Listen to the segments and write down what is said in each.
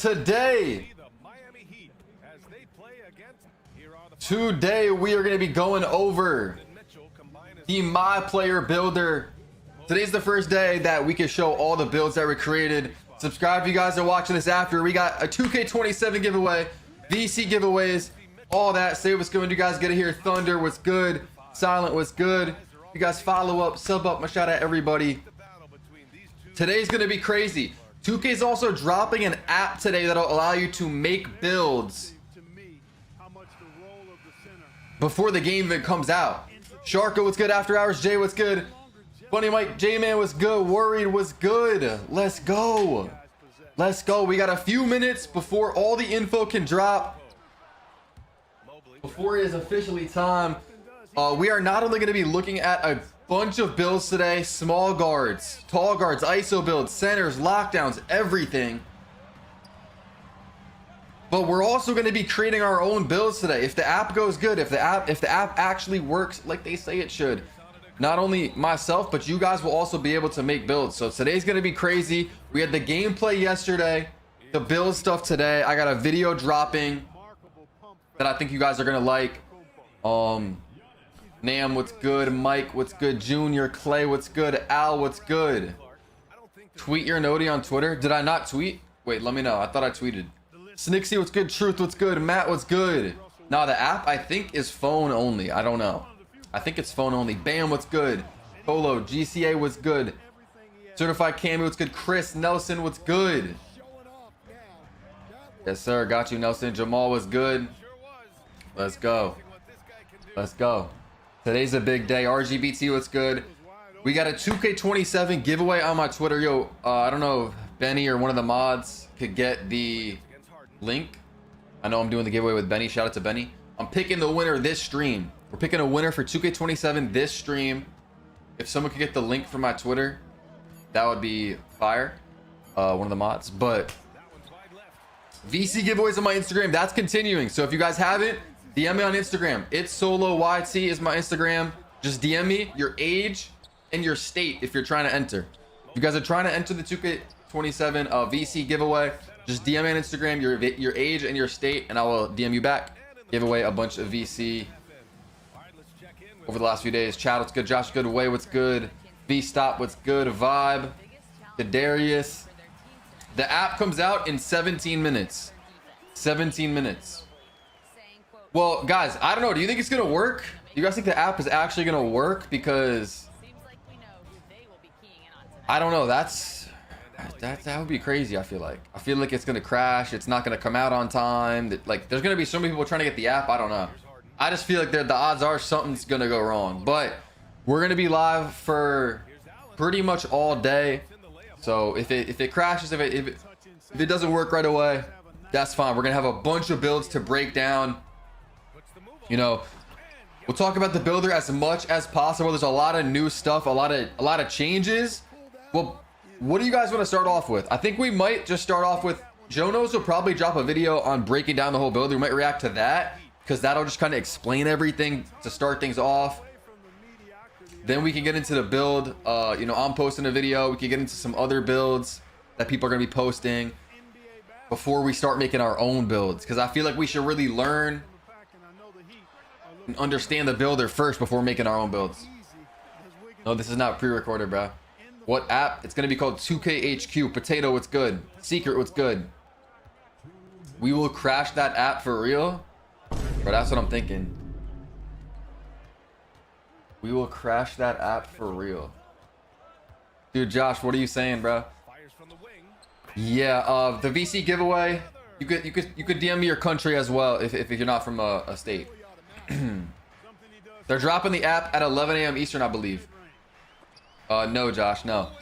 Today we are going to be going over the Myplayer builder. Today's the first day that we can show all the builds that were created. Subscribe if you guys are watching this after. We got a 2K27 giveaway, VC giveaways, all that. Say what's good when you guys get it here. Thunder, what's good? Silent, what's good? You guys follow up, sub up. My shout out everybody. Today's going to be crazy. 2K is also dropping an app today that'll allow you to make builds before the game even comes out. Sharko, what's good? After Hours, Jay, what's good? Bunny Mike, J-Man, what's good? Worried, what's good? Let's go. Let's go. We got a few minutes before all the info can drop. Before it is officially time. We are not only going to be looking at a bunch of builds today, small guards, tall guards, ISO builds, centers, lockdowns, everything. But we're also going to be creating our own builds today. If the app goes good, if the app actually works like they say it should, not only myself, but you guys will also be able to make builds. So today's going to be crazy. We had the gameplay yesterday, the build stuff today. I got a video dropping that I think you guys are going to like. Nam, what's good? Mike, what's good? Junior, Clay, what's good? Al, what's good? Tweet your noti on Twitter. Did I not tweet? Wait, let me know. I thought I tweeted. Snixie, what's good? Truth, what's good? Matt, what's good? Now the app I think is phone only. I don't know. I think it's phone only. Bam, what's good? Polo, GCA, what's good? Certified Cammy, what's good? Chris, Nelson, what's good? Yes, sir. Got you, Nelson. Jamal, what's good? Let's go. Let's go. Today's a big day. RGBT, what's good? We got a 2K27 giveaway on my Twitter. Yo, I don't know if Benny or one of the mods could get the link. I know I'm doing the giveaway with Benny. Shout out to Benny. I'm picking the winner this stream. We're picking a winner for 2K27 this stream. If someone could get the link from my Twitter, that would be fire. One of the mods. But VC giveaways on my Instagram, that's continuing. So if you guys haven't, DM me on Instagram. It's solo YT is my Instagram. Just DM me your age and your state if you're trying to enter. If you guys are trying to enter the 2K27 VC giveaway, just DM me on Instagram your age and your state, and I will DM you back. Give away a bunch of VC over the last few days. Chad, what's good? Josh, good. Way, what's good? V Stop, what's good? Vibe, Darius. The app comes out in 17 minutes. 17 minutes. Well, guys, I don't know. Do you think it's gonna work? Do you guys think the app is actually gonna work? Because I don't know. That would be crazy. I feel like it's gonna crash. It's not gonna come out on time. Like, there's gonna be so many people trying to get the app. I don't know. I just feel like the odds are something's gonna go wrong. But we're gonna be live for pretty much all day. So if it crashes, if it doesn't work right away, that's fine. We're gonna have a bunch of builds to break down. You know, we'll talk about the builder as much as possible. There's a lot of new stuff, a lot of changes. Well, what do you guys want to start off with? I think we might just start off with Jonos will probably drop a video on breaking down the whole builder. We might react to that because that'll just kind of explain everything to start things off. Then we can get into the build. You know, I'm posting a video. We can get into some other builds that people are going to be posting before we start making our own builds, because I feel like we should really learn and understand the builder first before making our own builds. No, this is not pre-recorded, bro. What app? It's gonna be called 2KHQ. Potato, what's good? Secret, what's good? We will crash that app for real, bro. That's what I'm thinking. We will crash that app for real, dude. Josh, what are you saying, bro? Yeah, the VC giveaway. You could DM me your country as well if you're not from a state. They're dropping the app at 11 a.m. Eastern, I believe. No, Josh, no.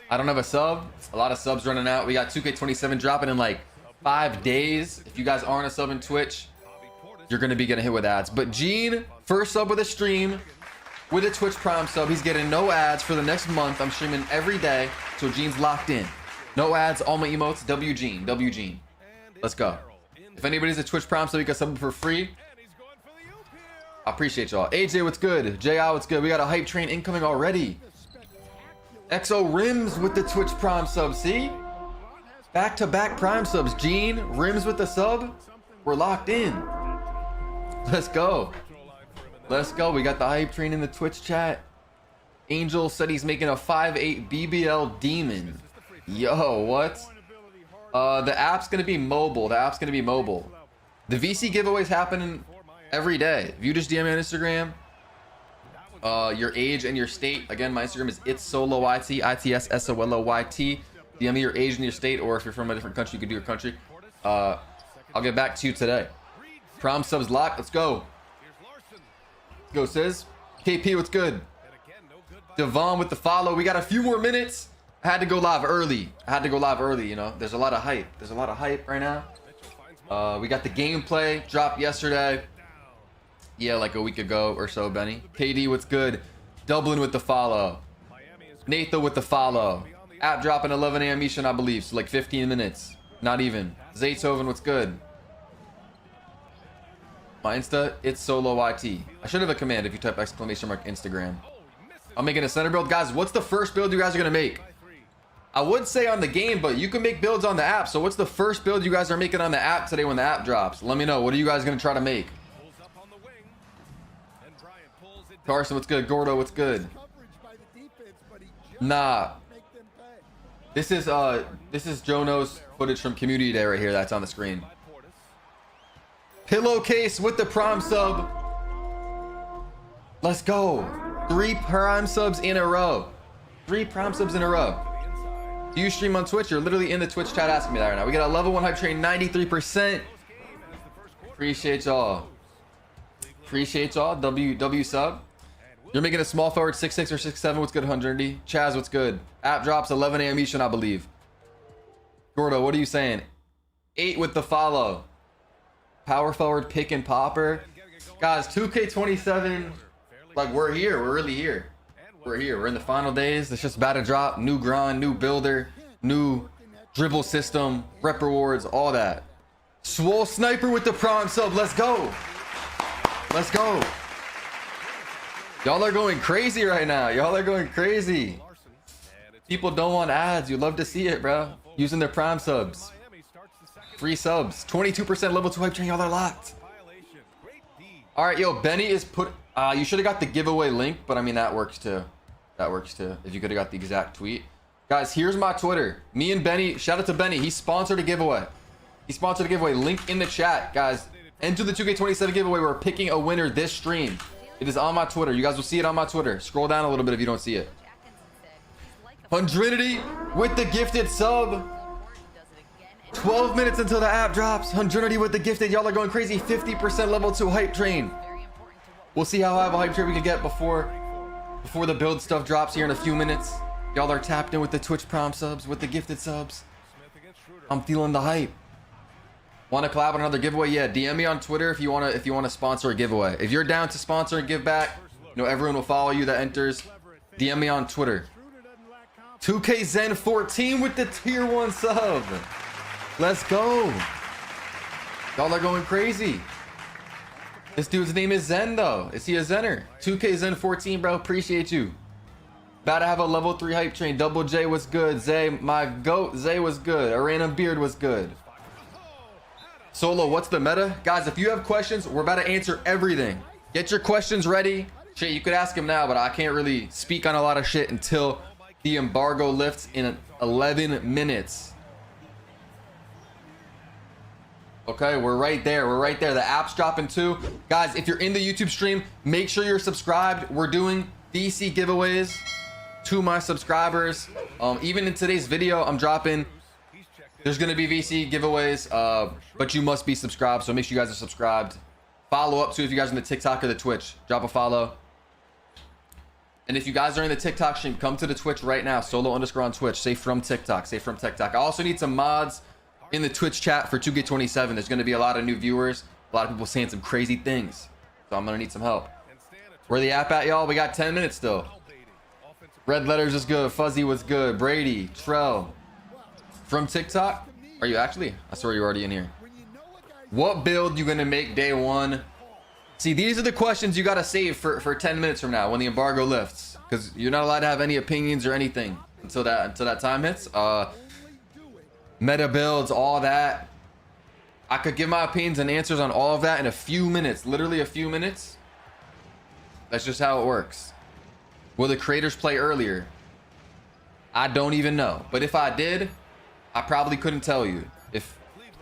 I don't have a sub. A lot of subs running out. We got 2K27 dropping in like 5 days. If you guys aren't a sub in Twitch, you're going to be getting hit with ads. But Gene, first sub with a stream, with a Twitch Prime sub. He's getting no ads for the next month. I'm streaming every day, so Gene's locked in. No ads, all my emotes, W Gene. Let's go. If anybody's a Twitch Prime sub, you can sub for free. I appreciate y'all. AJ, what's good? JI, what's good? We got a hype train incoming already. XO Rims with the Twitch Prime sub. See? Back-to-back prime subs. Gene, Rims with the sub. We're locked in. Let's go. Let's go. We got the hype train in the Twitch chat. Angel said he's making a 5'8 BBL demon. Yo, what? The app's gonna be mobile. The app's gonna be mobile. The VC giveaways happening every day. If you just DM me on Instagram, your age and your state. Again, my Instagram is itsoloyt, ITSSOLOYT. DM me your age and your state, or if you're from a different country, you can do your country. I'll get back to you today. Prom subs locked. Let's go. Let's go, Sis. KP, what's good? Devon with the follow. We got a few more minutes. I had to go live early. You know. There's a lot of hype. There's a lot of hype right now. We got the gameplay dropped yesterday. Yeah, like a week ago or so, Benny. KD, what's good? Dublin with the follow. Nathan with the follow. App dropping 11 a.m. Eastern, I believe. So like 15 minutes. Not even. Zaytoven, what's good? My Insta, it's solo YT. I should have a command if you type exclamation mark Instagram. I'm making a center build. Guys, what's the first build you guys are going to make? I would say on the game, but you can make builds on the app. So what's the first build you guys are making on the app today when the app drops? Let me know. What are you guys going to try to make? Carson, what's good? Gordo, what's good? Nah. This is Jono's footage from Community Day right here. That's on the screen. Pillowcase with the prime sub. Let's go. 3 prime subs in a row. 3 prime subs in a row. Do you stream on Twitch? You're literally in the Twitch chat asking me that right now. We got a level 1 hype train, 93%. Appreciate y'all. Appreciate y'all. W sub. You're making a small forward 6'6 or 6'7. What's good, 100? Chaz, what's good? App drops 11 a.m. Eastern, I believe. Gordo, what are you saying? 8 with the follow. Power forward, pick and popper. Guys, 2K27. Like, we're here. We're really here. We're here. We're in the final days. It's just about to drop. New grind, new builder, new dribble system, rep rewards, all that. Swole Sniper with the prime sub. Let's go. Let's go. Y'all are going crazy right now. Y'all are going crazy. People don't want ads. You love to see it, bro. Using their prime subs. Free subs. 22% level 2 hype train. Y'all are locked. All right, yo, Benny is put... you should have got the giveaway link, but I mean, that works too. That works too. If you could have got the exact tweet. Guys, here's my Twitter. Me and Benny, shout out to Benny. He sponsored a giveaway. He sponsored a giveaway. Link in the chat, guys. Enter the 2K27 giveaway. We're picking a winner this stream. It is on my Twitter. You guys will see it on my Twitter. Scroll down a little bit if you don't see it. Hundredity with the gifted sub. 12 minutes until the app drops. Hundredity with the gifted. Y'all are going crazy. 50% level 2 hype train. We'll see how high of a hype train we can get before the build stuff drops here in a few minutes. Y'all are tapped in with the Twitch prom subs, with the gifted subs. I'm feeling the hype. Want to collab on another giveaway? Yeah, DM me on Twitter if you want to sponsor a giveaway. If you're down to sponsor and give back, you know everyone will follow you that enters. DM me on Twitter. 2K Zen 14 with the tier 1 sub. Let's go. Y'all are going crazy. This dude's name is Zen though. Is he a Zenner? 2K Zen 14, bro. Appreciate you. About to have a level 3 hype train. Double J was good. Zay, my goat. Zay was good. A random beard was good. Solo, what's the meta? Guys, if you have questions, we're about to answer everything. Get your questions ready. Shit, you could ask him now, but I can't really speak on a lot of shit until the embargo lifts in 11 minutes. Okay, we're right there. We're right there. The app's dropping too. Guys, if you're in the YouTube stream, make sure you're subscribed. We're doing DC giveaways to my subscribers. Even in today's video, I'm dropping... There's going to be VC giveaways, but you must be subscribed, so make sure you guys are subscribed. Follow up, too, if you guys are in the TikTok or the Twitch. Drop a follow. And if you guys are in the TikTok stream, come to the Twitch right now. Solo underscore on Twitch. Say from TikTok. Say from TikTok. I also need some mods in the Twitch chat for 2K27. There's going to be a lot of new viewers. A lot of people saying some crazy things. So I'm going to need some help. Where the app at, y'all? We got 10 minutes still. Red Letters is good. Fuzzy was good. Brady. Trell. From TikTok? Are you actually? I swear you're already in here. What build you gonna make day 1? See, these are the questions you gotta save for 10 minutes from now when the embargo lifts. Because you're not allowed to have any opinions or anything until that time hits. meta builds, all that. I could give my opinions and answers on all of that in a few minutes, literally a few minutes. That's just how it works. Will the creators play earlier? I don't even know. But if I did, I probably couldn't tell you. If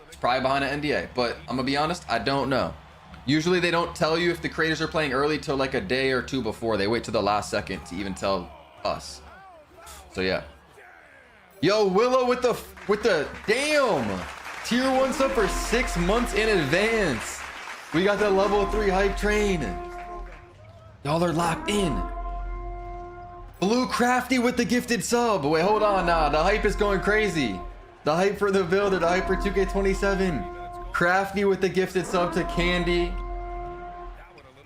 it's probably behind an NDA, but I'm gonna be honest, I don't know. Usually they don't tell you if the creators are playing early till like a day or two before. They wait till the last second to even tell us. So yeah. Yo, Willow with the damn tier 1 sub for 6 months in advance. We got the level 3 hype train. Y'all are locked in. Blue Crafty with the gifted sub. Wait, hold on now. The hype is going crazy. The hype for the builder, the hype for 2K27. Crafty with the gifted sub to Candy.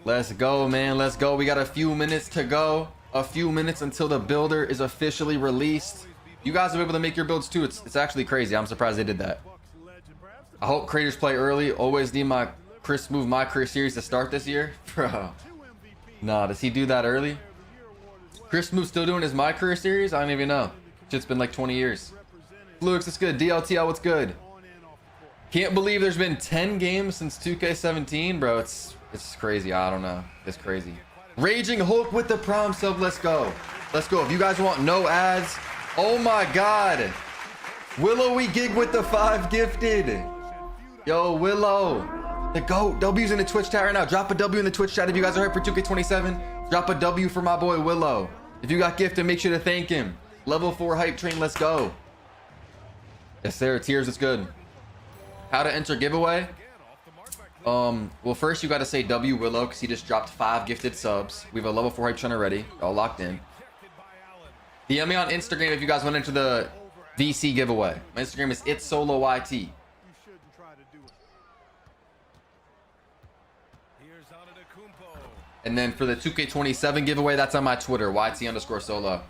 Let's go, man. Let's go. We got a few minutes to go. A few minutes until the builder is officially released. You guys will be able to make your builds too. It's actually crazy. I'm surprised they did that. I hope creators play early. Always need my Chris Move My Career series to start this year. Bro. Nah, does he do that early? Chris Move still doing his My Career series? I don't even know. Shit's been like 20 years. Flux, it's good. DLTL, what's good? Can't believe there's been 10 games since 2K17, bro. It's crazy. I don't know. It's crazy. Raging Hulk with the prom sub. Let's go. Let's go. If you guys want no ads. Oh my God. Willowy Gig with the 5 gifted. Yo, Willow. The GOAT. W's in the Twitch chat right now. Drop a W in the Twitch chat if you guys are hyped for 2K27. Drop a W for my boy Willow. If you got gifted, make sure to thank him. Level 4 hype train. Let's go. Yes, sir. Tears is good. How to enter giveaway? Well, first you got to say W Willow because he just dropped 5 gifted subs. We have a level 4 hype train already. All locked in. DM me on Instagram if you guys want to enter the VC giveaway. My Instagram is itsoloyt. And then for the 2K27 giveaway, that's on my Twitter, YT_solo.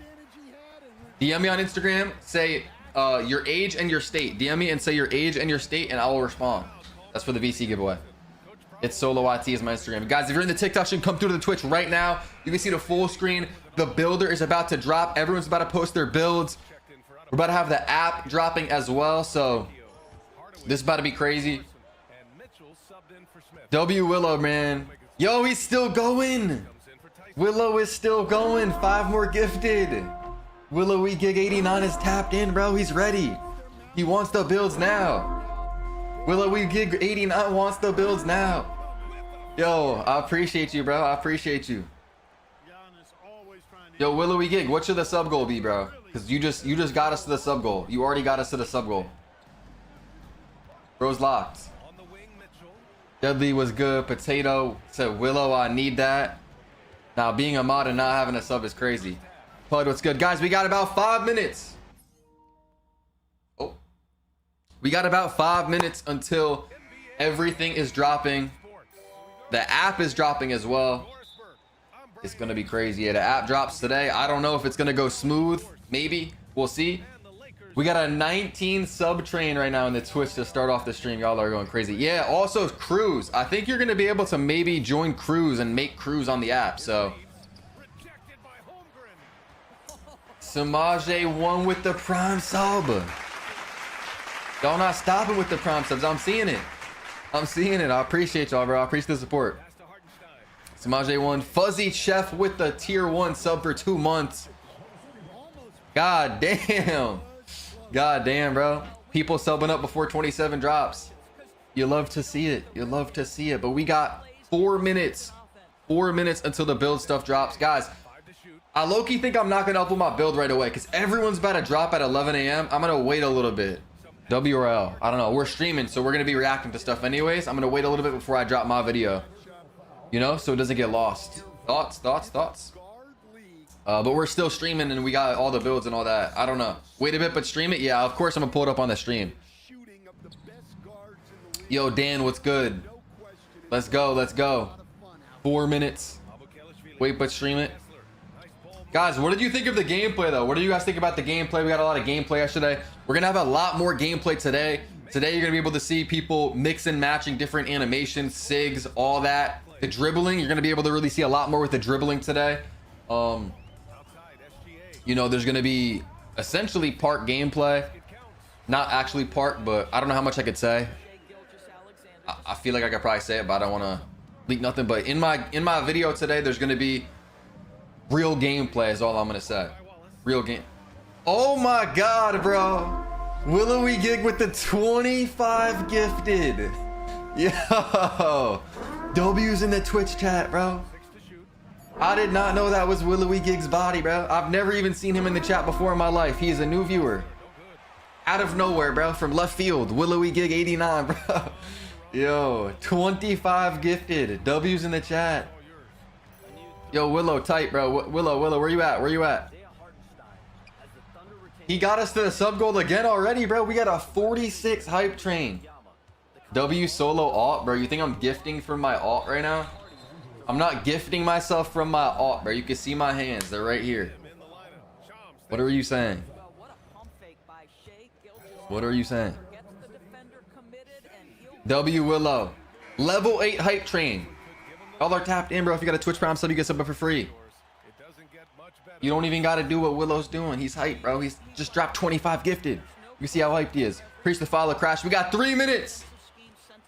DM me on Instagram, say your age and your state. DM me and say your age and your state, and I will respond. That's for the VC giveaway. It's SoloYT is my Instagram. Guys, if you're in the TikTok, you can come through to the Twitch right now. You can see the full screen. The builder is about to drop. Everyone's about to post their builds. We're about to have the app dropping as well. So this is about to be crazy. W Willow, man. Yo, he's still going. Willow is still going. 5 more gifted. Willowy Gig 89 is tapped in, bro. He's ready. He wants the builds now. Willowy Gig 89 wants the builds now. Yo, I appreciate you, bro. I appreciate you. Yo, Willowy Gig, what should the sub goal be, bro? Because you just got us to the sub goal. You already got us to the sub goal. Bro's locked. Dudley was good. Potato said, Willow, I need that. Now, being a mod and not having a sub is crazy. Pud, what's good? Guys, we got about 5 minutes. Oh. We got about 5 minutes until everything is dropping. The app is dropping as well. It's going to be crazy. Yeah, the app drops today. I don't know if it's going to go smooth. Maybe. We'll see. We got a 19 sub train right now in the Twitch to start off the stream. Y'all are going crazy. Yeah, also crews. I think you're going to be able to maybe join crews and make crews on the app. So Samaj 1 with the prime sub. Y'all not stopping with the prime subs. I'm seeing it. I'm seeing it. I appreciate y'all, bro. I appreciate the support. Samaj 1. Fuzzy Chef with the tier 1 sub for 2 months. God damn. God damn, bro. People subbing up before 27 drops. You love to see it. You love to see it. But we got 4 minutes. 4 minutes until the build stuff drops. Guys, I low-key think I'm not going to upload my build right away because everyone's about to drop at 11 a.m. I'm going to wait a little bit. W or L. I don't know. We're streaming, so we're going to be reacting to stuff anyways. I'm going to wait a little bit before I drop my video. You know, so it doesn't get lost. Thoughts? But we're still streaming and we got all the builds and all that. I don't know. Wait a bit, but stream it? Yeah, of course I'm going to pull it up on the stream. Yo, Dan, what's good? Let's go. Let's go. 4 minutes. Wait, but stream it. Guys, what did you think of the gameplay, though? What do you guys think about the gameplay? We got a lot of gameplay yesterday. We're going to have a lot more gameplay today. Today, you're going to be able to see people mix and matching different animations, SIGs, all that. The dribbling, you're going to be able to really see a lot more with the dribbling today. You know, there's going to be essentially part gameplay, Not actually part, but I don't know how much I could say. I feel like I could probably say it, but I don't want to leak nothing. But in my video today, there's going to be real gameplay is all I'm going to say. Real game. Oh my God, bro. Willowy Gig with the 25 gifted. Yo. W's in the Twitch chat, bro. I did not know that was Willowy Gig's body, bro. I've never even seen him in the chat before in my life. He is a new viewer. Out of nowhere, bro. From left field. Willowy Gig 89, bro. Yo, 25 gifted. W's in the chat. Yo, Willow, tight, bro. Willow, where you at? Where you at? He got us to the sub goal again already, bro. We got a 46 hype train. W solo alt, bro. You think I'm gifting from my alt right now? I'm not gifting myself from my alt, bro. You can see my hands. They're right here. What are you saying? What are you saying? W Willow. Level 8 hype train. Y'all are tapped in, bro. If you got a Twitch Prime sub, you get sub for free. You don't even got to do what Willow's doing. He's hype, bro. He's just dropped 25 gifted. You see how hyped he is. Preach the follow, Crash. We got 3 minutes.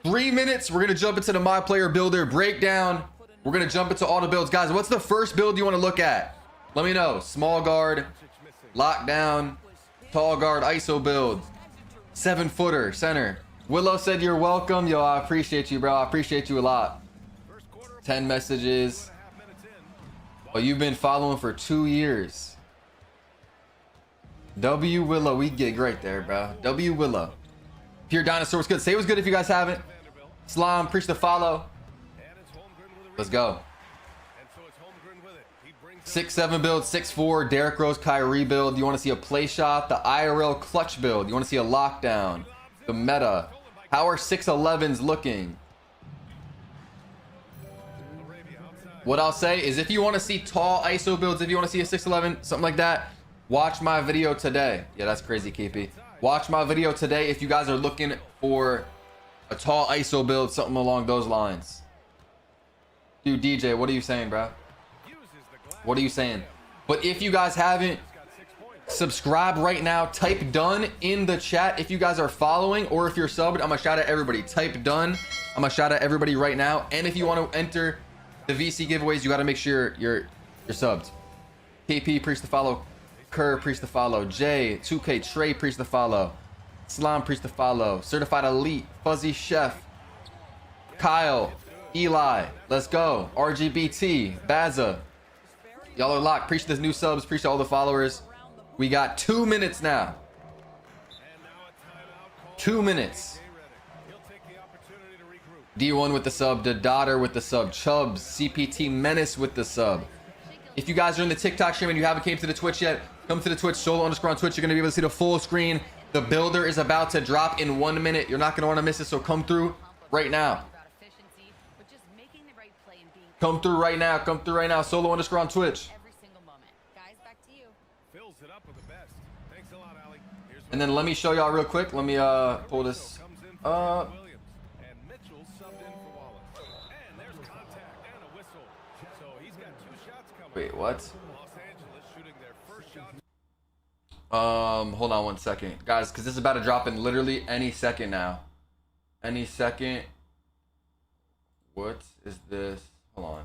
3 minutes. We're going to jump into the MyPlayer builder breakdown. We're going to jump into all the builds. Guys, what's the first build you want to look at? Let me know. Small guard, lockdown, tall guard, ISO build, 7-footer, center. Willow said you're welcome. Yo, I appreciate you, bro. I appreciate you a lot. 10 messages. Oh, you've been following for 2 years. W Willow, we gig right there, bro. W Willow. Pure Dinosaur was good. Say it was good if you guys haven't. Slime, preach the follow. Let's go. 6-7 build, 6-4, Derrick Rose, Kyrie build. You want to see a play shot? The IRL clutch build. You want to see a lockdown? The meta. How are 6'11s looking? What I'll say is if you want to see tall ISO builds, if you want to see a 6'11, something like that, watch my video today. Yeah, that's crazy, KP. Watch my video today if you guys are looking for a tall ISO build, something along those lines. Dude, DJ, what are you saying, bro? What are you saying? But if you guys haven't, subscribe right now. Type done in the chat if you guys are following, or if you're subbed. I'm gonna shout out everybody. Type done. I'm gonna shout out everybody right now. And if you want to enter the VC giveaways, you got to make sure you're subbed. KP, preach the follow. Kerr, preach the follow. Jay, 2K, Trey, preach the follow. Slime, preach the follow. Certified Elite, Fuzzy Chef, Kyle, Eli, let's go. RGBT, Baza. Y'all are locked. Preach the new subs. Preach to all the followers. We got 2 minutes now. 2 minutes. D1 with the sub. The Daughter with the sub. Chubbs. CPT Menace with the sub. If you guys are in the TikTok stream and you haven't came to the Twitch yet, come to the Twitch, solo underscore on Twitch. You're going to be able to see the full screen. The builder is about to drop in 1 minute. You're not going to want to miss it, so come through right now. Come through right now. Come through right now. Solo underscore on Twitch. And then let me show y'all real quick. Let me pull this up. Wait, what? Hold on 1 second, guys, because this is about to drop in literally any second now. Any second. What is this? Hold on.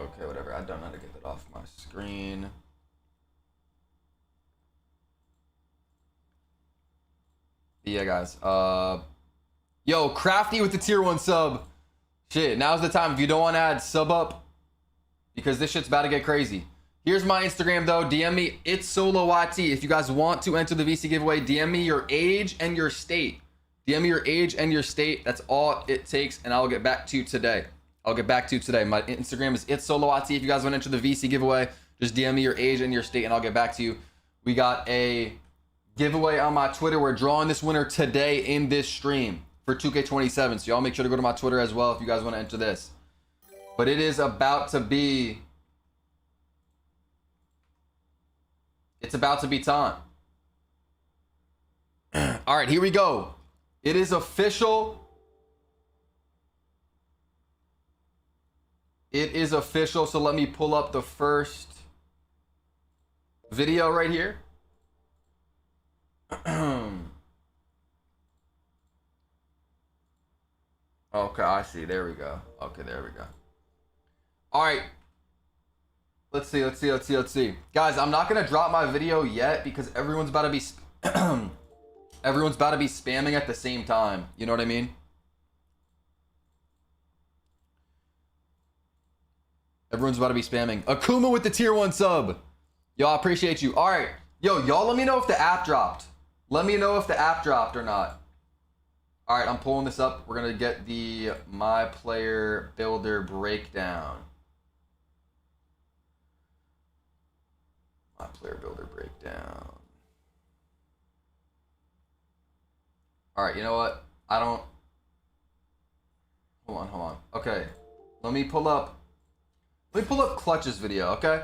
Okay, whatever. I don't know how to get that off my screen. Yeah, guys. Yo, Crafty with the tier 1 sub. Shit, now's the time. If you don't want to add, sub up, because this shit's about to get crazy. Here's my Instagram though. DM me, it's Solo YT. If you guys want to enter the VC giveaway, DM me your age and your state. DM me your age and your state. That's all it takes, and I'll get back to you today. I'll get back to you today. My Instagram is it's Solo YT. If you guys want to enter the VC giveaway, just DM me your age and your state, and I'll get back to you. We got a giveaway on my Twitter. We're drawing this winner today in this stream for 2K27. So y'all make sure to go to my Twitter as well if you guys want to enter this. But it is about to be... It's about to be time. All right, here we go. It is official. It is official. So let me pull up the first video right here. Okay, I see. There we go. Okay, there we go. All right. Let's see. Guys, I'm not gonna drop my video yet because everyone's about to be everyone's about to be spamming at the same time. You know what I mean? Everyone's about to be spamming. Akuma with the tier 1 sub. Yo, I appreciate you. All right. Yo, y'all let me know if the app dropped. Let me know if the app dropped or not. All right, I'm pulling this up. We're going to get the Myplayer builder breakdown. Myplayer builder breakdown. All right, you know what? I don't... Hold on. Okay, let me pull up Clutch's video, okay?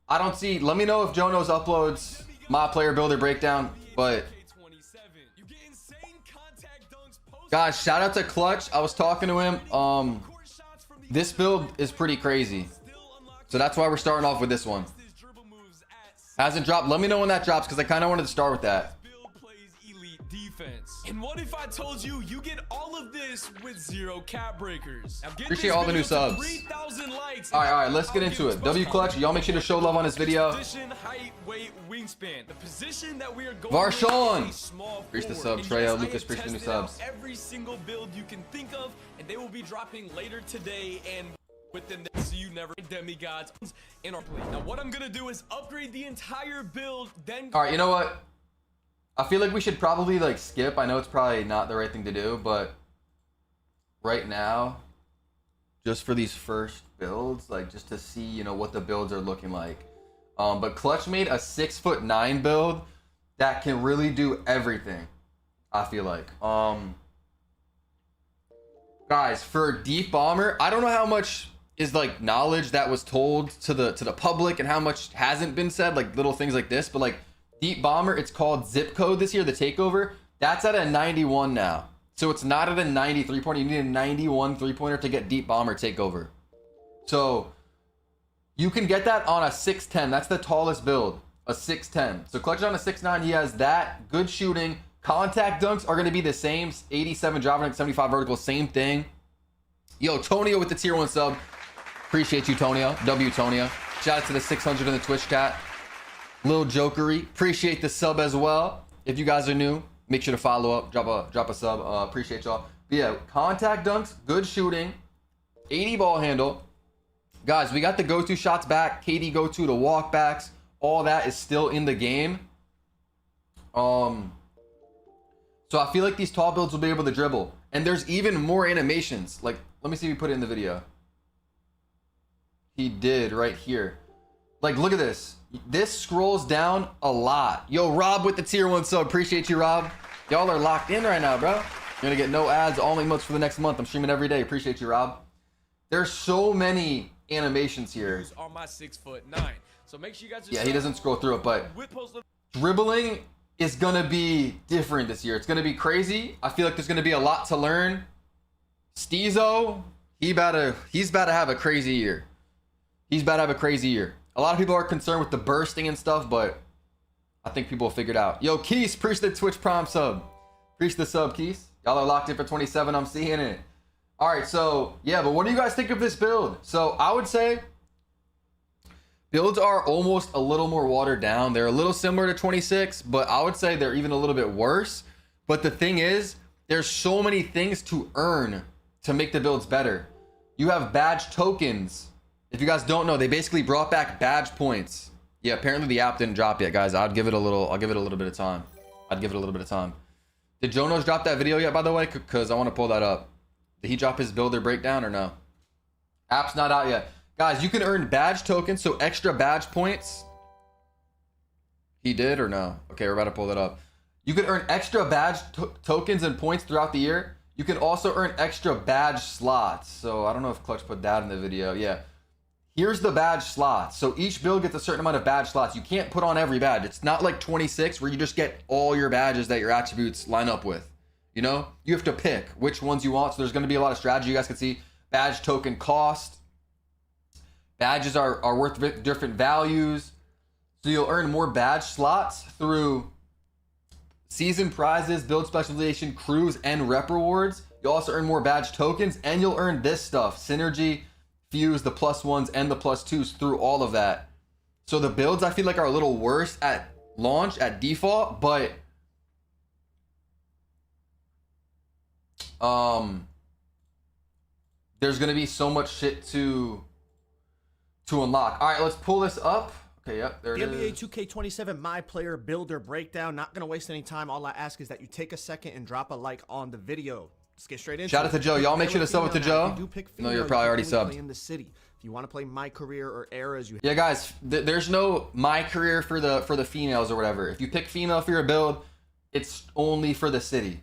I don't see... Let me know if Jonos uploads Myplayer builder breakdown, but... Guys, shout out to Clutch. I was talking to him. This build is pretty crazy. So that's why we're starting off with this one. Hasn't dropped. Let me know when that drops because I kind of wanted to start with that. And what if I told you you get all of this with 0 cap breakers? Appreciate all the new subs. 3,000 likes. All right, let's get into it. W Clutch, y'all make sure to show love on this video. Position, height, weight, wingspan. The position that we are going Varshawn. with is a small Appreciate the forward. sub. Treyo, Yes, Lucas, I appreciate the new have tested out subs. every single build you can think of, and they will be dropping later today and within the so you never demigods in our play. Now what I'm gonna do is upgrade the entire build, then All right, you know what? I feel like we should probably like skip. I know it's probably not the right thing to do, but right now, just for these first builds, like just to see, you know, what the builds are looking like. But Clutch made a 6'9" build that can really do everything. I feel like. Guys, for Deep Bomber, I don't know how much is like knowledge that was told to the public and how much hasn't been said, like little things like this, but like Deep Bomber, it's called Zip Code this year, the takeover. That's at a 91 now. So it's not at a 93 pointer. You need a 91 3-pointer to get Deep Bomber takeover. So you can get that on a 6'10". That's the tallest build, a 6'10". So Clutch on a 6'9", he has that. Good shooting. Contact dunks are going to be the same. 87 driver dunk, 75 vertical, same thing. Yo, Tonio with the tier 1 sub. Appreciate you, Tonio. W Tonio. Shout out to the 600 in the Twitch chat. Lil Jokery, appreciate the sub as well. If you guys are new, make sure to follow up, drop a sub. Appreciate y'all. But yeah, contact dunks, good shooting, 80 ball handle. Guys, we got the go-to shots back, KD go-to, the walkbacks, all that is still in the game. So I feel like these tall builds will be able to dribble. And there's even more animations. Like, let me see if we put it in the video. He did right here. Like, look at this. This scrolls down a lot. Yo, Rob with the tier 1 sub. Appreciate you, Rob. Y'all are locked in right now, bro. You're gonna get no ads, all emotes for the next month. I'm streaming every day. Appreciate you, Rob. There's so many animations here. are my 6'9". So make sure you guys Yeah, he doesn't scroll through it, but dribbling is gonna be different this year. It's gonna be crazy. I feel like there's gonna be a lot to learn. Steezo, he's about to have a crazy year. He's about to have a crazy year. A lot of people are concerned with the bursting and stuff, but I think people will figure it out. Yo, Keys, appreciate the Twitch Prime sub. Appreciate the sub, Keys. Y'all are locked in for 27. I'm seeing it. All right, so yeah, but what do you guys think of this build? So I would say builds are almost a little more watered down. They're a little similar to 26, but I would say they're even a little bit worse. But the thing is, there's so many things to earn to make the builds better. You have badge tokens. If you guys don't know, they basically brought back badge points. Yeah, apparently the app didn't drop yet, guys. I'll give it a little bit of time. Did Jonos drop that video yet, by the way? Because I want to pull that up. Did he drop his builder breakdown or no? App's not out yet. Guys, you can earn badge tokens, so extra badge points. He did or no? Okay, we're about to pull that up. You can earn extra badge tokens and points throughout the year. You can also earn extra badge slots. So I don't know if Clutch put that in the video. Yeah. Here's the badge slots. So each build gets a certain amount of badge slots. You can't put on every badge. It's not like 26 where you just get all your badges that your attributes line up with. You know, you have to pick which ones you want. So there's going to be a lot of strategy. You guys can see badge token cost. Badges are worth different values. So you'll earn more badge slots through season prizes, build specialization, crews, and rep rewards. You'll also earn more badge tokens, and you'll earn this stuff: synergy, fuse, the +1s, and the +2s through all of that. So the builds I feel like are a little worse at launch, at default, but there's gonna be so much shit to unlock. All right, let's pull this up. Okay, yep, there it is. The NBA 2K27 Myplayer builder breakdown. Not gonna waste any time. All I ask is that you take a second and drop a like on the video. Let's get straight into it. Shout out to Joe. Y'all make sure to sub with to Joe. No, you're probably already subbed. In the city. If you want to play My Career or Eras, yeah, guys, there's no My Career for the females or whatever. If you pick female for your build, it's only for the city.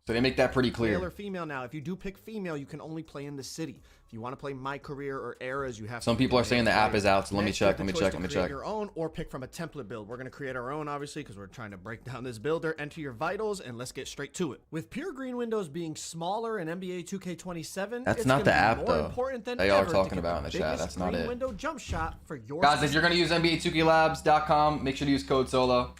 So they make that pretty clear. Male or female now. If you do pick female, you can only play in the city. If you want to play My Career or Eras, you have. Some people are saying the app is out, so let me check. Let me check. Your own or pick from a template build. We're gonna create our own, obviously, because we're trying to break down this builder. Enter your vitals, and let's get straight to it. With pure green windows being smaller in NBA 2K27, that's not the app though. That y'all are talking about in the chat. That's not it. Window jump shot for your guys. If you're gonna use NBA2KLabs.com, make sure to use code SOLO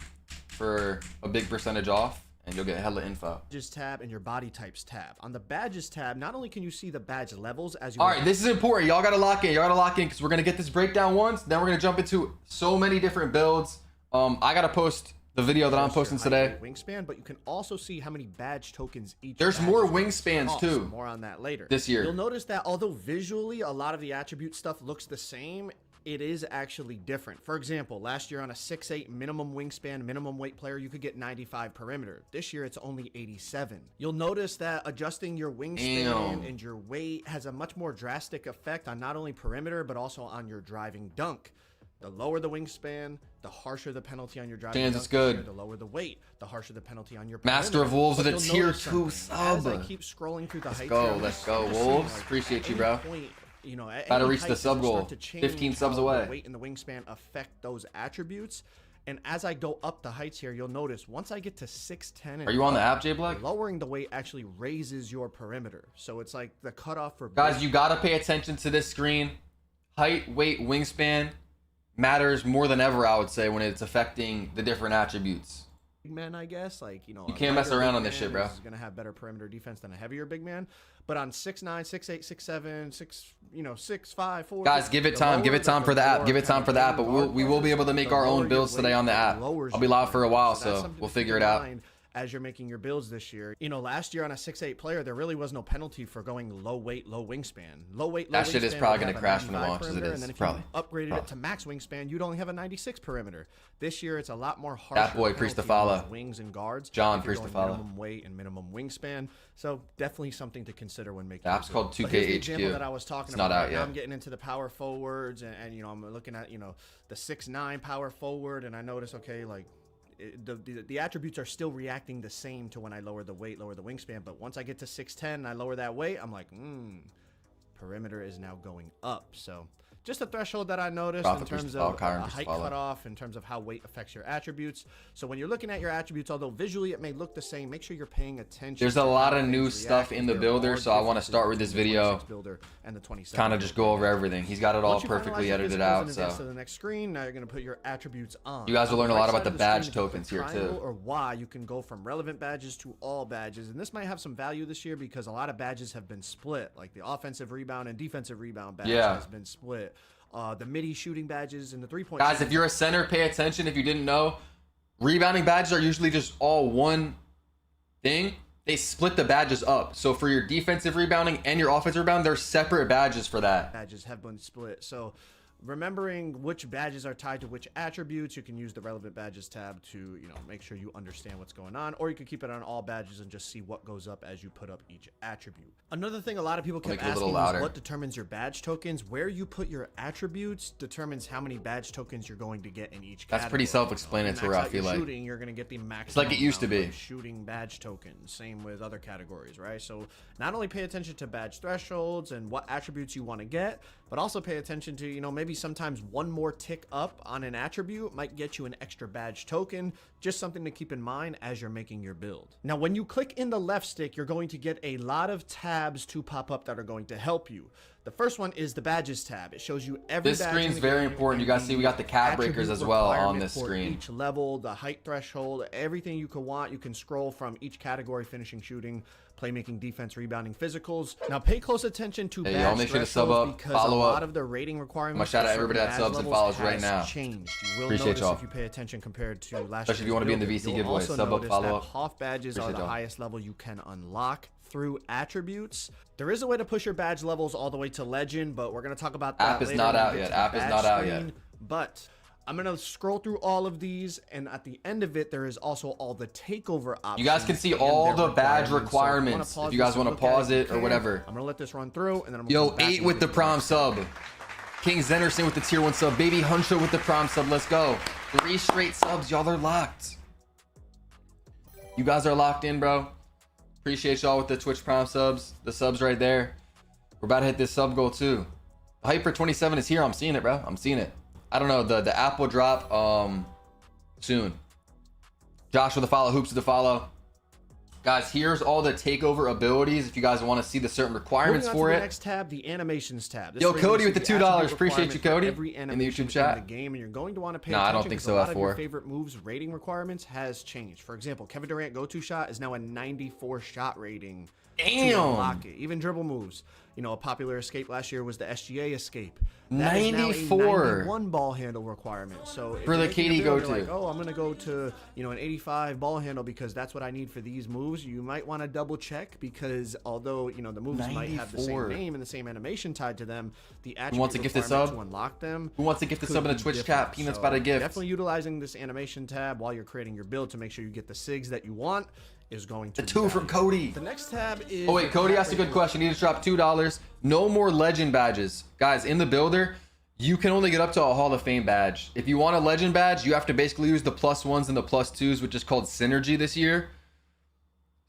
for a big percentage off. And you'll get hella info. Badges tab and your body types tab. On the badges tab, not only can you see the badge levels as you. All right, this is important. Y'all gotta lock in. Y'all gotta lock in because we're gonna get this breakdown once. Then we're gonna jump into so many different builds. I gotta post the video that I'm posting today. Wingspan, but you can also see how many badge tokens each. There's more wingspans too. More on that later. This year. You'll notice that although visually a lot of the attribute stuff looks the same, it is actually different. For example, last year on a 6'8" minimum wingspan, minimum weight player, you could get 95 perimeter. This year, it's only 87. You'll notice that adjusting your wingspan and your weight has a much more drastic effect on not only perimeter, but also on your driving dunk. The lower the wingspan, the harsher the penalty on your driving dunk. It's good. The lower the weight, the harsher the penalty on your Master of Wolves with a tier 2 sub. As I keep scrolling through the heights. Let's go, Wolves. Appreciate you, bro. You know, got to reach the sub goal. 15 subs away. The weight and the wingspan affect those attributes. And as I go up the heights here, you'll notice once I get to 6'10", are you on the app, J Black? Lowering the weight actually raises your perimeter. So it's like the cutoff for guys. You got to pay attention to this screen. Height, weight, wingspan matters more than ever, I would say, when it's affecting the different attributes. Big man, I guess, like, you know, you can't mess around on this shit, bro. Is gonna have better perimeter defense than a heavier big man, but on 6'9", 6'8", 6'7", 6'5", 4. Guys, give it time. Give it time for the app. Give it time for the app. But we will be able to make our own builds today on the app. I'll be live for a while, so we'll figure it out. As you're making your builds this year, you know, last year on a 6'8" player, there really was no penalty for going low weight, low wingspan. Low weight, low wingspan. That shit is probably gonna crash when it launches. It is. And then if probably you upgraded it to max wingspan, you'd only have a 96 perimeter. This year, it's a lot more harsh. That boy, priest to follow. Wings and guards. John, priest to follow. Minimum weight and minimum wingspan. So definitely something to consider when making. The app's called 2K HQ. The example that I was talking about. Not out yet. Now I'm getting into the power forwards, and you know, I'm looking at, you know, the 6'9" power forward, and I notice, okay, like, the attributes are still reacting the same to when I lower the weight, lower the wingspan. But once I get to 6'10" and I lower that weight, I'm like, perimeter is now going up. So just a threshold that I noticed in terms of a height cutoff, in terms of how weight affects your attributes. So when you're looking at your attributes, although visually it may look the same, make sure you're paying attention. There's a lot of new stuff in the builder, so I want to start with this video, kind of just go over everything. He's got it all perfectly edited out. So to the next screen, now you're going to put your attributes on. You guys will learn a lot about the badge tokens here too. Or Y, you can go from relevant badges to all badges, and this might have some value this year because a lot of badges have been split, like the offensive rebound and defensive rebound badge has been split. The midi shooting badges and the three-point. Guys, if you're a center, pay attention. If you didn't know, rebounding badges are usually just all one thing. They split the badges up. So for your defensive rebounding and your offensive rebound, there's separate badges for that. Badges have been split. So remembering which badges are tied to which attributes, you can use the relevant badges tab to, you know, make sure you understand what's going on, or you can keep it on all badges and just see what goes up as you put up each attribute. Another thing a lot of people kept asking is what determines your badge tokens. Where you put your attributes determines how many badge tokens you're going to get in each category. That's pretty self-explanatory, I feel like. Shooting, you're going to get the maximum. It's like it used to be. Shooting badge tokens. Same with other categories, right? So not only pay attention to badge thresholds and what attributes you want to get, but also pay attention to, you know, maybe sometimes one more tick up on an attribute might get you an extra badge token. Just something to keep in mind as you're making your build. Now, when you click in the left stick, you're going to get a lot of tabs to pop up that are going to help you. The first one is the badges tab. It shows you every This badge screen's in the very game important. You and guys see we got the cap breakers attribute as well on requirement this for screen. each level, the height threshold, everything you could want. You can scroll from each category: finishing, shooting, playmaking, defense, rebounding, physicals. Now pay close attention to Hey, badge y'all make sure to sub thresholds up, because follow a up. lot of the rating requirements shout out for everybody that certain subs badge and levels follows right has now. changed. You will Appreciate notice y'all. if you pay attention compared to last Especially if you year's wanna be in the build. VC You'll giveaway. also Sub up, notice follow that up. Hoff badges are Appreciate the y'all. highest level you can unlock through attributes. There is a way to push your badge levels all the way to legend, but we're going to talk about that App is later not when we out get yet. to the App is badge not out yet. screen. But I'm going to scroll through all of these, and at the end of it, there is also all the takeover options. You guys can see and all their the badge So requirements. If you guys want to pause it or whatever. I'm going to let this run through, and then I'm Yo, come back 8 and with get the to prom next sub. King Zenderson with the tier 1 sub. Baby Huncho with the prom sub. Let's go. 3 straight subs. Y'all are locked. You guys are locked in, bro. Appreciate y'all with the Twitch prom subs. The subs right there. We're about to hit this sub goal too. The hype for 27 is here. I'm seeing it, bro. I'm seeing it. I don't know. The app will drop soon. Josh with the follow. Hoops with the follow. Guys, here's all the takeover abilities if you guys want to see the certain requirements Moving on for to it. the next tab, the animations tab. This Yo, is where you're Cody gonna with see the the $2. attribute Appreciate you, requirement for Cody, every in the animation YouTube chat. in the game, and you're going to want to pay Nah, I don't attention think because so, a lot of your F4. favorite moves rating requirements has changed. For example, Kevin Durant go-to shot is now a 94 shot rating. To Damn. unlock it. Even dribble moves. You know, a popular escape last year was the SGA escape. That is now a 94. 91 ball handle requirement. So if For you're the making your KD build, you're go-to. like, oh, I'm gonna go to an 85 ball handle because that's what I need for these moves. You might want to double check because although the moves might have the 94. same name and the same animation tied to them, the attribute wants to gift a requirement sub? to unlock them. Who wants to gift a could sub in the be Twitch different. chat? Peanuts So about a gift. Definitely utilizing this animation tab while you're creating your build to make sure you get the SIGs that you want is going to The be 2 from valuable. Cody. The next tab is. Oh wait, the Cody cap asked a good rate question. He just dropped $2. No more legend badges. Guys, in the builder, you can only get up to a Hall of Fame badge. If you want a legend badge, you have to basically use the +1s and the +2s, which is called Synergy this year.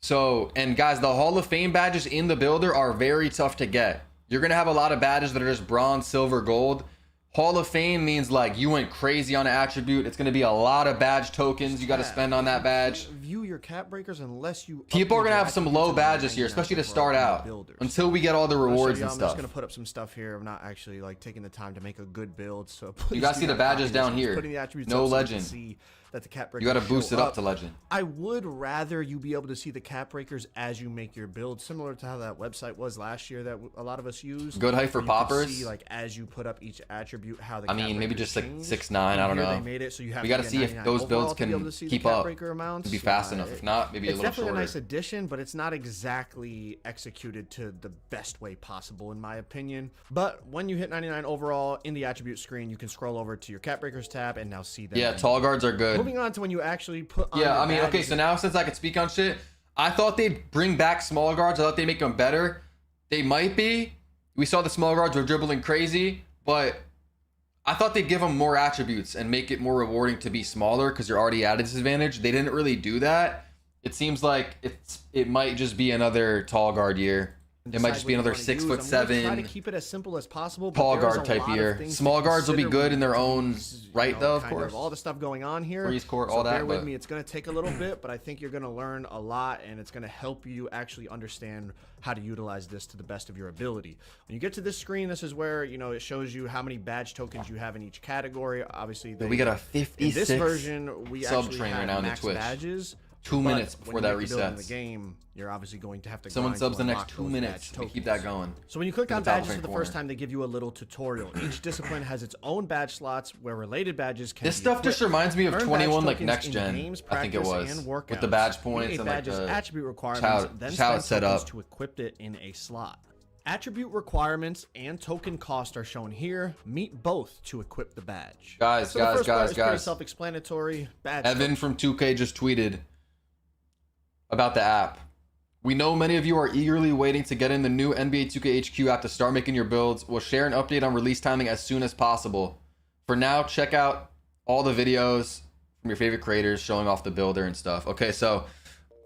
So, and guys, the Hall of Fame badges in the builder are very tough to get. You're going to have a lot of badges that are just bronze, silver, gold. Hall of Fame means like you went crazy on an attribute. It's going to be a lot of badge tokens you got to spend on that badge. View your cap breakers unless you. People are upgrade going to your have some attributes low to badges here, 99 especially to overall start in the out, builders. until we get all the So, rewards yeah, and I'm stuff. just gonna put up some stuff here. I'm not actually like taking the time to make a good build. So please guys do see the not badges copy this. down I'm just here. putting the attributes No up so you can legend. see that the cap You got to breakers boost show it up to legend. I would rather you be able to see the cap breakers as you make your build, similar to how that website was last year that a lot of us used. Good height for where you could poppers. See, like as you put up each attribute, how the I mean, cap maybe breakers just like change. 6'9", I don't Here know. They made it so you have We to got to get see if 99 those builds overall to be able can to see the keep cap up, breaker amounts. be fast enough. If not, maybe a It's little definitely shorter. a nice addition, but it's not exactly executed to the best way possible, in my opinion. But when you hit 99 overall in the attribute screen, you can scroll over to your cap breakers tab and now see them. Yeah, tall guards are good. Moving on to when you actually put on Yeah, your I mean, okay, badges so now since I can speak on shit, I thought they'd bring back small guards. I thought they'd make them better. They might be. We saw the small guards were dribbling crazy, but I thought they'd give them more attributes and make it more rewarding to be smaller because you're already at a disadvantage. They didn't really do that. It seems like it might just be another tall guard year. It might just be another 6'7" Try to keep it as simple as possible. tall but there's guard a type lot of year. things to Small guards will be consider good when in their you own use, right, though, of kind course. all the stuff going on here. Freeze court, so all that, bear with but- me. It's going to take a little bit, but I think you're going to learn a lot, and it's going to help you actually understand how to utilize this to the best of your ability. When you get to this screen, this is where it shows you how many badge tokens you have in each category. Obviously, We got a in 56 this version, we sub actually trainer have now in the max Twitch. badges. 2 But minutes when before you that make your build in the resets. game, you're obviously going to have to Someone grind subs to the next unlock 2 those minutes. badge We keep tokens. that going. So when you click In on the top badges right for the corner. first time, they give you a little tutorial. Each discipline has its own badge slots where related badges can This be stuff just equipped. reminds me of Earn 21 badge like tokens next in gen. games, I think it practice, was and with the workouts. badge Create points and like badges the attribute requirements, then how spend it's set tokens up. to equip it in a slot. Attribute requirements and token cost are shown here. Meet both to equip the badge. Guys, So the guys, first part guys, is pretty guys. self-explanatory. Badge Evan from 2K just tweeted about the app. We know many of you are eagerly waiting to get in the new NBA 2K HQ app to start making your builds. We'll share an update on release timing as soon as possible. For now, check out all the videos from your favorite creators showing off the builder and stuff. Okay, so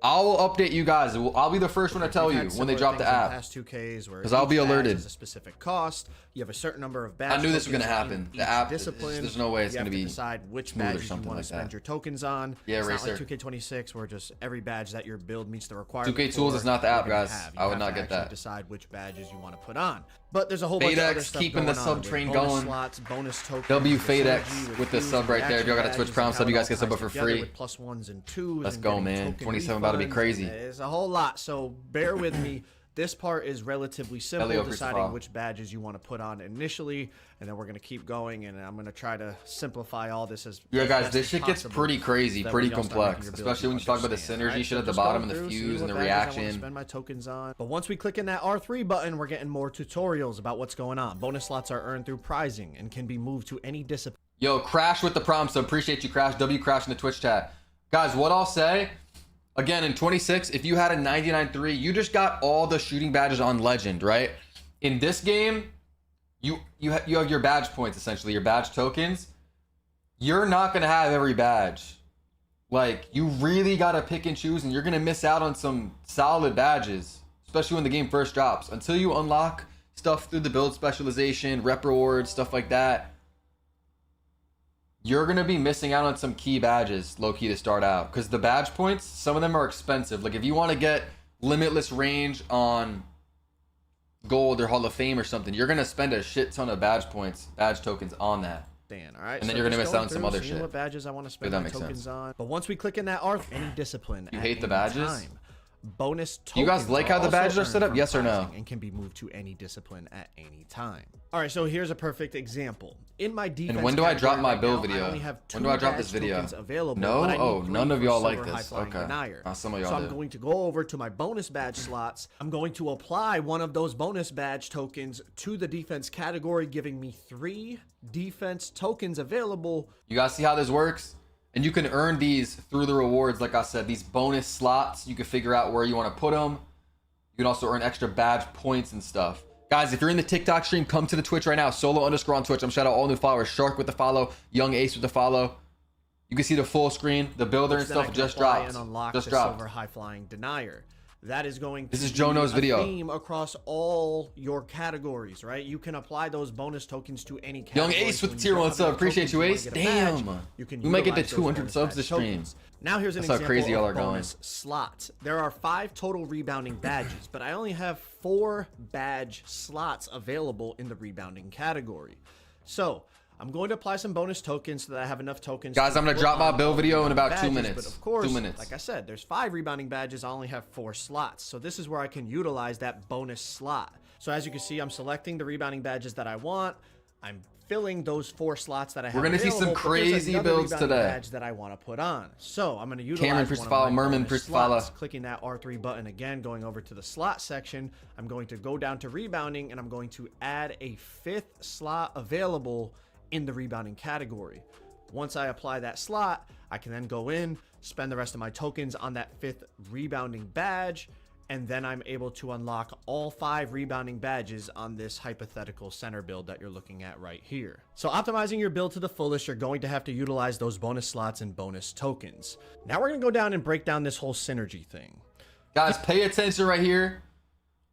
I'll update you guys. I'll be the first one to tell you when they drop the app. Past 2Ks where 'Cause I'll be each badge alerted. has a specific cost. You have a certain number of badges. I knew this was gonna happen. The app, discipline. there's no way it's you gonna have to be decide which smooth or badges you something want to like spend that. your tokens on. Yeah, it's not Racer. like 2K26 where just every badge that your build meets the requirement. 2K Tools for, is not the you're app, gonna guys. have. You I would have not to get actually that. Decide which badges you want to put on. But there's a whole bunch of other FadeX stuff keeping the going sub on train with bonus going. slots, bonus tokens, W the FadeX synergy with the fuse, sub right there. If y'all got a reaction Twitch Prime badges, sub, you and guys how get sub it all for ties together free. with +1s and 2s. Let's and go, getting man. token 27 about to be refunds, crazy. and it's a whole lot. So bear with me. This part is relatively simple, Elio, first of all. deciding which badges you want to put on initially, and then we're going to keep going, and I'm going to try to simplify all this as Yeah, guys, best this as shit gets possible pretty crazy, so that pretty when y'all start making complex, your builds, especially when you talk about the understand, synergy right? shit So at the just bottom going and the through, see fuse and what the badges I wanna reaction. spend my tokens on. But once we click in that R3 button, we're getting more tutorials about what's going on. Bonus slots are earned through prizing and can be moved to any discipline. Yo, Crash with the prompt, so appreciate you, Crash. W Crash in the Twitch chat. Guys, what I'll say, again, in 26, if you had a 99.3, you just got all the shooting badges on Legend, right? In this game, you have your badge points, essentially, your badge tokens. You're not going to have every badge. Like, you really got to pick and choose, and you're going to miss out on some solid badges, especially when the game first drops. Until you unlock stuff through the build specialization, rep rewards, stuff like that, you're going to be missing out on some key badges, low-key, to start out. Because the badge points, some of them are expensive. Like, if you want to get limitless range on Gold or Hall of Fame or something, you're going to spend a shit ton of badge points, badge tokens on that. All right, And then you're gonna just miss out on going some through, other seeing shit. what badges I want to spend that my makes tokens sense. on. But once we click in that R, any discipline, You at hate the any badges? time, bonus tokens. Do you guys like how the also badges are earned set up? from Yes or no? prizing and can be moved to any discipline at any time. All right, so here's a perfect example. In my defense, And when do I drop category my right build now, video? I only have When 2 do I drop badge this video? tokens available, No? but I need Oh, 3 none of for y'all like silver this. high-flying Okay. denier. Some of y'all So I'm do. going to go over to my bonus badge slots. I'm going to apply one of those bonus badge tokens to the defense category, giving me 3 defense tokens available. You guys see how this works? And you can earn these through the rewards, like I said, these bonus slots. You can figure out where you want to put them. You can also earn extra badge points and stuff. Guys, if you're in the TikTok stream, come to the Twitch right now. Solo_ on Twitch. I'm shout out all new followers. Shark with the follow. Young Ace with the follow. You can see the full screen. The builder and Which then I stuff can just apply dropped. and unlock Just the dropped. silver high-flying denier. That is going to This is be Jono's a video. theme across all your categories, right? You can apply those bonus tokens to any Young category. Ace So with when tier you 1 have sub. enough Appreciate tokens you, wanna Ace. get a badge, Damn. you can We might get to utilize those 200 bonus subs badge this stream. tokens. Now here's an That's how example crazy y'all of are going. bonus slots. There are 5 total rebounding badges, but I only have 4 badge slots available in the rebounding category. So I'm going to apply some bonus tokens so that I have enough tokens. Guys, I'm gonna put drop my on build all the video in about badges, 2 minutes. But of course, 2 minutes. like I said, there's 5 rebounding badges. I only have 4 slots. So this is where I can utilize that bonus slot. So as you can see, I'm selecting the rebounding badges that I want. I'm filling those 4 slots that I have. We're gonna see some available, but there's crazy another builds rebounding today. badge that I want to put on. So I'm going to utilize Cameron, one please of follow. my Merman, bonus please follow. slots. Clicking that R3 button again, going over to the slot section. I'm going to go down to rebounding, and I'm going to add a 5th slot available in the rebounding category. Once I apply that slot, I can then go in, spend the rest of my tokens on that 5th rebounding badge, and then I'm able to unlock all 5 rebounding badges on this hypothetical center build that you're looking at right here. So optimizing your build to the fullest, you're going to have to utilize those bonus slots and bonus tokens. Now we're going to go down and break down this whole synergy thing. Guys, pay attention right here.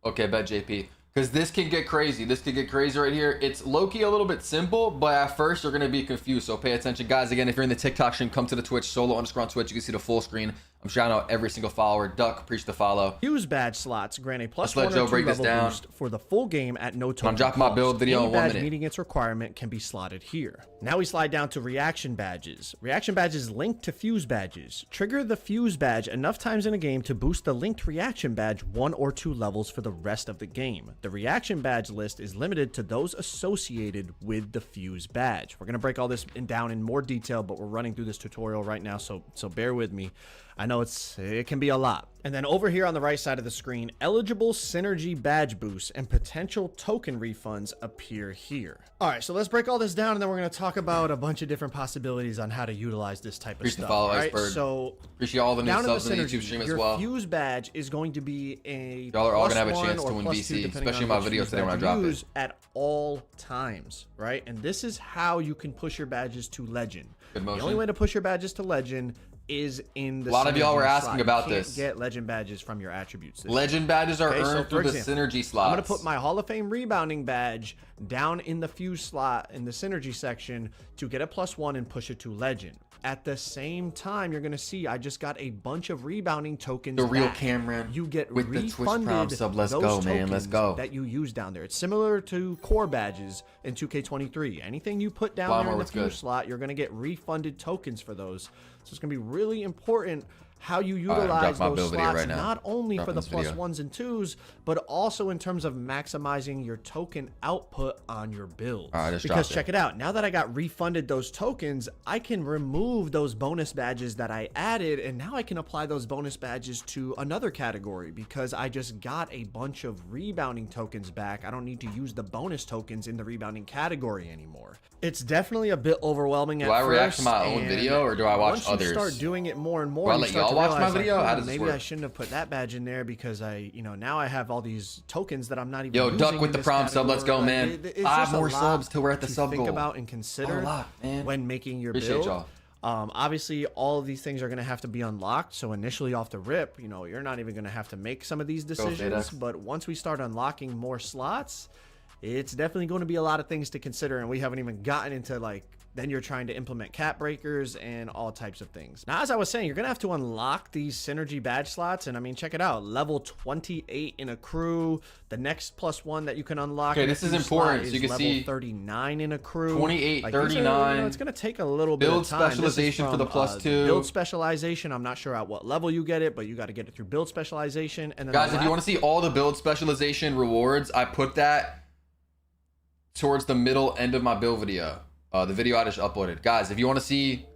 Okay, bet JP. Because this can get crazy. This can get crazy right here. It's low-key a little bit simple, but at first you're going to be confused. So pay attention. Guys, again, if you're in the TikTok stream, come to the Twitch, Solo_ on Twitch. You can see the full screen. I'm shouting out every single follower. Duck, preach the follow. Fuse badge slots grant a plus Let's let 1 Joe or 2 break this level down. boost for the full game at no token dropping my cost. build video Any in 1 badge minute. meeting its requirement can be slotted here. Now we slide down to reaction badges. Reaction badges link to fuse badges. Trigger the fuse badge enough times in a game to boost the linked reaction badge 1 or 2 levels for the rest of the game. The reaction badge list is limited to those associated with the fuse badge. We're going to break all this down in more detail, but we're running through this tutorial right now, so bear with me. I know it can be a lot. And then over here on the right side of the screen, eligible synergy badge boosts and potential token refunds appear here. All right, so let's break all this down, and then we're going to talk about a bunch of different possibilities on how to utilize this type of Appreciate the stuff. follow, All right, Iceberg. so Appreciate all the new down in the subs in the synergy, YouTube stream as your well. fuse badge is going to be a Y'all are all plus gonna have a 1 chance or to win plus VC, 2, depending especially on my which video fuse today when I badge drop you it. use at all times, right? And this is how you can push your badges to legend. Good The motion. only way to push your badges to legend is in the A lot of y'all synergy were asking slot. about You can't this. get legend badges from your attributes. Legend badges are Okay, so earned for through the example, synergy slots. I'm going to put my Hall of Fame rebounding badge down in the fuse slot in the synergy section to get a plus 1 and push it to legend. at the same time, you're gonna see I just got a bunch of rebounding tokens. The real back. Cameron You get with the Twitch Prime refunded sub. Let's those go, man. Let's tokens go. that you use down there. It's similar to core badges in 2K23. Anything you put down there in the fuse slot, you're gonna get refunded tokens for those. So it's gonna be really important how you utilize those slots, not only for the +1s and 2s, but also in terms of maximizing your token output on your build. Because check it out, now that I got refunded those tokens, I can remove those bonus badges that I added, and now I can apply those bonus badges to another category because I just got a bunch of rebounding tokens back. I don't need to use the bonus tokens in the rebounding category anymore. It's definitely a bit overwhelming at first. Do I react to my own video, or do I watch others? Once you start doing it more and more, I'll let y'all watch my video. How does this maybe work? I shouldn't have put that badge in there because now I have all these tokens that I'm not even Yo, using Duck with in the this Prime sub. category. Let's go, man. It's 5 just a more lot subs till we're at the to sub think goal. about and consider when making your Appreciate build. y'all. Obviously, all of these things are going to have to be unlocked. So initially off the rip, you're not even going to have to make some of these decisions. But once we start unlocking more slots, it's definitely going to be a lot of things to consider. And we haven't even gotten into then you're trying to implement cap breakers and all types of things. Now, as I was saying, you're going to have to unlock these synergy badge slots. And I mean, check it out. Level 28 in a crew. The next +1 that you can unlock. Okay, this is important. So you can see level 39 in a crew. 28, 39. It's going to take a little bit of time. Build specialization for the +2. Build specialization. I'm not sure at what level you get it, but you got to get it through build specialization. And then guys, if you want to see all the build specialization rewards, I put that towards the middle end of my build video. The video I just uploaded. Guys, if you want to see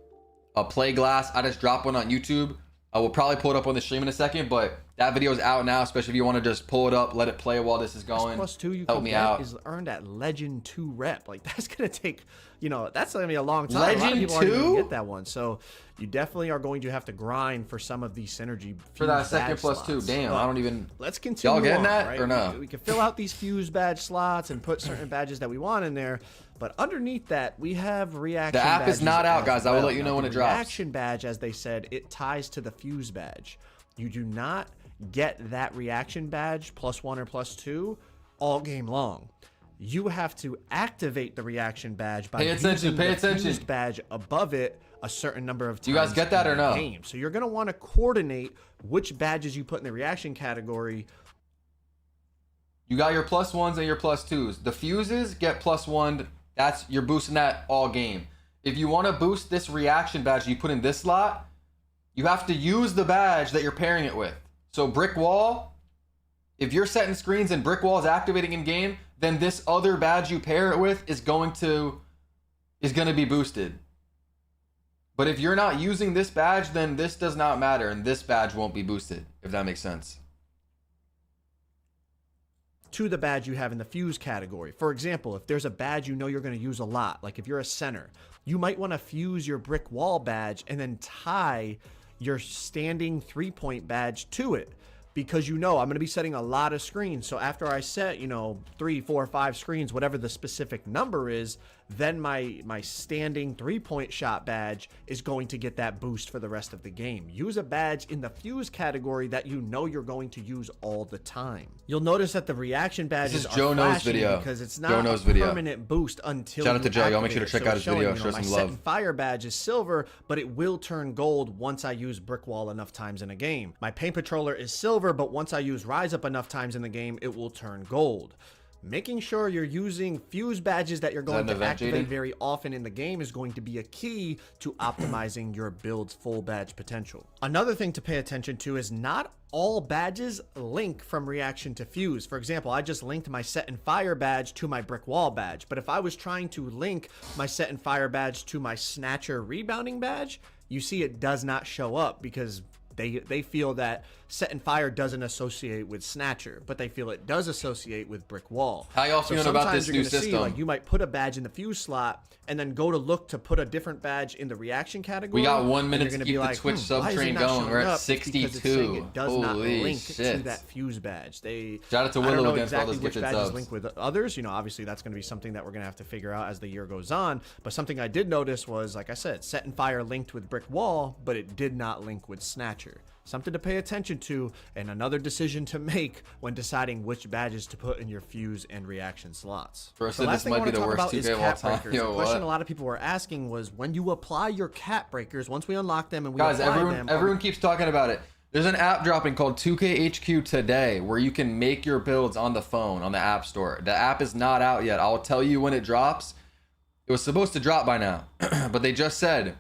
a play glass, I just dropped one on YouTube. I will probably pull it up on the stream in a second, but that video is out now, especially if you want to just pull it up, let it play while this is going. +2 you help can me get out. is earned at Legend 2 rep. That's going to take, that's going to be a long time. Legend a lot of people aren't even 2? gonna get that one. So you definitely are going to have to grind for some of these synergy for that fuse second badge +2. slots. Damn, I don't even. Let's continue. Y'all getting on, that right? or no? We can fill out these fuse badge slots and put certain badges that we want in there. But underneath that, we have reaction. The app is not out, guys. I will let you know when it drops. Reaction badge, as they said, it ties to the fuse badge. You do not get that reaction badge +1 or +2 all game long. You have to activate the reaction badge by using the fused badge above it a certain number of times. Do you guys get that or no? Game. So you're going to want to coordinate which badges you put in the reaction category. You got your +1s and your +2s. The fuses get +1. You're boosting that all game. If you want to boost this reaction badge you put in this slot, you have to use the badge that you're pairing it with. So brick wall, if you're setting screens and brick wall is activating in game, then this other badge you pair it with is going to be boosted. But if you're not using this badge, then this does not matter and this badge won't be boosted, if that makes sense. To the badge you have in the fuse category. For example, if there's a badge you're going to use a lot, like if you're a center, you might want to fuse your brick wall badge and then tie your standing 3-point badge to it, because I'm going to be setting a lot of screens. So after I set 3, 4, 5 screens, whatever the specific number is, then my standing 3-point shot badge is going to get that boost for the rest of the game. Use a badge in the fuse category that you're going to use all the time. You'll notice that the reaction badges are Joe Knows flashing video. because it's not a permanent boost until shout out to Joe. Y'all make activate sure to check it. out his video. Show some my love. Set and fire badge is silver, but it will turn gold once I use brick wall enough times in a game. My paint patroller is silver, but once I use rise up enough times in the game, it will turn gold. Making sure you're using fuse badges that you're going to activate very often in the game is going to be a key to optimizing your build's full badge potential. Another thing to pay attention to is not all badges link from reaction to fuse. For example, I just linked my set and fire badge to my brick wall badge, but if I was trying to link my set and fire badge to my snatcher rebounding badge, you see it does not show up because they feel that set and fire doesn't associate with snatcher, but they feel it does associate with brick wall. How y'all feeling about this new system? You might put a badge in the fuse slot and then go to look to put a different badge in the reaction category. We got 1 minute to keep the Twitch sub train going. We're at 62. It does not link to that fuse badge. Shout out to Willow again for all those which gifted badges subs. link with others. Obviously that's going to be something that we're going to have to figure out as the year goes on. But something I did notice was, like I said, set and fire linked with brick wall, but it did not link with snatcher. feature. Something to pay attention to, and another decision to make when deciding which badges to put in your fuse and reaction slots. Bro, The last thing I want to talk about is 2K of all cap time. breakers. Yo, The question what? a lot of people were asking was, when you apply your cap breakers, once we unlock them and we Guys, apply them, everyone keeps talking about it. There's an app dropping called 2KHQ today where you can make your builds on the phone on the App Store. The app is not out yet. I'll tell you when it drops. It was supposed to drop by now, but they just said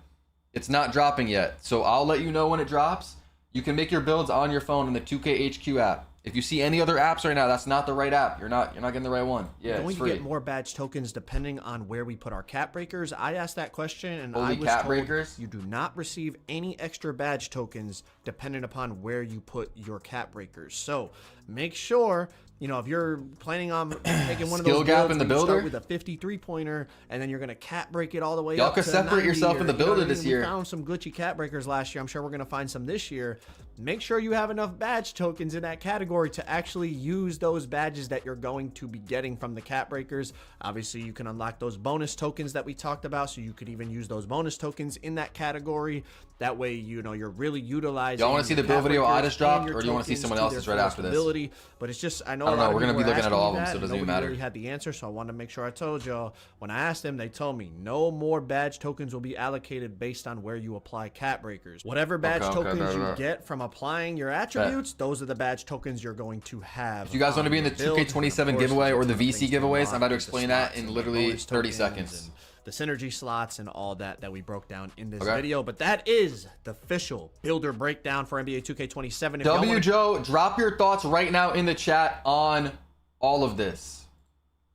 it's not dropping yet. So I'll let you know when it drops. You can make your builds on your phone in the 2KHQ app. If you see any other apps right now, that's not the right app. You're not getting the right one. Yeah, Don't it's you free. get more badge tokens depending on where we put our cap breakers? I asked that question and I Only was cap told breakers? you do not receive any extra badge tokens dependent upon where you put your cap breakers. So make sure, you know, if you're planning on making one of Skill those gap builds in the where you start builder? with a 53 pointer and then you're going to cap break it all the way Y'all up could to separate 90, yourself or, in the you know builder what I mean? this We year. found some glitchy cap breakers last year. I'm sure we're going to find some this year. Make sure you have enough badge tokens in that category to actually use those badges that you're going to be getting from the cap breakers. Obviously, you can unlock those bonus tokens that we talked about, so you could even use those bonus tokens in that category. That way, you know, you're really utilizing. Y'all want to see the your build cap video I breakers just dropped, and your or do you want to see tokens someone to else's their right fullest after this? ability. But it's just, I know I don't a lot know, of we're gonna people be were looking at asking all me of them, that, so it and doesn't even nobody matter. really had the answer, so I wanted to make sure I told y'all. When I asked them, they told me no more badge tokens will be allocated based on where you apply cap breakers. Whatever badge Okay, tokens you right. get from applying your attributes, those are the badge tokens you're going to have. If you guys want to be in the 2K27 giveaway or the VC giveaways, I'm about to explain that in literally 30 seconds. The synergy slots and all that we broke down in this Okay. video. But that is the official builder breakdown for NBA 2K27. If y'all W wanna- Joe, drop your thoughts right now in the chat on all of this.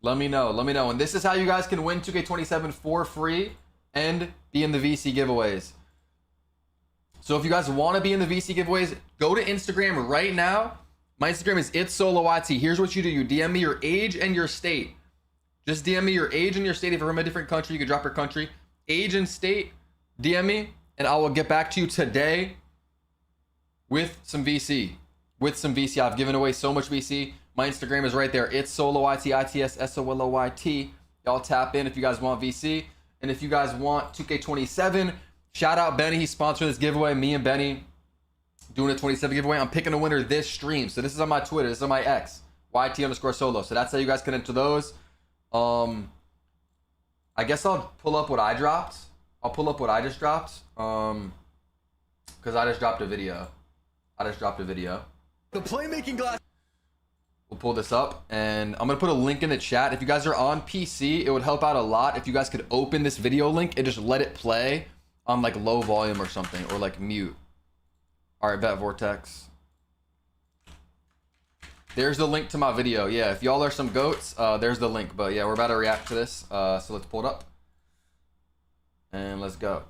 Let me know. And this is how you guys can win 2K27 for free and be in the VC giveaways. So if you guys want to be in the VC giveaways, go to Instagram right now. My Instagram is itsoloyt. Here's what you do. You DM me your age and your state. Just DM me your age and your state. If you're from a different country, you can drop your country. Age and state, DM me, and I will get back to you today with some VC. I've given away so much VC. My Instagram is right there. It's soloyt, ITSSOLOYT. Y'all tap in if you guys want VC. And if you guys want 2K27, shout out Benny. He's sponsoring this giveaway. Me and Benny doing a 27 giveaway. I'm picking a winner this stream. So this is on my Twitter. This is on my X. YT_solo. So that's how you guys can enter those. I guess I'll pull up what I dropped. I'll pull up what I just dropped. Because I just dropped a video. The playmaking glass. We'll pull this up and I'm gonna put a link in the chat. If you guys are on PC, it would help out a lot if you guys could open this video link and just let it play on like low volume or something, or like mute. All right, bet Vortex. There's the link to my video. Yeah, if y'all are some goats, there's the link. But yeah, we're about to react to this. So let's pull it up and let's go.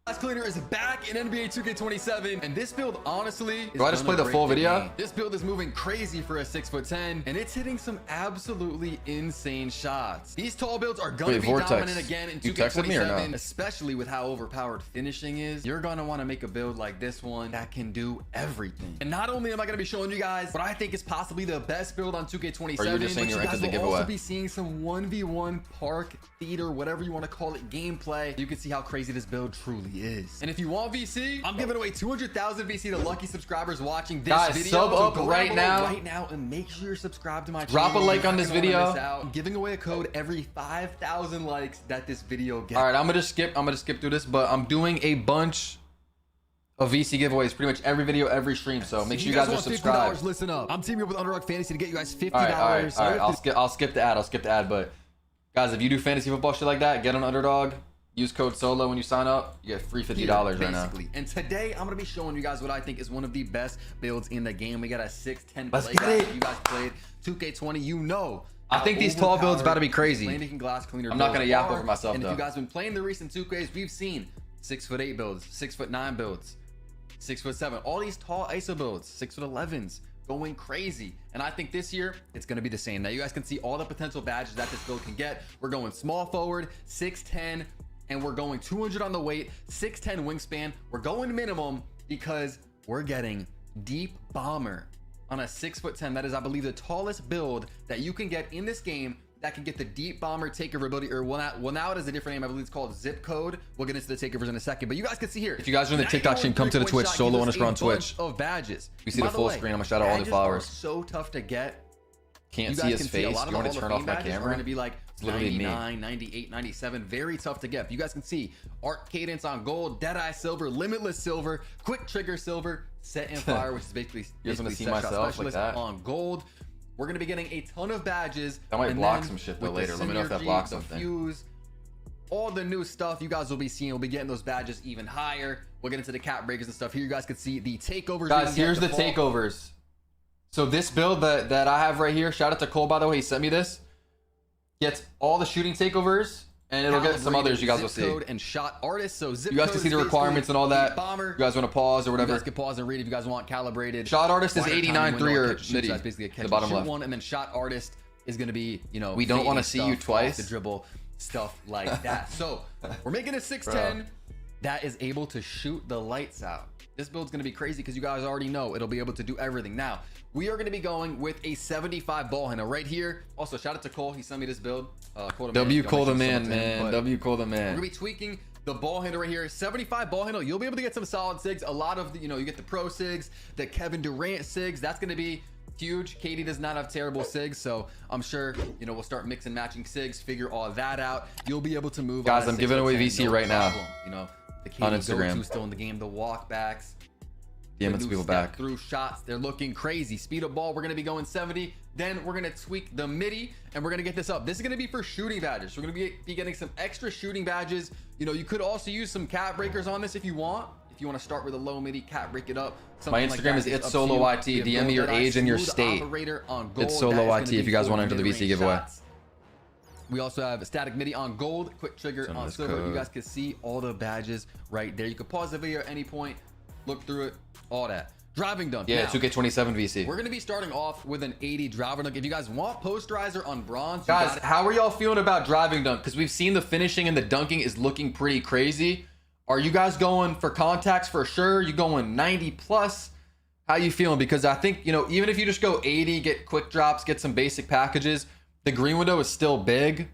Glass cleaner is back in NBA 2K27, and this build honestly is Do I just play gonna the full break video? game. This build is moving crazy for a 6'10", and it's hitting some absolutely insane shots. These tall builds are gonna Wait, be Vortex, dominant again in you texted me or no? 2K27, especially with how overpowered finishing is. You're gonna want to make a build like this one that can do everything. And not only am I gonna be showing you guys what I think is possibly the best build on 2K27, Or you're just saying but you're you guys entered the will giveaway? also be seeing some 1v1 park theater, whatever you want to call it, gameplay. You can see how crazy this build truly is. And if you want VC, I'm giving away 200,000 VC to lucky subscribers watching this Guys, video. sub So up go down right below now. and make sure you're subscribed to my Drop channel. a like on You're this not gonna wanna video. miss out. I'm giving away a code every 5,000 likes that this video gets. All right, I'm gonna skip through this, but I'm doing a bunch of VC giveaways pretty much every video, every stream. So make sure you guys are want subscribed. $50, listen up. I'm teaming up with Underdog Fantasy to get you guys $50. All right. I'll skip the ad. But guys, if you do fantasy football shit like that, get on Underdog. Use code SOLO when you sign up. You get free $50 right now. Basically. And today I'm gonna be showing you guys what I think is one of the best builds in the game. We got a 6'10" Let's play get guy. it. If you guys played 2K20, you know. I think these tall builds about to be crazy. Playmaking glass cleaner. I'm not gonna builds yap are. over myself, And though. if you guys been playing the recent 2Ks, we've seen 6'8" builds, 6'9" builds, 6'7". All these tall ISO builds, 6'11s. Going crazy, and I think this year it's going to be the same. Now you guys can see all the potential badges that this build can get. We're going small forward, 6'10", and we're going 200 on the weight, 6'10" wingspan. We're going minimum because we're getting deep bomber on a 6'10". That is, I believe, the tallest build that you can get in this game that can get the deep bomber takeover ability, or well now it is a different name. I believe it's called zip code. We'll get into the takeovers in a second, but you guys can see here. If you guys are in the TikTok stream, come to the Twitch. Solo underscore on Twitch. Of badges. We see the full screen. I'm gonna shout out all the followers. So tough to get. Can't see his face. Do you want to turn off my camera? We're gonna be like it's literally 99, 98, 97. Very tough to get. But you guys can see Arc Cadence on gold, Deadeye silver, Limitless silver, Quick Trigger silver, Set and Fire, which is basically You're gonna see set shot myself like specialist that on gold. We're gonna be getting a ton of badges. That might and block then some shit though with later. the Let me know if that synergy, blocks the something. Fuse, all the new stuff you guys will be seeing. We'll be getting those badges even higher. We'll get into the cap breakers and stuff. Here you guys can see the takeovers. Guys, here's the takeovers. So this build that I have right here, shout out to Cole, by the way, he sent me this. Gets all the shooting takeovers, and it'll get some others you guys will see. Code and shot artist. So zip you guys can see the requirements and all that. Bomber. You guys want to pause or whatever? You guys can pause and read if you guys want calibrated. Shot artist is One at a time, 89 3 or shoot, midi. so that's basically a catch The bottom and shoot left. one, and then shot artist is going to be, you know, We don't want to fading see you stuff, twice. off the dribble, stuff like that. So we're making a 610 that is able to shoot the lights out. This build's going to be crazy because you guys already know it'll be able to do everything. Now, we are going to be going with a 75 ball handle right here. Also, shout out to Cole. He sent me this build. Cole the W man. Cole the Don't make sure man, someone's in, man. but W Cole the we're man. going to be tweaking the ball handle right here. 75 ball handle. You'll be able to get some solid SIGs. A lot of the, you know, you get the pro SIGs, the Kevin Durant SIGs. That's going to be huge. Katie does not have terrible SIGs, so I'm sure, you know, we'll start mixing matching SIGs, figure all that out. You'll be able to move. Guys, on a I'm giving away 6'10", VC right now. problem. You know, the Katie On Instagram. go-to still in the game, the walkbacks. DM the it to new people step back. through shots, they're looking crazy. Speed of ball, we're gonna be going 70. Then we're gonna tweak the midi, and we're gonna get this up. This is gonna be for shooting badges. We're gonna be getting some extra shooting badges. You know, you could also use some cap breakers on this if you want. If you want to start with a low midi, cap break it up. My Instagram is it's solo YT. DM me your age and your state. It's solo YT if you guys want to enter the VC giveaway. We also have a static midi on gold, quick trigger on silver. code. You guys can see all the badges right there. You can pause the video at any point, look through it, all that. Driving dunk. Yeah, Now, 2K27 VC. we're going to be starting off with an 80 driving dunk. If you guys want posterizer on bronze, you Guys, got it. how are y'all feeling about driving dunk? Because we've seen the finishing and the dunking is looking pretty crazy. Are you guys going for contacts for sure? You going 90 plus? How you feeling? Because I think, you know, even if you just go 80, get quick drops, get some basic packages, the green window is still big.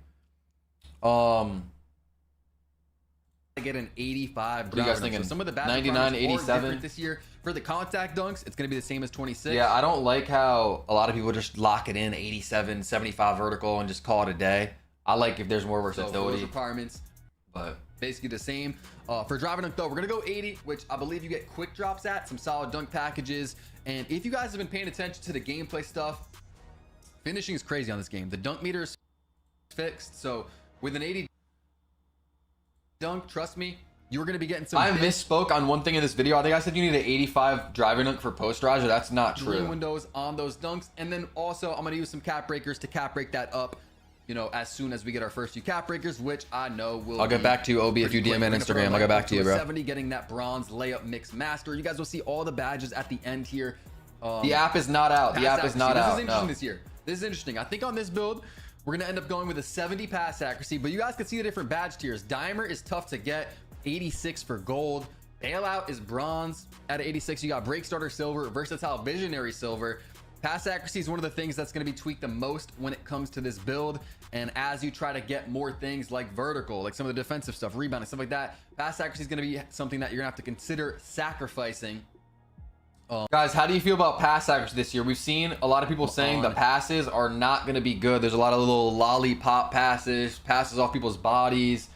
Get an 85 What are you guys driving dunk. thinking? So some of the badge 99, requirements are 87? different this year. For the contact dunks, it's going to be the same as 26. Yeah, I don't like how a lot of people just lock it in 87, 75 vertical and just call it a day. I like if there's more So those versatility. requirements, But basically the same. For driving dunk though, we're gonna go 80, which I believe you get quick drops at, some solid dunk packages. And if you guys have been paying attention to the gameplay stuff, finishing is crazy on this game. The dunk meter is fixed, so with an 80 dunk, trust me, you're gonna be getting some. I misspoke on one thing in this video. I think I said you need an 85 driving dunk for posterizer. That's not green true. windows on those dunks, and then also I'm gonna use some cap breakers to cap break that up. You know, as soon as we get our first few cap breakers, which I know will. I'll get back to you, Ob, if you DM on Instagram. I'll get back to you, bro. 70, getting that bronze layup mix master. You guys will see all the badges at the end here. The app is not out. The app is not This out. is interesting No. this year. This is interesting. I think on this build, we're gonna end up going with a 70 pass accuracy, but you guys can see the different badge tiers. Dimer is tough to get, 86 for gold. Bailout is bronze at 86. You got break starter silver, versatile visionary silver. Pass accuracy is one of the things that's going to be tweaked the most when it comes to this build. And as you try to get more things like vertical, like some of the defensive stuff, rebounding, stuff like that, pass accuracy is going to be something that you're going to have to consider sacrificing. Guys, how do you feel about pass accuracy this year? We've seen a lot of people saying the passes are not going to be good. There's a lot of little lollipop passes off people's bodies.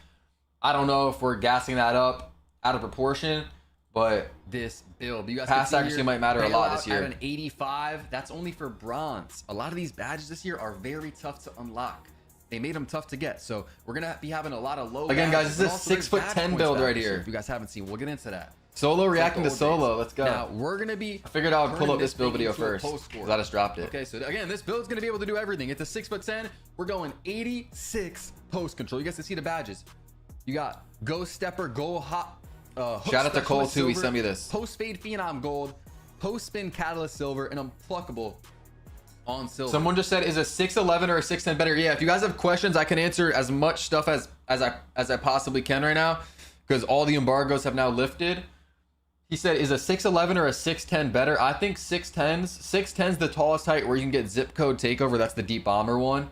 I don't know if we're gassing that up out of proportion, but This build, you guys pass can see accuracy here, might matter a lot this bailout year. At an 85, that's only for bronze. A lot of these badges this year are very tough to unlock. They made them tough to get, so we're gonna be having a lot of low. Again, guys, badges, this is but a also there's 6'10" badge points build right badges. here. If you guys haven't seen, we'll get into that. Solo reacting to old solo. days. Let's go. Now we're gonna be. I figured I would pull turning up this build thing video into a first post score. because I just dropped it. Okay, so again, this build's gonna be able to do everything. It's a 6'10". We're going 86 post control. You guys can see the badges. You got Ghost Stepper, Goal Hop. Hook Shout out to Cole Specialist too. He silver, sent me this. Post Fade Phenom gold, Post Spin Catalyst silver, and Unpluckable on silver. Someone just said, is a 6'11 or a 6'10 better? Yeah, if you guys have questions, I can answer as much stuff as I possibly can right now because all the embargoes have now lifted. He said, is a 6'11 or a 6'10 better? I think 6'10's. 6'10's the tallest height where you can get zip code takeover. That's the deep bomber one.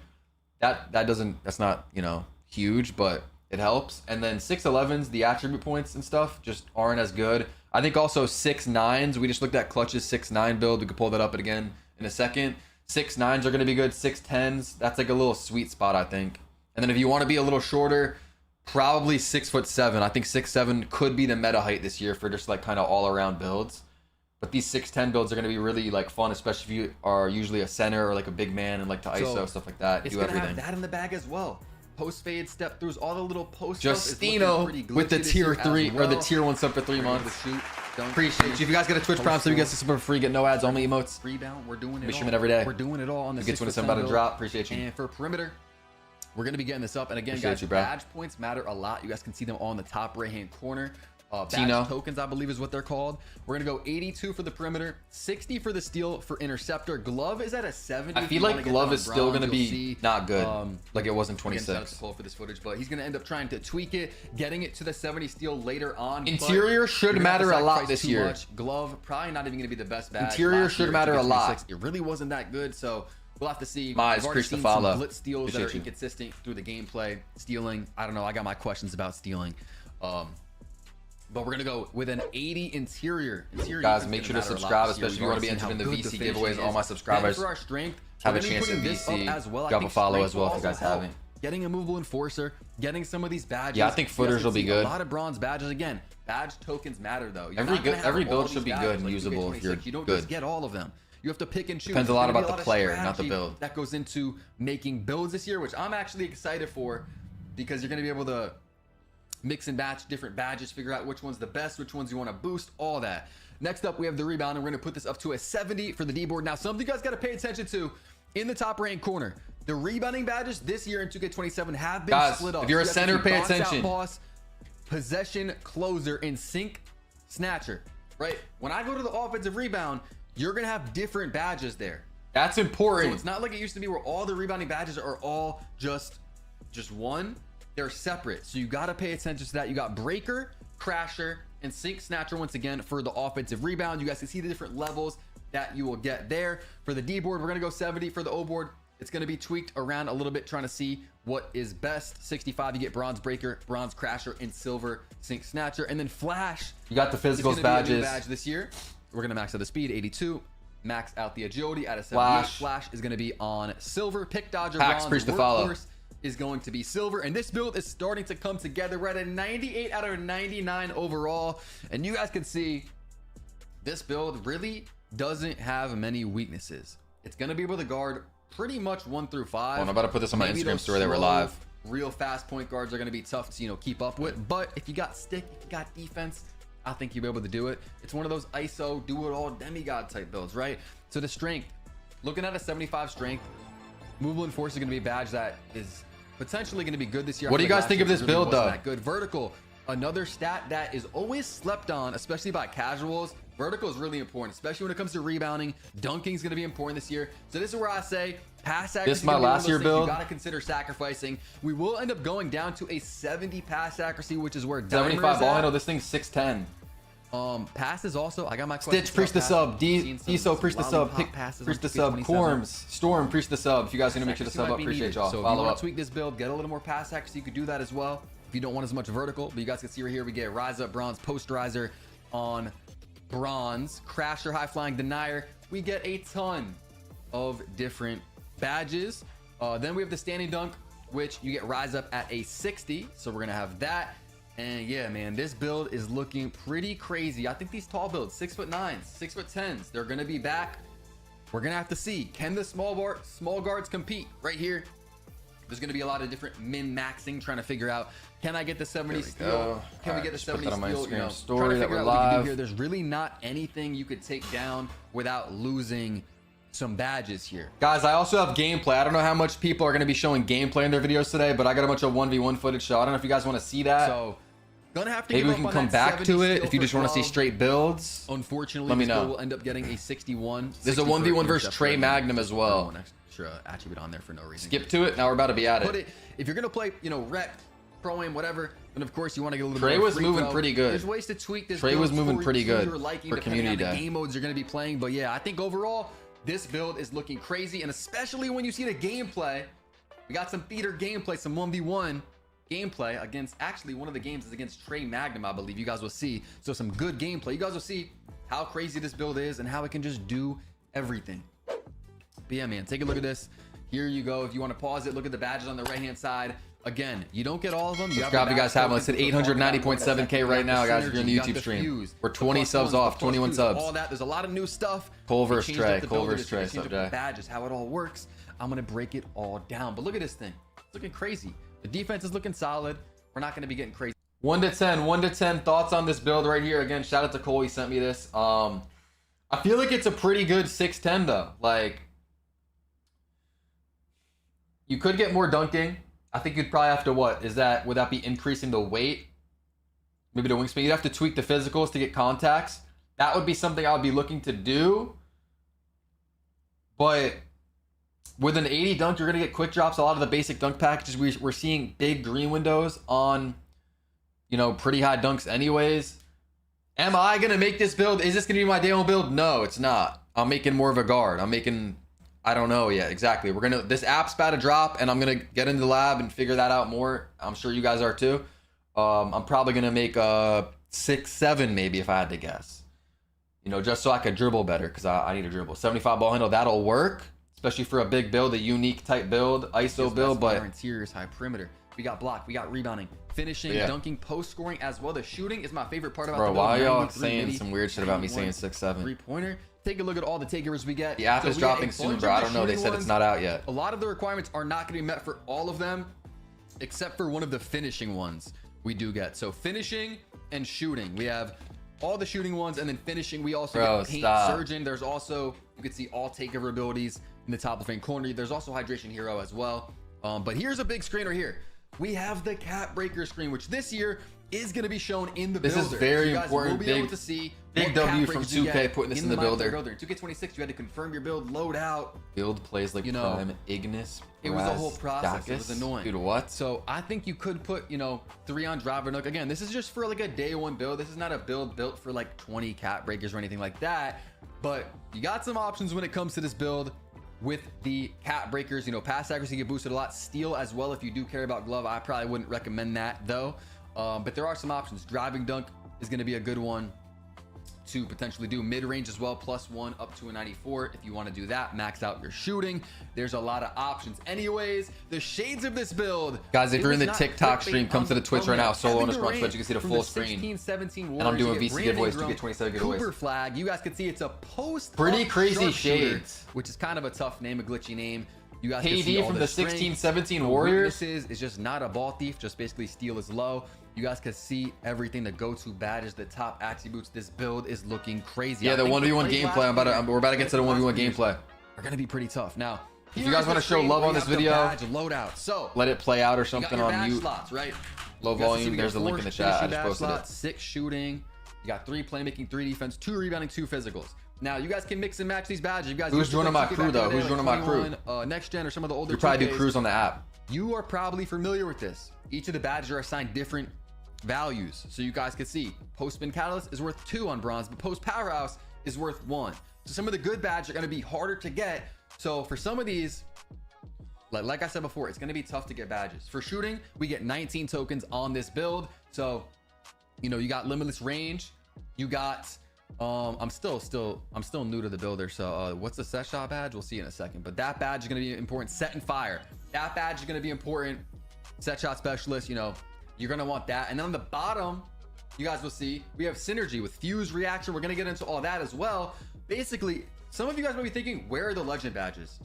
that's not, you know, huge, but it helps. And then 6'11s, the attribute points and stuff just aren't as good. I think also 6'9s, we just looked at Clutch's 6'9 build. We could pull that up again in a second. 6'9s are going to be good. 6'10s, that's like a little sweet spot, I think. And then if you want to be a little shorter, probably 6'7". I think 6'7 could be the meta height this year for just like kind of all around builds. But these 6'10 builds are going to be really like fun, especially if you are usually a center or like a big man and like to ISO, stuff like that. It's do gonna everything. have that in the bag as well. Post fade, step throughs, all the little post Justino with the tier 3 or the tier 1 sub for 3 months. Appreciate you. If you guys get a Twitch prompt, so you get some for free, get no ads, only emotes. Rebound, we're doing it. We stream it every day. We're doing it all on the 6'7" about to drop. Appreciate you. And for perimeter, we're gonna be getting this up. And again, Appreciate guys, you, bro. badge points matter a lot. You guys can see them all in the top right-hand corner. Badge Tino. tokens, I believe, is what they're called. We're gonna go 82 for the perimeter, 60 for the steal for interceptor. Glove is at a 70. I feel like glove is still gonna be not good, like it was in Again, 26. pull for this footage, but he's gonna end up trying to tweak it, getting it to the 70 steal later on. Interior should matter a lot this year. Glove probably not even gonna be the best badge. Interior Last should year, matter a 2K26, lot. It really wasn't that good, so we'll have to see. Mize, We've already preach the seen follow. some blitz steals that are Appreciate you. inconsistent through the gameplay. Stealing, I don't know. I got my questions about stealing. But we're gonna go with an 80 interior. Guys, make sure to subscribe, especially if you want to be entered in the VC giveaways. All my subscribers for our strength, have a chance at VC. as well. Drop a follow as well if you guys haven't. Getting a movable enforcer, getting some of these badges. Yeah, I think footers will be good. A lot of bronze badges. Again, badge tokens matter though. Every build should be good and usable if you're You don't good. just get all of them. You have to pick and choose. Depends a lot There's gonna about be the player, not the strategy build. that goes into making builds this year, which I'm actually excited for, because you're gonna be able to mix and match different badges, figure out which one's the best, which ones you want to boost, all that. Next up, we have the rebound, and we're going to put this up to a 70 for the D-board. Now, something you guys got to pay attention to in the top right corner. The rebounding badges this year in 2K27 have been split up. If you're a center, pay box out attention. Boss, possession closer, and sink snatcher, right? When I go to the offensive rebound, you're going to have different badges there. That's important. So it's not like it used to be where all the rebounding badges are all just one. They're separate, so you got to pay attention to that. You got breaker, crasher, and sink snatcher once again for the offensive rebound. You guys can see the different levels that you will get there. For the D board, we're gonna go 70. For the O board, it's gonna be tweaked around a little bit, trying to see what is best. 65, you get bronze breaker, bronze crasher, and silver sink snatcher. And then flash, You got the physicals is gonna be a badges. new badge this year. We're gonna max out the speed, 82. Max out the agility at a 78. Flash is gonna be on silver. Pick dodger, Hacks, preach bronze. the follow. Workhorse is going to be silver, and this build is starting to come together. We're at a 98 out of 99 overall, and you guys can see this build really doesn't have many weaknesses. It's going to be able to guard pretty much 1 through 5. I'm about to put this on my Maybe Instagram those story that we're slow, live. Real fast point guards are going to be tough to, you know, keep up with, but if you got stick, if you got defense, I think you'll be able to do it. It's one of those ISO do it all demigod type builds, right? So the strength, looking at a 75 strength, movable and force is going to be a badge that is potentially going to be good this year. What do you guys think of this build, though? That good. Vertical, another stat that is always slept on, especially by casuals. Vertical is really important, especially when it comes to rebounding. Dunking is going to be important this year. So this is where I say pass accuracy. This is my last year build. You got to consider sacrificing. We will end up going down to a 70 pass accuracy, which is where 75 ball handle. This thing's 6'10. Passes also. I got my Stitch, preach the sub. Eso, preach the sub. Preach the sub. Corms, Storm, preach the sub. If you guys are gonna make sure to sub up, appreciate y'all. So if you want to tweak this build, get a little more pass accuracy, you could do that as well. If you don't want as much vertical, but you guys can see right here, we get rise up bronze, posterizer on bronze, crasher, high flying denier. We get a ton of different badges. Then we have the standing dunk, which you get rise up at a 60. So we're gonna have that. And yeah, man, this build is looking pretty crazy. I think these tall builds, 6'9", 6'10", they're gonna be back. We're gonna have to see, can the small guards compete right here? There's gonna be a lot of different min-maxing, trying to figure out, can I get the 70 steal? Can we get the 70 steal? You know, trying to figure out what we can do here. There's really not anything you could take down without losing some badges here. Guys, I also have gameplay. I don't know how much people are going to be showing gameplay in their videos today, but I got a bunch of 1v1 footage, so I don't know if you guys want to see that. So gonna have to maybe we can come back to it if you just want to see straight builds. Unfortunately, let me know. We'll end up getting a 61. There's a 1v1 versus Trey Magnum as well. One extra attribute on there for no reason. Skip to it. Now we're about to be at it. If you're gonna play, you know, rec, pro aim, whatever, then of course you want to get a little. Trey more was moving pretty good. There's ways to tweak this. Trey was moving pretty good for community day. Game modes you're gonna be playing, but yeah, I think overall this build is looking crazy, and especially when you see the gameplay, We got some theater gameplay, some 1v1 gameplay against, actually one of the games is against Trey Magnum, I believe. You guys will see. So some good gameplay. You guys will see how crazy this build is and how it can just do everything. But yeah, man, take a look at this. Here you go. If you want to pause it, look at the badges on the right hand side. Again, you don't get all of them. Subscribe if you guys haven't. Let's hit 890.7K right now, guys. If you're in the YouTube stream, we're 20 subs off, 21 subs. All that. There's a lot of new stuff. Culver Stray, Culver Stray, badges, how it all works. I'm gonna break it all down. But look at this thing. It's looking crazy. The defense is looking solid. We're not gonna be getting crazy. 1 to 10, 1 to 10 thoughts on this build right here. Again, shout out to Cole. He sent me this. I feel like it's a pretty good 610 though. Like, you could get more dunking. I think you'd probably have to, would that be increasing the weight? Maybe the wingspan. You'd have to tweak the physicals to get contacts. That would be something I would be looking to do. But with an 80 dunk, you're going to get quick drops. A lot of the basic dunk packages, we're seeing big green windows on, you know, pretty high dunks anyways. Am I going to make this build? Is this going to be my day one build? No, it's not. I'm making more of a guard. I don't know yet exactly. This app's about to drop, and I'm gonna get into the lab and figure that out more. I'm sure you guys are too. I'm probably gonna make a 6-7 maybe if I had to guess. You know, just so I could dribble better, because I need to dribble. 75 ball handle, that'll work, especially for a big build, a unique type build, ISO build. But our interior is high perimeter. We got block, we got rebounding, finishing, dunking, post scoring as well. The shooting is my favorite part about the build. Bro, why y'all saying some weird shit about me saying 6-7? 3-pointer. Take a look at all the takeovers we get. The app is dropping soon, bro. I don't know. They said it's not out yet. A lot of the requirements are not going to be met for all of them, except for one of the finishing ones we do get. So finishing and shooting. We have all the shooting ones, and then finishing. We also get paint surgeon. There's also, you can see all takeover abilities in the top left-hand corner. There's also hydration hero as well. But here's a big screen right here. We have the cap breaker screen, which this year is going to be shown in the builder. This is very important. Will be able to see big W from 2K putting this in the builder. In 2K26, you had to confirm your build, load out. Build plays like Prime, Ignis. It was a whole process. It was annoying. Dude, what? So I think you could put, 3 on driver nook. Again, this is just for like a day one build. This is not a build built for like 20 cap breakers or anything like that. But you got some options when it comes to this build. With the cap breakers, pass accuracy get boosted a lot. Steal as well if you do care about glove. I probably wouldn't recommend that though. But there are some options. Driving dunk is going to be a good one to potentially do. Mid-range as well, +1 up to a 94. If you want to do that, max out your shooting. There's a lot of options. Anyways, the shades of this build. Guys, if you're in the TikTok stream, come to the Twitch right now. Solo _Twitch, you can see the full screen. 16-17 and I'm doing VC giveaways, 2K27 giveaways. Cooper flag. You guys can see it's a post. Pretty crazy shades. Which is kind of a tough name, a glitchy name. You guys KD can see all from the 16-17 Warriors. Is just not a ball thief, just basically steal is low. You guys can see everything, the go-to badges, the top attributes. This build is looking crazy. Yeah, the 1v1 gameplay. We're about to get to the 1v1 gameplay. Are gonna be pretty tough. Now, if you guys want to show love on this video, loadout. So let it play out or something on mute. Slots, right? Low volume. There's a link in the chat. I just posted it. 6 shooting. You got 3 playmaking, 3 defense, 2 rebounding, 2 physicals. Now you guys can mix and match these badges. You guys. Who's joining my crew though? Who's joining my crew? Next gen or some of the older. You probably do crews on the app. You are probably familiar with this. Each of the badges are assigned different values, so you guys can see post spin catalyst is worth 2 on bronze, but post powerhouse is worth 1. So some of the good badges are going to be harder to get. So for some of these, like I said before, it's going to be tough to get badges. For shooting, we get 19 tokens on this build. So you got limitless range. You got I'm still new to the builder, so what's the set shot badge? We'll see in a second, but that badge is going to be important. Set and fire, that badge is going to be important. Set shot specialist, you're going to want that. And then on the bottom, you guys will see we have synergy with fuse reaction. We're going to get into all that as well. Basically, some of you guys might be thinking, where are the legend badges?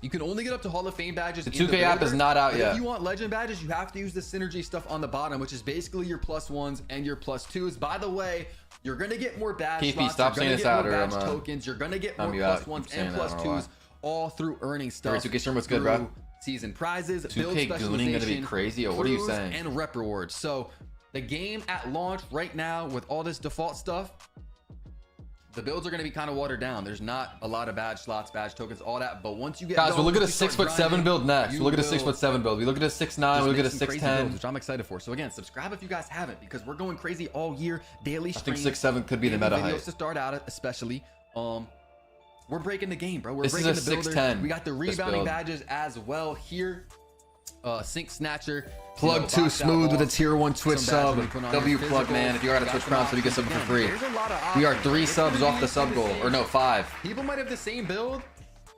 You can only get up to Hall of Fame badges. The 2K app is not out yet. If you want legend badges, you have to use the synergy stuff on the bottom, which is basically your +1s and your +2s. By the way, you're going to get more badge KP, slots. stop saying this out, or tokens. You're going to get more +1s and +2s all through earning stuff. 2K stream, what's good, bro? Season prizes, 2K gooning gonna be crazy. What are you saying? And rep rewards. So the game at launch right now with all this default stuff, the builds are going to be kind of watered down. There's not a lot of badge slots, badge tokens, all that. But once you get guys, we'll look at a 6'7" build next. We'll look at a 6'7" build. We look at a 6'9". We look at a 6'10", which I'm excited for. So again, subscribe if you guys haven't, because we're going crazy all year. Daily streams. I think 6'7" could be the meta height to start out, especially. we're breaking the game, bro. We're This is breaking a the builder. 610, We got the this rebounding build. badges as well here. Sink snatcher. Plug you know, too box out smooth with a balls. tier 1 Twitch Some badges sub. we put on W your plug, physicals. man. If you're at a Got Twitch some Prime, so you get options. something for Again, free. there's a lot of We are options. 3 It's subs gonna off the be sub goal. Or no, 5. People might have the same build,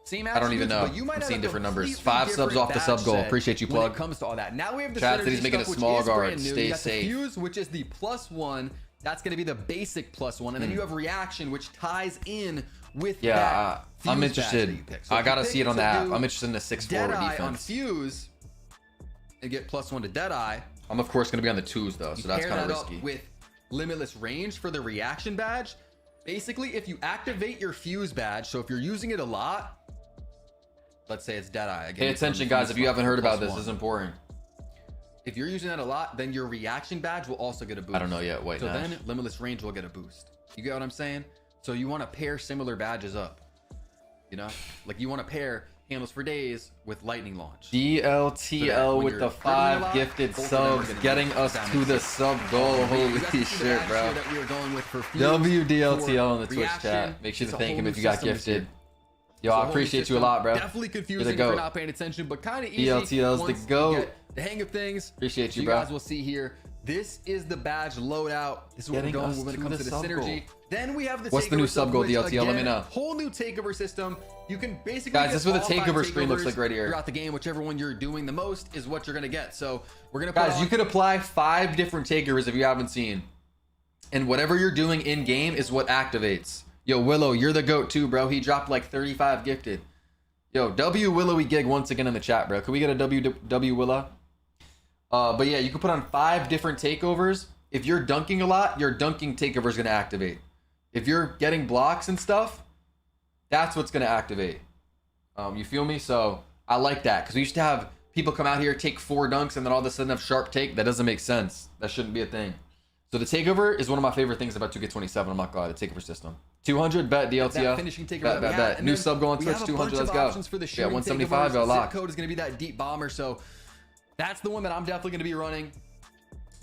same I don't even attributes, know. but you might I'm have seeing a different numbers. completely 5 subs different off the sub badge goal. set Appreciate you, when plug. it comes to all that. Now we have the Chad said he's synergy making a stuff, which small is guard. brand new. Stay You got the safe. fuse, which is the +1. That's going to be the basic +1, and then you have reaction, which ties in with Yeah, that I'm fuse badge that interested. you pick. So I if gotta you see it pick on the to app. do I'm interested in the 6 forward Deadeye on defense. fuse and get +1 to Deadeye. I'm of course gonna be on the 2s though, so that's Pair kind of that up risky. with limitless range for the reaction badge. Basically, if you activate your fuse badge, so if you're using it a lot, let's say it's Deadeye. Again, Pay attention, guys. If you haven't heard about this, this is +1. important. If you're using that a lot, then your reaction badge will also get a boost. I don't know yet. Wait, So Nash. then limitless range will get a boost. You get what I'm saying? So you want to pair similar badges up. You know, like you want to pair handles for days with lightning launch. DLTL when with you're the dribbling a 5 lot, gifted both of them are subs, gonna getting get us damage. to the sub goal. You Holy guys can see the shit, badge bro. here that we were going with for fuse, WDLTL on the for Twitch reaction. chat. Make sure It's to a thank whole him if new you got system this gifted. year. Yo, It's a I whole new appreciate you a system. lot, bro. Definitely confusing the if you're goat. not paying attention, but kind of easy. DLTL is the once you goat. get the hang of things. Appreciate you, You bro. guys will see here. This is the badge loadout. This is what Getting we're going us when it to comes the to the sub synergy. goal. Then we have the What's the new takeover sub goal, which, DLTL? Let me again, know. Whole new takeover system. You can basically Guys, get this is what the all 5 takeover screen looks takeovers like right here. throughout the game. Whichever one you're doing the most is what you're gonna get. So we're gonna put Guys, on- you could apply 5 different takeovers if you haven't seen. And whatever you're doing in game is what activates. Yo, Willow, you're the GOAT too, bro. He dropped like 35 gifted. Yo, W Willowy gig once again in the chat, bro. Can we get a W Willow? But yeah, you can put on 5 different takeovers. If you're dunking a lot, your dunking takeover is going to activate. If you're getting blocks and stuff, that's what's going to activate. You feel me? So I like that because we used to have people come out here, take 4 dunks, and then all of a sudden have sharp take. That doesn't make sense. That shouldn't be a thing. So the takeover is one of my favorite things about 2K27. I'm not gonna lie, the takeover system. 200 bet DLTF. that finishing takeover Bet, that bet, we bet. had. And New then sub go on we Twitch. have a 200. bunch Let's of go. options for the Yeah, shooting 175. takeovers. Go Zip lock. code is going to be that deep bomber. So that's the one that I'm definitely going to be running,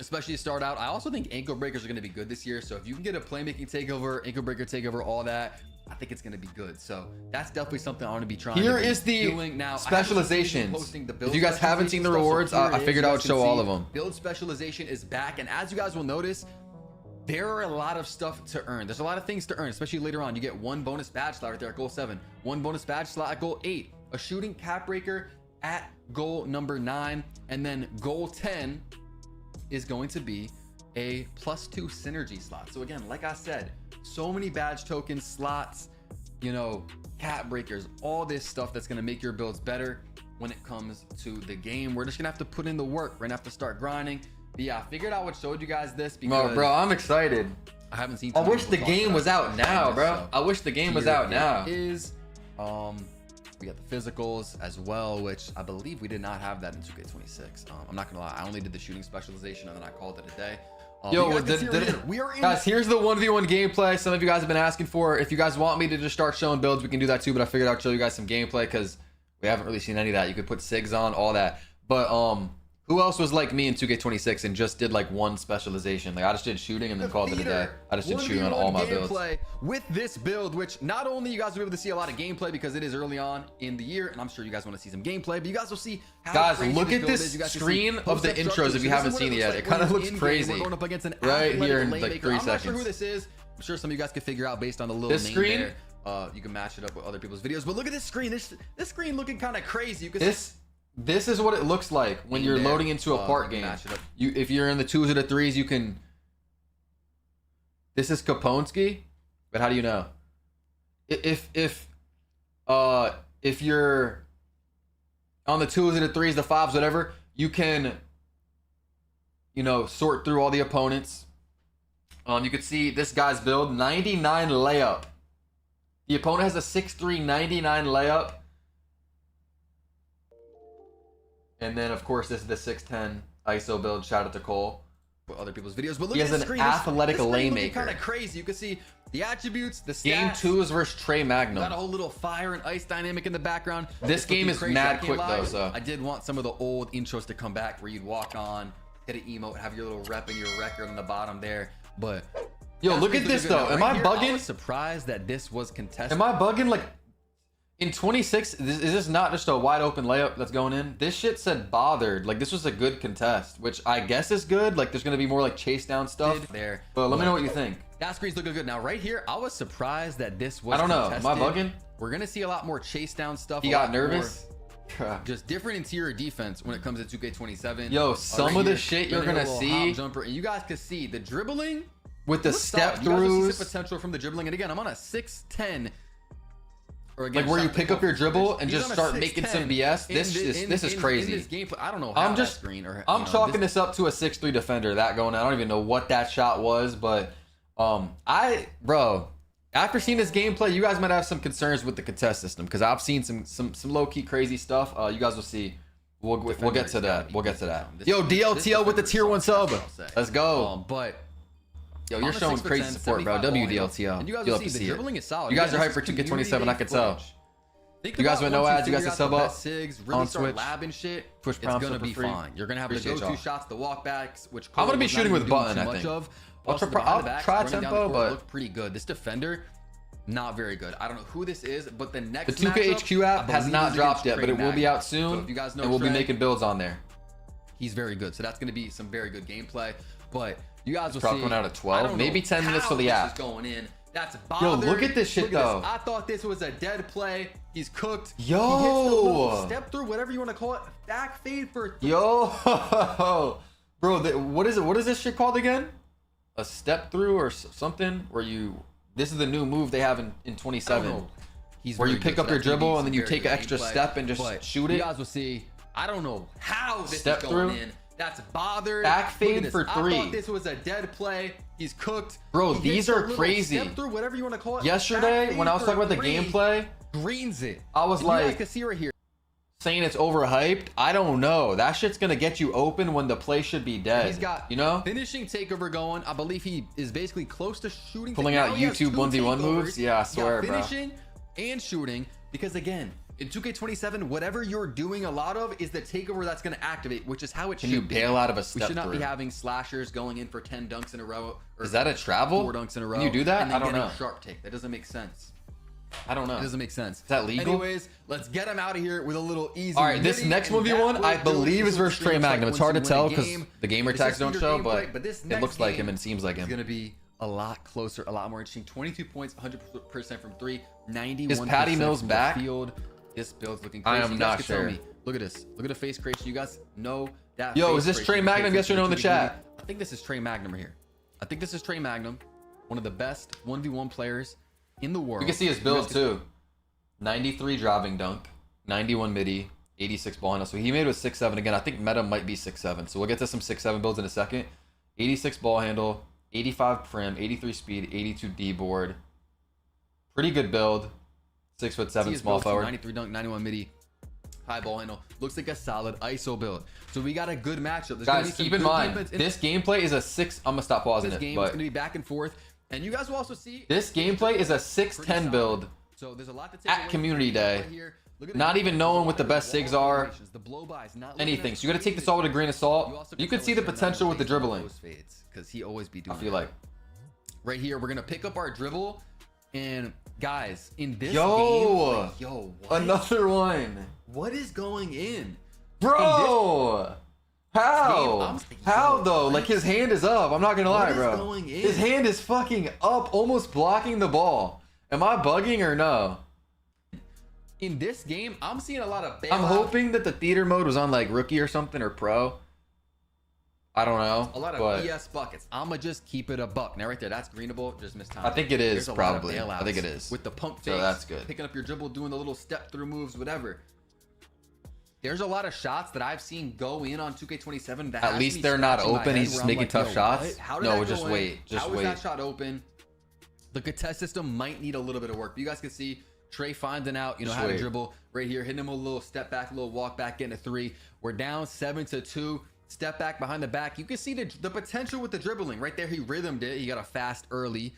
especially to start out. I also think ankle breakers are going to be good this year. So if you can get a playmaking takeover, ankle breaker takeover, all that, I think it's going to be good. So that's definitely something I want to be trying. Here to be is the doing. Now, specializations. posting the build If you guys haven't seen the rewards, specialization stuff, so I figured here I it would is. show You guys all can of see them. Build specialization is back, and as you guys will notice, there are a lot of stuff to earn. There's a lot of things to earn, especially later on. You get 1 bonus badge slot right there at goal 7, 1 bonus badge slot at goal 8, a shooting cap breaker at goal number 9, and then goal 10 is going to be a +2 synergy slot. So again, like I said, so many badge tokens, slots, you know, cap breakers, all this stuff that's going to make your builds better when it comes to the game. We're just going to have to put in the work. We're going to have to start grinding. But yeah, I figured I would show you guys this because Bro, I'm excited. I haven't seen. I too many wish the people talk game about was this out now, so bro. I wish the game was here out now. it is. We got the physicals as well, which I believe we did not have that in 2K26. I'm not gonna lie, I only did the shooting specialization and then I called it a day. Yo, you guys can see right here, we are in. guys, here's the 1v1 gameplay. Some of you guys have been asking for. If you guys want me to just start showing builds, we can do that too. But I figured I'd show you guys some gameplay because we haven't really seen any of that. You could put SIGs on, all that. But who else was like me in 2K26 and just did like 1 specialization? Like I just did shooting and then called it a day. I just did shooting on all my builds. With this build, which not only you guys will be able to see a lot of gameplay because it is early on in the year, and I'm sure you guys want to see some gameplay, but you guys will see how Guys, crazy look this at build this is. You guys can screen see of the post-up intros structure. if you So this haven't is what seen it looks yet. like It when kinda it's looks in-game. crazy. We're going up against an Right athletic here in, lane like, maker. 3 I'm not sure who seconds. this is. I'm sure some of you guys could figure out based on the little This name screen? there. You can match it up with other people's videos. But look at this screen. This screen looking kind of crazy. You can see This is what it looks like when you're there. loading into a part game. Match it up. If you're in the 2s or the 3s, you can. This is Kaponsky, but how do you know? If you're on the 2s or the 3s, the 5s, whatever, you can, sort through all the opponents. You can see this guy's build, 99 layup. The opponent has a 6'3", 99 layup. And then, of course, this is the 6'10 ISO build. Shout out to Cole. With other people's videos, but look He at has this an screen. athletic this lane screen maker. kind of crazy. You can see the attributes, the stats. Game 2 is versus Trey Magnum. Got a whole little fire and ice dynamic in the background. This It's game looking is crazy. mad I can't quick, lie. though, so. I did want some of the old intros to come back where you'd walk on, hit an emote, have your little rep and your record on the bottom there. But Yo, look at this though. Am I I bugging? was surprised that this was contested. Am I bugging? Like in 26, is this not just a wide open layup that's going in? This shit said bothered. Like this was a good contest, which I guess is good. Like there's gonna be more like chase down stuff there. But let me know what you think. That screen's looking good. Now right here, I was surprised that this was I don't know. contested. Am I bugging? We're gonna see a lot more chase down stuff. He got nervous. Just different interior defense when it comes to 2K27. Yo, some of the shit you're gonna see. Jumper, and you guys can see the dribbling with the step You guys will see throughs. some potential from the dribbling. And again, I'm on a 6'10". Or again, Like where you pick up your dribble and He's just on a start making some 6'10". BS. This is crazy. In this gameplay, I don't know how that screen or I'm chalking this up to a 6'3" defender that going. I don't even know what that shot was, but bro, after seeing this gameplay, you guys might have some concerns with the contest system because I've seen some low key crazy stuff. You guys will see. We'll get to that. We'll get to that. Yo, DLTL with the tier 1 sub. Let's go. But yo, you're showing crazy support, bro. WDLTL. And you guys You'll will have see to the see dribbling it. is solid. You guys are Again, hyped for this is 2K27. I can tell. Think You guys about with no once ads, you guys figure can out sub the up best sigs, on really start Switch. labbing shit. Push It's prompts gonna up be for free. fine. You're gonna have Appreciate the go-to y'all. shots, the walkbacks, which I'm gonna be Cole was shooting not with even doing button, too I much think. of. I'll Also, try- behind I'll the backs, try running down the tempo, court but- looked pretty good. This defender, not very good. I don't know who this is, but the next The 2K matchup, HQ app I has believe, not is dropped against yet, but it Trey will be Magnan. out soon. So if you guys know and we'll be Trey, making builds on there. he's very good. So that's going to be some very good gameplay. But you guys will Probably see. going out at 12, I don't maybe know 10 minutes how till the this app. is going in. That's Yo, bothered. look at this shit, Look at this. though. I thought this was a dead play. He's cooked. Yo. He hits the little step through, whatever you want to call it. Back fade for Yo, bro, what is it? What is this shit called again? A step through or something? Where you? This is the new move they have in 27. He's Where you very pick good, up so your that's gonna dribble be and then some you very take good an extra gameplay. step and just But shoot it. You guys will see. I don't know how this Step is going through. in. That's bothered. Back Look at fade this. for I 3. thought this was a dead play. He's cooked. Bro, He these hits the are little crazy. Step through, whatever you want to call it. Yesterday, Back when I was fade talking about the for 3. gameplay, Greens it. I was And you guys like can see right here. saying it's overhyped. I don't know. That shit's gonna get you open when the play should be dead. He's got finishing takeover going. I believe he is basically close to shooting. Pulling Now out he has YouTube 2 1v1 takeovers. moves? Yeah, I He's got swear, bro. finishing and shooting, because again, in 2K27, whatever you're doing a lot of is the takeover that's going to activate, which is how it Can should you be. bail out of a We step should not through? be having slashers going in for 10 dunks in a row. Or Is that a travel? 4 dunks in a row. Can you do that? And then I don't getting know. Sharp take. That doesn't make sense. I don't know. It doesn't make sense. Is that legal? Anyways, let's get him out of here with a little easy. All right, this next 1v1, I believe, is versus Trey Magnum. It's hard to tell because the gamer tags don't show, but it looks like him and seems like It's him. going to be a lot closer, a lot more interesting. 22 points, 100% from 3, 91% Is Patty Mills from the back? field. This build's looking I crazy. am You guys not can tell sure. me. Look at this. Look at the face creation. You guys know that. Yo, face is this creation. Trey Magnum? Yes or no in the chat? I think this is Trey Magnum right here. I think this is Trey Magnum, one of the best 1v1 players in the world. You can see his build too. 93 driving dunk, 91 midi, 86 ball handle. So he made with 6'7". Again, I think meta might be 6'7". So we'll get to some 6'7" builds in a second. 86 ball handle, 85 prim, 83 speed, 82 D board. Pretty good build. 6'7" small forward. 93 dunk, 91 midi, high ball handle. Looks like a solid ISO build. So we got a good matchup. There's gonna be Guys, some keep in good mind, defense in this gameplay is a 6. I'm gonna stop pausing this it, game. but It's gonna be back and forth, and you guys will also see this gameplay is a pretty 6'10" solid. build. So there's a lot to take At away community from day. right here. Look at Not this. even knowing what the best Wall sigs are. combinations, the blow-bys, not looking Anything. as So you got to take this crazy. all with a grain of salt. also You can can see tell the what's going on potential with the based on dribbling. those fades, because he always be doing I feel that. like. Right here, we're gonna pick up our dribble, and guys, in this Yo! game, what? Another one. What is going in? Bro! How? I'm- How Yo, though? Like his hand is up. I'm not gonna lie, is bro. going in? His hand is fucking up, almost blocking the ball. Am I bugging or no? In this game, I'm seeing a lot of bailout. I'm hoping that the theater mode was on like rookie or something or pro. I don't know. A lot of but BS buckets. I'ma just keep it a buck. Now right there, that's greenable. Just missed time. I think it is, There's a lot of probably. I bailouts think it is. with the pump fakes. So that's good. Picking up your dribble, doing the little step through moves, whatever. There's a lot of shots that I've seen go in on 2K27 that At has least me they're not scratching my open. head He's just where I'm making like, tough yo, shots. what? How did No, that just go in? wait. Just How was wait. that shot open? The contest system might need a little bit of work. But you guys can see Trey finding out, Just how to wait. dribble right here, hitting him with a little step back, a little walk back, getting a 3. We're down 7-2. Step back behind the back. You can see the potential with the dribbling right there. He rhythmed it. He got a fast early.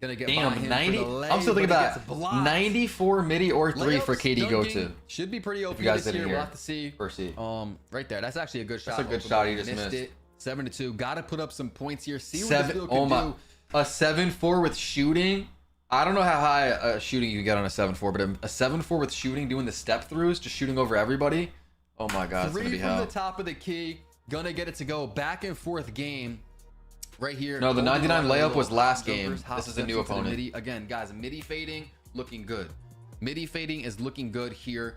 Gonna get by Damn, him 90. for the lay, I'm still thinking but it about gets blocked. 94 midi or 3 for Layups, KD go dunking, to. should be pretty OP you guys this didn't year. hear. We'll have to see. Or see. Right there. That's actually a good shot. That's a good Open shot goal. he just missed. it. 7-2. Got to put up some points here. See what this 7. field can Oh my. do. a 7-4 with shooting. I don't know how high a shooting you can get on a 7-4, but a 7-4 with shooting, doing the step throughs, just shooting over everybody. Oh my God, it's gonna be Three from hell. the top of the key. Gonna get it to go back and forth game. Right here. No, the 99 layup was last game. Hop This is a steps new into the opponent. midi. Again, guys, midi fading, looking good. Midi fading is looking good here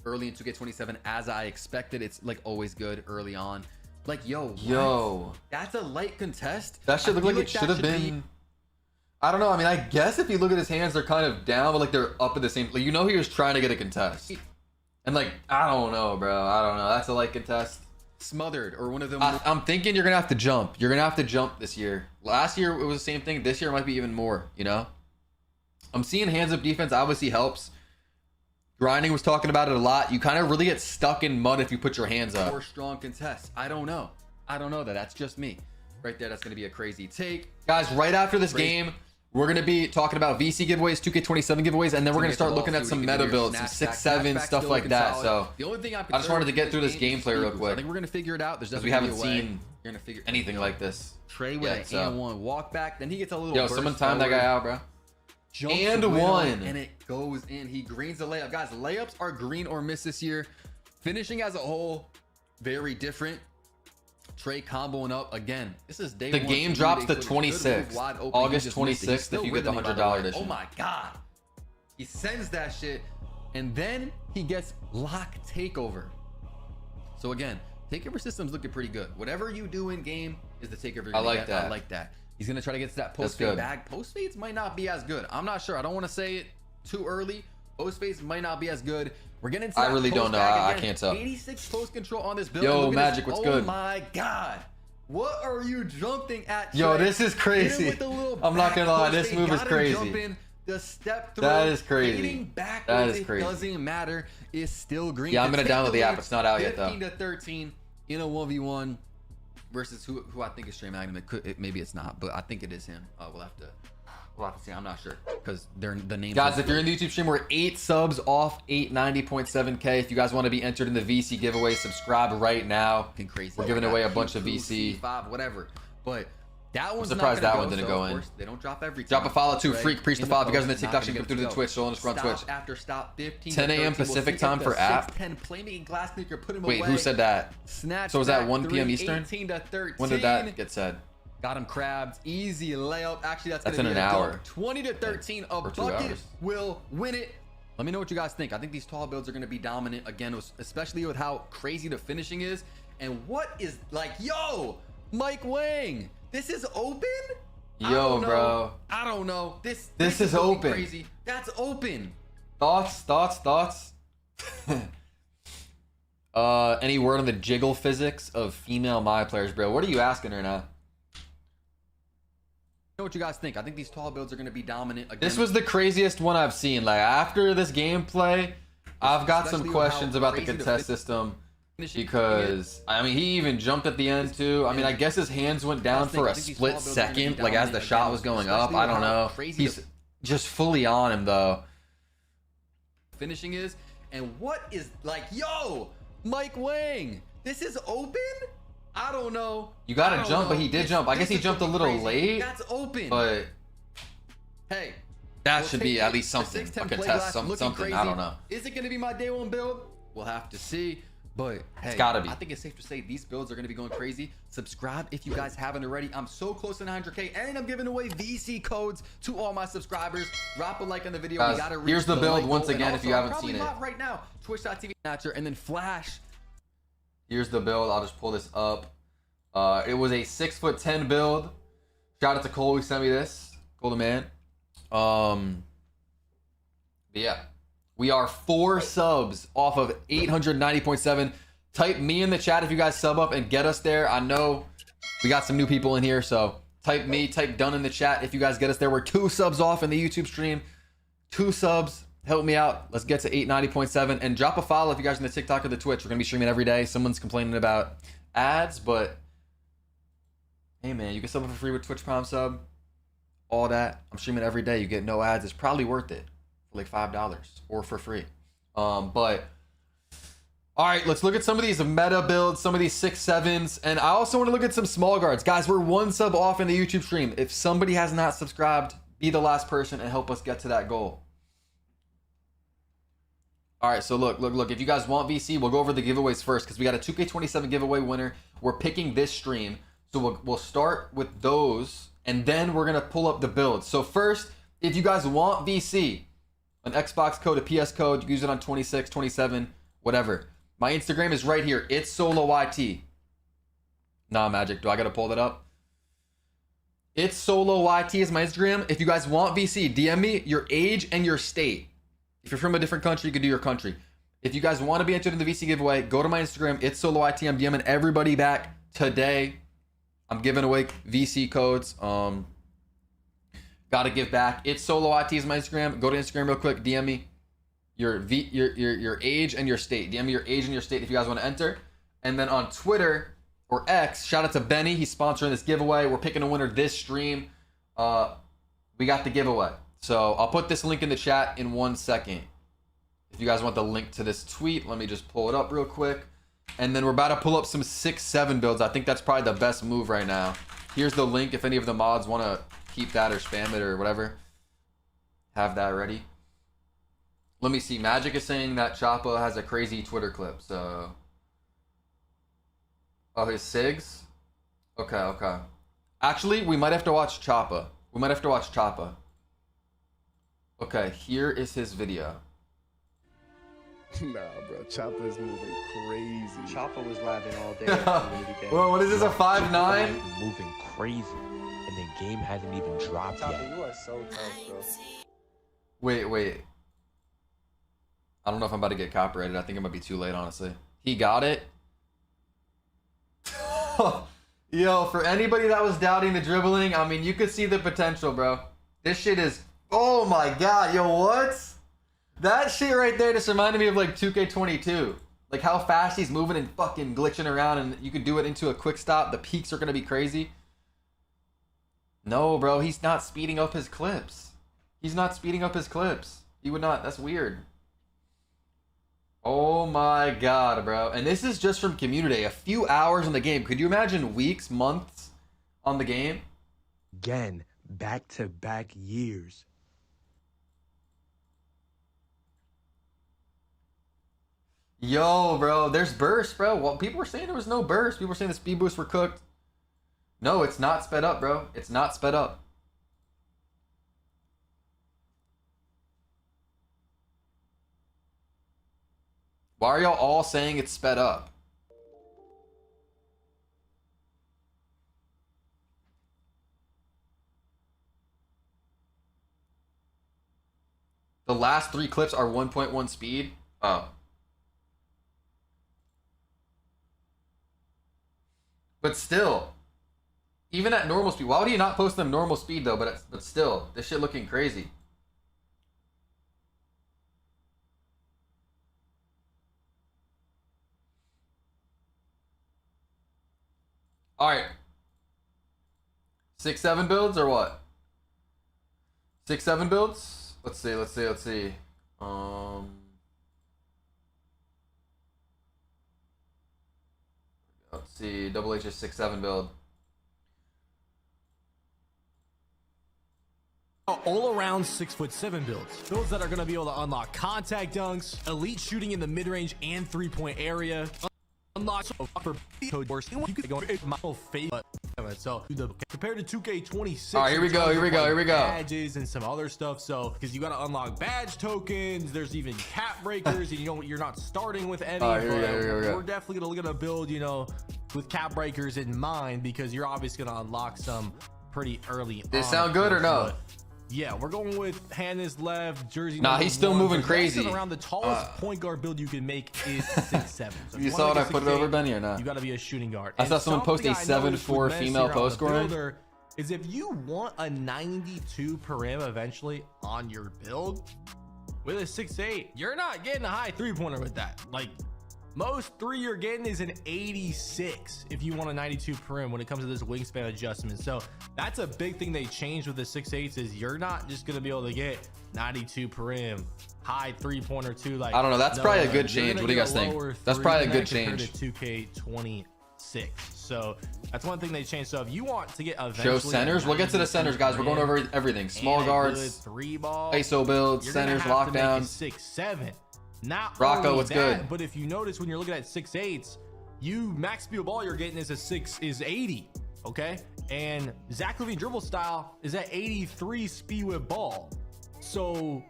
early in 2K27 as I expected. It's like always good early on. Like, yo, that's a light contest. That should look I feel like it should have that been. I don't know. I mean, I guess if you look at his hands, they're kind of down, but like they're up at the same. Like, you know, he was trying to get a contest. And like, I don't know, bro. I don't know. That's a light contest. Smothered or one of them. I'm thinking you're gonna have to jump. You're gonna have to jump this year. Last year it was the same thing. This year might be even more. You know, I'm seeing hands up defense obviously helps. Grinding was talking about it a lot. You kind of really get stuck in mud if you put your hands up. More strong contests. I don't know that. That's just me. Right there. That's gonna be a crazy take. Guys, right after this game, we're gonna be talking about VC giveaways, 2K27 giveaways, and then we're gonna start looking at some meta builds, some 6-7 stuff like that. So the only thing I just wanted to get through this gameplay real quick. I think we're gonna figure it out. There's because we definitely haven't a way. seen You're gonna figure anything like this. Trey with yet, an so. and one walk back. Then he gets a little. Yo, burst someone time that forward, guy out, bro. jumps And the window, one. and it goes in. He greens the layup. Guys, layups are green or miss this year. Finishing as a whole, very different. Trey comboing up again. This is day The one. game drops the 26th, August 26th, if you get the $100 edition. Oh my God. He sends that shit. And then he gets lock takeover. So again, takeover system's looking pretty good. Whatever you do in game is the takeover. I like that. I like that. He's gonna try to get to that That's post fade good. bag. Post fades might not be as good. I'm not sure. I don't want to say it too early. Post fades might not be as good. We're getting into I that really post don't know. bag I again. can't tell. 86 post control on this build. Yo, And look at Magic, this. what's good? Oh my God. What are you jumping at, Trey? Yo, this is Hit him crazy. with the little I'm not gonna lie, back this post move fade. is Got him crazy. jumping. The step through. That is crazy. Fading backwards, That is crazy. It doesn't matter. It's still green. Yeah, I'm To gonna take download the lead, app. It's not out yet, though. 15 to 13 in a 1v1 versus who I think is Trey Magnum. Maybe it's not, but I think it is him. We'll have to see. I'm not sure because they're the names. Guys, if you're in the YouTube stream, we're 8 subs off 890.7K. If you guys want to be entered in the VC giveaway, subscribe right now. fucking crazy. We're giving away a bunch of Q2, VC. C5, whatever. But that one's surprised not that gonna one didn't so go of in. course, they don't drop every Drop time. a follow too. Right? Freak, preach the In follow. If you guys in the post, not TikTok gonna stream, get come through it the to Twitch. go. So underscore on Stop Twitch. after stop 15 10 to a.m. 13. We'll Pacific see time if for the app. 6'10" playmaking glass sneaker put him Wait, away. who said that? Snatch So was that back 1 p.m. three, Eastern? 18 to 13. When did that get said? Got him crabbed. Easy layup. Actually, that's That's gonna in be an a dunk. hour. 20 to 13. A Or 2 bucket hours. will win it. Let me know what you guys think. I think these tall builds are going to be dominant again, especially with how crazy the finishing is. And what is like, yo, Mike Wang, this is open? I Yo, don't know. bro. I don't know. This is gonna be open. Crazy. That's open. Thoughts? Any word on the jiggle physics of female Myplayers, bro? What are you asking her now? Know what you guys think? I think these tall builds are going to be dominant again. This was the craziest one I've seen. Like, after this gameplay, I've got some Especially with questions how about the crazy the contest system. finishing Because, I mean, he even jumped at the end, too. I mean, I guess his hands went down for I a think these split tall builds are gonna be second, like, as the dominant shot again, was going up. especially I with don't how know. crazy He's the just fully on him, though. finishing is. And what is like, yo, Mike Wang, this is open? I don't know. You gotta I don't jump, but know. he did This- jump. I this guess he is jumped a gonna be little crazy. late, That's open. but hey, that we'll should take be it. at least The something. 6'10" A play contest, glass looking something. crazy. I don't know. Is it going to be my day one build? We'll have to see. But hey, gotta be. I think it's safe to say these builds are going to be going crazy. Subscribe if you guys haven't already. I'm so close to 900K, and I'm giving away VC codes to all my subscribers. Drop a like on the video. Guys, We gotta reach here's the build like once goal. And again if you also, I'm haven't probably seen it. live right now. Twitch.tv Snatcher, and then Flash. Here's the build. I'll just pull this up. It was a 6'10" build. Shout out to Cole who sent me this. Cole the man. But yeah. We are 4 subs off of 890.7. Type me in the chat if you guys sub up and get us there. I know we got some new people in here, so type me, type done in the chat if you guys get us there. We're 2 subs off in the YouTube stream. 2 subs. Help me out. Let's get to 890.7. And drop a follow if you guys are in the TikTok or the Twitch. We're going to be streaming every day. Someone's complaining about ads, but hey, man, you can sub up for free with Twitch Prime sub. All that. I'm streaming every day. You get no ads. It's probably worth it for like $5 or for free. But All right, let's look at some of these meta builds, some of these 6-7s, and I also want to look at some small guards. Guys, we're 1 sub off in the YouTube stream. If somebody has not subscribed, be the last person and help us get to that goal. All right, so look. If you guys want VC, we'll go over the giveaways first because we got a 2K27 giveaway winner. We're picking this stream. So we'll start with those, and then we're going to pull up the builds. So first, if you guys want VC, an Xbox code, a PS code, you can use it on 26, 27, whatever. My Instagram is right here. It's SoloYT. Nah, Magic. Do I got to pull that up? It's SoloYT is my Instagram. If you guys want VC, DM me your age and your state. If you're from a different country, you can do your country. If you guys want to be entered in the VC giveaway, go to my Instagram. It's SoloYT. I'm DMing everybody back today. I'm giving away VC codes. Got to give back. It's SoloYT is my Instagram. Go to Instagram real quick. DM me your age and your state. DM me your age and your state if you guys want to enter. And then on Twitter or X, shout out to Benny. He's sponsoring this giveaway. We're picking a winner this stream. We got the giveaway. So I'll put this link in the chat in 1 second. If you guys want the link to this tweet, let me just pull it up real quick. And then we're about to pull up some 6-7 builds. I think that's probably the best move right now. Here's the link if any of the mods want to keep that or spam it or whatever. Have that ready. Let me see. Magic is saying that Choppa has a crazy Twitter clip. So, oh, his SIGs? Okay. Actually, we might have to watch Choppa. Okay, here is his video. Nah, bro. Choppa is moving crazy. Choppa was laughing all day. After the Well, what is this, a 5'9"? Moving crazy, and the game hasn't even dropped Choppa, yet. you are so tough, bro. Wait. I don't know if I'm about to get copyrighted. I think it might be too late, honestly. He got it. Yo, for anybody that was doubting the dribbling, I mean, you could see the potential, bro. This shit is... Oh my god, yo, what? That shit right there just reminded me of like 2K22. Like how fast he's moving and fucking glitching around, and you could do it into a quick stop. The peaks are gonna be crazy. No, bro, he's not speeding up his clips. He would not. That's weird. Oh my god, bro. And this is just from community. A few hours on the game. Could you imagine weeks, months on the game? Again, back-to-back years. Yo, bro, there's burst, bro. Well, people were saying there was no burst. People were saying the speed boosts were cooked. No, it's not sped up, bro. It's not sped up. Why are y'all all saying it's sped up? The last 3 clips are 1.1 speed. Oh. But still, even at normal speed, why would he not post them normal speed though? But still, this shit looking crazy. All right, 6-7 builds or what? 6-7 builds. Let's see. Let's see. Double H's 6-7 build. All around 6'7" builds that are going to be able to unlock contact dunks, elite shooting in the mid-range and 3-point area, unlock for code force. You could go my face. So compared to 2K26, all right, here we go. Badges and some other stuff. So because you got to unlock badge tokens, there's even cap breakers, and you're not starting with any. Here we go. We're definitely gonna look at a build, with cap breakers in mind, because you're obviously gonna unlock some pretty early. This sound good or no? Yeah, we're going with Hannah's left jersey. Nah, he's still moving crazy. Around the tallest point guard build you can make is 6'7". So you saw what I put it over, Benny, or not? You got to be a shooting guard. I saw someone post a 7'4" female post scoring. Is if you want a 92 perim eventually on your build with a 6'8", you're not getting a high 3-pointer with that. Like most 3 you're getting is an 86 if you want a 92 perim when it comes to this wingspan adjustment. So that's a big thing they changed with the 6'8s is you're not just going to be able to get 92 perim high 3-pointer too. Like I don't know. That's probably a good you're change. gonna What do you get guys a think? lower That's three probably a than good compared change. to 2K26. So that's one thing they changed. So if you want to get eventually Show centers. We'll get to the centers, guys. We're going over everything. Small guards, 3-ball, ISO builds, centers, lockdowns. 6-7. Not Rocco, only what's that, good? but if you notice when you're looking at 6-8s, you max speed of ball you're getting is 80. Okay, and Zach LaVine dribble style is at 83 speed with ball. So,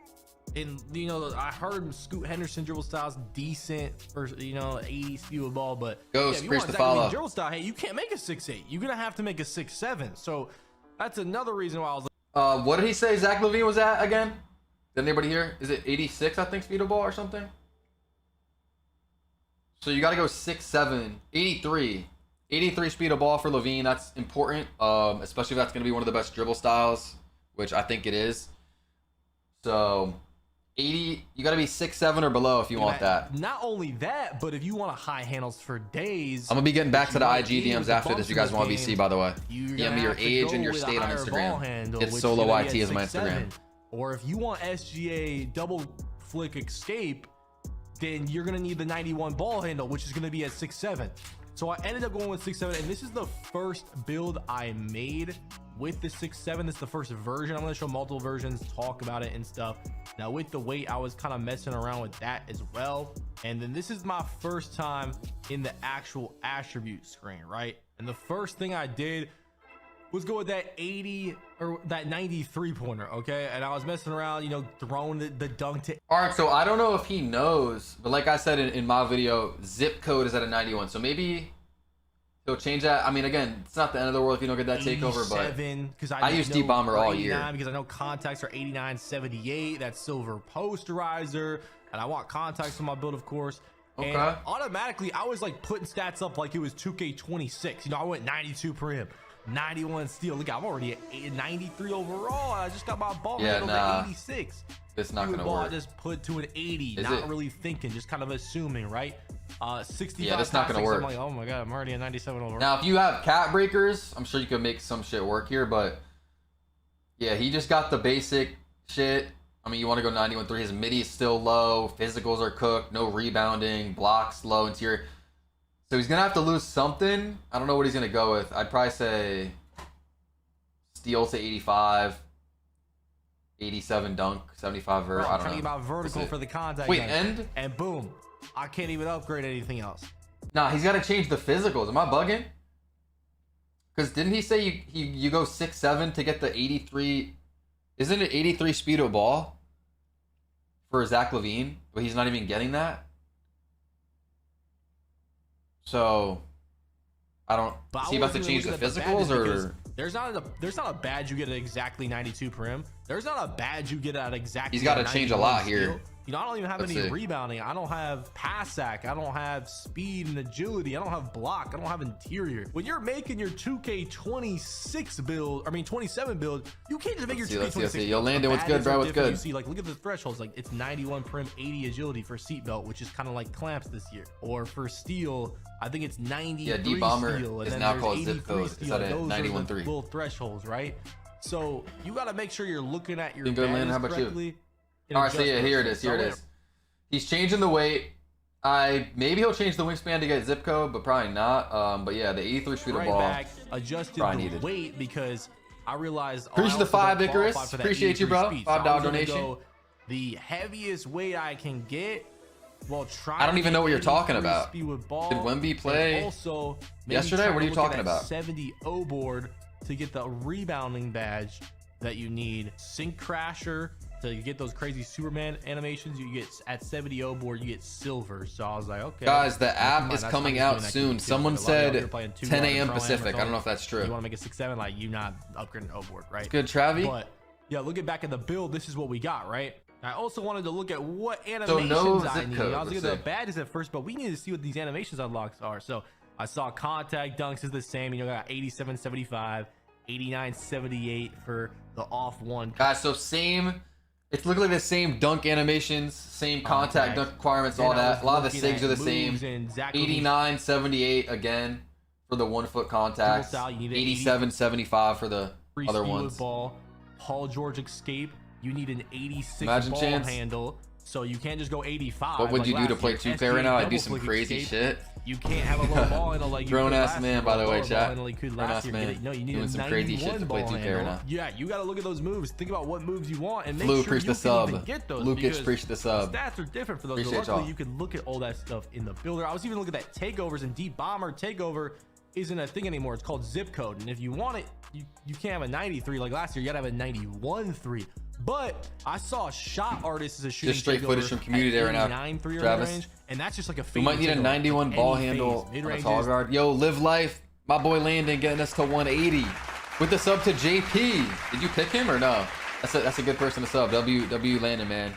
and you know, I heard Scoot Henderson dribble style's decent for 80 speed with ball, but Ghost, if you appreciate want the Zach LaVine follow. dribble style, hey, you can't make a 6-8. You're gonna have to make a 6-7. So that's another reason why I was like, What did he say Zach LaVine was at again? Did anybody hear? Is it 86, I think, speed of ball or something? So you got to go 6'7", 83. 83 speed of ball for LaVine. That's important, especially if that's going to be one of the best dribble styles, which I think it is. So 80, you got to be 6'7" or below if you want that. Not only that, but if you want to high handles for days, I'm going to be getting back to the you IG want DMs the after bumps this. You in guys the want game, VC, by the way. you're DM gonna me your have to age go and your with a state on higher ball Instagram. handle, It's which Solo gonna be YT at is my 6'7". Instagram. Or if you want SGA double flick escape, then you're gonna need the 91 ball handle, which is gonna be at 6'7". So I ended up going with 6'7", and this is the first build I made with the 6'7". This is the first version. I'm gonna show multiple versions, talk about it and stuff. Now with the weight, I was kind of messing around with that as well. And then this is my first time in the actual attribute screen, right? And the first thing I did was go with that 80 or that 93 pointer, okay? And I was messing around, throwing the dunk to. All right, so I don't know if he knows, but like I said in my video, zip code is at a 91. So maybe he'll change that. I mean, again, it's not the end of the world if you don't get that takeover, but because I use Deep Bomber all year. Because I know contacts are 89.78. That's silver posterizer, and I want contacts on my build, of course. Okay. And automatically, I was like putting stats up like it was 2K26. I went 92 per him. 91 steal. Look, I'm already at 93 overall. I just got my ball handle to 86. It's not gonna ball work. I just put to an 80, Is not it? really thinking, just kind of assuming, right? 65. Yeah, that's not gonna passing, so work. I'm like, oh my god, I'm already at 97 overall. Now, if you have cat breakers, I'm sure you could make some shit work here, but yeah, he just got the basic shit. I mean, you want to go 91.3. His midi is still low. Physicals are cooked. No rebounding. Blocks low. Interior. So he's going to have to lose something. I don't know what he's going to go with. I'd probably say steal to 85. 87 dunk. 75 vert. Bro, I I'm don't trying to know. get my vertical for the contact. Wait, game. And boom, I can't even upgrade anything else. Nah, he's got to change the physicals. Am I bugging? Because didn't he say you go 6'7" to get the 83? Isn't it 83 speed of ball for Zach LaVine? But he's not even getting that. So I don't. Is he about to change the physicals or? There's not a badge you get at exactly 92 per. There's not a badge you get at exactly. He's got to change a lot here. I don't even have any rebounding. I don't have pass sack. I don't have speed and agility. I don't have block. I don't have interior. When you're making your 2K26 build, 27 build, you can't just make your 2K26. Let's see. Yo, Landon, what's good, bro? What's good? You see, like, look at the thresholds. Like, it's 91 prim, 80 agility for seatbelt, which is kind of like clamps this year. Or for steel, I think it's 93 Yeah, Deep Bomber steel, and is then now there's called 83 zip code. steel. It's at Those are the 91.3. little thresholds, right? So you got to make sure you're looking at your Good, Landon. badges How about correctly. you? All right, so yeah, here it is. Here it is. He's changing the weight. Maybe he'll change the wingspan to get zip code, but probably not. But yeah, the 83 speed of ball. Back, adjusted probably the needed. weight because I realized. Appreciate the 5, Icarus. Appreciate you, bro. $5 donation. Go the heaviest weight I can get. Well, try. I don't even know what you're talking about. Did Wemby play also yesterday? What are you talking about? 70 O board to get the rebounding badge that you need. Sync Crasher to get those crazy Superman animations. You get at 70 O board, you get silver. So I was like, okay. Guys, the app is coming out soon. Someone said 10 a.m. Pacific. I don't know if that's true. You want to make a 6-7, like you not upgrading O board, right? Good, Travi. But yeah, looking back at the build, this is what we got, right? I also wanted to look at what animations I need. I was looking at the badges at first, but we need to see what these animations unlocks are. So I saw contact dunks is the same. Got 87.75, 89.78 for the off one. Guys, so same. It's looking like the same dunk animations, same contact dunk requirements, all that. A lot of the SIGs are the same. 89.78 again for the 1 foot contacts. 87.75 for the other ones. Ball, Paul George escape. You need an 86 Imagine ball chance. handle. So you can't just go 85. What would like you do to last play year. 2K right now? I'd do SGA some double crazy flick shit. You can't have a low ball handle like you Grown could ass last man, year, by the low way, ball chat. handle like you could Grown last ass year. man. No, you need Doing a some crazy shit 91 to play ball 2K right handle. now. Yeah, you got to look at those moves. Think about what moves you want and make Flu, sure preach you the can even sub. get those. Lukic, because preach the sub. Stats are different for those. Appreciate Luckily, y'all. you can look at all that stuff in the builder. I was even looking at takeovers, and deep bomber takeover isn't a thing anymore. It's called zip code, and if you want it, you can't have a 93 like last year. You gotta have a 91-3. But I saw shot artists as a shooting Just straight footage from community there right now. 9-3 Travis. range, and that's just like a We might need a 91 ball handle on a tall guard. Yo, live life. My boy Landon getting us to 180 with the sub to JP. Did you pick him or no? That's a good person to sub. W Landon, man.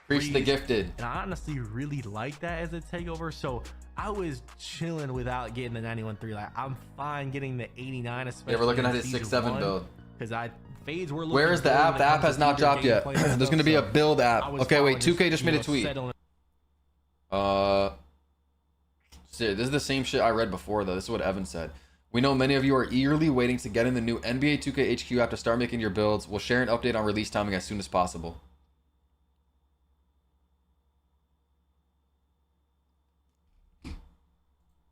Preach the gifted. And I honestly really like that as a takeover. So I was chilling without getting the 91-3. Like I'm fine getting the 89, especially. Yeah, we're looking in at his season 6-7 one, build. because fades were looking Where is the good app? when The it app comes has to not video dropped yet. gameplay and There's stuff, going to be a so build I app. was Okay, fine wait. with 2K just made a just, tweet. settling. Shit, this is the same shit I read before, though. This is what Evan said. We know many of you are eagerly waiting to get in the new NBA 2K HQ app to start making your builds. We'll share an update on release timing as soon as possible.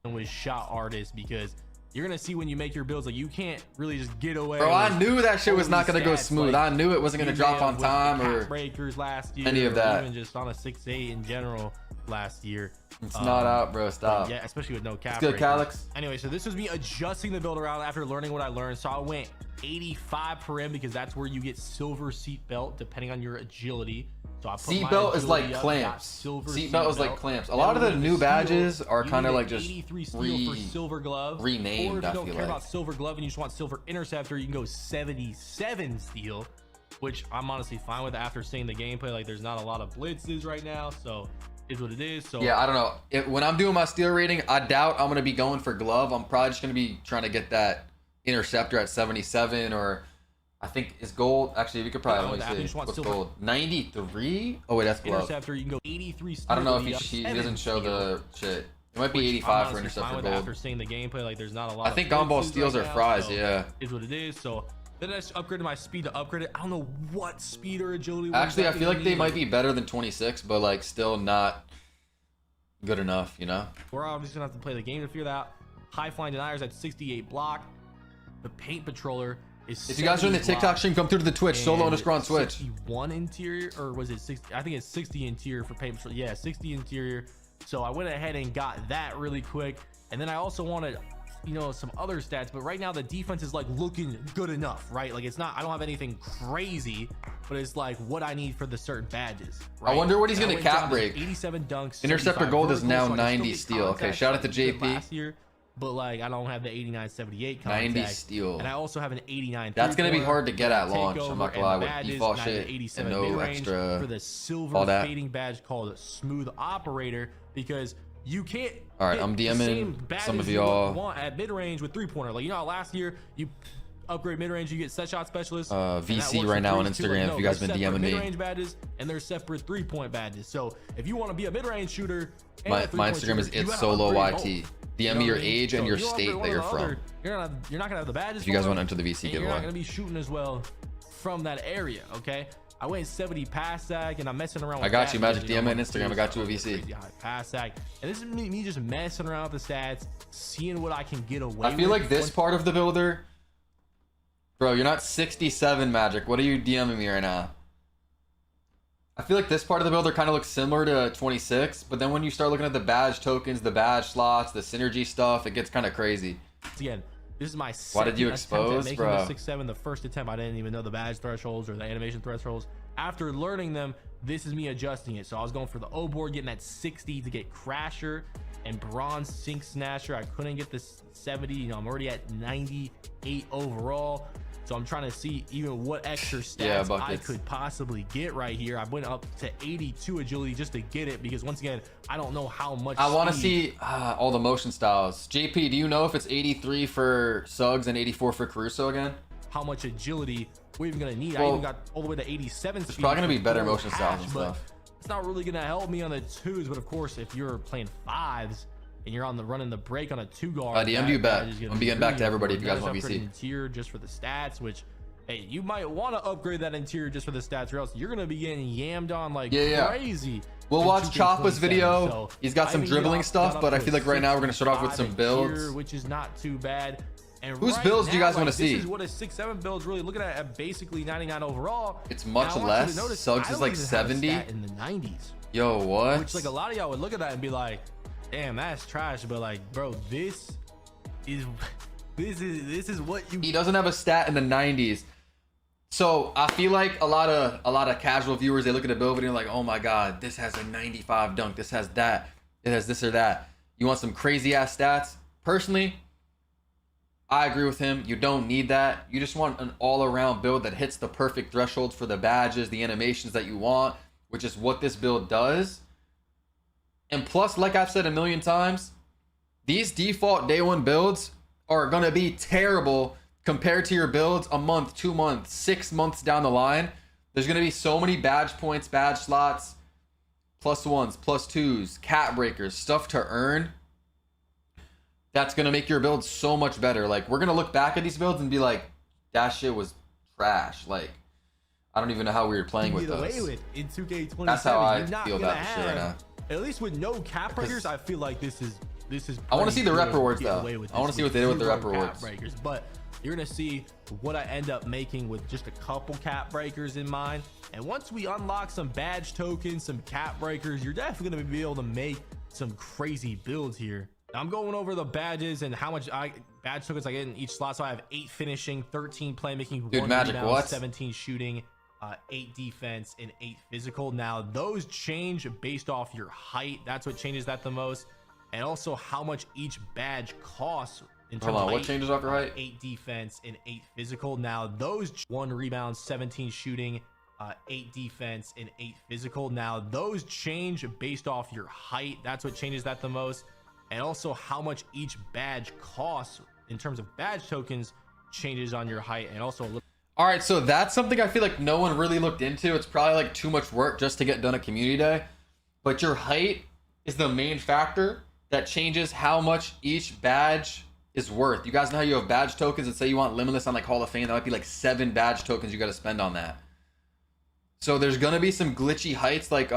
With shot artists, because you're gonna see when you make your builds, like you can't really just get away. Bro, I with knew that shit was holy not going to go stats, smooth. like, I knew it wasn't going to you drop may on have with time the or cap breakers last year, any of or that. even just on a 6-8 in general last year. It's not out, bro. Stop. Yeah, especially with no cap. It's good, breakers. Calix. Anyway, so this was me adjusting the build around after learning what I learned. So I went 85 per M because that's where you get silver seat belt depending on your agility. So I put my Seatbelt is like agility up, got clamps. silver Seatbelt is like belt. clamps. A Then lot of the with new steel, badges are you kind of need like an just 83 steel for silver glove. renamed, Or if I you don't feel care like. about silver glove and you just want silver interceptor, you can go 77 steel, which I'm honestly fine with after seeing the gameplay. Like there's not a lot of blitzes right now, so is what it is. So Yeah, I don't know. When I'm doing my steel rating, I doubt I'm going to be going for glove. I'm probably just going to be trying to get that interceptor at 77, or I think is gold. Actually, we could probably Yeah, let me you just see. want What's silver. gold? 93? Oh, wait, that's glove. interceptor, you can go 83 steel. I don't know if and he you got doesn't show 7 the shit. It might be which 85 I'm for honestly fine interceptor with gold. after seeing the gameplay. Like there's not a lot I think of Gumball blitzes steals right are now, fries, so yeah. is what it is. So then I just upgraded my speed to upgrade it. I don't know what speed or agility Actually, I feel like they might be better than 26, but like still not good enough, you know? We're obviously gonna have to play the game to figure that out. High flying deniers at 68 block. The paint patroller is If you guys are in the 70 TikTok block stream, come through to the Twitch. Solo and underscore on Twitch. 61 interior, or was it 60? I think it's 60 interior for paint patrol. Yeah, 60 interior. So I went ahead and got that really quick, and then I also wanted, you know, some other stats. But right now the defense is like looking good enough, right? Like it's not. I don't have anything crazy, but it's like what I need for the certain badges. Right? I wonder what he's And I gonna went cap down to break. 87 dunks. Interceptor 75 gold is vertical, now so I can still 90 get steel. Okay, contact shout out to like we did JP. last year, but like I don't have the 89 78 90 contact. steel. And I also have an 89. That's gonna be three-pointer, hard to get at launch. I'm not takeover, gonna lie, and with badges, default and I have shit the and 87 no mid-range extra. for the silver all that. fading badge called smooth operator, because you can't. All right, get I'm the DMing same some badges of you y'all. want at mid-range with 3-pointer. Like you know how last year you upgrade mid-range, you get set shot specialist. VC right now on Instagram, if you guys been DMing me. Mid-range badges and there's separate 3-point badges. So if you want to be a mid-range shooter, and My a 3-point Instagram is shooter, you it's gotta solo upgrade YT. both. DM You know me your what I mean? age and So your if you state upgrade that one or you're the from. other, you're not gonna have the badges. If you guys for want to it, enter the VC and you're not giveaway. gonna be shooting as well from that area. Okay, I went 70 pass sack and I'm messing around with I got that you, Magic. because, you know, DM me on Instagram. I got you a crazy VC. high pass sack, and this is me just messing around with the stats, seeing what I can get away. I feel with like this once- part of the builder, bro, you're not 67 Magic. What are you DMing me right now? I feel like this part of the builder kind of looks similar to 26, but then when you start looking at the badge tokens, the badge slots, the synergy stuff, it gets kind of crazy. Again, this is my Why did you second attempt at expose, making bro? the 6-7. The first attempt, I didn't even know the badge thresholds or the animation thresholds. After learning them, this is me adjusting it. So I was going for the O board, getting that 60 to get Crasher and Bronze Sink Snatcher. I couldn't get this 70. You know, I'm already at 98 overall. So I'm trying to see even what extra Yeah, stats I buckets. could possibly get right here. I went up to 82 agility just to get it, because once again, I don't know how much I want to speed- see all the motion styles. JP, do you know if it's 83 for Suggs and 84 for Caruso again? how much agility we're even gonna need. I Well, even got all the way to 87 speed. It's probably gonna be for better full motion styles hash, and but stuff. it's not really gonna help me on the 2s. But of course, if you're playing 5s and you're on the running the break on a 2 guard, DM you back. I'm being back to everybody if you guys want VC. Tier just for the stats, which hey, you might want to upgrade that interior just for the stats, or else you're gonna be getting yammed on like Yeah. crazy. We'll in watch 2K27. Choppa's video. So, He's got some I mean, dribbling got stuff, up but I to feel like right now we're gonna start off with 65 some builds. here, which is not too bad. And Whose right builds do you now, guys like, wanna see? This is what a 6-7 build's really looking at basically 99 overall. It's much Now, I want you to less. notice, Suggs I is don't like even have a 70. stat in the 90s. Yo, what? Which like a lot of y'all would look at that and be like, damn, that's trash. But like, bro, this is what you. He doesn't have a stat in the 90s. So I feel like a lot of casual viewers, they look at a build video and like, oh my god, this has a 95 dunk, this has that, it has this or that. You want some crazy ass stats? Personally, I agree with him. You don't need that. You just want an all-around build that hits the perfect threshold for the badges, the animations that you want, which is what this build does. And plus, like I've said a million times, these default day one builds are going to be terrible compared to your builds a month, 2 months, 6 months down the line. There's going to be so many badge points, badge slots, +1s, +2s, cat breakers, stuff to earn. That's going to make your build so much better. Like, we're going to look back at these builds and be like, that shit was trash. Like, I don't even know how we were playing with those. In 2K27. That's how I You're not feel gonna about this shit right now. At least with no cap breakers, I feel like this is. I want to pretty see the good rep rewards to get though. away with I want to this see what they did with the zero rep cap rewards. breakers, but you're gonna see what I end up making with just a couple cap breakers in mind. And once we unlock some badge tokens, some cap breakers, you're definitely gonna be able to make some crazy builds here. I'm going over the badges and how much badge tokens I get in each slot. So I have 8 finishing, 13 playmaking, Dude, 1 Magic, rebound, what? 17 shooting, 8 defense, and 8 physical. Now those change based off your height. That's what changes that the most, and also how much each badge costs. In terms Hold on, of what changes off your height? 8 defense and 8 physical. Now those 1 rebound, 17 shooting, 8 defense and 8 physical. Now those change based off your height. That's what changes that the most, and also how much each badge costs in terms of badge tokens changes on your height, and also a little. All right, so that's something I feel like no one really looked into. It's probably like too much work just to get done at community day, but your height is the main factor that changes how much each badge is worth. You guys know how you have badge tokens and say you want limitless on like Hall of Fame, that might be like 7 badge tokens you got to spend on that. So there's gonna be some glitchy heights, like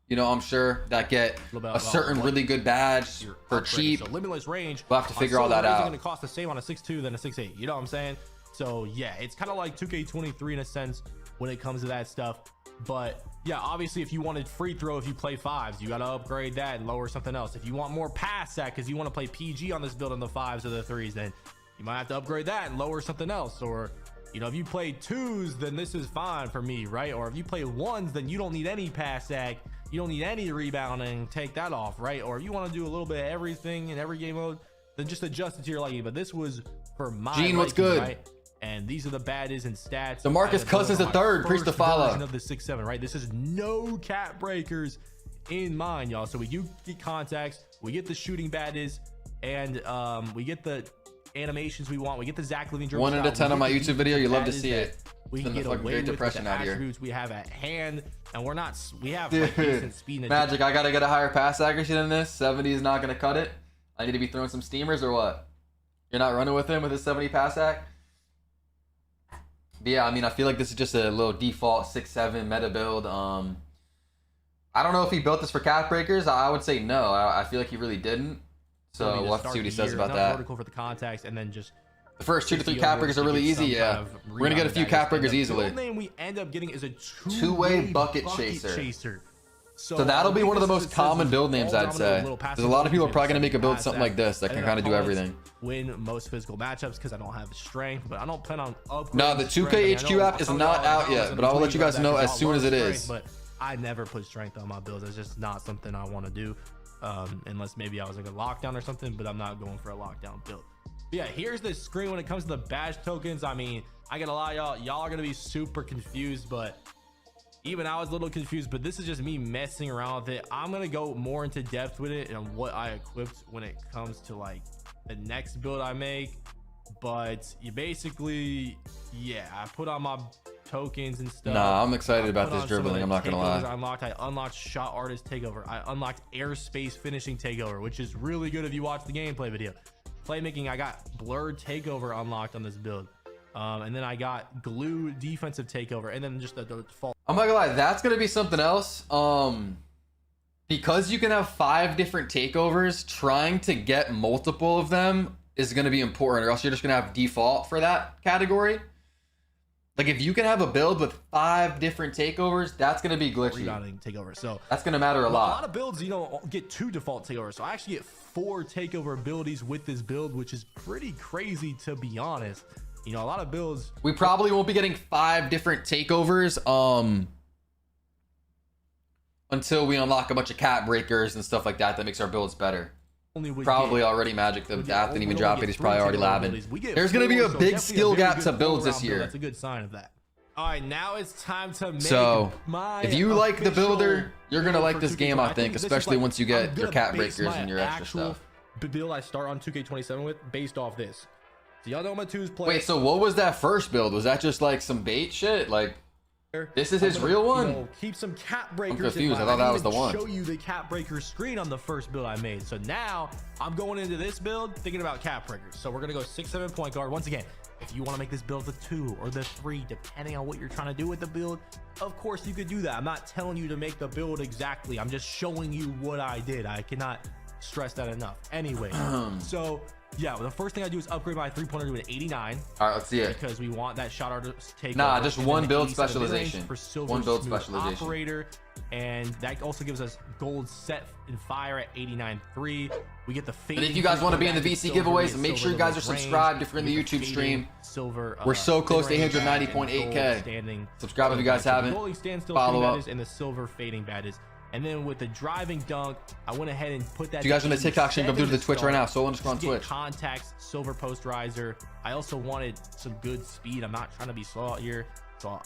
you know, I'm sure that get a certain really good badge for cheap. So limitless range. We'll have to figure all that out. It's going to cost the same on a 6'2" than a 6'8". You know what I'm saying? So yeah, it's kind of like 2K23 in a sense when it comes to that stuff. But yeah, obviously if you wanted free throw, if you play 5s, you got to upgrade that and lower something else. If you want more pass that because you want to play PG on this build on the 5s or the 3s, then you might have to upgrade that and lower something else. Or, you know, if you play 2s, then this is fine for me, right? Or if you play 1s, then you don't need any pass sack. You don't need any rebounding, take that off, right? Or if you want to do a little bit of everything in every game mode, then just adjust it to your liking. But this was for my Gene, what's liking, good? right? And these are the badges and stats. DeMarcus Cousins the third, preach to follow. Of the 6-7, right? This is no cap breakers in mind, y'all. So we do get contacts, we get the shooting badges, and we get the animations we want. We get the Zach Levine dribble 1 out of style. 10 on my We get the YouTube video. You love to badges see that it. We can Send the get fucking away Great with Depression the out here. attributes we have at hand, and we're not. We have like decent speed. And Magic, I gotta get a higher pass accuracy than this. 70 is not gonna cut it. I need to be throwing some steamers or what? You're not running with him with his 70 pass ac? But yeah, I mean, I feel like this is just a little default 6-7 meta build. I don't know if he built this for cap breakers. I would say no. I feel like he really didn't. So we'll have to see what he says about that. Vertical for the contacts, and then just The first 2 to 3 cap breakers are really easy. Yeah, we're gonna get a few cap breakers easily. The name we end up getting is a two-way bucket chaser. So that'll be one of the most this is common build names, all I'd say. dominant little There's a lot of people passing probably gonna make a build pass something like this that and can then kind of do opponents everything. Win most physical matchups because I don't have strength, but I don't plan on upgrading. No, the 2K HQ app is not out yet, but I will let you guys know as soon as it is. But I never put strength on my builds. It's just not something I want to do, unless maybe I was like a lockdown or something. But I'm not going for a lockdown build. But yeah, here's the screen when it comes to the badge tokens. I mean, I get a lot of y'all are gonna be super confused, but even I was a little confused. But this is just me messing around with it. I'm gonna go more into depth with it and what I equipped when it comes to like the next build I make. But you basically, yeah, I put on my tokens and stuff. Nah, I'm excited about Put this on some of dribbling. the I'm not gonna takeovers lie. I unlocked shot artist takeover. I unlocked airspace finishing takeover, which is really good if you watch the gameplay video. playmaking, I got blurred takeover unlocked on this build. And then I got glue defensive takeover, and then just the default. I'm not gonna lie, that's gonna be something else. Because you can have 5 different takeovers, trying to get multiple of them is gonna be important, or else you're just gonna have default for that category. Like if you can have a build with 5 different takeovers, that's gonna be glitchy. Rebounding takeover. So that's gonna matter a lot. A lot of builds, you know, get 2 default takeovers. So I actually get 4 takeover abilities with this build, which is pretty crazy to be honest. You know, a lot of builds. We probably won't be getting 5 different takeovers until we unlock a bunch of cat breakers and stuff like that makes our builds better. Probably already Magic. The app didn't even drop it. He's probably already labbing. There's going to be a big skill gap to builds this year. That's a good sign of that. All right, now it's time to make if you like the builder, you're going to like this game, I think, especially once you get your cat breakers and your extra stuff. Build I start on 2K27 with based off this. So y'all know my 2's play. Wait, so what was that first build? Was that just like some bait shit? Like, this is his real one? You know, keep some cat breakers. I'm confused. I thought that was the one. Show you the cat breaker screen on the first build I made. So now I'm going into this build thinking about cat breakers. So we're gonna go 6-7 point guard. Once again, if you want to make this build the 2 or the 3, depending on what you're trying to do with the build, of course you could do that. I'm not telling you to make the build exactly. I'm just showing you what I did. I cannot stress that enough. Anyway, so yeah, well, the first thing I do is upgrade my 3-pointer to an 89. All right, let's see it. Because we want that shot artist take. Nah, just one build specialization. For silver one build smooth specialization. Operator, and that also gives us gold set and fire at 89.3. We get the fading. And if you guys want to be in the VC giveaways, make sure you guys are subscribed if you're in the YouTube stream. Silver. We're so close to 890.8K. Subscribe if you guys haven't. Follow up. And the silver fading badges. And then with the driving dunk, I went ahead and put that. If you guys on the TikTok stream, go through the Twitch right now. So underscore on Twitch. Contacts, silver posterizer. I also wanted some good speed. I'm not trying to be slow out here. So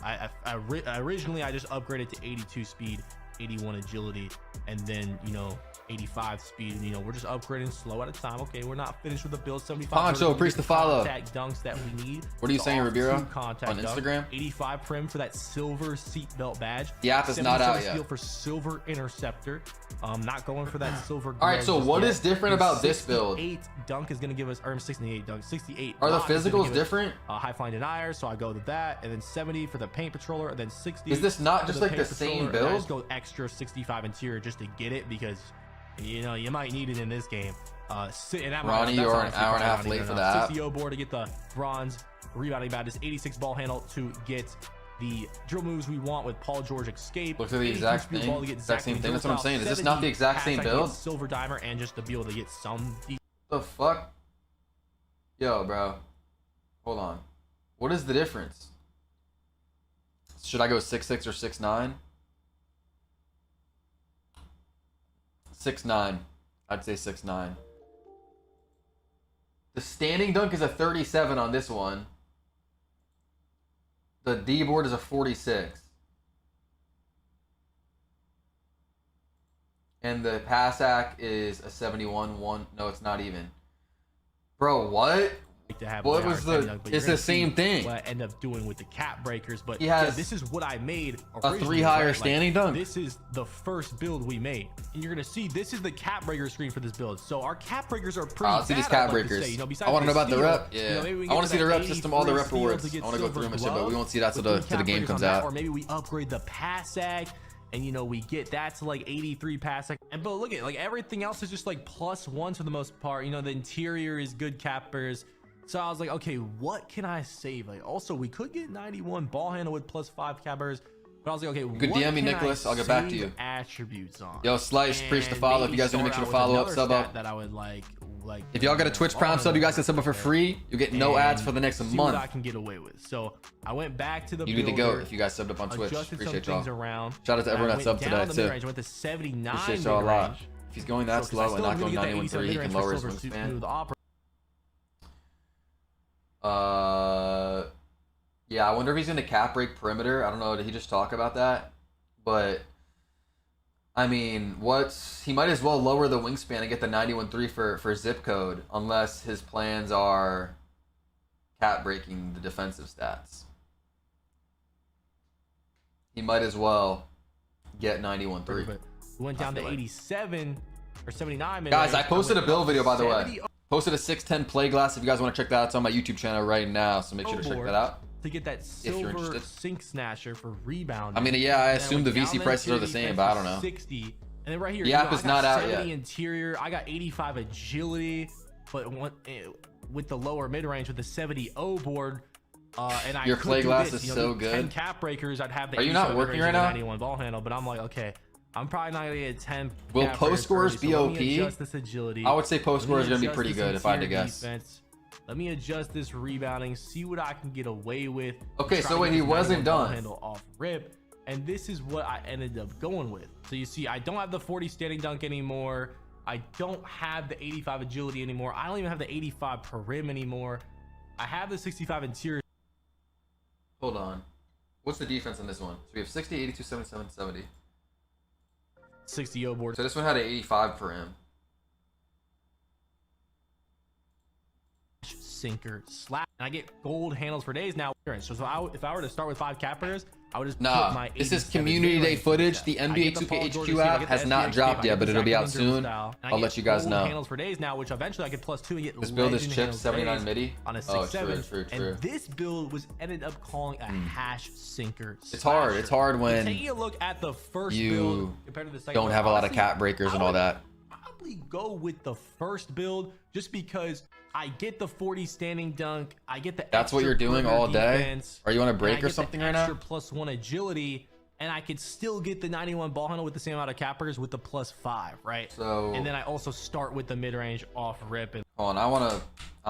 originally I just upgraded to 82 speed, 81 agility, and then, you know, 85 speed. And, you know, we're just upgrading slow at a time. Okay, we're not finished with the build. 75. Poncho, priest to follow. Contact dunks that we need. What are you saying, Ribeiro? On dunk, Instagram? 85 prim for that silver seatbelt badge. The app is not out yet. For silver interceptor. Not going for that silver. All right, so what is different about this build? 68 dunk is going to give us, or 68 dunk, 68. Are the physicals different? High flying denier, so I go to that, and then 70 for the paint patroller, and then 60. Is this not just like the same build? I just go extra 65 interior just to get it because, you know, you might need it in this game. Ronnie, you're an hour and a half late for that. 60 board to get the bronze rebounding badge. 86 ball handle to get the drill moves we want with Paul George escape. Look at the exact thing. Exact same thing. That's what I'm saying. Is this not the exact same build? Silver dimer and just to be able to get some. The fuck? Yo, bro. Hold on. What is the difference? Should I go 6'6" or 6'9"? 6'9". I'd say 6'9". The standing dunk is a 37 on this one. The D board is a 46. And the pass act is a 71. No, it's not even. Bro, what? What was the? It's the same thing. What I end up doing with the cap breakers, but yeah, this is what I made. A 3 higher standing dunk. This is the first build we made, and you're gonna see this is the cap breaker screen for this build. So our cap breakers are pretty. I'll see these cap breakers. You know, I want to know about the rep. Yeah, I want to see the rep system, all the rep rewards. I want to go through them and shit, but we won't see that till the game comes out. Or maybe we upgrade the pass act. And you know, we get that to like 83 pass. And but look at like everything else is just like +1 for the most part. You know, the interior is good cappers. So I was like, okay, what can I save? Like, also we could get 91 ball handle with +5 cappers. But I was like, okay, good DM me, Nicholas. I'll get back to you. Attributes on. Yo, Slice, preach the follow. If you guys want to make sure to follow up, sub up. That I would like. If y'all get a Twitch Prime sub, you guys can sub up for free. You get no ads for the next month. What I can get away with. So I went back to the. You need to go if you guys subbed up on Twitch. Appreciate y'all. Shout out to everyone that subbed today too. I went to 79. Appreciate y'all a lot. If he's going that slow and not going 91.3, he can lower his wingspan. Yeah, I wonder if he's gonna cap break perimeter. I don't know. Did he just talk about that? But I mean, he might as well lower the wingspan and get the 91.3 for zip code, unless his plans are cap breaking the defensive stats. He might as well get 91.3. We went down to 87 or 79. Guys, I posted a build video, by the way. Posted a 6'10 play glass. If you guys want to check that out, it's on my YouTube channel right now. So make sure to check that out. To get that you're silver interested. sink snatcher for rebounding. I mean, yeah, I And assume the with VC down prices are the defense same, but I don't know. 60. And then right here, The you app know, is I got not out 70 yet. interior. I got 85 agility, but with the lower mid range with the 70 O board. And I Your could play do glass this, is you know, so the good. 10 cap breakers, I'd have the Are you not 87 working mid-range right and the now? 91 ball handle, but I'm like, okay, I'm probably not gonna get 10. Will cap post breakers scores early, be so let OP? me adjust this agility. I would say post score is Let me going to be adjust pretty this good if I had to interior guess. defense. Let me adjust this rebounding, see what I can get away with. Okay, Try so to wait, get he this wasn't 91 ball done. handle off rip, and this is what I ended up going with. So you see, I don't have the 40 standing dunk anymore. I don't have the 85 agility anymore. I don't even have the 85 perim anymore. I have the 65 interior. Hold on. What's the defense on this one? So we have 60, 82, 77, 70. 60 O board. So this one had an 85 for him. Sinker slap, and I get gold handles for days now. So if I were to start with 5 cap breakers, I would just put Nah, my this is 87 community day mid-range footage. with The that. I NBA get the 2K Paul George HQ receiver, I app get has the not SBA dropped tape, I yet, get but the it'll be Zach out Hunter soon. style, and I I'll get let you guys gold know. handles for days now, which eventually I get +2 and get This build is legend chip handles 79 days midi. on a Oh, 6-7. true. And this build was ended up calling a hash sinker. It's hard. It's hard when taking a look at the first you build compared to the second don't build, have a lot of honestly, cap breakers I and all would that. probably go with the first build just because I get the 40 standing dunk. I get the That's what extra you're doing perimeter all day? defense, Are you on a and break I or get the something right now? extra +1 agility, and I could still get the 91 ball handle with the same amount of cappers with the +5, right? So And then I also start with the mid range off rip. And hold on, I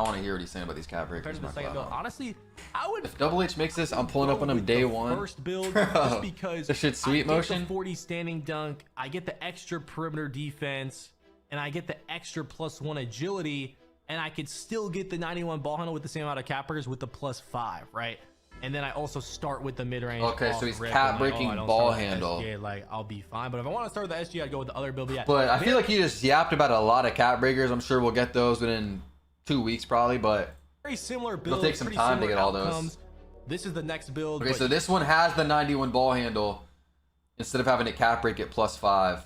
wanna hear what he's saying about these cap compared breakers. to the my second build, God. honestly, I would If Double H makes this, I'm pulling up go on him with day the one. First build, Bro, just because this shit's I sweet get motion. the 40 standing dunk, I get the extra perimeter defense, and I get the extra +1 agility, and I could still get the 91 ball handle with the same amount of cappers with the +5, right? And then I also start with the mid range. Okay, so off he's rip, cap and like, breaking I don't ball start with the handle. SGA, like I'll be fine. But if I want to start with the SG, I'd go with the other build. Yeah, But I feel like he just yapped about a lot of cap breakers. I'm sure we'll get those within 2 weeks probably, but very similar build. take some time to get all those. This is the next build. okay, but so this one has the 91 ball handle instead of having a cap break at +5.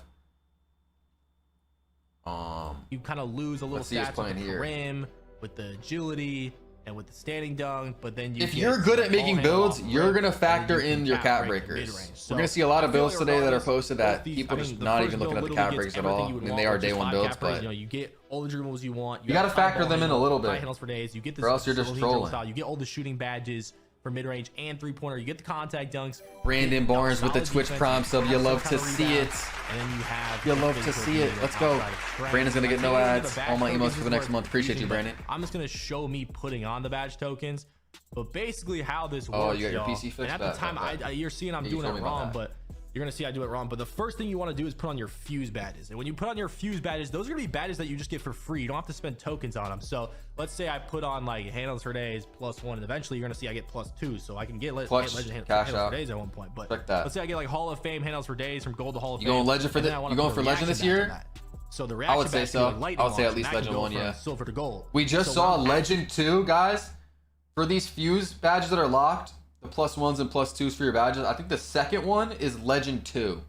you kind of lose a little Let's see who's stats with playing the here. rim, with the agility, and with the standing dunk. But then you If get you're good the at ball making handle builds, off you're rip, gonna and factor then you in can your cap break the breakers. mid-range. We're So gonna see a lot of I feel builds like today that are regardless, posted both that these- people I just mean, the not first even build looking at the literally cap gets breaks at everything all. you I would mean, want, they are which is day one 5 builds, cappers. but You know, you get all the dribbles you want. You gotta got factor ball them in a handle, little bit. high handles for days. You get this Or else you're just Celine dribble trolling. style. You get all the shooting badges for mid-range and three-pointer. You get the contact dunks. Brandon Barnes with the Solid Twitch defense, prime sub. You have love some to kind of see it. rebound, and then you have You the love to physical see it. game Let's go. outside of strength. Brandon's gonna get no When I take a look at ads. the badge All my tokens, emails this for is the where next it's month. Appreciate you, confusing, but Brandon. I'm just gonna show me putting on the badge tokens. But basically, how this works, Oh, you got your y'all, PC fixed? and at the Bet, time, bet, bet. you're seeing I'm Yeah, you doing told it me about wrong, that. but you're gonna see I do it wrong. But the first thing you want to do is put on your fuse badges, and when you put on your fuse badges, those are gonna be badges that you just get for free. You don't have to spend tokens on them. So let's say I put on like handles for days +1, and eventually you're gonna see I get +2, so I can get Clutch, legend cash handles out. for days at one point. But Check that. let's say I get like Hall of Fame handles for days from gold to Hall of You Fame. going legend for and then the- I wanna you going put for a legend reaction this badge year? on that. So the I reaction would say badge so. can be lightning I would say at launch, least and that legend can go 1, from yeah. silver to gold. We just So saw when I'm Legend 2, guys. For these fuse badges that are locked, the +1s and +2s for your badges, I think the second one is Legend 2.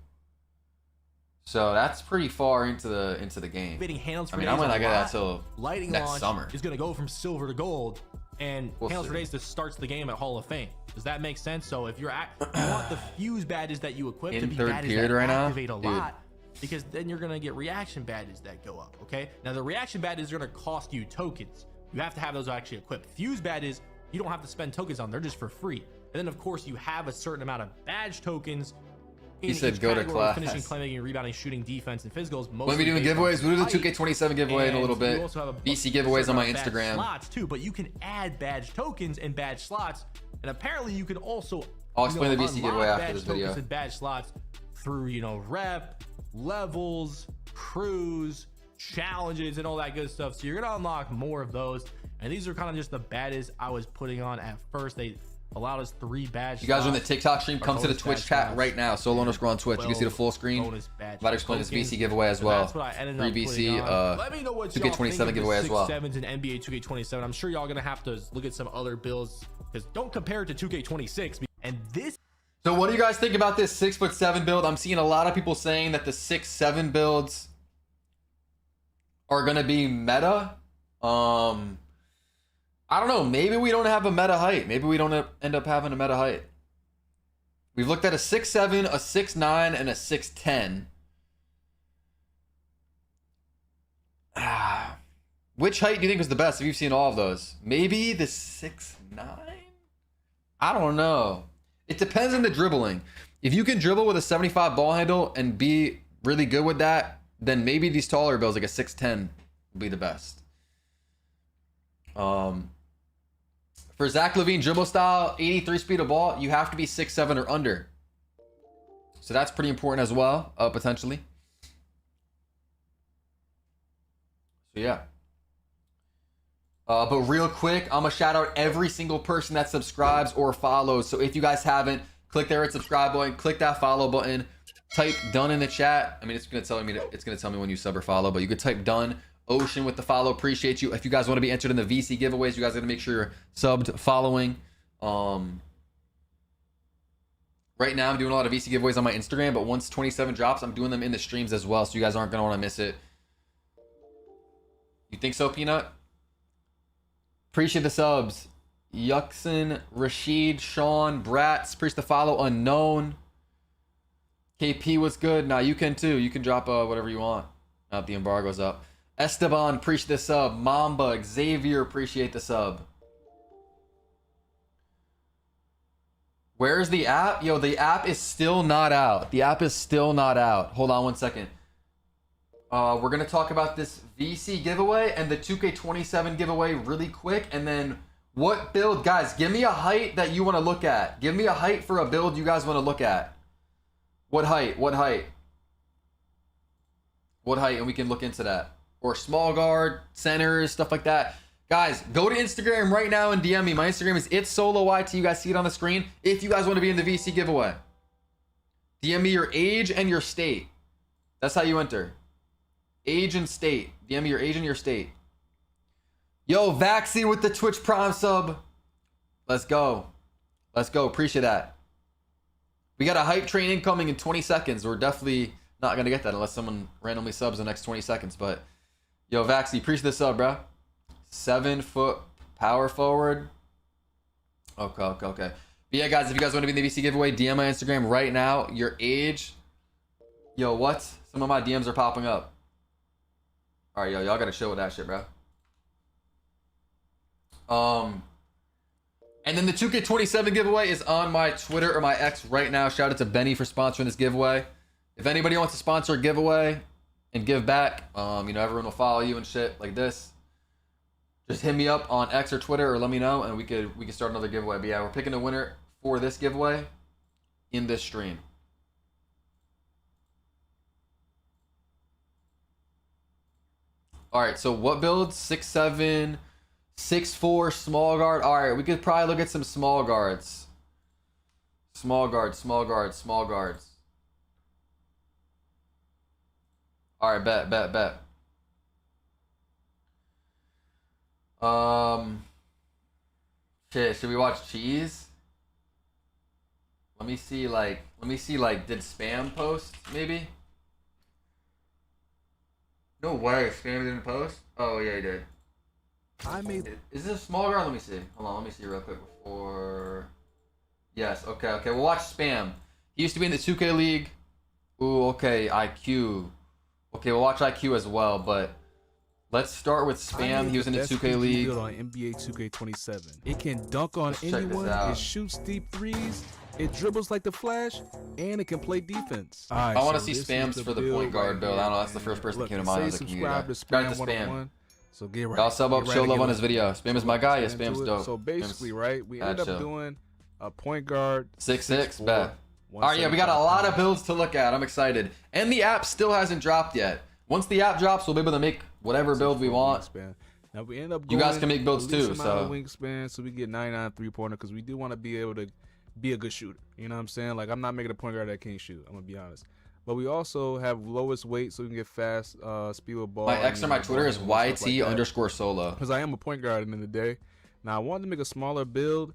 So that's pretty far into the game. activating handles for I mean, days I might a not get that lot. till Lightning next launch summer. is going to go from silver to gold, and We'll handles for see. days just starts the game at Hall of Fame. Does that make sense? So if you want the fuse badges that you equip In to be third badges period that right now? activate a Dude. lot, because then you're going to get reaction badges that go up. Okay, now the reaction badges are going to cost you tokens. You have to have those actually equipped. Fuse badges you don't have to spend tokens on; they're just for free. And then of course you have a certain amount of badge tokens. He in said each go to category, class. finishing, playmaking, rebounding, shooting, defense, and physicals. When we mostly doing based off giveaways, we'll do the height. 2K27 giveaway in a little And bit. you also have a VC giveaways on my badge Instagram. slots too, but you can add badge tokens and badge slots, and apparently you can also I'll explain the VC unlock giveaway after badge this video. tokens and badge slots through rep levels, crews, challenges, and all that good stuff. So you're gonna unlock more of those, and these are kind of just the badges I was putting on at first. They allowed us 3 badge. You guys are in the slots. TikTok stream, come to the bonus Twitch badge chat slots. right now. Solo underscore on Twitch. You can see the full screen. Bonus badge About to explain this tokens. VC giveaway as So well. that's what I ended Free up VC, putting on. Let me know what 2K27 y'all think of the giveaway as well. 6-7s in NBA 2K27. I'm sure y'all gonna have to look at some other builds, because don't compare it to 2K26. And this So what do you guys think about this 6'7" build? I'm seeing a lot of people saying that the 6'7" builds are gonna be meta. I don't know. Maybe we don't have a meta height. Maybe we don't end up having a meta height. We've looked at a 6'7", a 6'9", and a 6'10". Which height do you think was the best if you've seen all of those? Maybe the 6'9"? I don't know. It depends on the dribbling. If you can dribble with a 75 ball handle and be really good with that, then maybe these taller builds like a 6'10" will be the best. For Zach LaVine dribble style, 83 speed of ball, you have to be 6'7" or under. So that's pretty important as well, potentially. So yeah. But real quick, I'm gonna shout out every single person that subscribes or follows. So if you guys haven't, click that red subscribe button, click that follow button, type done in the chat. I mean, it's gonna tell me when you sub or follow, but you could type done. Ocean with the follow, appreciate you. If you guys want to be entered in the VC giveaways, you guys gotta make sure you're subbed, following. Right now I'm doing a lot of VC giveaways on my Instagram, but once 27 drops, I'm doing them in the streams as well, so you guys aren't gonna want to miss it. You think so, Peanut? Appreciate the subs. Yuxin, Rashid, Sean, Bratz, appreciate the follow. Unknown. KP, what's good? Nah, you can too. You can drop whatever you want. Now the embargo's up. Esteban, appreciate the sub. Mamba, Xavier, appreciate the sub. Where's the app? Yo, the app is still not out. The app is still not out. Hold on one second. We're going to talk about this VC giveaway and the 2K27 giveaway really quick. And then what build? Guys, give me a height that you want to look at. Give me a height for a build you guys want to look at. What height? What height? What height? And we can look into that. Or small guard, centers, stuff like that. Guys, go to Instagram right now and DM me. My Instagram is itsoloyt. You guys see it on the screen. If you guys want to be in the VC giveaway, DM me your age and your state. That's how you enter. Age and state. DM me your age and your state. Yo, Vaxi with the Twitch Prime sub. Let's go. Let's go. Appreciate that. We got a hype train incoming in 20 seconds. We're definitely not going to get that unless someone randomly subs in the next 20 seconds. But, yo, Vaxi, appreciate the sub, bro. 7-foot power forward. Okay. But yeah, guys, if you guys want to be in the VC giveaway, DM my Instagram right now. Your age. Yo, what? Some of my DMs are popping up. All right, yo, y'all got to chill with that shit, bro. And then the 2K27 giveaway is on my Twitter or my X right now. Shout out to Benny for sponsoring this giveaway. If anybody wants to sponsor a giveaway and give back, you know, everyone will follow you and shit like this. Just hit me up on X or Twitter or let me know and we could start another giveaway. But yeah, we're picking a winner for this giveaway in this stream. All right, so what builds? 6'7", 6'4", small guard. All right, we could probably look at some small guards. Small guards. All right, bet. Shit, should we watch Cheese? Let me see, did Spam post, maybe? No way, Spam didn't post? Oh, yeah, he did. Is this a small guard? Let me see. Hold on, let me see real quick before... Yes, okay, we'll watch Spam. He used to be in the 2K League. Ooh, okay, IQ. Okay, we'll watch IQ as well, but... Let's start with Spam. He was in the 2K League. On NBA 2K27. It can dunk on anyone. It shoots deep threes. It dribbles like the Flash, and it can play defense. I want to see Spams for the point guard build. I don't know. That's the first person that came to mind as a community. Subscribe to Spam. So get right. Y'all sub up, show love on his video. Spam is my guy. Yeah, Spam's dope. So basically, right, we ended up doing a point guard 6'6", bet. All right, yeah, we got a lot of builds to look at. I'm excited. And the app still hasn't dropped yet. Once the app drops, we'll be able to make whatever build we want. Now we end up you guys can make builds too, so wingspan, so we get 99 3-pointer because we do want to be able to be a good shooter. You know what I'm saying? Like, I'm not making a point guard that can't shoot. I'm gonna be honest. But we also have lowest weight, so we can get fast speed with ball. My X or my Twitter is YT_solo. Because I am a point guard at the end of the day. Now I wanted to make a smaller build,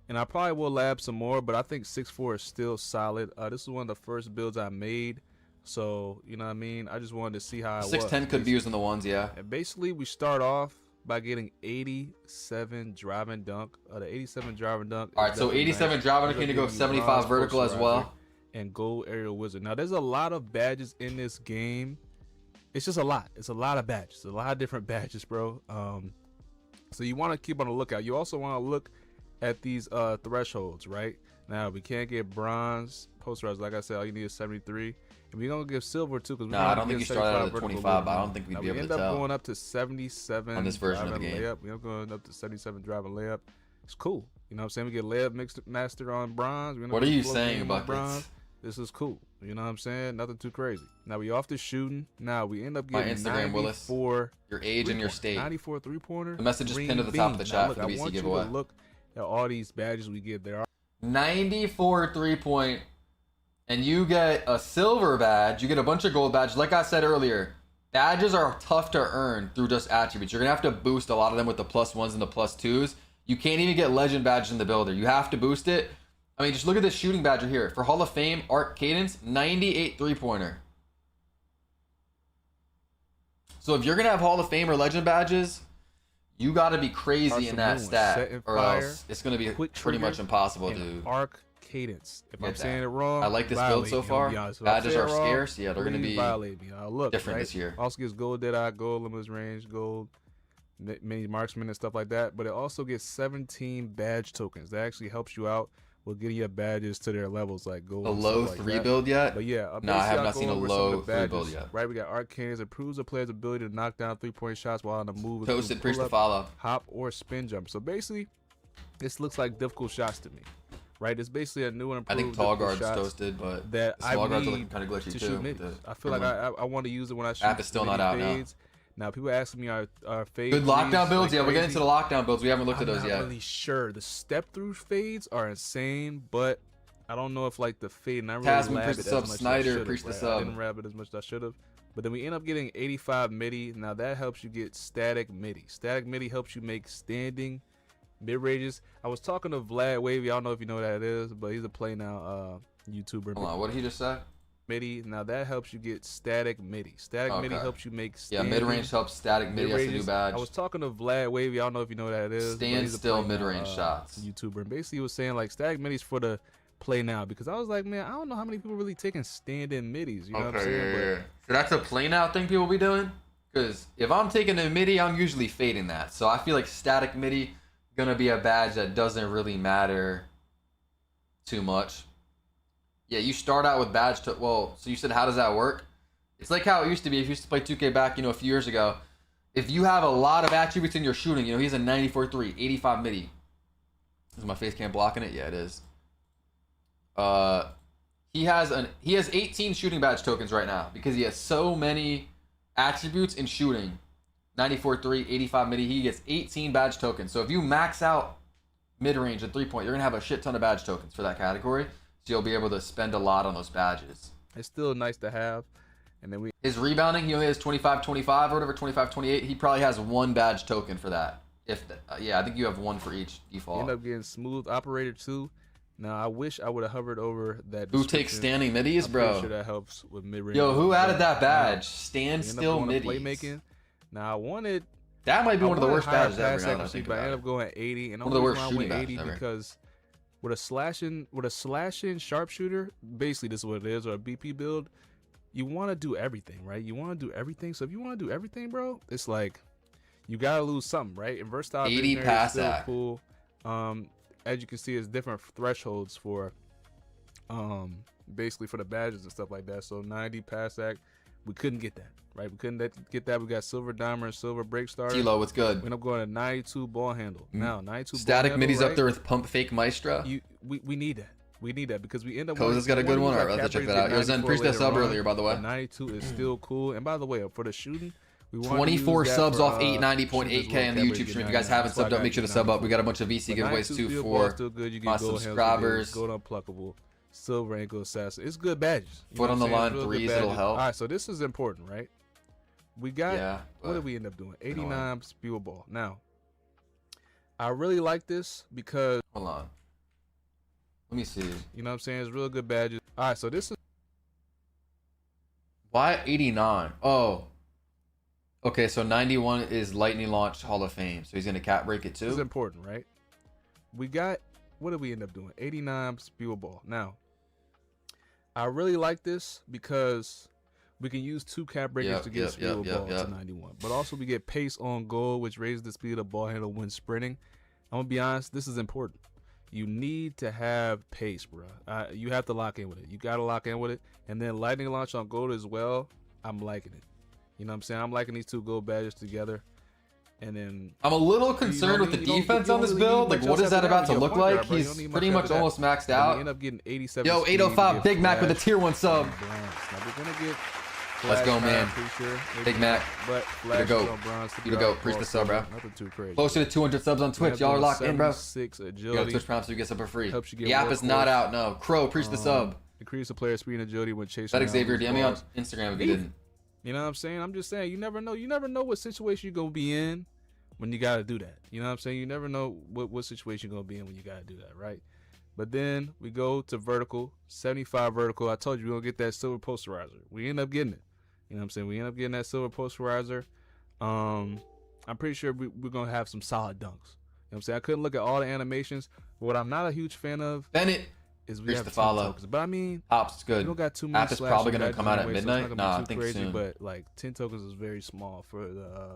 and I probably will lab some more. But I think 6'4" is still solid. This is one of the first builds I made. So, you know what I mean? I just wanted to see how it was. 6'10" could be used in the ones, yeah. And basically, we start off by getting 87 driving dunk. The 87 driving dunk. All right, so 87 driving dunk, going to go 75 vertical as well. And gold aerial wizard. Now, there's a lot of badges in this game. It's just a lot. It's a lot of badges. A lot of different badges, bro. So you want to keep on the lookout. You also want to look at these thresholds, right? Now, we can't get bronze posterized. Like I said, all you need is 73. And we're going to give silver, too. No, I don't think you start out at 25, but I don't think we'd be able to tell. We end up going up to 77 on this version of the game. Layup. We end up going up to 77 driving layup. It's cool. You know what I'm saying? We get layup mixed master on bronze. What are you saying about bronze? This is cool. You know what I'm saying? Nothing too crazy. Now we off to shooting. Now we end up getting my Instagram, 94. Willis. Your age and your state. 94 3-pointer. The message is pinned at the top of the chat for the VC giveaway. I want you to look at all these badges we get there. 94 3-point, and you get a silver badge. You get a bunch of gold badges. Like I said earlier, badges are tough to earn through just attributes. You're gonna have to boost a lot of them with the +1s and the +2s. You can't even get legend badges in the builder. You have to boost it. I mean, just look at this shooting badge right here. For Hall of Fame, Art Cadence, 98 3-pointer. So if you're going to have Hall of Fame or legend badges, you got to be crazy in that stat, or else it's going to be pretty much impossible, dude. Arc Cadence. If I'm saying it wrong, I like this build so far. Badges are scarce. Yeah, they're going to be different this year. Also gets gold Deadeye, gold Limitless Range, gold mini marksman and stuff like that. But it also gets 17 badge tokens. That actually helps you out. We'll get you badges to their levels like gold. A low 3 build yet? But yeah, no, I have not seen a low 3 build yet. Right, we got Arcanes. Improves a player's ability to knock down 3-point shots while on the move. Toasted, preach to follow. Hop or spin jump. So basically, this looks like difficult shots to me. Right, it's basically a new and improved. I think tall guard's toasted, but that small guards are looking kind of glitchy too. I feel like I want to use it when I shoot. App is still not out now. Now people asking me are fades. Good lockdown builds. Yeah, we're getting to the lockdown builds. We haven't looked at those yet. I'm not really sure. The step through fades are insane, but I don't know if like the fade. And I really Tasman, preach the sub. Snyder, preach the sub. I didn't wrap it as much as I should have. But then we end up getting 85 MIDI. Now that helps you get static MIDI. Static MIDI helps you make standing mid ranges. I was talking to Vlad Wavy. I don't know if you know what that is, but he's a Play Now YouTuber. Hold on, what did he just say? MIDI. Now that helps you get static MIDI. Static MIDI helps you make standing. Yeah, mid range helps static MIDI. That's a new badge. I was talking to Vlad Wavy. I don't know if you know what that is. Stand still mid range shots. YouTuber. And basically he was saying like static MIDI's for the Play Now, because I was like, man, I don't know how many people really taking stand-in midis. You know what I'm saying? Yeah. So that's a Play Now thing people be doing? Because if I'm taking a midi, I'm usually fading that. So I feel like static midi gonna be a badge that doesn't really matter too much. Yeah, you start out with badge to, well, so you said how does that work? It's like how it used to be if you used to play 2K back, a few years ago. If you have a lot of attributes in your shooting, he's a 94-3, 85 midi. Is my face cam blocking it? Yeah, it is. He has 18 shooting badge tokens right now because he has so many attributes in shooting. 94-3, 85 midi. He gets 18 badge tokens. So if you max out mid-range and 3-point, you're gonna have a shit ton of badge tokens for that category. So you'll be able to spend a lot on those badges. It's still nice to have. And then his rebounding, he only has 25-25 or whatever, 25-28. He probably has one badge token for that. Yeah, I think you have one for each default. You end up getting smooth operator too. Now I wish I would have hovered over that. Who takes standing middies, bro? Sure that helps with mid-range. Yo, who added that badge? Stand still middies. Playmaking. Now I wanted. That might be one of the worst badges ever. But I ended up going 80, and one of the worst shooting badges 80 because with a slashing sharpshooter, basically this is what it is, or a BP build. You want to do everything, right? You want to do everything. So if you want to do everything, bro, it's like you gotta lose something, right? And versatile 80 pass is still cool. As you can see, it's different thresholds for basically for the badges and stuff like that. So 90 pass act, we couldn't get that, right? We couldn't get that. We got silver diamond and silver break starter. Tilo, what's good? We end up going to 92 ball handle. Now 92 static ball handle, middies up there with pump fake maestro. We need that. We need that because we end up. Koza's got a good one. All right, let's check that out. It was in preach that sub earlier, by the way. 92 is still cool. And by the way, for the shooting, 24 subs off 890.8K on the YouTube stream. If you guys haven't subbed up, make sure to sub up. We got a bunch of VC giveaways too for my subscribers. Gold unpluckable, silver ankle assassin. It's good badges. Foot on the line, threes, it'll help. All right, so this is important, right? We got, what did we end up doing? 89 speed ball. Now, I really like this because. Hold on. Let me see. You know what I'm saying? It's real good badges. All right, so this is. Why 89? Oh. Okay, so 91 is Lightning Launch Hall of Fame. So he's going to cap break it This is too? important, right? We got, what did we end up doing? 89 speed ball. Now, I really like this because we can use 2 cap breakers to get speed ball to 91. But also we get pace on goal, which raises the speed of ball handle when sprinting. I'm going to be honest, this is important. You need to have pace, bro. You have to lock in with it. You got to lock in with it. And then lightning launch on gold as well. I'm liking it. You know what I'm saying? I'm liking these 2 gold badges together. And then I'm a little concerned with the defense on this build. Like, what is that about to look like? He's pretty much almost maxed out. End up getting 87. Yo, 805 Big Mac with a tier 1 sub. Now we're gonna get Let's go, man. sure. Big Mac. But You to go. You to go. Preach the sub, bro. Nothing too crazy. Closer to 200 subs on Twitch. Y'all are locked in, bro. 6 You agility. got Twitch Prime so you get sub for free. Helps you get The app is not out. No. Crow, preach the sub. Increase the player speed and agility when chasing. That down Xavier, loose DM me on balls. Instagram if you didn't. You know what I'm saying? I'm just saying, you never know. You never know what situation you're gonna be in when you gotta do that. You know what I'm saying? You never know what situation you're gonna be in when you gotta do that, right? But then we go to vertical, 75 vertical. I told you we're gonna get that silver posterizer. We end up getting it. You know what I'm saying? We end up getting that silver posterizer. I'm pretty sure we're gonna have some solid dunks. You know what I'm saying? I couldn't look at all the animations, but what I'm not a huge fan of Bennett. is we Preach have the 10 follow. tokens. But I mean, Ops is we good. don't got too many. App is slashing probably gonna badges come out at anyway, so it's midnight. not gonna be Nah, I too think crazy, soon. But like 10 tokens is very small for the.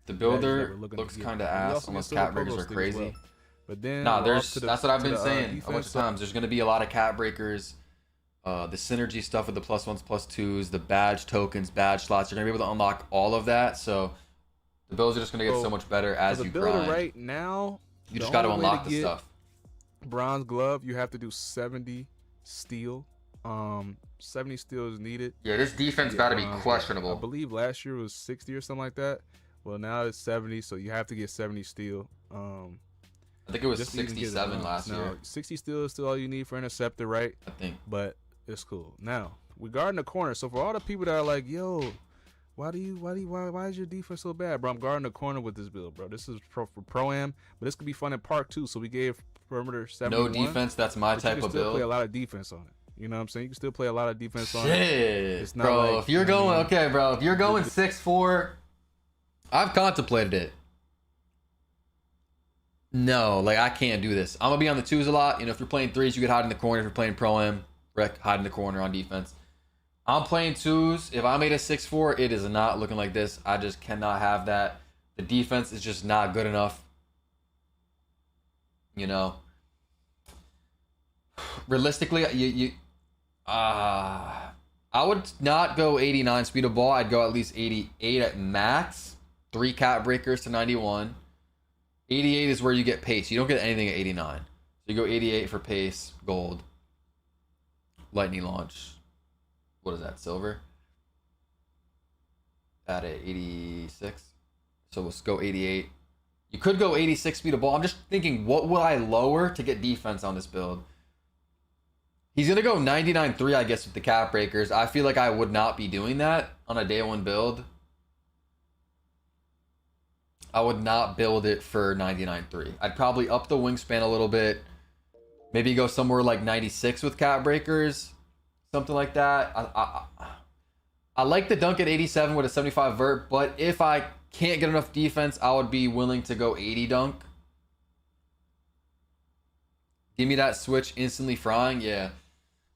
The badges builder that we're looking looks to get. kind of We ass also unless get silver cap breakers pogo are stick as crazy. well. But then Nah, we're there's off to the- that's what I've to been the, saying a bunch defense of side. times. There's gonna be a lot of cap breakers. The synergy stuff with the +1s, +2s, the badge tokens, badge slots. You're gonna be able to unlock all of that. So the builds are just gonna get so much better as For you the builder grind. right now, You just the got to only way unlock the get stuff. Bronze glove, you have to do 70 steel. 70 steel is needed. Yeah, this defense Yeah, got to be bronze. I questionable. believe last year was 60 or something like that. Well, now it's 70, so you have to get 70 steel. I think it was just to even get it 67 unlocked. last Now, year. 60 steel is still all you need for interceptor, right? I think. But it's cool. Now we guarding the corner. So for all the people that are like, "Yo, why is your defense so bad, bro?" I'm guarding the corner with this build, bro. This is for pro-am, but this could be fun in park too. So we gave perimeter 71. No defense. That's my but type you can of still play a build. lot of defense on it. You know what I'm saying? You can still play a lot of defense on it. Shit, It's not bro. like, If you're you know what I going, mean? okay, bro. If you're going 6'4", I've contemplated it. No, like I can't do this. I'm gonna be on the 2s a lot. You know, if you're playing 3s, you can hide in the corner. If you're playing pro-am, rec, hide in the corner on defense. I'm playing 2s. If I made a 6'4", it is not looking like this. I just cannot have that. The defense is just not good enough. You know. Realistically, I would not go 89 speed of ball. I'd go at least 88 at max. 3 cap breakers to 91. 88 is where you get pace. You don't get anything at 89. So you go 88 for pace, gold. Lightning launch. What is that, silver? At 86. So let's go 88. You could go 86 speed of ball. I'm just thinking, what will I lower to get defense on this build? He's going to go 99.3, I guess, with the cap breakers. I feel like I would not be doing that on a day 1 build. I would not build it for 99.3. I'd probably up the wingspan a little bit. Maybe go somewhere like 96 with cap breakers. Something like that. I like the dunk at 87 with a 75 vert, but if I can't get enough defense, I would be willing to go 80 dunk. Give me that switch instantly frying. Yeah.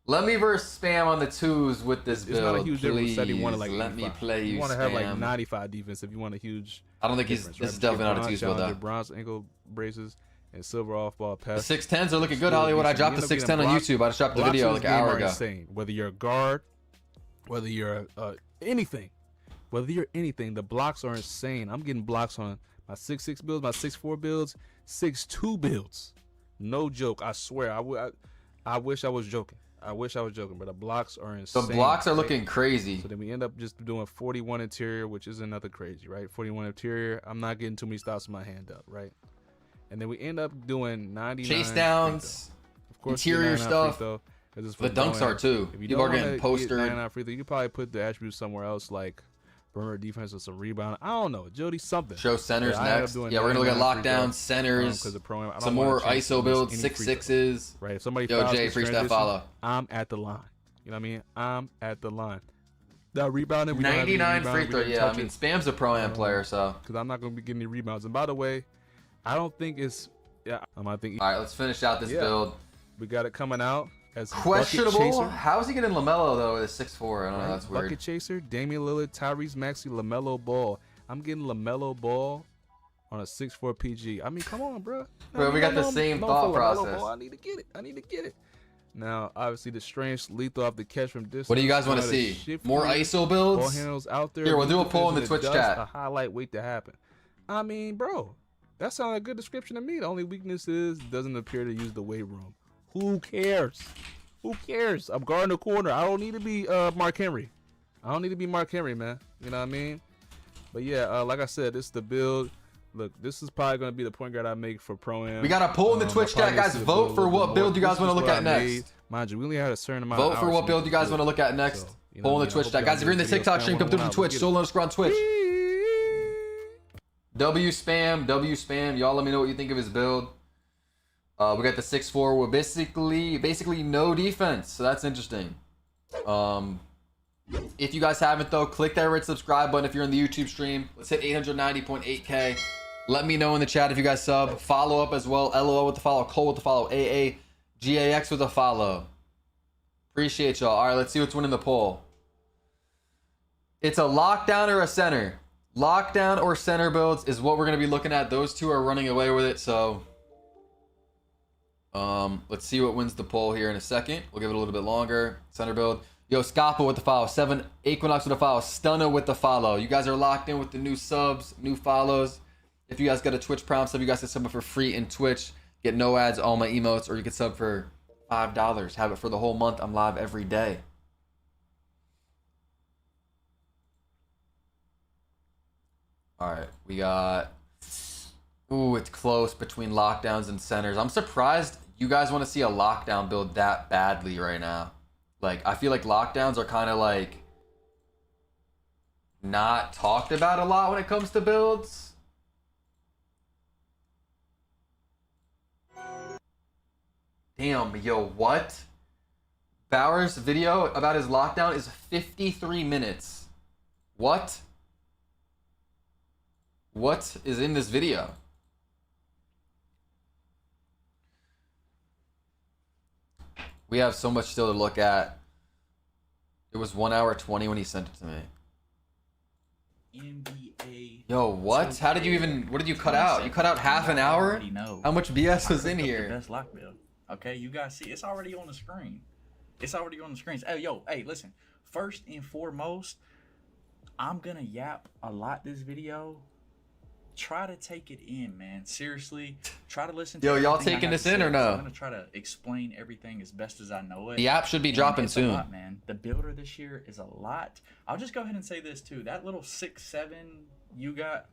Let me verse spam on the 2s with this build. It's not a huge difference. Said you please. want to like Let me 85. play you. You want to have like spam. 95 defense if you want a huge. I don't think he's. difference, This right? is definitely not a Bronze 2s build challenger, though. Bronze ankle braces and silver off ball The pass. 610s are looking good, Still Hollywood. I decent. dropped You the end up 610 on getting YouTube. I just dropped the blocks video in like this an game hour are ago. insane. Whether you're a guard, whether you're anything, the blocks are insane. I'm getting blocks on my 6'6" builds, my 6'4" builds, 6'2" builds. No joke. I swear. I wish I was joking. But the blocks are The insane. blocks are right? looking crazy. So then we end up just doing 41 interior, which isn't nothing crazy, right? 41 interior. I'm not getting too many stops with my hand up, right? And then we end up doing 99 Chase free downs, throw. Of course, interior 99 free stuff. throw, 'cause it's for The dunks pro-am. are too. If you People are don't getting wanna postered. get 99 free throw, you could probably put the attributes somewhere else, like perimeter defense or some rebound. I don't know, Jody, something. Show centers I end up next. doing Yeah, we're gonna look at 99 free lockdowns, throws, centers, 'cause of pro-am. I don't some wanna more chase ISO and miss builds, any six free throws. sixes. Right, if somebody Yo, fouls Jay, this preach that transition, follow. I'm at the line. You know what I mean? I'm at the line. That rebounding. We don't have any 99 free rebound, we throw. didn't Yeah, I touch mean, it. Spam's a pro-am player, so. Because I'm not going to be getting any rebounds. And by the way, I don't think it's. Yeah, I think. All right, let's finish out this build. We got it coming out as Questionable. Bucket Chaser. How is he getting LaMelo though with a 6'4"? I don't know. That's weird. Bucket Chaser, Damian Lillard, Tyrese Maxey, LaMelo Ball. I'm getting LaMelo Ball on a 6'4" PG. I mean, come on, bro. Bro, we got the same thought process. I need to get it. Now, obviously, the strange lethal off the catch from distance. What do you guys want to see? More ISO builds? Ball handles out there. Here, we'll do a poll in the Twitch chat. A highlight wait to happen. I mean, bro, that sounds like a good description to me. The only weakness is doesn't appear to use the weight room. Who cares? Who cares? I'm guarding the corner. I don't need to be Mark Henry. I don't need to be Mark Henry, man. You know what I mean? But yeah, like I said, this is the build. Look, this is probably going to be the point guard I make for Pro-Am. We got a poll in the Twitch chat, guys. Vote for what build you guys want to look at next. Mind you, we only had a certain amount Vote of for hours what to build make you guys this want to look at next. So, you know Poll in what the I mean? Twitch chat. Guys, if you're in the TikTok stream, come through to Twitch. Solo underscore on Twitch. W spam. Y'all let me know what you think of his build. We got the 6'4" with basically no defense. So that's interesting. If you guys haven't though, click that red subscribe button if you're in the YouTube stream. Let's hit 890.8K. Let me know in the chat if you guys sub. Follow up as well. LOL with the follow. Cole with the follow. AA. GAX with a follow. Appreciate y'all. All right, let's see what's winning the poll. It's a lockdown or a center. Lockdown or center builds is what we're going to be looking at. Those two are running away with it, so let's see what wins the poll here in a second. We'll give it a little bit longer. Center build. Yo, Scapa with the follow. 7 Equinox with the follow. Stunner with the follow. You guys are locked in with the new subs, new follows. If you guys got a Twitch Prime sub, you guys can sub it for free in Twitch. Get no ads, all my emotes, or you can sub for $5. Have it for the whole month. I'm live every day. All right, we got... Ooh, it's close between lockdowns and centers. I'm surprised you guys want to see a lockdown build that badly right now. Like, I feel like lockdowns are kind of like not talked about a lot when it comes to builds. Damn, yo, what? Bauer's video about his lockdown is 53 minutes. What? What is in this video? We have so much still to look at. It was 1 hour 20 when he sent it to me. NBA. Yo, what? How did you even... What did you cut out? You cut out half an hour? How much BS was in here? The best lock build. Okay, you guys see, it's already on the screen. It's already on the screens. Hey, yo, hey, listen. First and foremost, I'm gonna yap a lot this video. Try to take it in, man. Seriously, try to listen to Yo, y'all everything I taking got this to in say. or no? I'm gonna try to explain everything as best as I know it. The app should be And dropping it's soon. a lot, man. The builder this year is a lot. I'll just go ahead and say this too. That little 6'7" you got,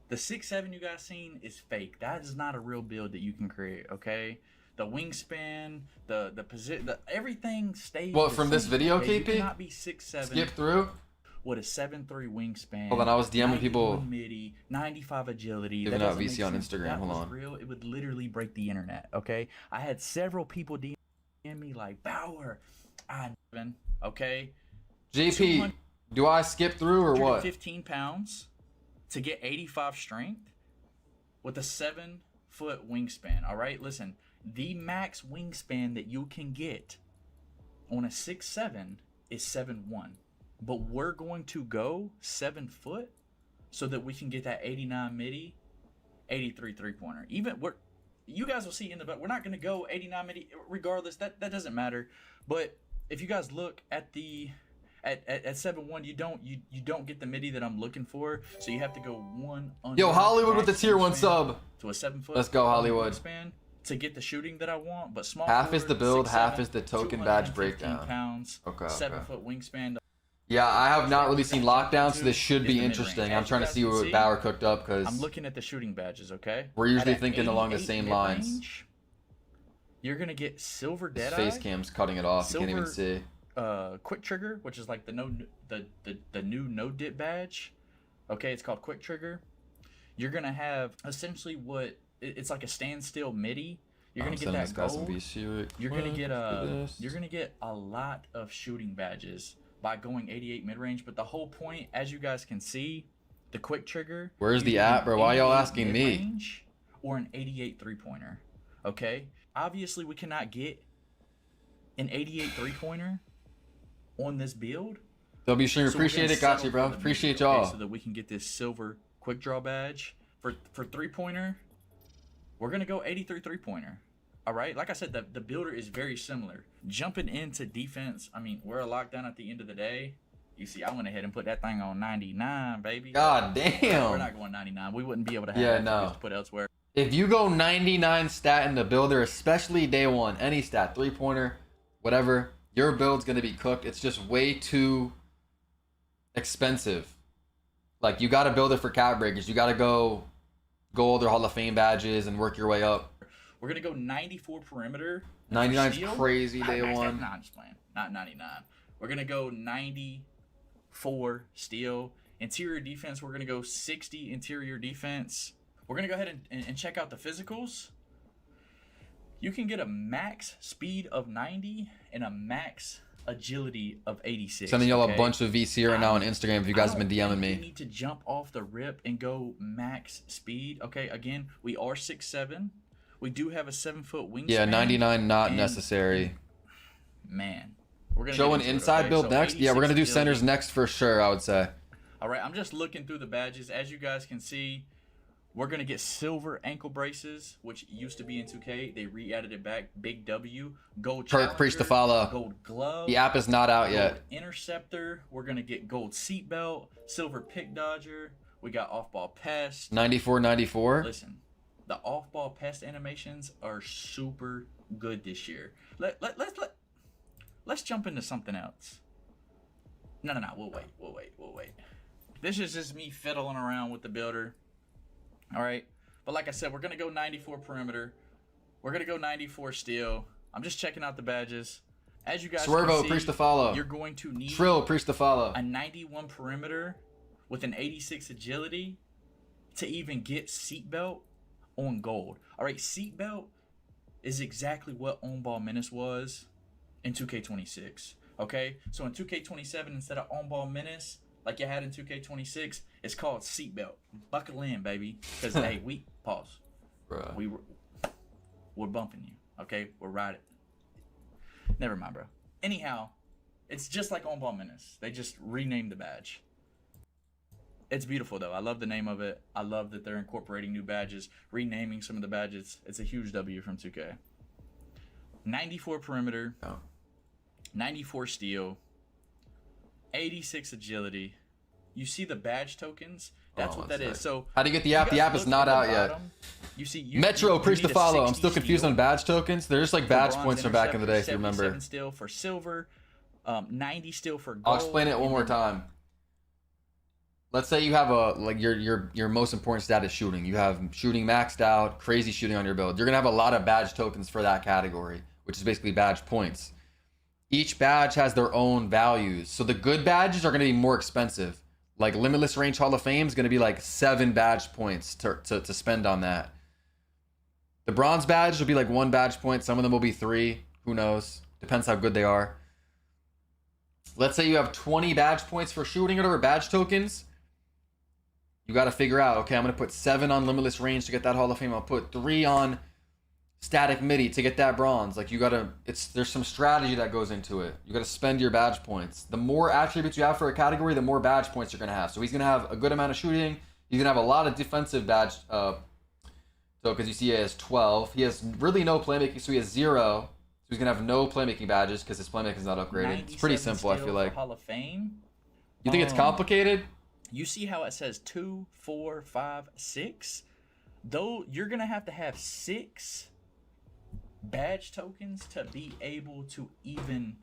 the 6'7" you guys seen is fake. That is not a real build that you can create. Okay. The wingspan, the position, everything stays. What, the from this same, video, okay? KP? You cannot be 6'7". Skip through? With a 7'3" wingspan. Hold on, I was DMing people. 91 midi, 95 agility. Giving That out doesn't VC make on sense. Instagram. That Hold was on. real. It would literally break the internet. Okay, I had several people DM me like, Bauer, okay. JP, do I skip through or what? 15 pounds to get 85 strength with a 7-foot wingspan. All right, listen. The max wingspan that you can get on a 6'7" is 7'1", but we're going to go 7 foot so that we can get that 89 midi, 83 3-pointer. You guys will see in the, but we're not going to go 89 midi regardless. That doesn't matter. But if you guys look at the at 7'1", you don't get the midi that I'm looking for. So you have to go one under. Yo, Hollywood with the max tier 1 wingspan sub. to a 7 foot. Let's go, Hollywood. Wingspan to get the shooting that I want, but small. Half is the build, 6'7", half is the token badge 215 breakdown. Pounds, Okay. 7-foot wingspan. Yeah, I have not really seen lockdown, so this should Is be the mid-range. interesting. As I'm you trying to guys see can what see, Bauer cooked up because I'm looking at the shooting badges, okay? we're usually At a thinking along the 88 same lines. mid-range, you're gonna get silver His deadeye, face cam's cutting it off. You can't even Silver- see. quick trigger, which is like the new no dip badge. Okay, it's called quick trigger. You're gonna have essentially it's like a standstill midi. You're gonna get that gold. You're gonna get a lot of shooting badges by going 88 mid-range, but the whole point, as you guys can see, the quick trigger. Where's the you app, can bro? Why y'all 88 asking me? mid-range or an 88 3-pointer. Okay, obviously we cannot get an 88 3-pointer on this build. W Stream, So we're appreciate gonna it. Got settle you, bro. for the Appreciate mid, okay, y'all. so that we can get this silver quick draw badge for 3-pointer. We're gonna go 83 3-pointer. All right, like I said, the builder is very similar. Jumping into defense, I mean, we're a lockdown at the end of the day. You see, I went ahead and put that thing on 99, baby. God damn. We're not going 99. We wouldn't be able to have Yeah, that no. to put elsewhere. If you go 99 stat in the builder, especially day one, any stat, 3-pointer, whatever, your build's gonna be cooked. It's just way too expensive. Like, you gotta build it for cap breakers. You gotta go gold or Hall of Fame badges and work your way up. We're gonna go 94 perimeter. 99's Steel. crazy day Nah, one. Nah, I'm just playing. Not 99. We're gonna go 94 steel. Interior defense, we're gonna go 60 interior defense. We're gonna go ahead and check out the physicals. You can get a max speed of 90 and a max agility of 86. Sending y'all okay? a bunch of VC right now on Instagram if you guys have been DMing You me. need to jump off the rip and go max speed. Okay, again, we are 6'7". We do have a 7-foot wingspan. Yeah, 99 not and- necessary. Man, we're gonna Show get an into it, inside okay? build So next. Yeah, we're gonna do 86 centers agility. next for sure, I would say. All right, I'm just looking through the badges. As you guys can see, we're going to get silver ankle braces, which used to be in 2K. They re-added it back. Big W. Gold Perk, preach to Challenger, follow. Gold glove. The app is not out gold yet. interceptor. We're going to get gold seatbelt. Silver pick dodger. We got off-ball pest. 94, 94. Listen, the off-ball pest animations are super good this year. Let's jump into something else. No. We'll wait. This is just me fiddling around with the builder. All right. But like I said, we're going to go 94 perimeter. We're going to go 94 steel. I'm just checking out the badges. As you guys Swervo, can see, preach to follow. you're going to need Trill, preach to follow. a 91 perimeter with an 86 agility to even get seatbelt on gold. All right, seatbelt is exactly what On Ball Menace was in 2K26. Okay, so in 2K27, instead of On Ball Menace, like you had in 2K26, it's called seatbelt. Buckle in, baby, because hey, we pause. Bruh. We're bumping you. Okay, we're riding. Never mind, bro. Anyhow, it's just like On Ball Menace. They just renamed the badge. It's beautiful though. I love the name of it. I love that they're incorporating new badges, renaming some of the badges. It's a huge W from 2K. 94 perimeter. Oh. 94 steel, 86 agility. You see the badge tokens? That's what that is. So how do you get the app? The app is not out yet. You see, Metro, preach to need a follow. I'm 60 still confused steel on badge tokens. They're just like for badge bronze points from back in the day, if you interceptor, remember. 77 steel for silver, 90 steel for gold. I'll explain it one more time. Let's say you have your most important stat is shooting. You have shooting maxed out, crazy shooting on your build. You're gonna have a lot of badge tokens for that category, which is basically badge points. Each badge has their own values. So the good badges are gonna be more expensive. Like Limitless Range Hall of Fame is gonna be like 7 badge points to spend on that. The bronze badge will be like 1 badge point. Some of them will be 3. Who knows? Depends how good they are. Let's say you have 20 badge points for shooting or whatever, badge tokens. You got to figure out, okay, I'm going to put 7 on Limitless Range to get that Hall of Fame. I'll put 3 on Static MIDI to get that bronze. Like, you got to, there's some strategy that goes into it. You got to spend your badge points. The more attributes you have for a category, the more badge points you're going to have. So he's going to have a good amount of shooting. He's going to have a lot of defensive badge. So, because you see he has 12. He has really no playmaking, so he has 0. So he's going to have no playmaking badges because his playmaking is not upgraded. It's pretty 97 simple, I steel feel for like. Hall of Fame. You think it's complicated? You see how it says 2, 4, 5, 6? Though you're gonna have to have 6 badge tokens to be able to even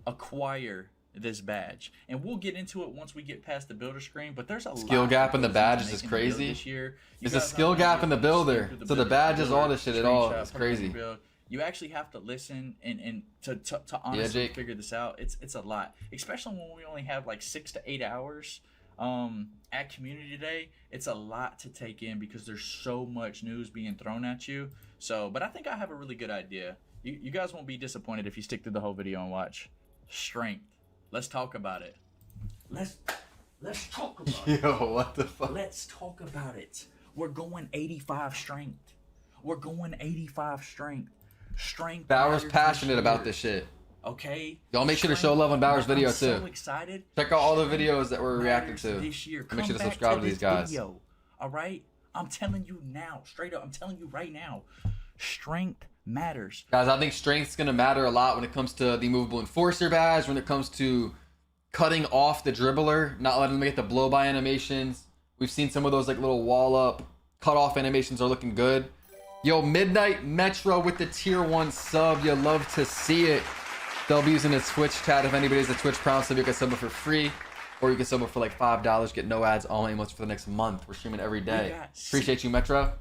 acquire this badge. And we'll get into it once we get past the builder screen, but there's a skill lot gap in the that goes into badges is making the build crazy. this year. There's a skill gap in the builder. So the badges, all this shit, it all is crazy. You actually have to listen and to honestly Jake. figure this out. It's a lot, especially when we only have like 6 to 8 hours at community day. It's a lot to take in because there's so much news being thrown at you. So, but I think I have a really good idea. You guys won't be disappointed if you stick through the whole video and watch. Strength. Let's talk about it. Let's talk about it. Yo, what the fuck? Let's talk about it. We're going 85 strength. We're going 85 strength. Strength. Bauer's matters passionate this about year. this shit. Okay. Y'all make sure to show Strength. love on Bauer's video I'm so too. excited. Check out all the videos that we're reacting Matters to. this year. Make sure to Come back subscribe to these this guys. video, all right? I'm telling you now, straight up. I'm telling you right now. Strength matters. Guys, I think strength's gonna matter a lot when it comes to the movable enforcer badge, when it comes to cutting off the dribbler, not letting them get the blow by animations. We've seen some of those like little wall up cut off animations are looking good. Yo, Midnight Metro with the tier 1 sub. You love to see it. They'll be using his Twitch chat. If anybody's a Twitch Prime sub, you can sub it for free. Or you can sub it for like $5, get no ads, all emotes for the next month. We're streaming every day. Appreciate you, Metro.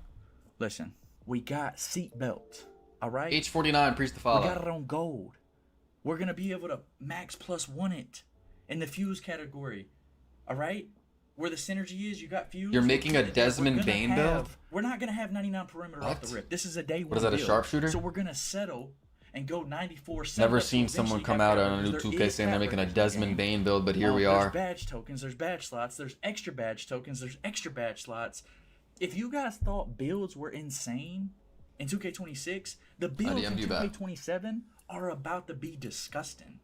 Listen, we got seatbelt, all right? H49, priest the We follow. got it on gold. We're going to be able to max plus one it in the fuse category, all right? Where the synergy is, you got fuse. You're making a Desmond Bane build? We're not going to have 99 perimeter off What? the rip. This is a day one What is that, a build. sharpshooter? So we're going to settle and go 94. Never seen someone come out on a new 2K saying they're making a Desmond Bane build, but here we are. There's badge tokens, there's badge slots, there's extra badge tokens, there's extra badge slots. If you guys thought builds were insane in 2K26, the builds in 2K27 are about to be disgusting.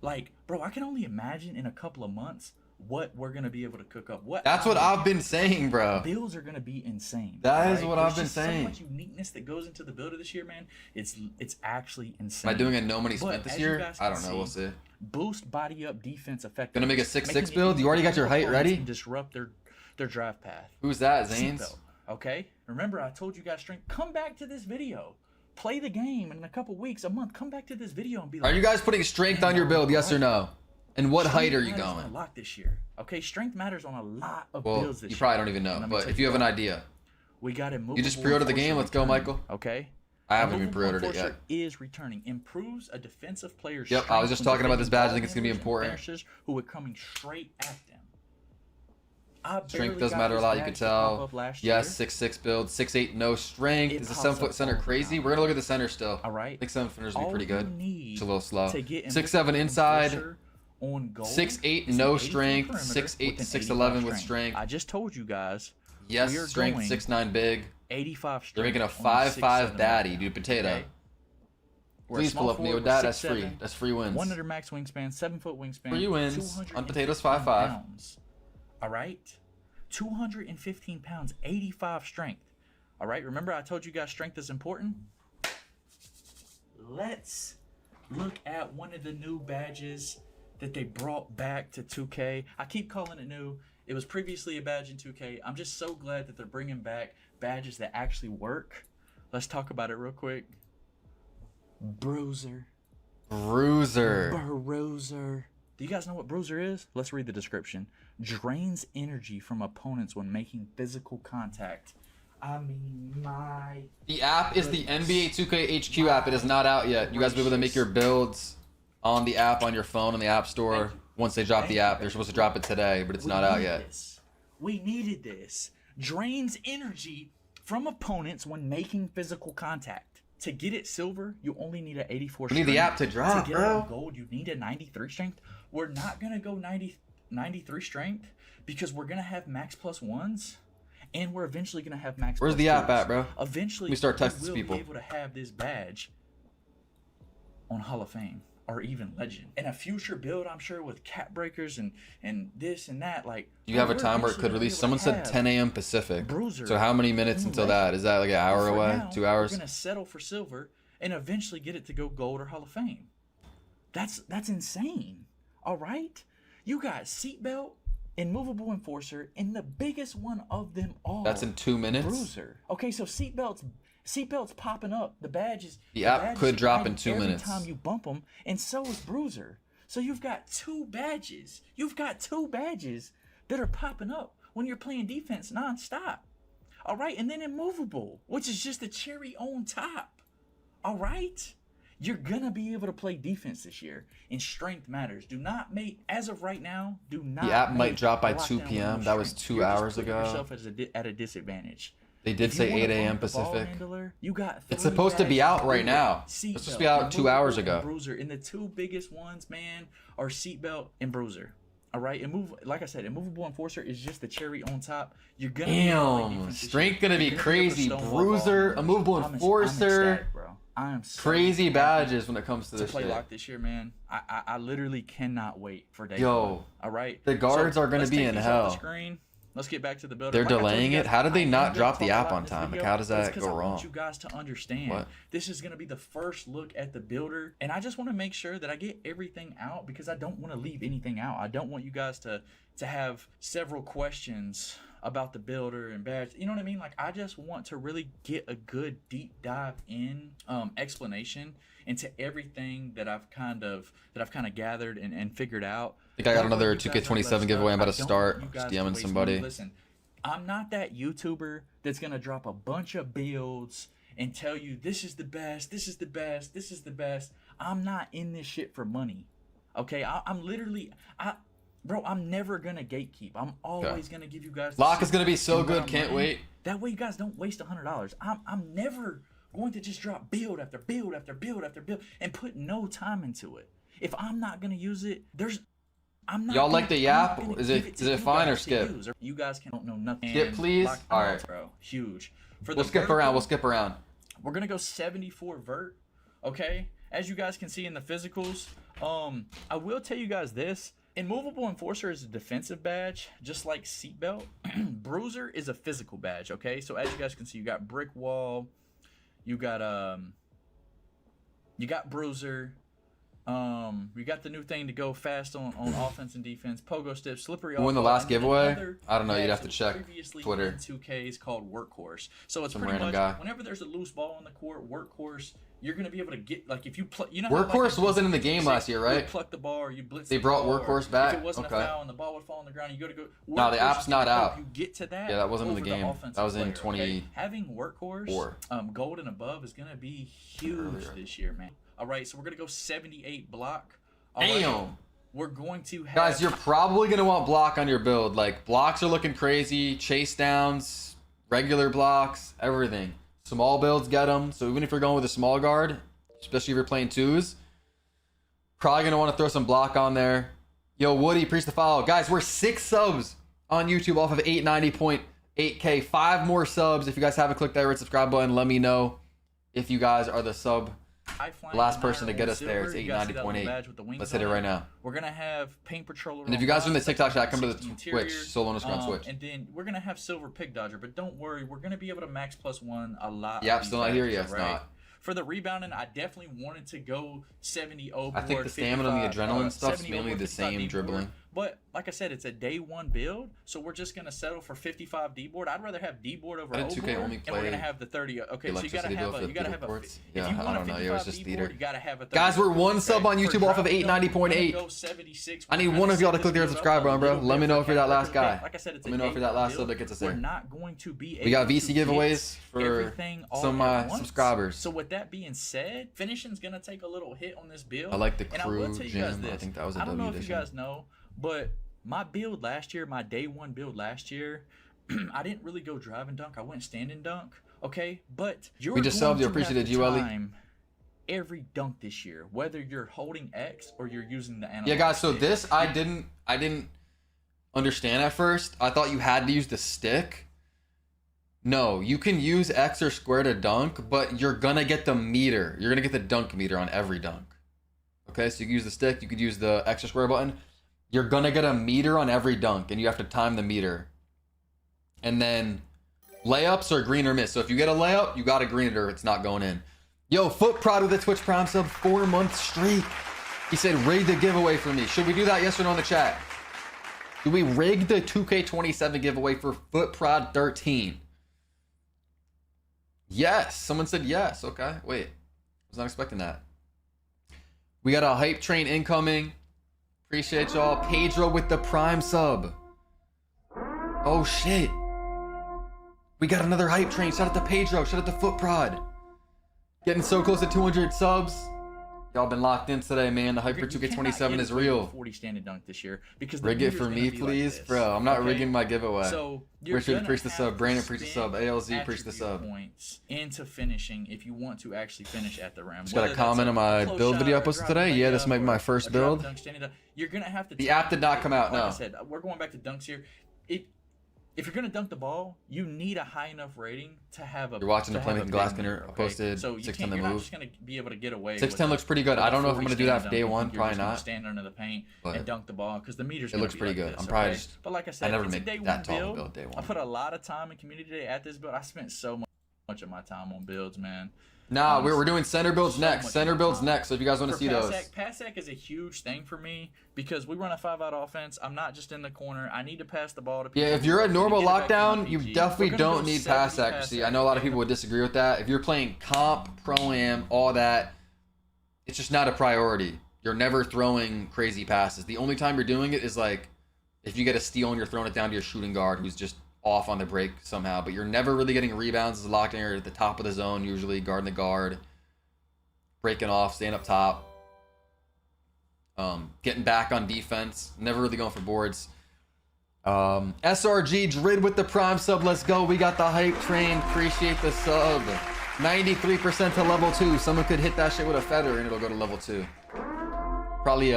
Like, bro, I can only imagine in a couple of months what we're gonna be able to cook up. That's what I've been saying, bro. Builds are gonna be insane. That is what I've been There's just saying. so much uniqueness that goes into the build of this year, man. It's actually insane. Am I doing a no money But spent this as you year? guys I can don't know. We'll see. Boost body up defense effectively. Gonna make a 6-6 build? You already got your height ready? Disrupt their drive path. Who's that, Zanes? Seatbelt, okay? Remember, I told you guys strength. Come back to this video. Play the game in a couple weeks, a month. Come back to this video and be like, Are you guys putting strength on your build? Yes or no? And what height are you Strength matters going? a lot this year. Okay, strength matters on a lot of Well, builds this you year. probably don't even know. And let me But tell if you have an idea, we got it. you just pre-ordered the game. Let's go, Michael. Okay. I haven't even Movable pre-ordered it Enforcer yet. is returning. Improves a defensive player's Yep, I was just strength when talking about this badge. I defending think it's gonna be ball important. handlers and finishers who are coming straight at them. I Strength barely does got matter a this lot. You badge can to pop tell. up last Yes, year. 6'6 build, 6'8 no strength. It Is the pops 7-foot up center all the crazy? time. We're gonna look at the center still. All right. I think 7 footers will be All pretty you good. need It's a little slow. to get 6'7 inside. Enforcer on gold 6'8 is no an 83 strength. perimeter 6'8 with an 6'11 85 with strength. I just told you guys. Yes, we are strength going 6'9 big. 85 strength. They're making a on 5'5 6'7 daddy, right dude. now, Potato. okay? We're a Please small pull up forward with Neodat. That's 6'7", free. That's free wins. 100 max wingspan, 7-foot wingspan. Free wins. 215 On potatoes, 5'5". pounds. All right, 215 pounds, 85 strength. All right, remember I told you guys strength is important. Let's look at one of the new badges that they brought back to 2K. I keep calling it new. It was previously a badge in 2K. I'm just so glad that they're bringing back badges that actually work. Let's talk about it real quick. Bruiser. Bruiser. Do you guys know what Bruiser is? Let's read the description. Drains energy from opponents when making physical contact. I mean, my... The app is the NBA 2K HQ app. It is not out yet. You guys will be able to make your builds on the app on your phone in the App Store once they drop the app. They're supposed to drop it today, but it's not out yet. We needed this. Drains energy from opponents when making physical contact. To get it silver, you only need an 84 We need the app to drop, to get bro. it on gold, you need a 93 strength. We're not going to go 93 strength because we're going to have max plus ones. And we're eventually going to have max Where's plus the app twos. at, bro? Eventually, Let me start we texting will people. be able to have this badge on Hall of Fame or even Legend. In a future build, I'm sure, with cap breakers and this and that, like... You have a we're time where it eventually could gonna be release. able Someone to said have 10 a.m. Pacific. Bruiser So how many minutes in until Legend. that? Is that like an hour For away? now, 2 hours? We're gonna settle for silver and eventually get it to go gold or Hall of Fame. That's insane. All right, you got seatbelt and movable enforcer, and the biggest one of them all. That's in 2 minutes? Bruiser. Okay, so seatbelts popping up. The badge is The app could drop in 2 minutes. every time you bump them, and so is Bruiser. So you've got two badges. You've got two badges that are popping up when you're playing defense nonstop. All right, and then immovable, which is just the cherry on top. All right, you're gonna be able to play defense this year, and strength matters. Do not make, as of right now, do not. The app might make drop by lockdown 2 window p.m. That was strength. 2 You're just hours putting ago. Yourself at a disadvantage. They did If you say wanna 8 a.m. bump the ball Pacific. handler, you got It's 3 supposed to be bags out right of now. seatbelt, It's supposed to be out 2 hours immovable, ago. and bruiser. And the two biggest ones, man, are seatbelt and bruiser. All right, like I said, immovable enforcer is just the cherry on top. You're gonna Damn, strength gonna be crazy. Bruiser, immovable I'm enforcer, ecstatic, bro. I am so crazy happy badges when it comes to to this play shit. lock this year, man. I literally cannot wait for day Yo, one. All right, the guards are gonna let's be take in these hell. off the screen. Let's get back to the builder. They're Like I told delaying you it? guys, How did they I am not gonna drop the talk a app lot on in this time? Like, video, how does but it's that 'cause go I wrong? want you guys to understand. What? This is gonna be the first look at the builder, and I just want to make sure that I get everything out because I don't want to leave anything out. I don't want you guys to have several questions about the builder and badge. You know what I mean? Like, I just want to really get a good deep dive in explanation into everything that I've kind of gathered and figured out. I think I got That way another you guys aren't 2K27 left giveaway. I'm stuck. about to I don't start. want you Just guys to DMing waste somebody. money. Listen, I'm not that YouTuber that's gonna drop a bunch of builds and tell you this is the best, this is the best, this is the best. I'm not in this shit for money. Okay, I'm literally, bro, I'm never gonna gatekeep. I'm always gonna give you guys. the Lock is gonna be secret so and good. what I'm Can't learning. wait. That way you guys don't waste $100. I'm never going to just drop build after build after build after build and put no time into it. If I'm not gonna use it, I'm not. Y'all like the I'm not yap? gonna Is give it to you fine or guys to skip? use. You guys don't know nothing. Skip, please? Lock- All right. bro, huge. For We'll skip around. We'll skip around. We're gonna go 74 vert. Okay, as you guys can see in the physicals. I will tell you guys this. Immovable Enforcer is a defensive badge, just like Seatbelt. Bruiser is a physical badge, okay? So as you guys can see, you got Brick Wall, you got Bruiser, you got the new thing to go fast on offense and defense, Pogo Step, Slippery. Who won the Elbow, last and then giveaway? another I don't know, you'd badge have to that was check previously Twitter. in 2K is called Workhorse. So it's Some pretty random much guy. whenever there's a loose ball on the court, Workhorse, you're gonna be able to get, like, if you play, you know how, Workhorse like, wasn't in the game last year, you right? would pluck the ball or you blitz. They the brought ball, or Workhorse back? If it wasn't Okay. a foul and the ball would fall on the ground, you go to go. No, the Workhorse app's is not gonna help out. You get to that. Yeah, that wasn't in the over game. offensive That was in player, 20 okay? Having Workhorse, 4. gold and above is gonna be huge Earlier. this year, man. All right, so we're gonna go 78 block. All right, Damn. we're going to have. Guys, you're probably going to want block on your build. Like, blocks are looking crazy. Chase downs, regular blocks, everything. Small builds get them. So even if you're going with a small guard, especially if you're playing twos, probably going to want to throw some block on there. Yo, Woody, preach the follow. Guys, we're 6 subs on YouTube off of 890.8K. 5 more subs. If you guys haven't clicked that red subscribe button, let me know if you guys are the last person to get us there. It's 890.8. Let's hit it right now. We're gonna have Paint Patroller. And if you guys are in the on TikTok chat, come to the 60 Twitch. interior. Solo underscore on Twitch. And then we're gonna have Silver Pig Dodger, but don't worry, we're gonna be able to max +1 a lot. Yeah, of these still not here badges, yet. It's right? not. For the rebounding, I definitely wanted to go 70 overboard. I think the stamina and the 55, adrenaline stuff's 70 mainly overboard, the 55 same D board. dribbling. But like I said, it's a day one build, so we're just gonna settle for 55 D board. I'd rather have D board over I O think board, 2K only and we're play gonna have the 30. Okay, so you gotta electricity have bill a for you gotta the have a. ports. If Yeah, you I want a don't know. 55 Yeah, it was just D theater. board, you gotta have a. Guys, we're 1 okay? sub on For YouTube off of drop, 890.8. go 76. I need We're one gonna of y'all to set click this the build subscribe up a button, bro. little Let me bit know if you're that last because, guy. like I said, it's Let me a know if day you're that last build. sub that gets us We're there. not going to be. We got able VC to get giveaways for everything all some at once. subscribers. So with that being said, finishing's gonna take a little hit on this build. I like the And I will crew tell you guys gym. I this. think that was a I don't W know if you edition. guys know, but my build last year, my day one build last year, I didn't really go drive and dunk. I went stand and dunk. Okay, but you're We just going subbed you. to Appreciate have it, to G. Ellie. time every dunk this year, whether you're holding X or you're using the analog Yeah, guys. So stick. this I didn't understand at first. I thought you had to use the stick. No, you can use X or square to dunk, but you're gonna get the meter. You're gonna get the dunk meter on every dunk. Okay, so you can use the stick. You could use the X or square button. You're gonna get a meter on every dunk, and you have to time the meter. And then layups are green or miss. So if you get a layup, you gotta green it or it's not going in. Yo, Foot Prod with a Twitch Prime sub 4 months straight. He said, rig the giveaway for me. Should we do that? Yes or no in the chat? Do we rig the 2K27 giveaway for Foot Prod 13? Yes. Someone said yes. Okay. Wait. Was not expecting that. We got a hype train incoming. Appreciate y'all. Pedro with the Prime sub. Oh, shit. We got another hype train. Shout out to Pedro. Shout out to Foot Prod. Getting so close to 200 subs. Y'all been locked in today, man. The hype for 2K27 is real. 40 standing dunk this year because rig it for me, please, bro. I'm not rigging my giveaway. So Richard, preach the sub. Brandon, preach the sub. ALZ, preach the sub. Points into finishing if you want to actually finish at the rim. Just got a comment on my build video I posted today. Yeah, this might be my first build. You're gonna have to. The app did not come out. Like No. I said, we're going back to dunks here. If you're gonna dunk the ball, you need a high enough rating to have a. You're watching the to play have making a glass big cleaner. move, I posted So you 610 can't, the you're not move. just gonna be able to get away. 610 looks pretty good. I don't know if I'm gonna do that day one. Probably not. Stand under the paint But and dunk the ball because the meters. it looks pretty good. I'm probably just. But like I said, I never it's a make day that one tall of a build. build day I one. put a lot of time in community day at this build. I spent so much of my time on builds, man. Nah, we're doing center builds so next. much Center more builds time. next. So if you guys want to see those. Pass sec is a huge thing for me because we run a 5-out offense. I'm not just in the corner. I need to pass the ball to people. Yeah, if you're a normal Get it back to my lockdown, you PG. definitely We're gonna don't go need 70 pass accuracy. I know a lot of people would disagree with that. If you're playing comp, pro-am, all that, it's just not a priority. You're never throwing crazy passes. The only time you're doing it is like if you get a steal and you're throwing it down to your shooting guard who's just off on the break somehow. But you're never really getting rebounds as a lockdown. You're at the top of the zone, usually guarding the guard, breaking off, staying up top, getting back on defense. Never really going for boards. SRG Drid with the prime sub. Let's go. We got the hype train. Appreciate the sub. 93% to level 2. Someone could hit that shit with a feather and it'll go to level 2. Probably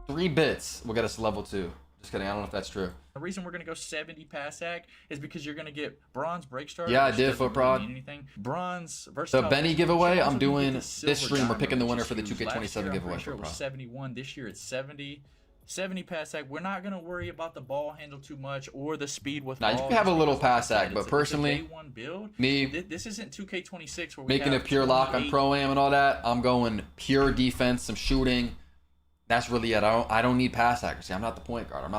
3 bits will get us to level 2. Just kidding. I don't know if that's true. The reason we're gonna go 70 pass sack is because you're gonna get bronze break start. Yeah, I which did, doesn't foot prod. mean anything. Bronze The versatile. Benny which giveaway, also I'm you doing get the this silver stream. We're diamond, picking the which winner is for the huge. 2K27 Last year, I'm giveaway. pretty sure it was 71. This year it's 70. 70 pass sack. We're not gonna worry about the ball handle too much or the speed with. Now you ball, can have a just little because, like I pass sack, said, but it's a personally, day one build. me This isn't 2K26 where we making a have pure lock on 28 pro-am and all that, I'm going pure defense, some shooting. That's really it. I don't need pass accuracy. I'm not the point guard.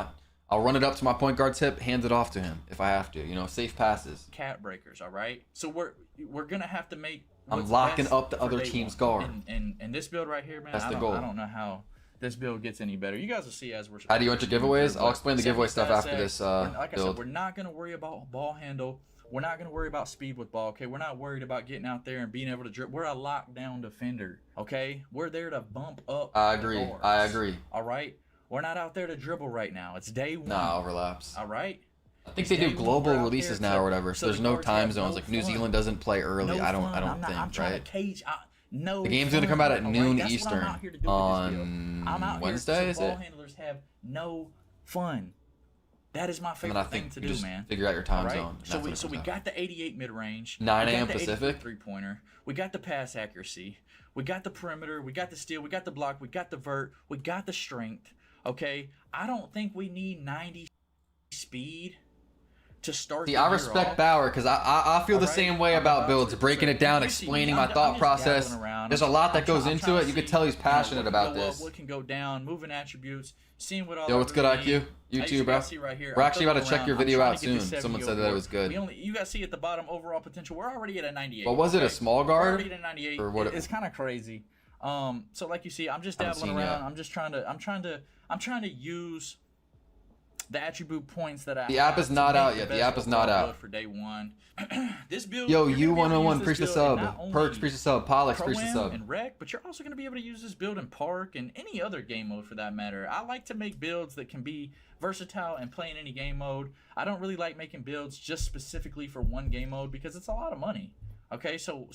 I'll run it up to my point guard's hip, hand it off to him if I have to. You know, safe passes. cat breakers. All right. So we're gonna have to make. I'm what's locking best up the for other day team's one. guard. And this build right here, man. That's I the don't, goal. I don't know how this build gets any better. You guys will see as we're. How do you enter giveaways? I'll explain the giveaway stuff 70 after pass this sack. Like I build. said, we're not gonna worry about ball handle. We're not gonna worry about speed with ball. Okay, we're not worried about getting out there and being able to dribble. We're a lockdown defender. Okay, we're there to bump up. I agree. the guards. I agree. All right, we're not out there to dribble right now. It's day one. Nah, overlaps. All right. I think they do global We're out releases there now to- or whatever, so there's the no guards time have zones. no Like New fun. Zealand doesn't play early. No I don't fun. I'm think, trying right? to cage. No. The game's gonna come out at fun, noon That's what I'm Eastern out here to do with this build. on I'm out Wednesday, here is so ball it? handlers have no fun. That is my And then favorite I thing think to you do, just man. figure out your time All right? zone. So we got the 88 mid range. 9 a.m. Pacific. 3-pointer. We got the pass accuracy. We got the perimeter. We got the steal. We got the block. We got the vert. We got the strength. Okay. I don't think we need 90 speed to start. See, the I year respect off. Bauer because I feel the Alright, same way I'm about about builds, to. breaking So, it down, you see me, explaining I'm my thought just process. dabbling around. There's a lot that I'm goes try- I'm into trying it. to You could see, tell he's what passionate can about go up, this. what can go down, moving attributes, seeing what all. Yo, what's good, IQ? You too, bro. We're actually about to check your video out soon. Someone said that it was good. You guys see at the bottom overall potential. We're already at a 98. What was it, a small We're guard? already at a 98. Or what? It's kind of crazy. So like you see, I'm just Haven't dabbling seen around. yet. I'm trying to use the attribute points that I. The app have is to not make out the yet. The best app is not overall out. build for day one. This build. Yo, you're gonna be able to U101, use preach the this build in sub. not Perks, only preach the sub. Pollux, preach the Pro-Am sub. and Rec, but you're also going to be able to use this build in Park and any other game mode for that matter. I like to make builds that can be versatile and play in any game mode. I don't really like making builds just specifically for one game mode because it's a lot of money. Okay, so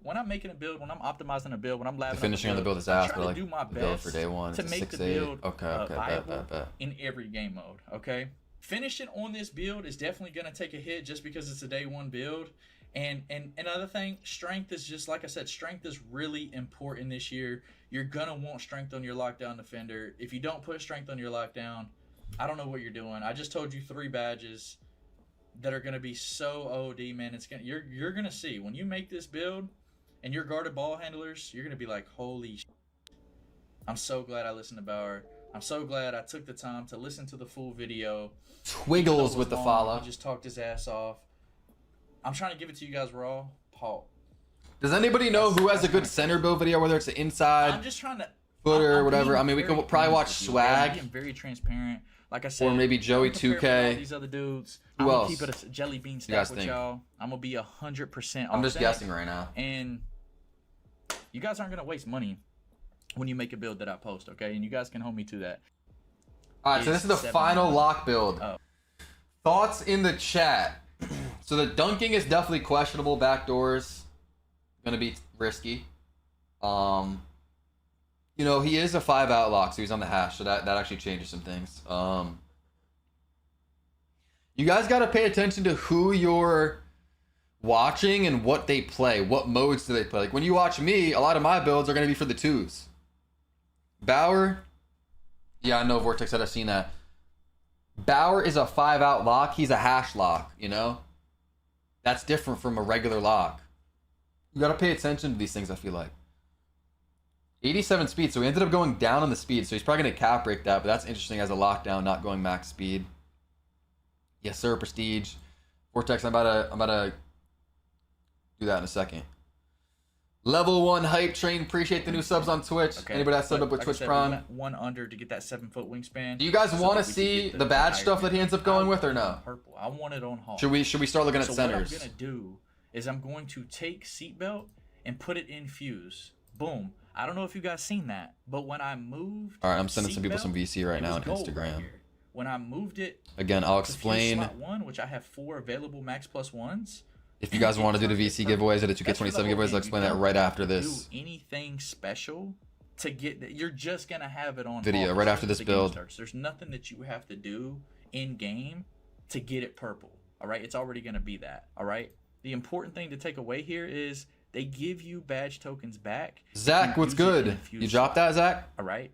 when I'm making a build, when I'm optimizing a build, when I'm The labbing up finishing a on the build is I'm ass, trying but like to do my the build best for day one to is make the 6-8. build Okay, viable bet. in every game mode. Okay, finishing on this build is definitely going to take a hit just because it's a day one build. And another thing, strength is just like I said, strength is really important this year. You're gonna want strength on your lockdown defender. If you don't put strength on your lockdown, I don't know what you're doing. I just told you 3 badges that are gonna be so OD, man. It's gonna you're gonna see when you make this build and you're guarded ball handlers, you're gonna be like, holy shit. I'm so glad I listened to Bauer. I'm so glad I took the time to listen to the full video. Twiggles with the Long, follow. He just talked his ass off. I'm trying to give it to you guys raw. Paul. Does anybody know who has a good center build video, whether it's an I'm inside just trying to. footer or I'm whatever? being I mean, we very could probably watch honest with you, okay? I'm Swag. being very transparent. Like I said, Or maybe Joey I'm compared with all 2K. These other dudes. Who I'm else? gonna keep it a jelly bean You guys stack with think? y'all. I'm gonna be 100%. I'm just authentic. guessing right now. And You guys aren't gonna waste money when you make a build that I post, okay? And you guys can hold me to that. All right, so this is the final lock build. Thoughts in the chat. So the dunking is definitely questionable. Backdoors gonna be risky. You know, he is a 5-out lock, so he's on the hash, so that actually changes some things. You guys got to pay attention to who you're watching and what they play. What modes do they play? Like when you watch me, a lot of my builds are going to be for the 2s. Bauer, yeah, I know Vortex said I've seen that. Bauer is a 5-out lock. He's a hash lock, you know? That's different from a regular lock. You got to pay attention to these things, I feel like. 87 speed, so he ended up going down on the speed, so he's probably going to cap break that, but that's interesting as a lockdown, not going max speed. Yes, sir, Prestige. Vortex, I'm about to do that in a second. Level 1 hype train, appreciate the new subs on Twitch. Okay. Anybody that subbed up with like I Twitch said, Prime? we went 1 under to get that 7-foot wingspan. Do you guys so want to that we could see get the badge higher stuff that he ends up going with or no? Purple. I want it on hall. Should we start looking at so centers? What I'm gonna do is I'm going to take seatbelt and put it in fuse. Boom. I don't know if you guys seen that, but when I moved, All right, I'm sending some people some VC right now on Instagram. Right when I moved it, again, I'll to fuse explain. slot 1, which I have 4 available max plus ones. If you guys want to do the VC giveaways or the 2K27 giveaways, I'll explain that right after this do anything special to get that. You're just gonna have it on video, hall right after this the game build. starts. There's nothing that you have to do in game to get it purple. All right, it's already gonna be that. All right. The important thing to take away here is they give you badge tokens back. Zach, what's good? You dropped that, Zach? All right.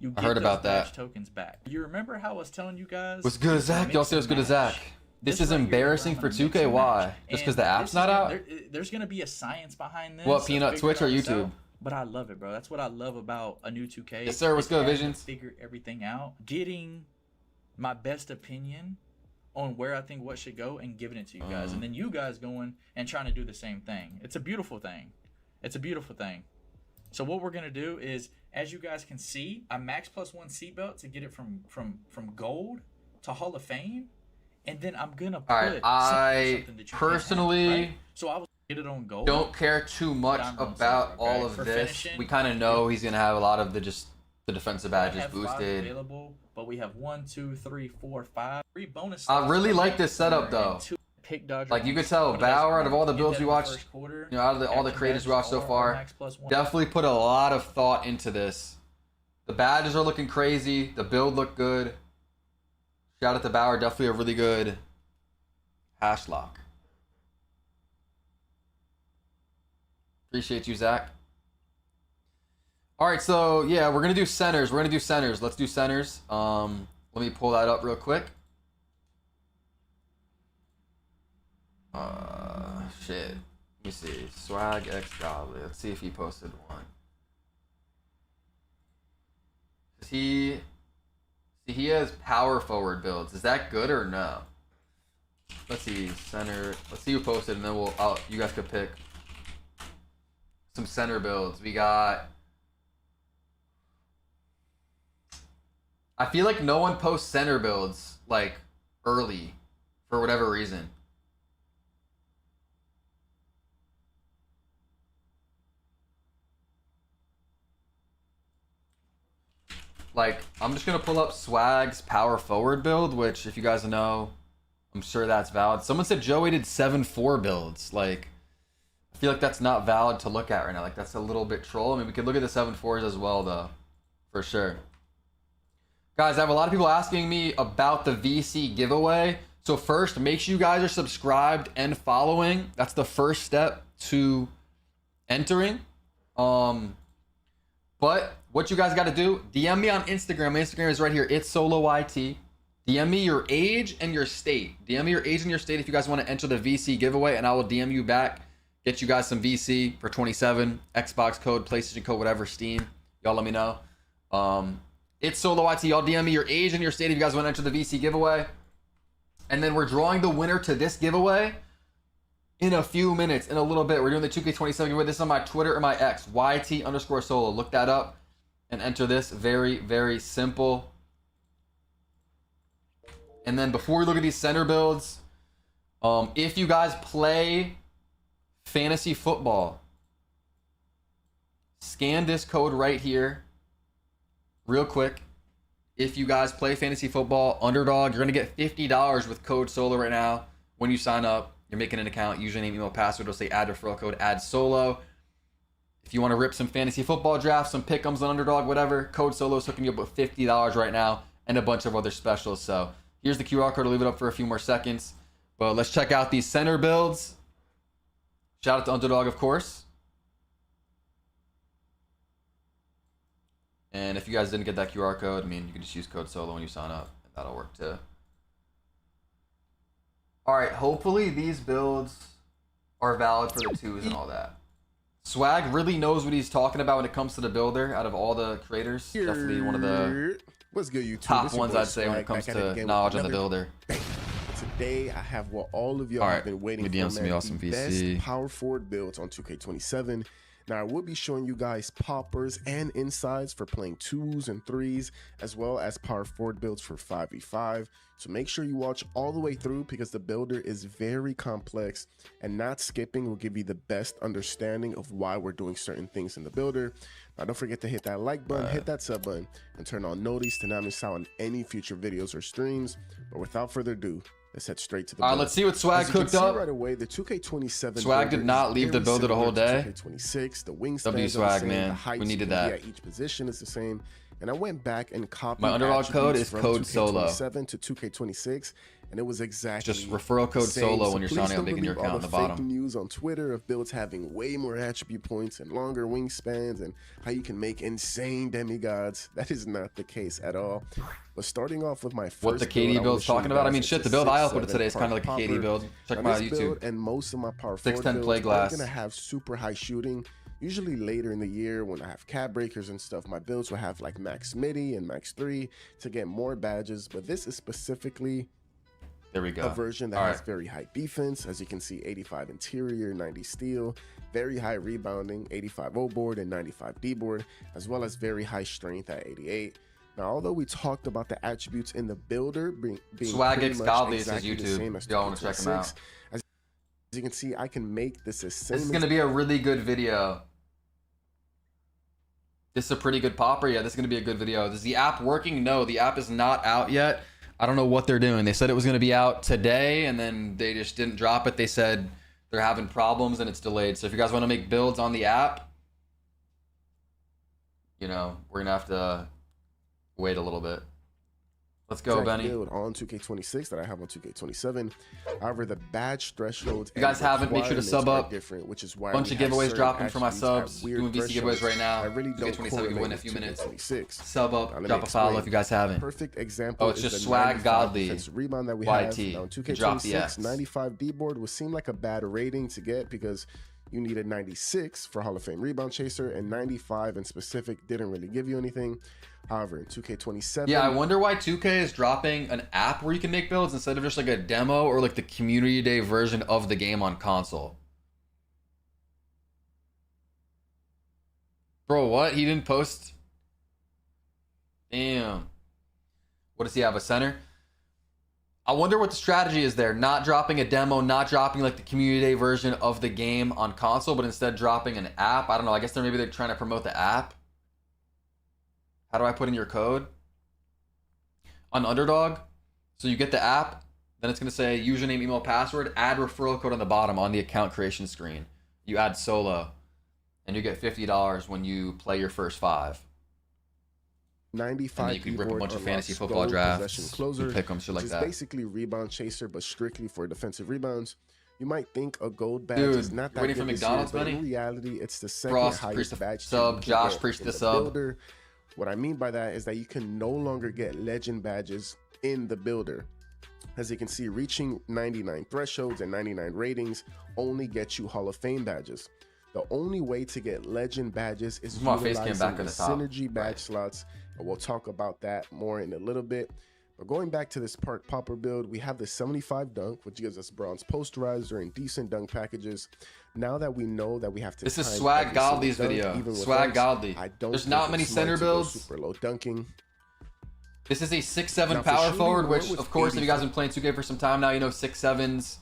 You I heard about badge that. tokens back. You remember how I was telling you guys? What's good, Zach? Y'all say what's good to Zach. This is right here, embarrassing I'm for gonna mix 2K. and Why? match. Just And because the app's this not is- out? There's gonna be a science behind this. What, to Peanut, figure Twitch it or out YouTube? yourself, But I love it, bro. That's what I love about a new 2K. Yes, sir. What's is good, having to Visions? Figure everything out. Getting my best opinion on where I think what should go and giving it to you guys. And then you guys going and trying to do the same thing. It's a beautiful thing. It's a beautiful thing. So what we're gonna do is, as you guys can see, a max plus 1 seatbelt to get it from gold to Hall of Fame, and then I'm gonna put All right, I something that you personally can't have, right? So I was get it on gold. don't care too much I'm gonna about say, all okay, of for this. finishing, We kind of know he's gonna have a lot of the defensive I badges have 5 boosted. available, but we have 1, 2, 3, 4, 5, 3 bonus. I slots really left like this setup and though. 2 pick dodger. Like you could ones. tell, What do you guys Bauer out want? of all the Get builds that we in the watched, first quarter. you know, out of all the Captain creators we watched so badges far, are max plus 1. definitely put a lot of thought into this. The badges are looking crazy. The build looked good. Shout out to Bauer, definitely a really good hash lock. Appreciate you, Zach. All right, so yeah, we're gonna do centers. Let's do centers. Let me pull that up real quick. Shit. Let me see. Swag X Godly. Let's see if he posted one. He has power forward builds. Is that good or no? Let's see, center. Let's see who posted, and then you guys could pick some center builds. We got. I feel like no one posts center builds like early, for whatever reason. Like, I'm just going to pull up Swag's power forward build, which, if you guys know, I'm sure that's valid. Someone said Joey did 7-4 builds. Like, I feel like that's not valid to look at right now. Like, that's a little bit troll. I mean, we could look at the 7-4s as well, though, for sure. Guys, I have a lot of people asking me about the VC giveaway. So first, make sure you guys are subscribed and following. That's the first step to entering. But what you guys got to do, DM me on Instagram. My Instagram is right here. It's SoloYT. DM me your age and your state. DM me your age and your state if you guys want to enter the VC giveaway, and I will DM you back. Get you guys some VC for 27, Xbox code, PlayStation code, whatever, Steam. Y'all let me know. It's SoloYT. Y'all DM me your age and your state if you guys want to enter the VC giveaway. And then we're drawing the winner to this giveaway in a few minutes, in a little bit. We're doing the 2K27 giveaway. This is on my Twitter or my X, YT_solo. Look that up and enter this. Very, very simple. And then before we look at these center builds, if you guys play fantasy football, scan this code right here real quick. If you guys play fantasy football, Underdog, you're going to get $50 with code SOLO right now. When you sign up, you're making an account, username, email, password. It'll say add referral code, add SOLO. If you want to rip some fantasy football drafts, some pick'ems on Underdog, whatever, code SOLO is hooking you up with $50 right now and a bunch of other specials. So here's the QR code. I'll leave it up for a few more seconds. But let's check out these center builds. Shout out to Underdog, of course. And if you guys didn't get that QR code, I mean, you can just use code SOLO when you sign up. And that'll work too. All right, hopefully these builds are valid for the twos and all that. Swag really knows what he's talking about when it comes to the builder. Out of all the creators, definitely one of the What's good, YouTube? top ones I'd say when it comes to knowledge on the builder. Today, I have what all of y'all have been waiting for, man, the best power forward builds on 2K27. Now, I will be showing you guys poppers and insides for playing 2s and 3s, as well as power forward builds for 5v5. So make sure you watch all the way through because the builder is very complex, and not skipping will give you the best understanding of why we're doing certain things in the builder. Now, don't forget to hit that like button, hit that sub button, and turn on notice to not miss out on any future videos or streams. But without further ado, let's head straight to the build. Let's see what Swag cooked up. Right away, the 2K27 Swag did not leave the builder the whole day. 2K26, the wingspan W Swag, man. We needed that. Yeah, each position is the same. And I went back and copied my Underdog code is code SOLO. 2K27 to 2K26, and it was exactly just referral code SOLO when you're signing up, making your account on the bottom. Fake news on Twitter of builds having way more attribute points and longer wingspans and how you can make insane demigods. That is not the case at all. But starting off with my first what the KD build's talking about, I mean, shit, the build I uploaded today is kind of like a KD build. Check them out on YouTube. And most of my power 610 play glass. I'm gonna have super high shooting. Usually later in the year when I have cap breakers and stuff, my builds will have like max midi and max 3 to get more badges. But this is specifically a version that has very high defense. As you can see, 85 interior, 90 steel, very high rebounding, 85 O board and 95 D board, as well as very high strength at 88. Now, although we talked about the attributes in the builder being Swag X Godly is his exactly YouTube. Y'all want to check him out. As you can see, I can make this as same. This is gonna be a really good video. This is a pretty good popper. Yeah, this is gonna be a good video. Is the app working? No, the app is not out yet. I don't know what they're doing. They said it was gonna be out today, and then they just didn't drop it. They said they're having problems and it's delayed. So if you guys want to make builds on the app, you know, we're gonna have to wait a little bit. Let's go, Benny. Build on 2K26 that I have on 2K27. However, the badge thresholds. If you guys haven't, make sure to sub up. Different, which is why bunch of giveaways dropping for my subs. Doing VC giveaways right now. I really don't 2K27 giveaway in a few minutes. 26. Sub up, drop a follow if you guys haven't. Perfect example. Oh, it's just Swag Godly. Rebound that we YT. have on 2K26. 95 D board would seem like a bad rating to get because you needed 96 for Hall of Fame rebound chaser, and 95 in specific didn't really give you anything. However, in 2K27, yeah, I wonder why 2K is dropping an app where you can make builds instead of just like a demo or like the community day version of the game on console. Bro, what? He didn't post? Damn. What does he have, a center? I wonder what the strategy is there. Not dropping a demo, not dropping like the community day version of the game on console, but instead dropping an app. I don't know. I guess they're trying to promote the app. How do I put in your code? On Underdog, so you get the app, then it's going to say username, email, password, add referral code on the bottom on the account creation screen. You add solo, and you get $50 when you play your first 5. 95. And you can rip a bunch of fantasy football drafts, closer, pick them, shit like that. Basically rebound chaser, but strictly for defensive rebounds. You might think a gold badge is not that waiting good for McDonald's, year, but Benny? in reality, it's the second Frost, highest badge. sub, Josh, preach the sub. Builder. What I mean by that is that you can no longer get legend badges in the builder. As you can see, reaching 99 thresholds and 99 ratings only gets you Hall of Fame badges. The only way to get legend badges is utilizing the synergy badge slots, and we'll talk about that more in a little bit. But going back to this park popper build, we have the 75 dunk, which gives us bronze posterizer and decent dunk packages. Now that we know that we have to, this is Swag Godly's video. Swag Godly. There's not many center builds. Super low dunking. This is a 6'7" power forward, which of course, if you guys have been playing 2K for some time now, you know 6'7s.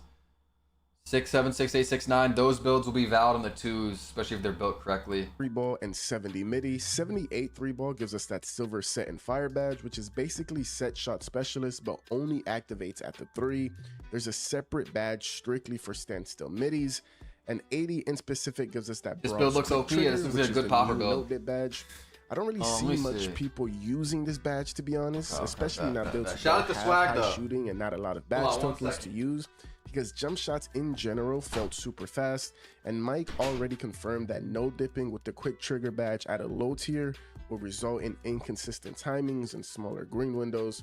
6'7", 6'8", 6'9", those builds will be valid on the 2s, especially if they're built correctly. 3-ball and 70 midi. 78 3-ball gives us that silver set and fire badge, which is basically set shot specialist, but only activates at the 3. There's a separate badge strictly for standstill midis. And 80 in specific gives us that this build looks OP. trigger, This is a good popper build. Bit badge. I don't really see much people using this badge, to be honest, especially not builds that shout out to Swag though. Shooting and not a lot of badge tokens to use, because jump shots in general felt super fast, and Mike already confirmed that no dipping with the quick trigger badge at a low tier will result in inconsistent timings and smaller green windows.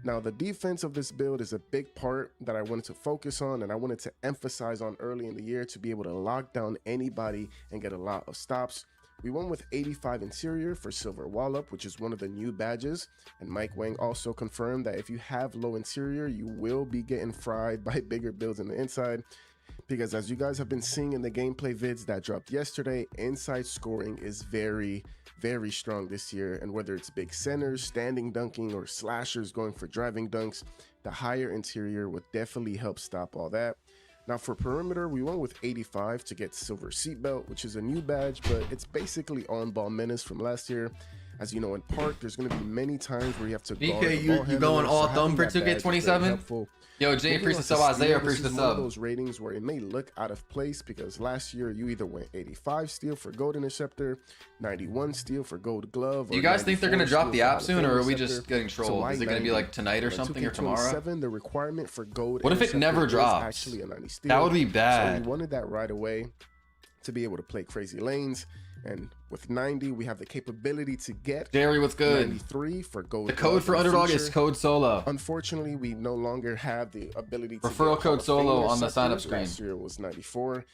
Now, the defense of this build is a big part that I wanted to focus on, and I wanted to emphasize on early in the year to be able to lock down anybody and get a lot of stops. We went with 85 interior for silver wallop, which is one of the new badges, and Mike Wang also confirmed that if you have low interior, you will be getting fried by bigger builds in the inside, because as you guys have been seeing in the gameplay vids that dropped yesterday, inside scoring is very strong this year, and whether it's big centers, standing dunking, or slashers going for driving dunks, the higher interior would definitely help stop all that. Now for perimeter, we went with 85 to get silver seatbelt, which is a new badge, but it's basically on ball menace from last year. As you know, in park, there's going to be many times where you have to BK, you going all thumb for 2K27? Yo, Jay, appreciate the sub. Isaiah, appreciate the sub. Those ratings where it may look out of place because last year you either went 85 steal for gold interceptor, 91 steal for gold glove. Do you guys think they're going to drop the app soon, or are we just getting trolled? Is it going to be like tonight or something, or tomorrow? The requirement for gold. What if it never drops? Actually a 90 steal. That would be bad. So we wanted that right away to be able to play crazy lanes. And with 90, we have the capability to get Jerry, what's good? 93 for gold. The code for underdog is code solo. Unfortunately, we no longer have the ability to referral get code solo on the sign up screen. Last year was 94,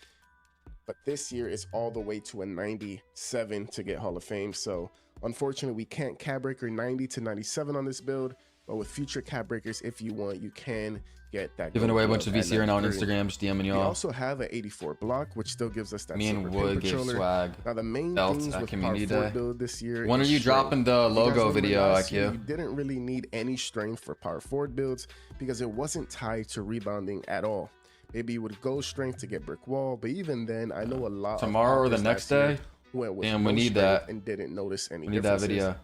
but this year is all the way to a 97 to get Hall of Fame. So unfortunately, we can't cap breaker 90 to 97 on this build, but with future cap breakers, if you want, you can get that. Giving away a bunch of VC right now on Instagram, just DMing y'all. We also have an 84 block, which still gives us that. Me and Wood give swag. Now the main belts things with community Power 4 day. build this year. When are you dropping the logo video, IQ? You didn't really need any strength for Power Forward builds because it wasn't tied to rebounding at all. Maybe you would go strength to get brick wall, but even then, I know a lot. Tomorrow or the next day. Damn, we need that. And didn't notice any. We need that video.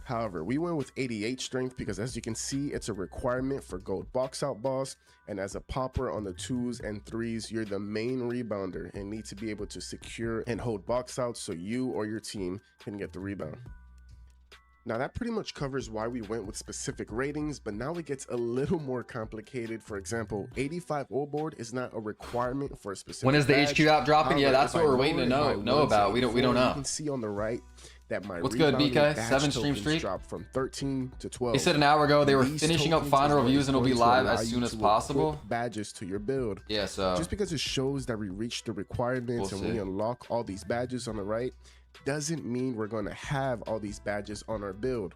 However, we went with 88 strength because as you can see, it's a requirement for gold box out balls. And as a popper on the 2s and 3s, you're the main rebounder and need to be able to secure and hold box outs so you or your team can get the rebound. Now that pretty much covers why we went with specific ratings, but now it gets a little more complicated. For example, 85 O board is not a requirement for a specific. When is the badge. HQ app dropping? However, yeah, that's what we're waiting to know about. We don't know. You can see on the right that my what's good, BK? 7 stream streak dropped from 13 to 12. They said an hour ago they were finishing up final reviews and it'll be live as soon as possible. Badges to your build. Yeah, so just because it shows that we reached the requirements and we unlock all these badges on the right doesn't mean we're going to have all these badges on our build.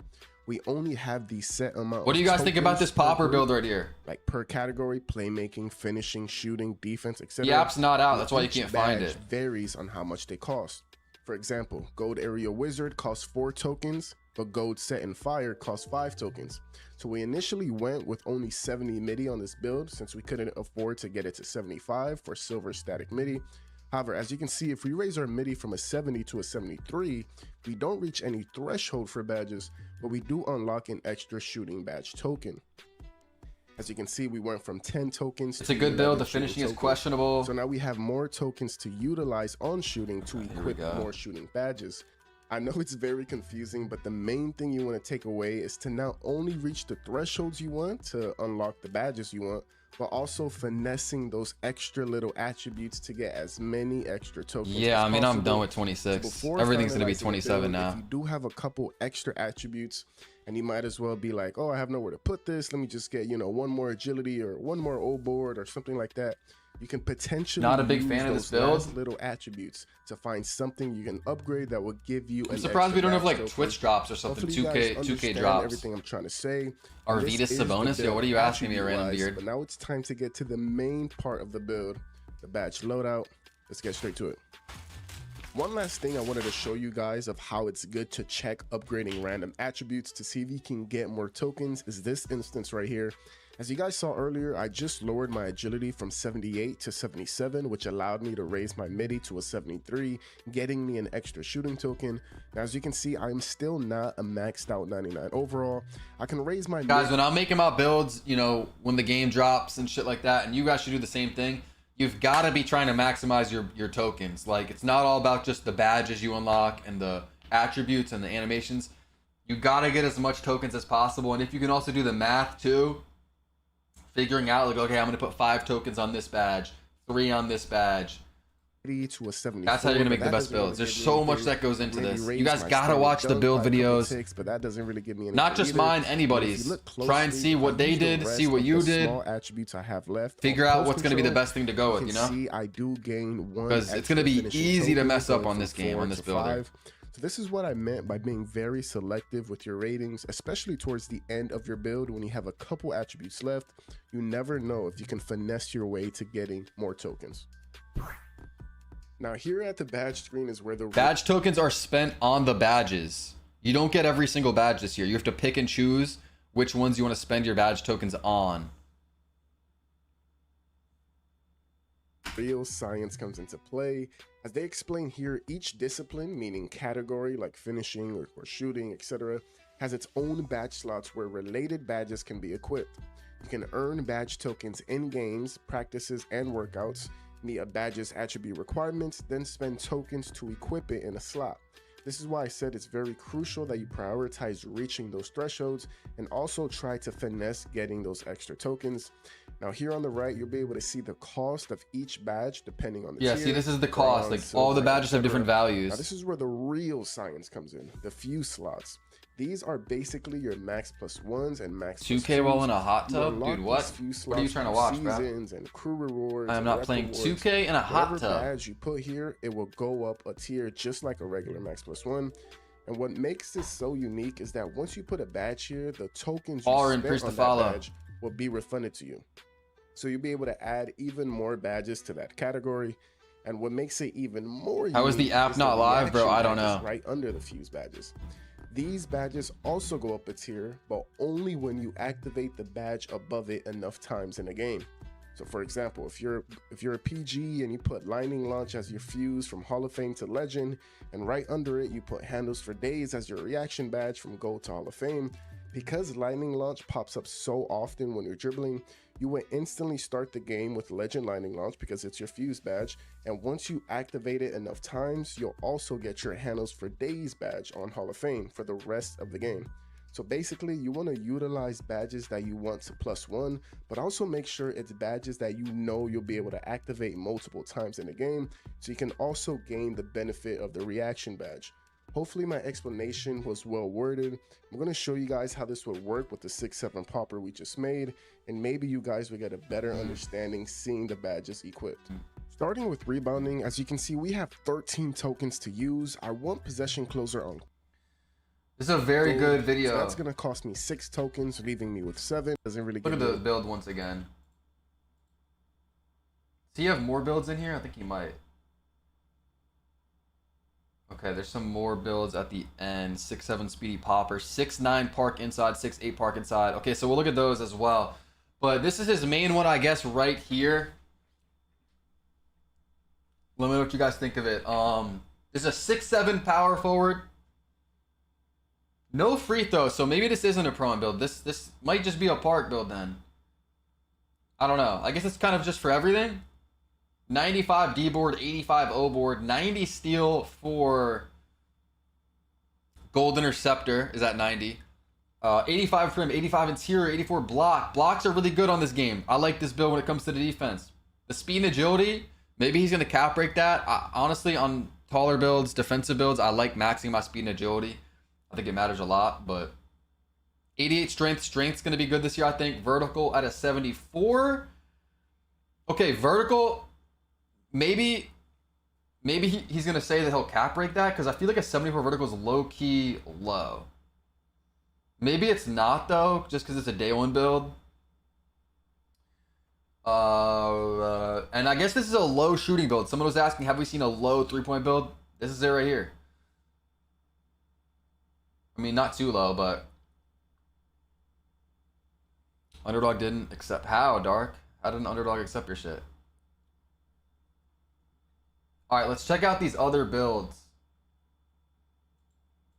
We only have these set amount. What do you guys think about this popper build right here? Like per category, playmaking, finishing, shooting, defense, etc. The app's not out, that's why you can't find it. Varies on how much they cost. For example, Gold Area Wizard costs 4 tokens, but Gold Set and Fire costs 5 tokens. So we initially went with only 70 MIDI on this build since we couldn't afford to get it to 75 for silver static MIDI. However, as you can see, if we raise our MIDI from a 70 to a 73, we don't reach any threshold for badges, but we do unlock an extra shooting badge token. As you can see, we went from 10 tokens. It's a good build. The finishing is questionable. So now we have more tokens to utilize on shooting to equip more shooting badges. I know it's very confusing, but the main thing you want to take away is to not only reach the thresholds you want to unlock the badges you want, but also finessing those extra little attributes to get as many extra tokens. Yeah, I mean, I'm done with 26. So everything's going to be 27 now. If you do have a couple extra attributes, and you might as well be like, oh, I have nowhere to put this. Let me just get, you know, one more agility or one more O board or something like that. You can potentially not a big fan of this build. Little attributes to find something you can upgrade that will give you. I'm surprised we don't have like Twitch drops or something. 2K drops. Everything I'm trying to say. Arvidas Sabonis. Yo, what are you asking me, a random beard? But now it's time to get to the main part of the build, the badge loadout. Let's get straight to it. One last thing I wanted to show you guys of how it's good to check upgrading random attributes to see if you can get more tokens is this instance right here. As you guys saw earlier, I just lowered my agility from 78 to 77, which allowed me to raise my midi to a 73, getting me an extra shooting token. Now, as you can see, I'm still not a maxed out 99 overall. I can raise my guys, when I'm making my builds, you know, when the game drops and shit like that, and you guys should do the same thing, you've got to be trying to maximize your tokens. Like, it's not all about just the badges you unlock and the attributes and the animations. You got to get as much tokens as possible. And if you can also do the math too, figuring out like, okay, I'm going to put 5 tokens on this badge, 3 on this badge. To a 74, that's how you're gonna make the best builds. There's so much that goes into this. You guys gotta watch the build videos, but that doesn't really give me any, not just mine, anybody's. Try and see what they did, see what you did. Attributes I have left. Figure out what's gonna be the best thing to go with. You know, see, I do gain 1 because it's gonna be easy to mess up on this game, on this builder. So this is what I meant by being very selective with your ratings, especially towards the end of your build when you have a couple attributes left. You never know if you can finesse your way to getting more tokens. Now here at the badge screen is where the badge tokens are spent on the badges. You don't get every single badge this year. You have to pick and choose which ones you want to spend your badge tokens on. Real science comes into play. As they explain here, each discipline, meaning category like finishing or shooting, etc., has its own badge slots where related badges can be equipped. You can earn badge tokens in games, practices, and workouts, meet a badge's attribute requirements, then spend tokens to equip it in a slot. This is why I said it's very crucial that you prioritize reaching those thresholds and also try to finesse getting those extra tokens. Now here on the right, you'll be able to see the cost of each badge depending on the tier. See, this is the cost. Like all the badges have different values. Now this is where the real science comes in, the fuse slots. These are basically your max plus ones and max 2K while in a hot tub? Dude, what? What are you trying to watch, bro? And crew rewards. I'm not playing 2K in a hot tub. Badge you put here, it will go up a tier just like a regular max plus one. And what makes this so unique is that once you put a badge here, the tokens you spent on that badge will be refunded to you. So you'll be able to add even more badges to that category. And what makes it even more unique, how is the app not live, bro? I don't know. Right under the fuse badges. These badges also go up a tier, but only when you activate the badge above it enough times in a game. So for example, if you're a PG and you put Lightning Launch as your fuse from Hall of Fame to Legend, and right under it you put Handles for Days as your reaction badge from Gold to Hall of Fame, because Lightning Launch pops up so often when you're dribbling, you will instantly start the game with Legend Lightning Launch because it's your fuse badge, and once you activate it enough times, you'll also get your Handles for Days badge on Hall of Fame for the rest of the game. So basically, you want to utilize badges that you want to +1, but also make sure it's badges that you know you'll be able to activate multiple times in the game, so you can also gain the benefit of the reaction badge. Hopefully my explanation was well worded. I'm going to show you guys how this would work with the 6-7 popper we just made, and maybe you guys will get a better understanding seeing the badges equipped. Starting with rebounding, as you can see, we have 13 tokens to use. I want possession closer on. This is a very good video. So that's going to cost me 6 tokens, leaving me with 7. Doesn't really look at the build once again. Does he have more builds in here? I think he might. Okay, there's some more builds at the end. 6-7 speedy popper, 6-9 park inside, 6-8 park inside. Okay, so we'll look at those as well. But this is his main one, I guess, right here. Let me know what you guys think of it. This is a 6-7 power forward. No free throw, so maybe this isn't a prone build. This might just be a park build then. I don't know. I guess it's kind of just for everything. 95 D board, 85 O board, 90 steal for Gold Interceptor is at 90. 85 trim, 85 interior, 84 block. Blocks are really good on this game. I like this build when it comes to the defense. The speed and agility, maybe he's going to cap break that. Honestly, on taller builds, defensive builds, I like maxing my speed and agility. I think it matters a lot, but 88 strength. Strength's going to be good this year, I think. Vertical at a 74. Okay, vertical... Maybe he's going to say that he'll cap break that, because I feel like a 74 vertical is low-key low. Maybe it's not, though, just because it's a day one build. And I guess this is a low shooting build. Someone was asking, have we seen a low three-point build? This is it right here. I mean, not too low, but... Underdog didn't accept. How, Dark? How did an underdog accept your shit? All right, let's check out these other builds.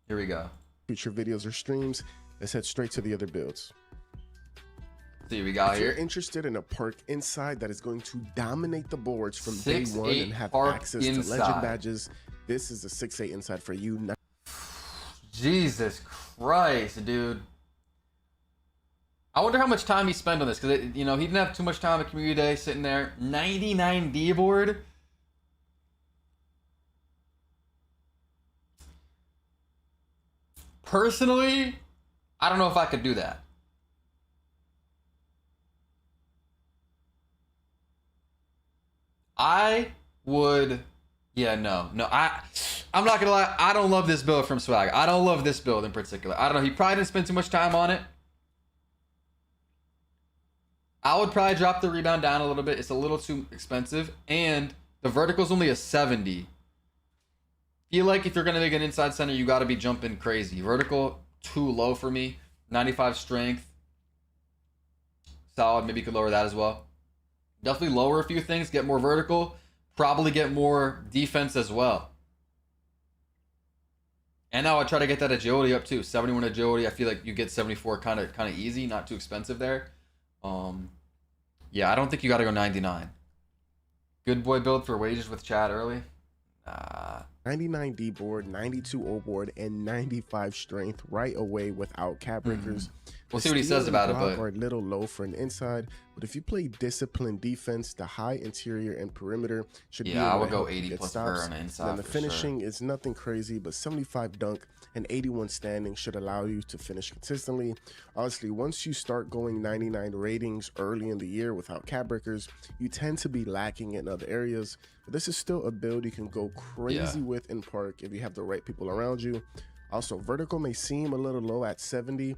Here we go. Future videos or streams. Let's head straight to the other builds. See, we got if here. you're interested in a park inside that is going to dominate the boards from day 6-8 one and have access to legend badges, this is a 6-8 inside for you. Jesus Christ, dude. I wonder how much time he spent on this, because you know, he didn't have too much time at community day sitting there. 99 D board. Personally, I don't know if I could do that. I would, yeah, no, I'm not gonna lie, I don't love this build from Swag. I don't love this build in particular. I don't know, he probably didn't spend too much time on it. I would probably drop the rebound down a little bit. It's a little too expensive, and the vertical's only a 70. Feel like if you're gonna make an inside center, you gotta be jumping crazy. Vertical, too low for me. 95 strength. Solid, maybe you could lower that as well. Definitely lower a few things, get more vertical, probably get more defense as well. And now I try to get that agility up too. 71 agility, I feel like you get 74 kind of easy, not too expensive there. Yeah, I don't think you got to go 99. Good boy build for wages with Chad early. 99 D board, 92 O board, and 95 strength right away without cap breakers. We'll see what he says about it, but are a little low for an inside. But if you play disciplined defense, the high interior and perimeter should be. Yeah, I would go 80 plus per on the inside. And the finishing is nothing crazy, but 75 dunk and 81 standing should allow you to finish consistently. Honestly, once you start going 99 ratings early in the year without cap breakers, you tend to be lacking in other areas. But this is still a build you can go crazy with in park if you have the right people around you. Also, vertical may seem a little low at 70.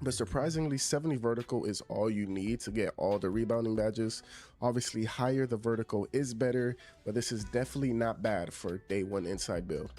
But surprisingly, 70 vertical is all you need to get all the rebounding badges. Obviously, higher the vertical is better, but this is definitely not bad for day one inside build.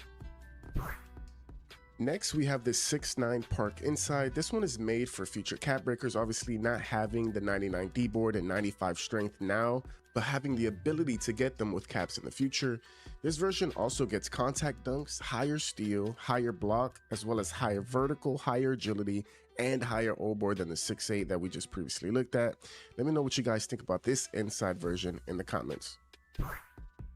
Next, we have this 6'9 park inside. This one is made for future cap breakers, obviously not having the 99 D board and 95 strength now, but having the ability to get them with caps in the future. This version also gets contact dunks, higher steal, higher block, as well as higher vertical, higher agility, and higher O board than the 6'8 that we just previously looked at. Let me know what you guys think about this inside version in the comments.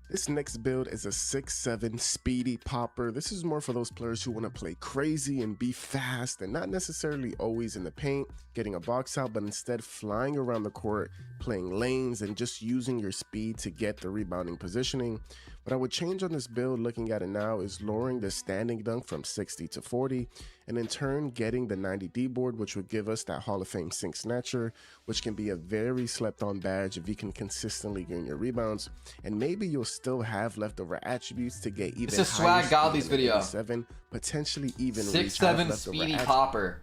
This next build is a 6'7 speedy popper. This is more for those players who want to play crazy and be fast and not necessarily always in the paint, getting a box out, but instead flying around the court, playing lanes, and just using your speed to get the rebounding positioning. What I would change on this build looking at it now is lowering the standing dunk from 60 to 40, and in turn getting the 90 D board, which would give us that Hall of Fame sink snatcher, which can be a very slept on badge if you can consistently gain your rebounds, and maybe you'll still have leftover attributes to get even this is Swag Godly's video. 7, potentially even 6'7 speedy popper.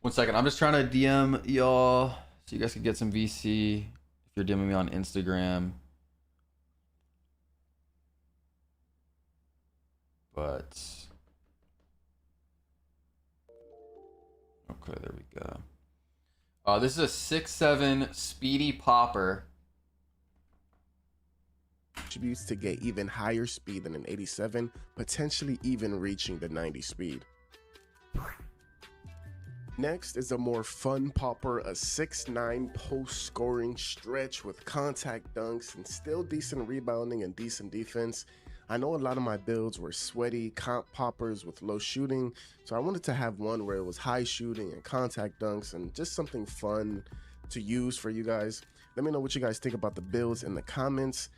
1 second, I'm just trying to DM y'all so you guys can get some VC if you're DMing me on Instagram. But okay, there we go. This is a 6'7 speedy popper. Attributes to get even higher speed than an 87, potentially even reaching the 90 speed. Next is a more fun popper, a 6'9 post scoring stretch with contact dunks and still decent rebounding and decent defense. I know a lot of my builds were sweaty comp poppers with low shooting, so I wanted to have one where it was high shooting and contact dunks and just something fun to use for you guys. Let me know what you guys think about the builds in the comments.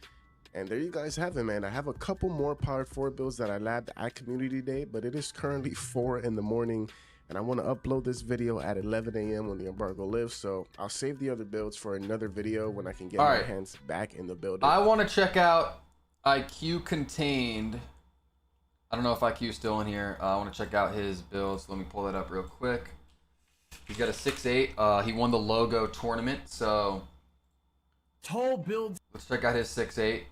And there you guys have it, man. I have a couple more powered forward builds that I labbed at community day, but it is currently 4 in the morning and I want to upload this video at 11 a.m. when the embargo lifts, so I'll save the other builds for another video when I can get my hands back in the building. I want to check out IQ Contained. I don't know if IQ is still in here. I want to check out his builds. Let me pull that up real quick. He's got a 6'8. He won the logo tournament, so tall builds. Let's check out his 6'8.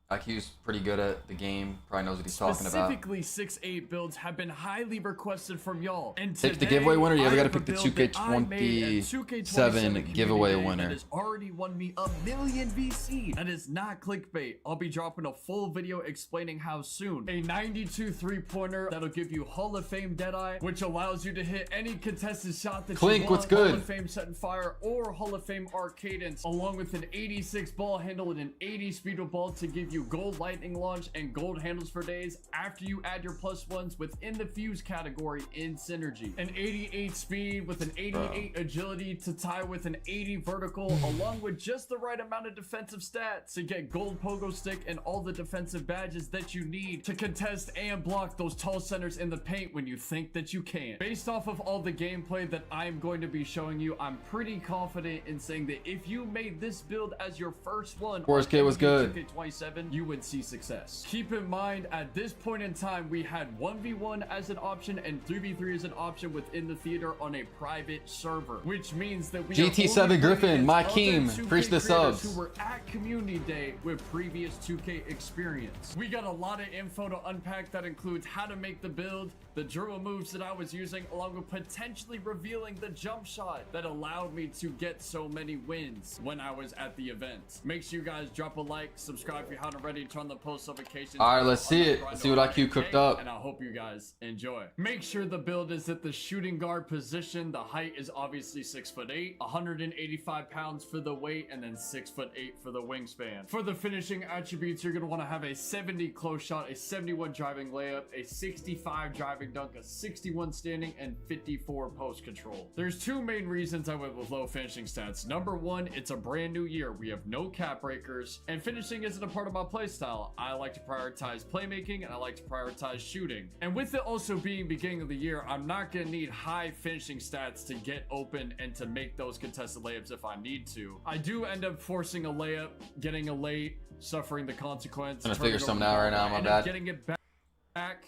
IQ's pretty good at the game. Probably knows what he's talking about. Specifically, 6-8 builds have been highly requested from y'all. And pick the giveaway winner. You ever got to pick the 2K27 giveaway winner. That has already won me $1 million VC. That is not clickbait. I'll be dropping a full video explaining how soon. A 92 3-pointer that'll give you Hall of Fame Deadeye, which allows you to hit any contested shot that Clink, you want. what's good? Hall of Fame Set and Fire or Hall of Fame Arc Cadence, along with an 86 ball handle and an 80 speed of ball to give you gold lightning launch and gold handles for days after you add your +1s within the fuse category in synergy. An 88 speed with an 88 agility to tie with an 80 vertical, along with just the right amount of defensive stats to get gold pogo stick and all the defensive badges that you need to contest and block those tall centers in the paint when you think that you can. Based off of all the gameplay that I'm going to be showing you, I'm pretty confident in saying that if you made this build as your first one, Forrest K was good. 2K27, you would see success. Keep in mind, at this point in time, we had 1v1 as an option and 3v3 as an option within the theater on a private server, which means that we GT7 Griffin, my Keem, preach the subs. Who were at community day with previous 2K experience. We got a lot of info to unpack that includes how to make the build, the dribble moves that I was using, along with potentially revealing the jump shot that allowed me to get so many wins when I was at the event. Make sure you guys drop a like, subscribe if you haven't already, turn on the post notifications. All right, let's see it. Let's see what IQ cooked up. And I hope you guys enjoy. Make sure the build is at the shooting guard position. The height is obviously 6'8", 185 pounds for the weight, and then 6'8" for the wingspan. For the finishing attributes, you're gonna want to have a 70 close shot, a 71 driving layup, a 65 driving dunk, a 61 standing, and 54 post control. There's two main reasons I went with low finishing stats. Number one, it's a brand new year. We have no cap breakers, and finishing isn't a part of my playstyle. I like to prioritize playmaking, and I like to prioritize shooting. And with it also being beginning of the year, I'm not gonna need high finishing stats to get open and to make those contested layups if I need to. I do end up forcing a layup, getting a late, suffering the consequence. I'm gonna figure something out right now, my bad. Getting it back.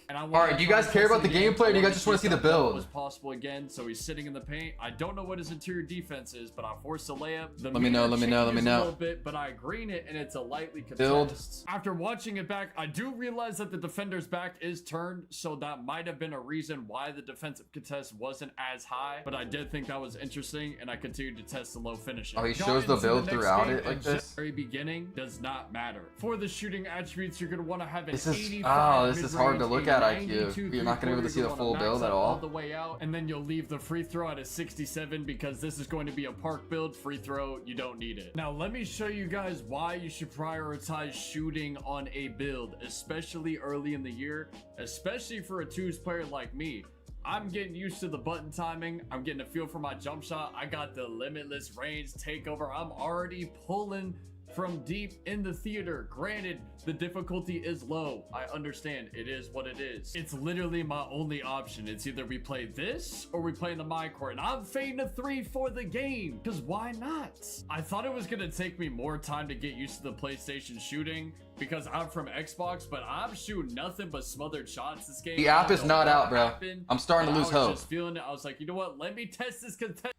And I all right, do you guys care about the gameplay, or do you guys just want to see the build? Was possible again, so he's sitting in the paint. I don't know what his interior defense is, but I forced a layup. Let me know. A little bit, but I green it, and it's a lightly contest. Build. After watching it back, I do realize that the defender's back is turned, so that might have been a reason why the defensive contest wasn't as high. But I did think that was interesting, and I continued to test the low finishing. Oh, he shows the build throughout it like this. Very beginning does not matter. For the shooting attributes, you're gonna want to have an 85. Oh, this is hard to look at, IQ. You're not going to be able to see the full build at all. The way out, and then you'll leave the free throw at a 67 because this is going to be a park build. Free throw, you don't need it. Now let me show you guys why you should prioritize shooting on a build, especially early in the year, especially for a 2s player like me. I'm getting used to the button timing. I'm getting a feel for my jump shot. I got the limitless range takeover. I'm already pulling from deep in the theater. Granted, the difficulty is low. I understand. It is what it is. It's literally my only option. It's either we play this or we play in the my court, and I'm fading a 3 for the game, because why not? I thought it was gonna take me more time to get used to the PlayStation shooting because I'm from Xbox, but I'm shooting nothing but smothered shots this game. The app is not out, bro. I'm starting to lose hope. I was just feeling it. I was like, you know what? Let me test this contest.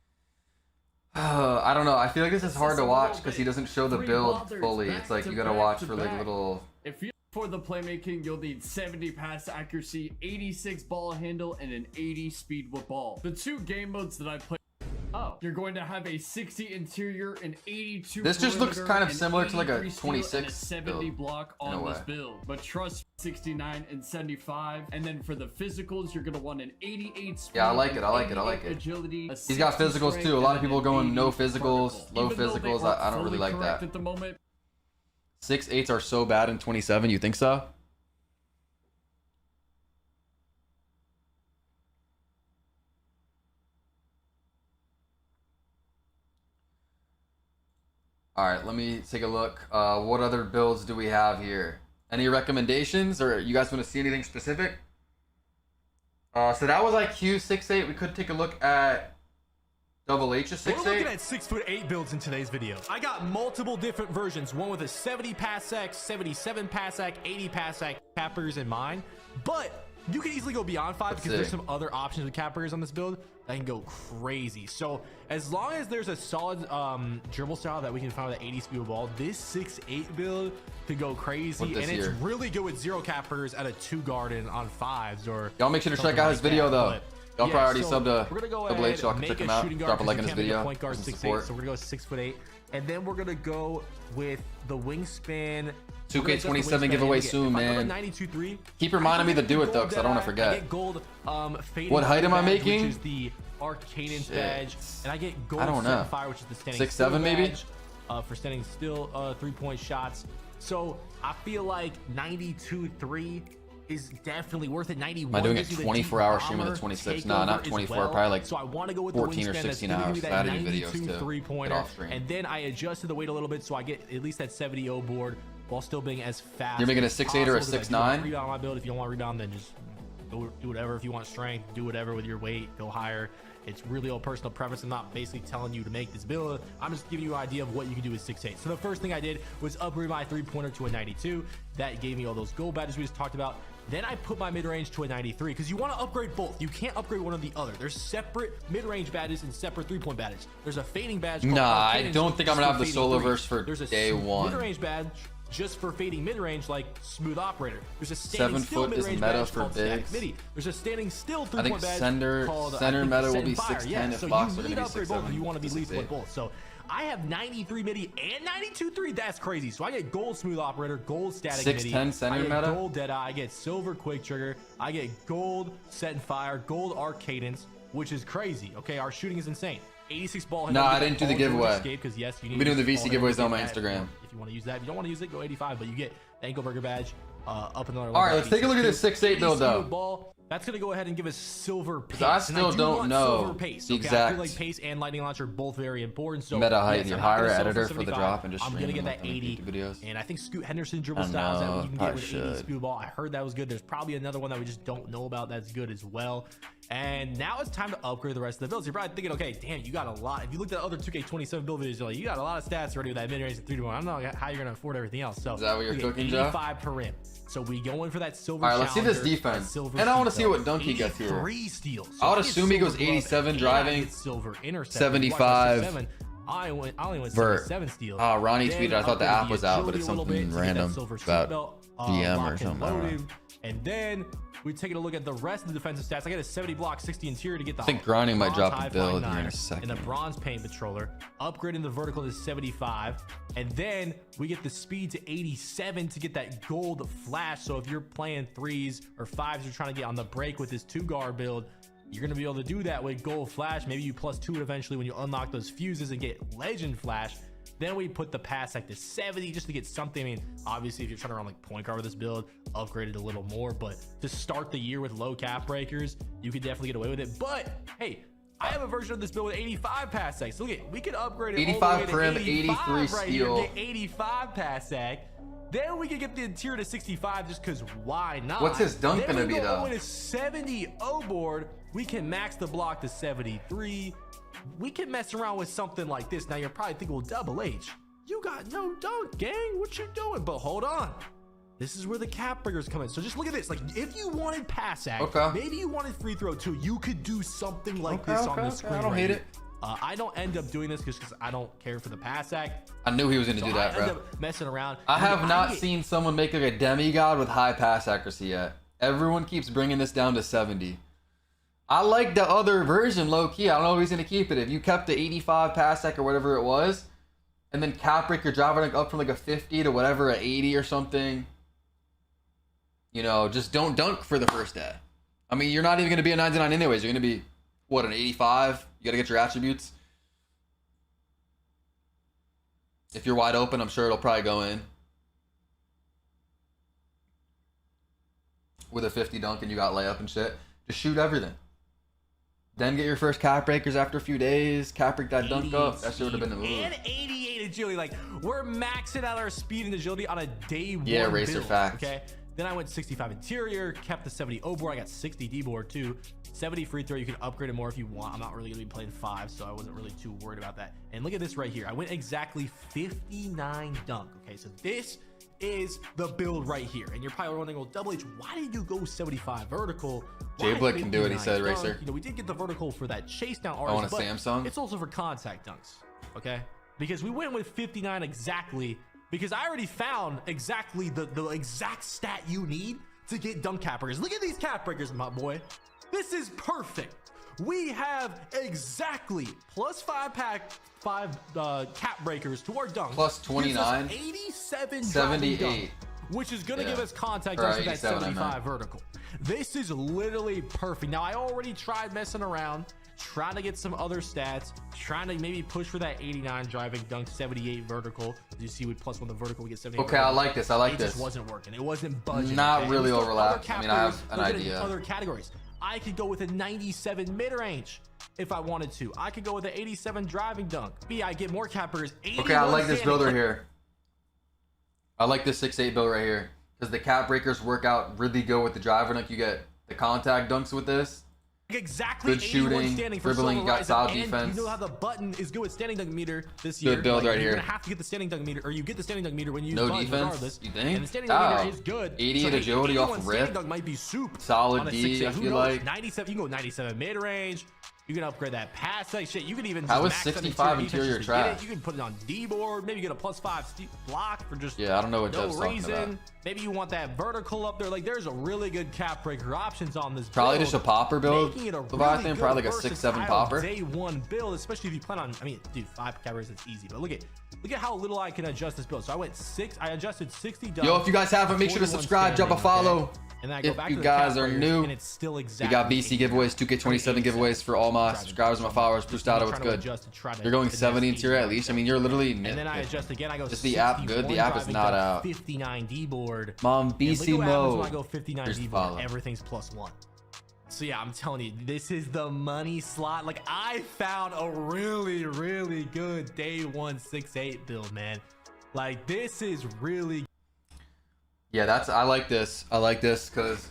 I don't know. I feel like this is hard to watch because he doesn't show the build fully. It's like you gotta watch for like little. If you for the playmaking, you'll need 70 pass accuracy, 86 ball handle, and an 80 speed with ball. The two game modes that I play. Oh, you're going to have a 60 interior and 82. This just looks kind of similar to like a 26 and a 70 build, block on this build. But trust 69 and 75. And then for the physicals, you're going to want an 88 speed. Yeah, I like it. I like it. I like it. Agility, he's got physicals too. A lot of people going no physicals, low physicals. I don't really like that. At the moment. 6'8s are so bad in 27. You think so? All right, let me take a look. What other builds do we have here? Any recommendations, or you guys want to see anything specific? So that was IQ 6'8". We could take a look at Double H 6'8". We're looking at 6'8" builds in today's video. I got multiple different versions. One with a 70 pass sec, 77 pass sec, 80 pass sec cappers in mind. But You can easily go beyond 5 because there's some other options with cap breakers on this build that can go crazy. So as long as there's a solid dribble style that we can find with an 80 speed ball, this 6'8 build could go crazy, and it's really good with 0 cap breakers at a 2 guard and on 5s. Or y'all make sure to check out his video though. Y'all probably already subbed to we're gonna go Double H. Y'all can check him out. Drop a like in his video. Point guard 6'8", so we're gonna go 6'8", and then we're gonna go with the wingspan. 2K27 giveaway soon, man. 92.3. Keep reminding me to do it though, because I don't want to forget. I get gold, what height am I making? Which is the Arcadence badge, and I get gold fire, which is the standing 6'7" maybe badge, for standing still 3-point shots. So I feel like 92.3 is definitely worth it. 91. Am I doing a 24-hour stream with a 26? No, not 24. Probably like so I want to go with 14 or 16 hours. I had to do videos too. 3-pointer, and then I adjusted the weight a little bit so I get at least that 70 board while still being as fast. You're making a 6'8" or a 6'9"? Rebound on my build. If you don't want to rebound, then just go do whatever. If you want strength, do whatever with your weight. Go higher. It's really all personal preference. I'm not basically telling you to make this build. I'm just giving you an idea of what you can do with 6'8". So the first thing I did was upgrade my 3-pointer to a 92. That gave me all those gold badges we just talked about. Then I put my mid-range to a 93 because you want to upgrade both. You can't upgrade one or the other. There's separate mid-range badges and separate 3-point badges. There's a fading badge. Nah, I don't think I'm gonna have the solo verse for day one. Mid-range badge just for fading mid-range, like smooth operator. There's a standing 7 still foot is mid-range meta badge for called bigs. static midi. There's a standing still 3-point I think badge called center meta will be Fire. 6'10" if so box you are need gonna to be upgrade both if 6'7". you want to be least with both. So I have 93 midi and 92.3. That's crazy. So I get gold smooth operator, gold static midi, 6'10" center I get meta, gold dead eye, I get silver quick trigger, I get gold set and fire, gold arc cadence, which is crazy. Okay, our shooting is insane. 86 ball. No, I didn't do the giveaway. Because yes, you need to be doing the VC giveaways on my Instagram. If you want to use that, if you don't want to use it, go 85. But you get the ankle burger badge up another level. All right, let's take a look at this 6'8" build though. Ball, that's gonna go ahead and give us silver pace. I still don't know pace, the okay? exact. I feel like pace and lightning launcher are both very important. So meta height. Yes, You I'm hire an gonna editor for for the drop and just I'm gonna get that 80 videos. And I think Scoot Henderson dribble I styles that know, you can get probably with 80 should. speed ball. I heard that was good. There's probably another one that we just don't know about that's good as well. And now it's time to upgrade the rest of the builds. You're probably thinking, okay, damn, you got a lot. If you looked at other 2K27 build videos, you're like, you got a lot of stats already with that mid-range and 3-1. I don't know how you're gonna afford everything else. So is that what you're cooking, Joe? 85 per rim. So we going for that silver. All right, let's see this defense. And I want to see what dunk he gets here. 3 steals. So I would assume he goes 87 driving, silver intercept, 75 I only went vert. 77 steals. Ronnie tweeted, I thought the app was out, but it's agility something random about DM or something. I don't know. And then we're taking a look at the rest of the defensive stats. I got a 70 block, 60 interior to get the. I think grinding might drop high a build flying here in a nine second. And the bronze paint patroller, upgrading the vertical to 75, and then we get the speed to 87 to get that gold flash. So if you're playing 3s or 5s, you're trying to get on the break with this 2-guard build, you're gonna be able to do that with gold flash. Maybe you +2 it eventually when you unlock those fuses and get legend flash. Then we put the pass like to 70 just to get something. I mean, obviously, if you're trying to run like point guard with this build, upgrade it a little more. But to start the year with low cap breakers, you could definitely get away with it. But hey, I have a version of this build with 85 pass sec. So look at, we could upgrade it 85 prim, 83 right steal. Here, get 85 pass sec. Then we could get the interior to 65 just because why not? What's his dunk gonna be though? With a 70 O board, we can max the block to 73. We can mess around with something like this. Now you're probably thinking, well, Double H, you got no dunk, gang. What you doing? But hold on. This is where the cap breakers come in. So just look at this. Like if you wanted pass act, maybe you wanted free throw too, you could do something like this on the screen. I don't hate it. I don't end up doing this because I don't care for the pass act. I knew he was going to do that, bro. I end up messing around. I have not seen someone make like a demigod with high pass accuracy yet. Everyone keeps bringing this down to 70. I like the other version, low key. I don't know if he's gonna keep it. If you kept the 85 pass sec or whatever it was, and then cap break your driver like up from like a 50 to whatever, a 80 or something. You know, just don't dunk for the first day. I mean, you're not even gonna be a 99 anyways. You're gonna be what, an 85? You gotta get your attributes. If you're wide open, I'm sure it'll probably go in. With a 50 dunk and you got layup and shit. Just shoot everything. Then get your first cap breakers after a few days. Cap break that dunk up. That shit would have been the move. And 88 agility. Like, we're maxing out our speed and agility on a day one. Yeah, racer build, facts. Okay. Then I went 65 interior, kept the 70 O board. I got 60 D board too. 70 free throw. You can upgrade it more if you want. I'm not really going to be playing 5, so I wasn't really too worried about that. And look at this right here. I went exactly 59 dunk. Okay, so this is the build right here. And you're probably wondering, well, Double H, why did you go 75 vertical? Jay Blick can do it, he said, Racer. You know, we did get the vertical for that chase down I want artist, a but Samsung. it's also for contact dunks, okay? Because we went with 59 exactly, because I already found exactly the exact stat you need to get dunk cap breakers. Look at these cap breakers, my boy. This is perfect. We have exactly plus 5 cap breakers to our dunk. Plus 29. 87 78. dunk, which is going to give us contact dunks with that 75 vertical. This is literally perfect. Now, I already tried messing around, trying to get some other stats, trying to maybe push for that 89 driving dunk, 78 vertical. You see, with plus 1 the vertical, we get 78. Okay, I like this. I like this. It just wasn't working. It wasn't budgeting. Not okay? really overlapped. I mean, I have an Look at idea. other categories. I could go with a 97 mid-range if I wanted to. I could go with an 87 driving dunk. I get more cappers. Okay, I like this builder here. I like this 6'8" build right here. Because the cap breakers work out really good with the driver dunk. You get the contact dunks with this. Exactly. Good shooting, dribbling, you got solid defense. You know how the button is good with standing dunk meter this year. Good build right you're here. Gonna have to get the standing dunk meter, or you get the standing dunk meter when you use no buttons defense, regardless. you think? And the standing dunk meter is good. 88 agility off the standing rip. dunk might be soup. Solid on a D, 6'8". I Who feel knows? like. 97. You can go 97 mid range. You can upgrade that pass, like shit. You can even How is max 65 interior trash? You can put it on D board. Maybe get a plus 5 block for just I don't know what no Jeff's talking reason. about. Maybe you want that vertical up there. Like there's a really good cap breaker options on this. Probably build, just a popper build. making it a Leviathan, really probably good like a 6'7" versatile popper. Day one build, especially if you plan on. I mean, dude, 5 cap breakers it's easy. But look at how little I can adjust this build. So I went 6. I adjusted 60. Yo, if you guys haven't, make sure to subscribe, drop a follow. Okay? And then I go If back you to the guys cap are breakers, new, and it's still we exactly got BC giveaways, 2K27 giveaways for all my subscribers and my followers. Boost out, what's good? You're going 70 interior at least. I mean, you're literally. And then I adjust again. I go. Is the app good? The app is not out. 59 D board. Mom, BC mode. When I go 59 D board, everything's plus 1. So yeah, I'm telling you, this is the money slot. Like I found a really, really good day 1 6'8" build, man. Like this is really. Yeah, I like this. I like this because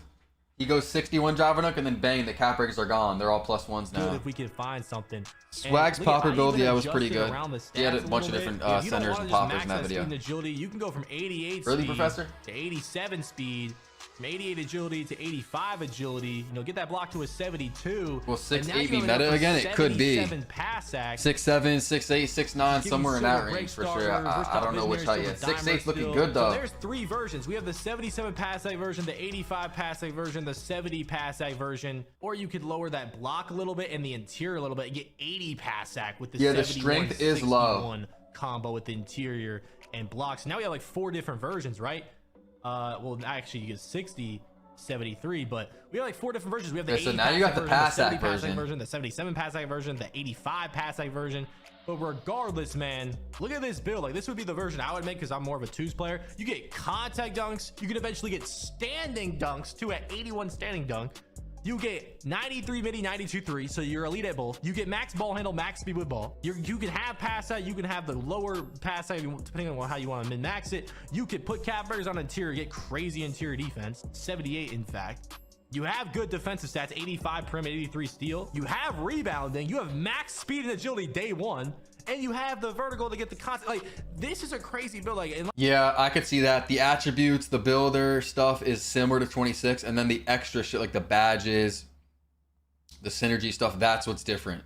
he goes 61 driver dunk and then bang, the cap breakers are gone. They're all plus 1s now. Good if we can find something. Swag's popper build, was pretty good. He had a bunch of different centers and poppers in that video. Agility, you can go from 88 really, speed Professor? to 87 speed. From 88 agility to 85 agility, you know, get that block to a 72. Will 6'8" be meta again? It could be. 6'7" pass act. 6'7", 6'8", 6'9", somewhere in that range for sure. I don't know which height yet. 6'8's looking good though. So there's 3 versions. We have the 77 pass act version, the 85 pass act version, the 70 pass act version, or you could lower that block a little bit and the interior a little bit and get 80 pass act with the 71, the strength is low combo with the interior and blocks. Now we have like 4 different versions, right? Well, actually you get 60, 73, but we have like 4 different versions. We have the 80 so now you got the pass act version, the 77 pass act version, the 85 pass act version. But regardless, man, look at this build. Like this would be the version I would make because I'm more of a 2s player. You get contact dunks. You can eventually get standing dunks to an 81 standing dunk. You get 93 midi, 92 3, so you're elite at both. You get max ball handle, max speed with ball. You can have pass out, you can have the lower pass out depending on how you want to min max it. You could put cap breakers on interior, get crazy interior defense, 78 in fact. You have good defensive stats, 85 prim, 83 steal. You have rebounding, you have max speed and agility day 1. And you have the vertical to get the content. Like this is a crazy build. Like yeah, I could see that. The attributes, the builder stuff is similar to 26, and then the extra shit like the badges, the synergy stuff, that's what's different.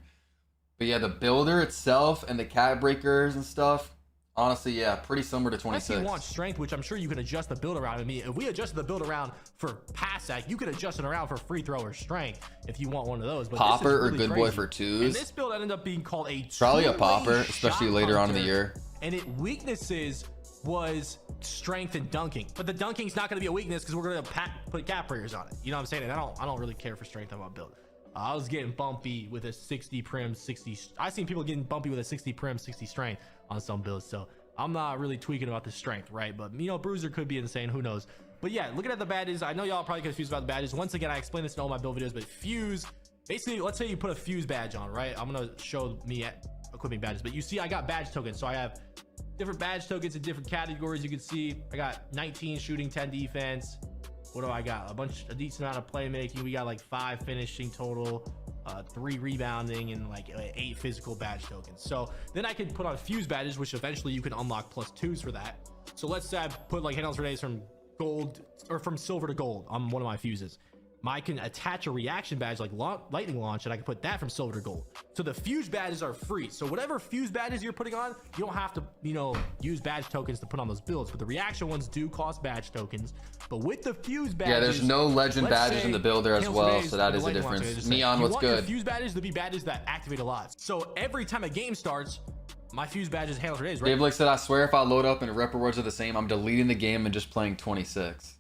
But yeah, the builder itself and the cap breakers and stuff, honestly, yeah, pretty similar to 26. Unless you want strength, which I'm sure you can adjust the build around. I mean, if we adjusted the build around for pass act, you could adjust it around for free throw or strength if you want one of those. But popper really or good crazy. boy for 2s. And this build ended up being called a probably a popper, especially later on in the year. And it weaknesses was strength and dunking, but the dunking's not going to be a weakness because we're going to put cap breakers on it. You know what I'm saying? And I don't really care for strength on my build. I was getting bumpy with a 60 prim, 60. I've seen people getting bumpy with a 60 prim, 60 strength on some builds. So I'm not really tweaking about the strength, right? But you know, Bruiser could be insane. Who knows? But yeah, looking at the badges, I know y'all are probably confused about the badges. Once again, I explain this in all my build videos, but fuse, basically, let's say you put a fuse badge on, right? I'm gonna show me equipping badges, but you see I got badge tokens. So I have different badge tokens in different categories. You can see I got 19 shooting, 10 defense. What do I got? A decent amount of playmaking. We got like 5 finishing total, 3 rebounding, and like 8 physical badge tokens. So then I can put on fuse badges, which eventually you can unlock plus 2s for that. So let's say I put like handles grenades from gold or from silver to gold on one of my fuses. I can attach a reaction badge like lightning launch, and I can put that from silver to gold. So the fuse badges are free. So whatever fuse badges you're putting on, you don't have to, you know, use badge tokens to put on those builds. But the reaction ones do cost badge tokens. But with the fuse badges, yeah, there's no legend badges in the builder as well, so that is a difference. Neon, what's good? Your fuse badges to be badges that activate a lot. So every time a game starts, my fuse badges handle grenades, right? Dave Blake said, I swear if I load up and rep rewards are the same, I'm deleting the game and just playing 26.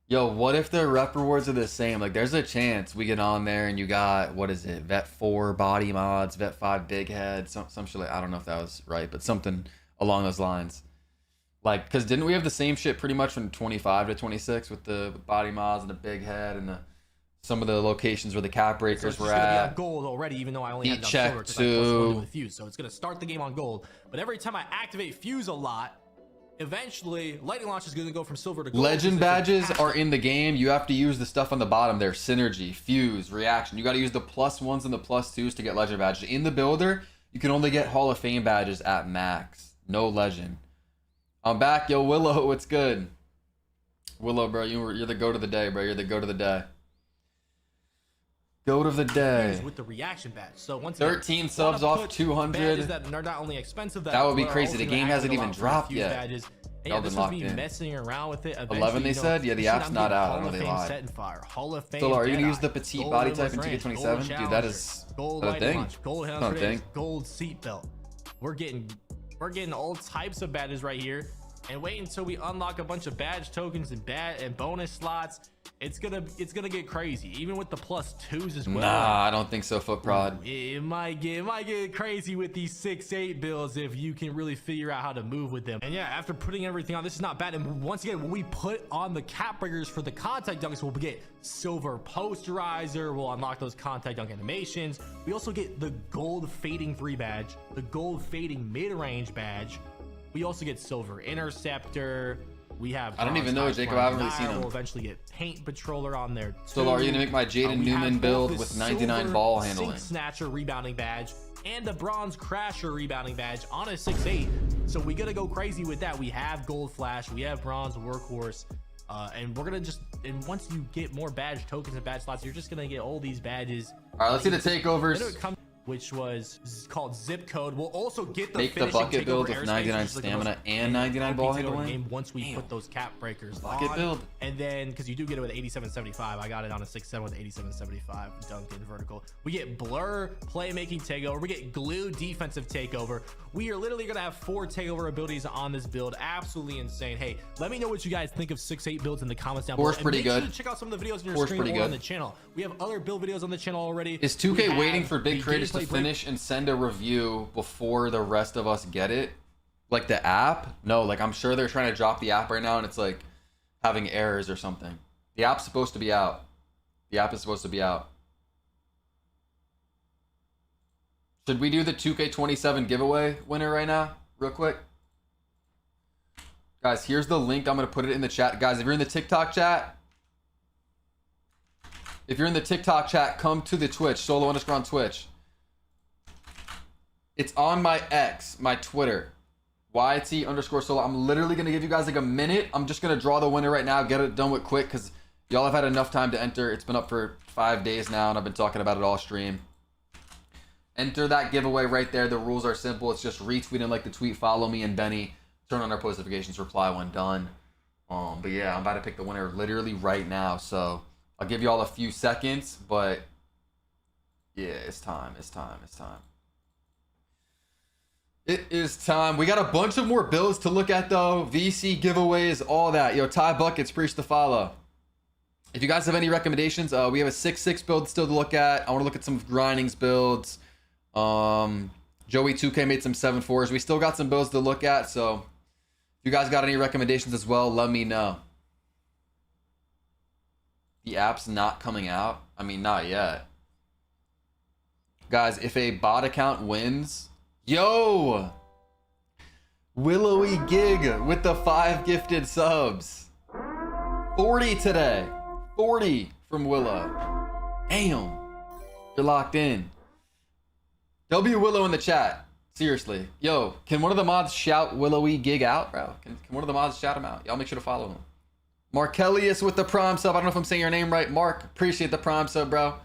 Yo, what if the rep rewards are the same? Like, there's a chance we get on there and you got, what is it, Vet 4 body mods, Vet 5 big head, some shit like, I don't know if that was right, but something along those lines. Like, because didn't we have the same shit pretty much from 25 to 26 with the body mods and the big head and some of the locations where the cap breakers so were gonna be at? on gold already, even though I only had check silver 'cause I too. plus one to the fuse. So it's gonna start the game on gold. But every time I activate fuse a lot, eventually lightning launch is going to go from silver to gold. Legend badges are in the game. You have to use the stuff on the bottom there. Synergy, fuse, reaction. You got to use the +1s and the +2s to get legend badges. In the builder, you can only get Hall of Fame badges at max. No legend. I'm back. Yo, Willow, what's good? Willow, bro, you're the goat of the day, bro. You're the goat of the day. Goat of the day. With the reaction badge. So once 13 subs off 200. That are not only expensive, that would be crazy. The game hasn't even dropped yet. Badges. Yeah, this was me messing around with it. 11, they said? Yeah, the app's not out. I know they lied. Set and fire. Hall of Fame. So are you going to use the petite body type in 2K27? Dude, that is a thing. Gold thing. Gold seatbelt. We're getting all types of badges right here. And wait until we unlock a bunch of badge tokens and bonus slots. It's gonna get crazy, even with the +2s as well. Nah, I don't think so, Foot Prod. It might get crazy with these 6-8 builds if you can really figure out how to move with them. And yeah, after putting everything on, this is not bad. And once again, when we put on the cap breakers for the contact dunks, we'll get silver posterizer. We'll unlock those contact dunk animations. We also get the gold fading 3 badge, the gold fading mid-range badge. We also get silver interceptor. We have. I don't even know, Jacob. I haven't really seen them. We'll eventually get paint patroller on there too. So are you gonna make my Jaden Newman build with 99 ball handling? Snatcher rebounding badge and the bronze crasher rebounding badge on a 6-8. So we gotta go crazy with that. We have gold flash. We have bronze workhorse. And we're gonna and once you get more badge tokens and badge slots, you're just gonna get all these badges. All right, let's see the takeovers. Which was called Zip Code. We'll also get the make the bucket build with 99 stamina and 99 ball handling. Once we put those cap breakers bucket build, and then because you do get it with 8775, I got it on a 6-7 with 8775 Duncan vertical. We get blur playmaking takeover. We get glue defensive takeover. We are literally gonna have 4 takeover abilities on this build. Absolutely insane. Hey, let me know what you guys think of 6-8 builds in the comments down below. Pretty good. Sure to check out some of the videos on your screen or on the channel. We have other build videos on the channel already. Is 2K waiting for big creators to finish and send a review before the rest of us get it? Like the app? No, like I'm sure they're trying to drop the app right now and it's like having errors or something. The app's supposed to be out. The app is supposed to be out. Should we do the 2K27 giveaway winner right now? Real quick. Guys, here's the link. I'm going to put it in the chat. Guys, if you're in the TikTok chat, come to the Twitch. Solo _ on Twitch. It's on my X, my Twitter. YT_solo. I'm literally going to give you guys like a minute. I'm just going to draw the winner right now. Get it done with quick because y'all have had enough time to enter. It's been up for 5 days now and I've been talking about it all stream. Enter that giveaway right there. The rules are simple. It's just retweet and like the tweet, follow me and Benny, turn on our post notifications, reply when done. But yeah, I'm about to pick the winner literally right now. So I'll give you all a few seconds, but yeah, it's time. It is time. We got a bunch of more builds to look at though. VC giveaways, all that. Yo, Ty Buckets, preach the follow. If you guys have any recommendations, we have a 6-6 build still to look at. I want to look at some grindings builds. Joey 2K made some 7-4s. We still got some builds to look at, so if you guys got any recommendations as well, let me know. The app's not coming out. I mean, not yet. Guys, if a bot account wins, yo! Willowy Gig with the 5 gifted subs. 40 today. 40 from Willow. Damn. You're locked in. W Willow in the chat. Seriously. Yo, can one of the mods shout Willowy Gig out, bro? Can one of the mods shout him out? Y'all make sure to follow him. Markellius with the prime sub. I don't know if I'm saying your name right. Mark, appreciate the prime sub, bro. I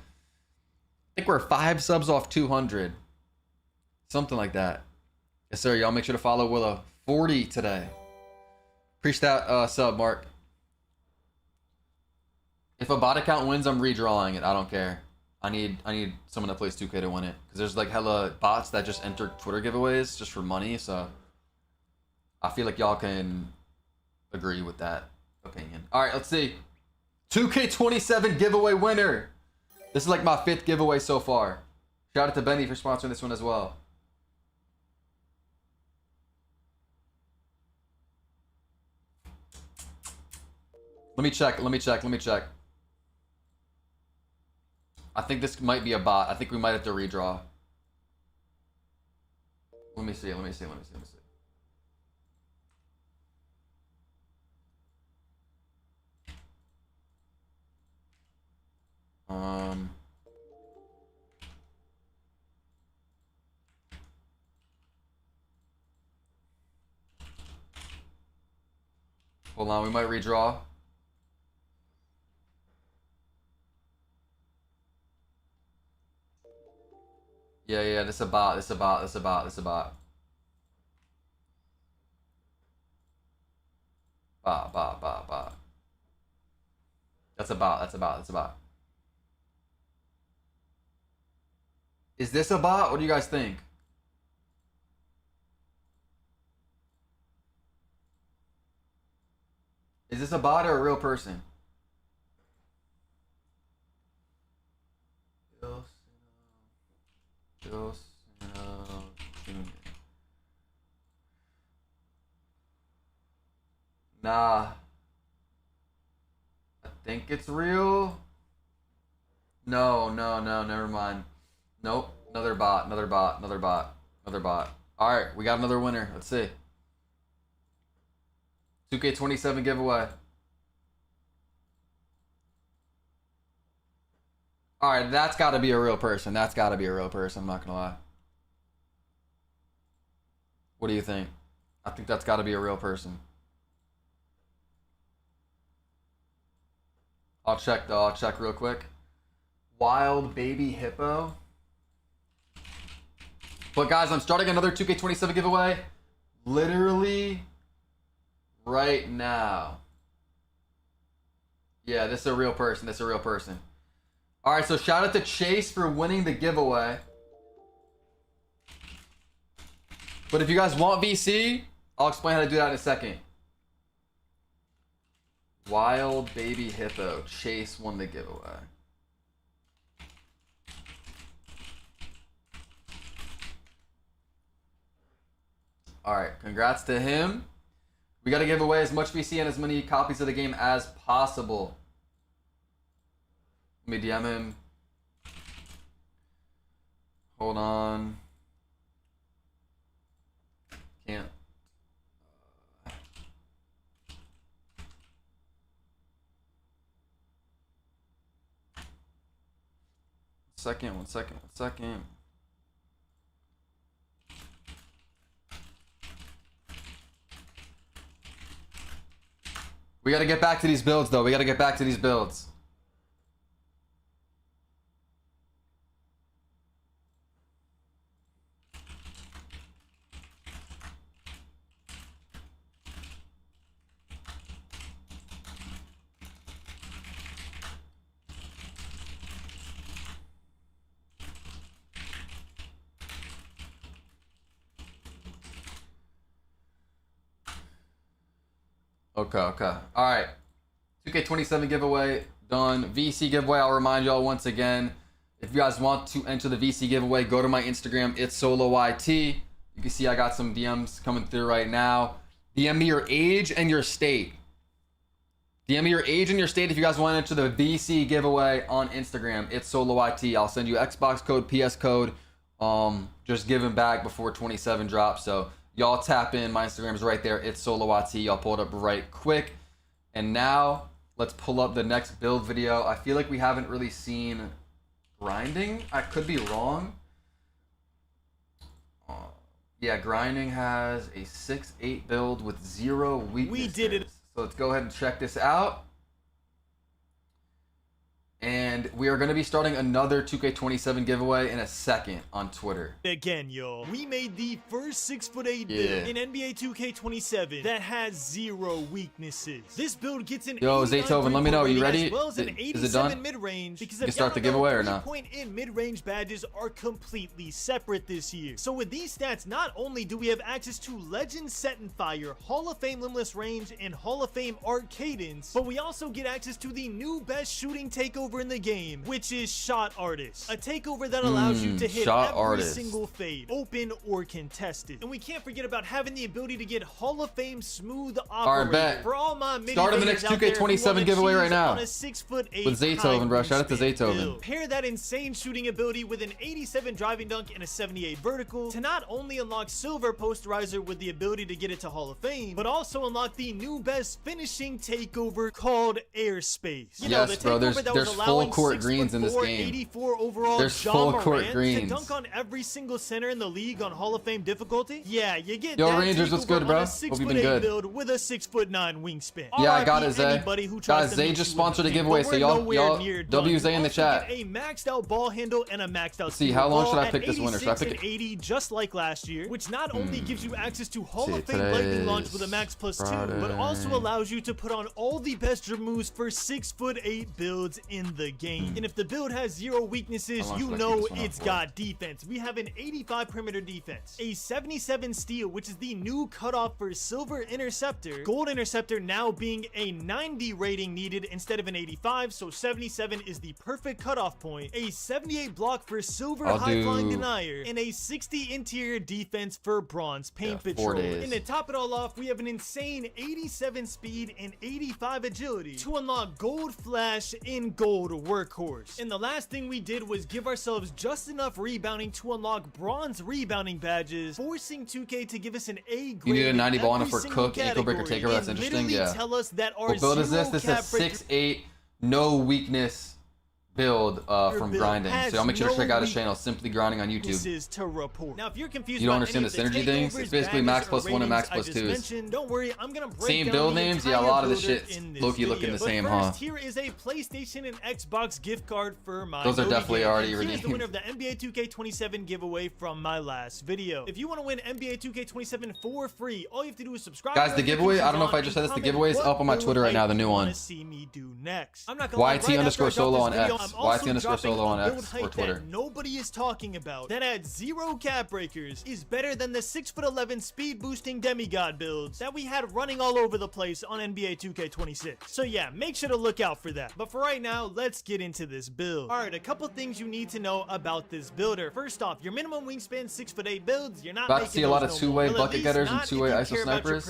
think we're 5 subs off 200. Something like that. Yes, sir. Y'all make sure to follow Willow. 40 today. Appreciate that sub, Mark. If a bot account wins, I'm redrawing it. I don't care. I need someone that plays 2K to win it. Because there's like hella bots that just enter Twitter giveaways just for money. So I feel like y'all can agree with that opinion. All right, let's see. 2K27 giveaway winner. This is like my 5th giveaway so far. Shout out to Benny for sponsoring this one as well. Let me check. I think this might be a bot. I think we might have to redraw. Let me see. Hold on, we might redraw. Yeah, this is a bot. Bot. That's a bot. Is this a bot? What do you guys think? Is this a bot or a real person? Nah. I think it's real. No, never mind. Nope. Another bot. Alright, we got another winner. Let's see. 2K27 giveaway. Alright, that's gotta be a real person. I'm not gonna lie. What do you think? I think that's gotta be a real person. I'll check though. I'll check real quick. Wild Baby Hippo. But guys, I'm starting another 2K27 giveaway literally right now. Yeah, this is a real person. All right, so shout out to Chase for winning the giveaway. But if you guys want VC, I'll explain how to do that in a second. Wild Baby Hippo. Chase won the giveaway. Alright, congrats to him. We got to give away as much VC and as many copies of the game as possible. Let me DM him. Hold on. Can't. One second. We gotta get back to these builds though. Okay. Alright. 2K27 giveaway done. VC giveaway, I'll remind y'all once again. If you guys want to enter the VC giveaway, go to my Instagram. It's SoloYT. You can see I got some DMs coming through right now. DM me your age and your state. If you guys want to enter the VC giveaway on Instagram. It's SoloYT. I'll send you Xbox code, PS code. Just giving back before 27 drops. So y'all tap in. My Instagram is right there. It's SoloYT. Y'all pull it up right quick. And now let's pull up the next build video. I feel like we haven't really seen grinding. I could be wrong. Yeah, grinding has a 6-8 build with 0 weaknesses. We did it. So let's go ahead and check this out. And we are going to be starting another 2K27 giveaway in a second on Twitter. Again, y'all, we made the first 6'8" build in NBA 2K27 that has 0 weaknesses. This build gets an Zaytoven, let me know. You ready? As well as an 87 Is it done? mid-range. Because you can start the giveaway or not? 3-point in mid-range badges are completely separate this year. So with these stats, not only do we have access to Legend Set and Fire, Hall of Fame Limitless Range, and Hall of Fame Arc Cadence, but we also get access to the new best shooting takeover in the game, which is Shot Artist, a takeover that allows you to hit every single fade, open or contested. And we can't forget about having the ability to get Hall of Fame Smooth Operator. For all my starting the next 2K27 giveaway right now on a 6'8" with Zaytoven, bro. Shout out to Zaytoven. Pair that insane shooting ability with an 87 driving dunk and a 78 vertical to not only unlock Silver Posterizer with the ability to get it to Hall of Fame, but also unlock the new best finishing takeover called Airspace. You know, the bro. There's full court greens in this game. 84 overall. There's full court greens. To dunk on every single center in the league on Hall of Fame difficulty. Yeah, you get Yo, that Rangers, what's good, bro? Hope you've been good. Build with a 6'9" wingspan. Yeah, I got it, Zay. Guys, Zay just sponsored a giveaway, so y'all W Zay in the chat. A maxed out ball handle and a maxed out. See, how long should I pick this winner? Should I pick 80 just like last year, which not only gives you access to Hall of Fame lightning launch with a max +2, but also allows you to put on all the best moves for 6'8" builds in the game. And if the build has 0 weaknesses, you know it's got defense. We have an 85 perimeter defense, a 77 steal, which is the new cutoff for Silver Interceptor, Gold Interceptor now being a 90 rating needed instead of an 85, so 77 is the perfect cutoff point, a 78 block for Silver High Flying Denier, and a 60 interior defense for Bronze Paint Patrol. And to top it all off, we have an insane 87 speed and 85 agility to unlock Gold Flash and Gold Workhorse. And the last thing we did was give ourselves just enough rebounding to unlock Bronze Rebounding badges, forcing 2K to give us an A grade. You need a 90 ball enough for Cook, Ankle Breaker, Takeover. That's interesting. Yeah. Tell us that our what build is this? This is a 6'8", no weakness build from grinding. So y'all make sure to check out his channel, Simply Grinding on YouTube. To report. Now, if you're confused, you don't understand the synergy things? It's basically max +1 and max +2s. Don't worry, I'm gonna break same build names. Yeah, a lot of the shit's low-key looking the same, huh? Here is a PlayStation and Xbox gift card for my. Those are definitely already redeemed. Here's the winner of the NBA 2K27 giveaway from my last video. If you want to win NBA 2K27 for free, all you have to do is subscribe. Guys, the giveaway. I don't know if I just said this. The giveaway is up on my Twitter right now. The new one. See me do next. I'm not YT_solo on X. YT_solo on X or Twitter. Nobody is talking about that at 0 cap breakers is better than the 6'11" speed boosting demigod builds that we had running all over the place on NBA 2K26. So yeah, make sure to look out for that. But for right now, let's get into this build. All right, a couple things you need to know about this builder. First off, your minimum wingspan 6'8" builds. You're not about to see a lot of two-way bucket getters and two-way ISO snipers.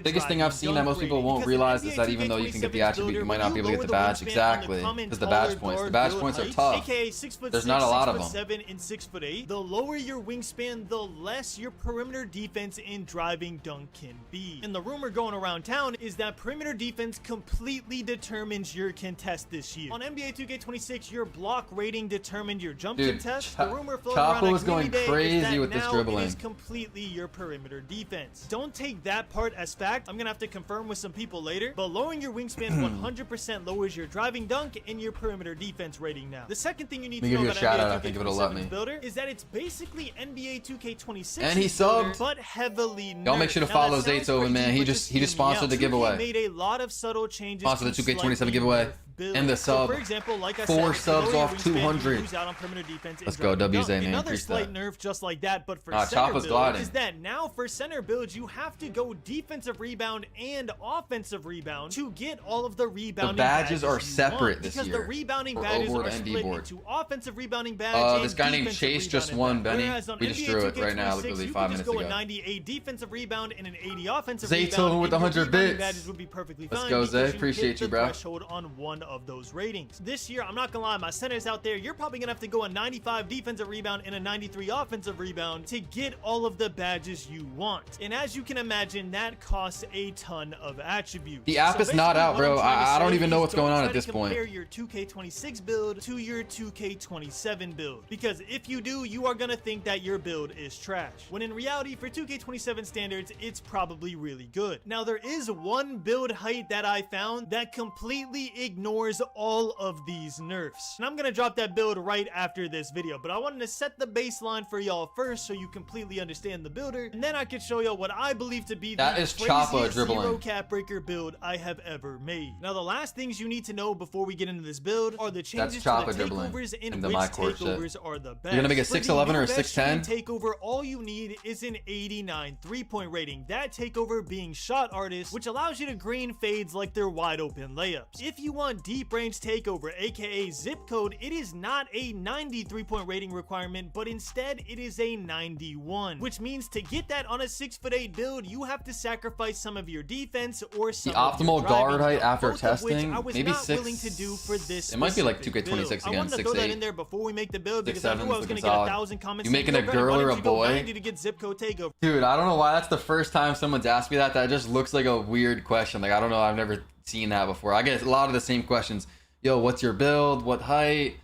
Biggest thing I've seen that most people won't realize is that even though you can get the attribute, you might not be able to get the badge. Exactly, because the badge points. The badge points are tough. There's not a lot of them. 7 and 6'8". The lower your wingspan, the less your perimeter defense and driving dunk can be. And the rumor going around town is that perimeter defense completely determines your contest this year. On NBA 2K26, your block rating determined your jump contest. The rumor floating around was going crazy with this dribbling. It is completely your perimeter defense. Don't take that part as fact. I'm gonna have to confirm with some people later. But lowering your wingspan 100% lowers your driving dunk and your perimeter defense rating now. The second thing you need to know about NBA 2K27 builder is that it's basically NBA 2K26 and he subbed, but heavily nerfed. Y'all make sure to follow Zaytoven, man. He just sponsored the giveaway. Made a lot of subtle changes. Sponsored the 2K27 giveaway. And the sub. For example, like I 4 said, subs off 200. Let's go, WZ, man. Another slight nerf just like that, but for center build is that now for center builds, you have to go defensive rebound and offensive rebound to get all of the rebounding badges are separate this year. Because the rebounding badges are split into offensive rebounding badge this guy named Chase just won, Benny. We just drew it right now, literally 5 minutes ago. A 98 defensive rebound and an 80 offensive rebound. Zaytoven with 100 bits. Would be perfectly Let's go, Zay. Appreciate you, bro. On one of those ratings. This year, I'm not gonna lie, my centers out there, you're probably gonna have to go a 95 defensive rebound and a 93 offensive rebound to get all of the badges you want. And as you can imagine, that costs a ton of attributes. The app is not out, bro. I don't even know what's going on at this point. Compare your 2K26 build to your 2K27 build, because if you do, you are gonna think that your build is trash, when in reality, for 2K27 standards, it's probably really good. Now, there is one build height that I found that completely ignores all of these nerfs, and I'm gonna drop that build right after this video, but I wanted to set the baseline for y'all first so you completely understand the builder, and then I could show y'all what I believe to be the craziest zero cap breaker build I have ever made. Now, the last things you need to know before we get into this build are the changes to the takeovers and which takeovers are the best. You're gonna make a 6'11 or a 6'10 takeover. All you need is an 89 3-point rating. That takeover being shot artist, which allows you to green fades like they're wide open layups. If you want deep range takeover, aka zip code, it is not a 93-point rating requirement, but instead it is a 91, which means to get that on a 6'8" build, you have to sacrifice some of your defense or some the optimal guard height after testing. I was maybe not 6. willing to do for this. It might be like 2K26 again. I wanted to throw that in 6'8". there before we make the build because I knew I was gonna get 1,000 comments. You making a girl or a boy? To get zip code takeover. Dude, I don't know why that's the first time someone's asked me that. That just looks like a weird question. Like, I don't know. I've never seen that before. I get a lot of the same questions. Yo, what's your build? What height?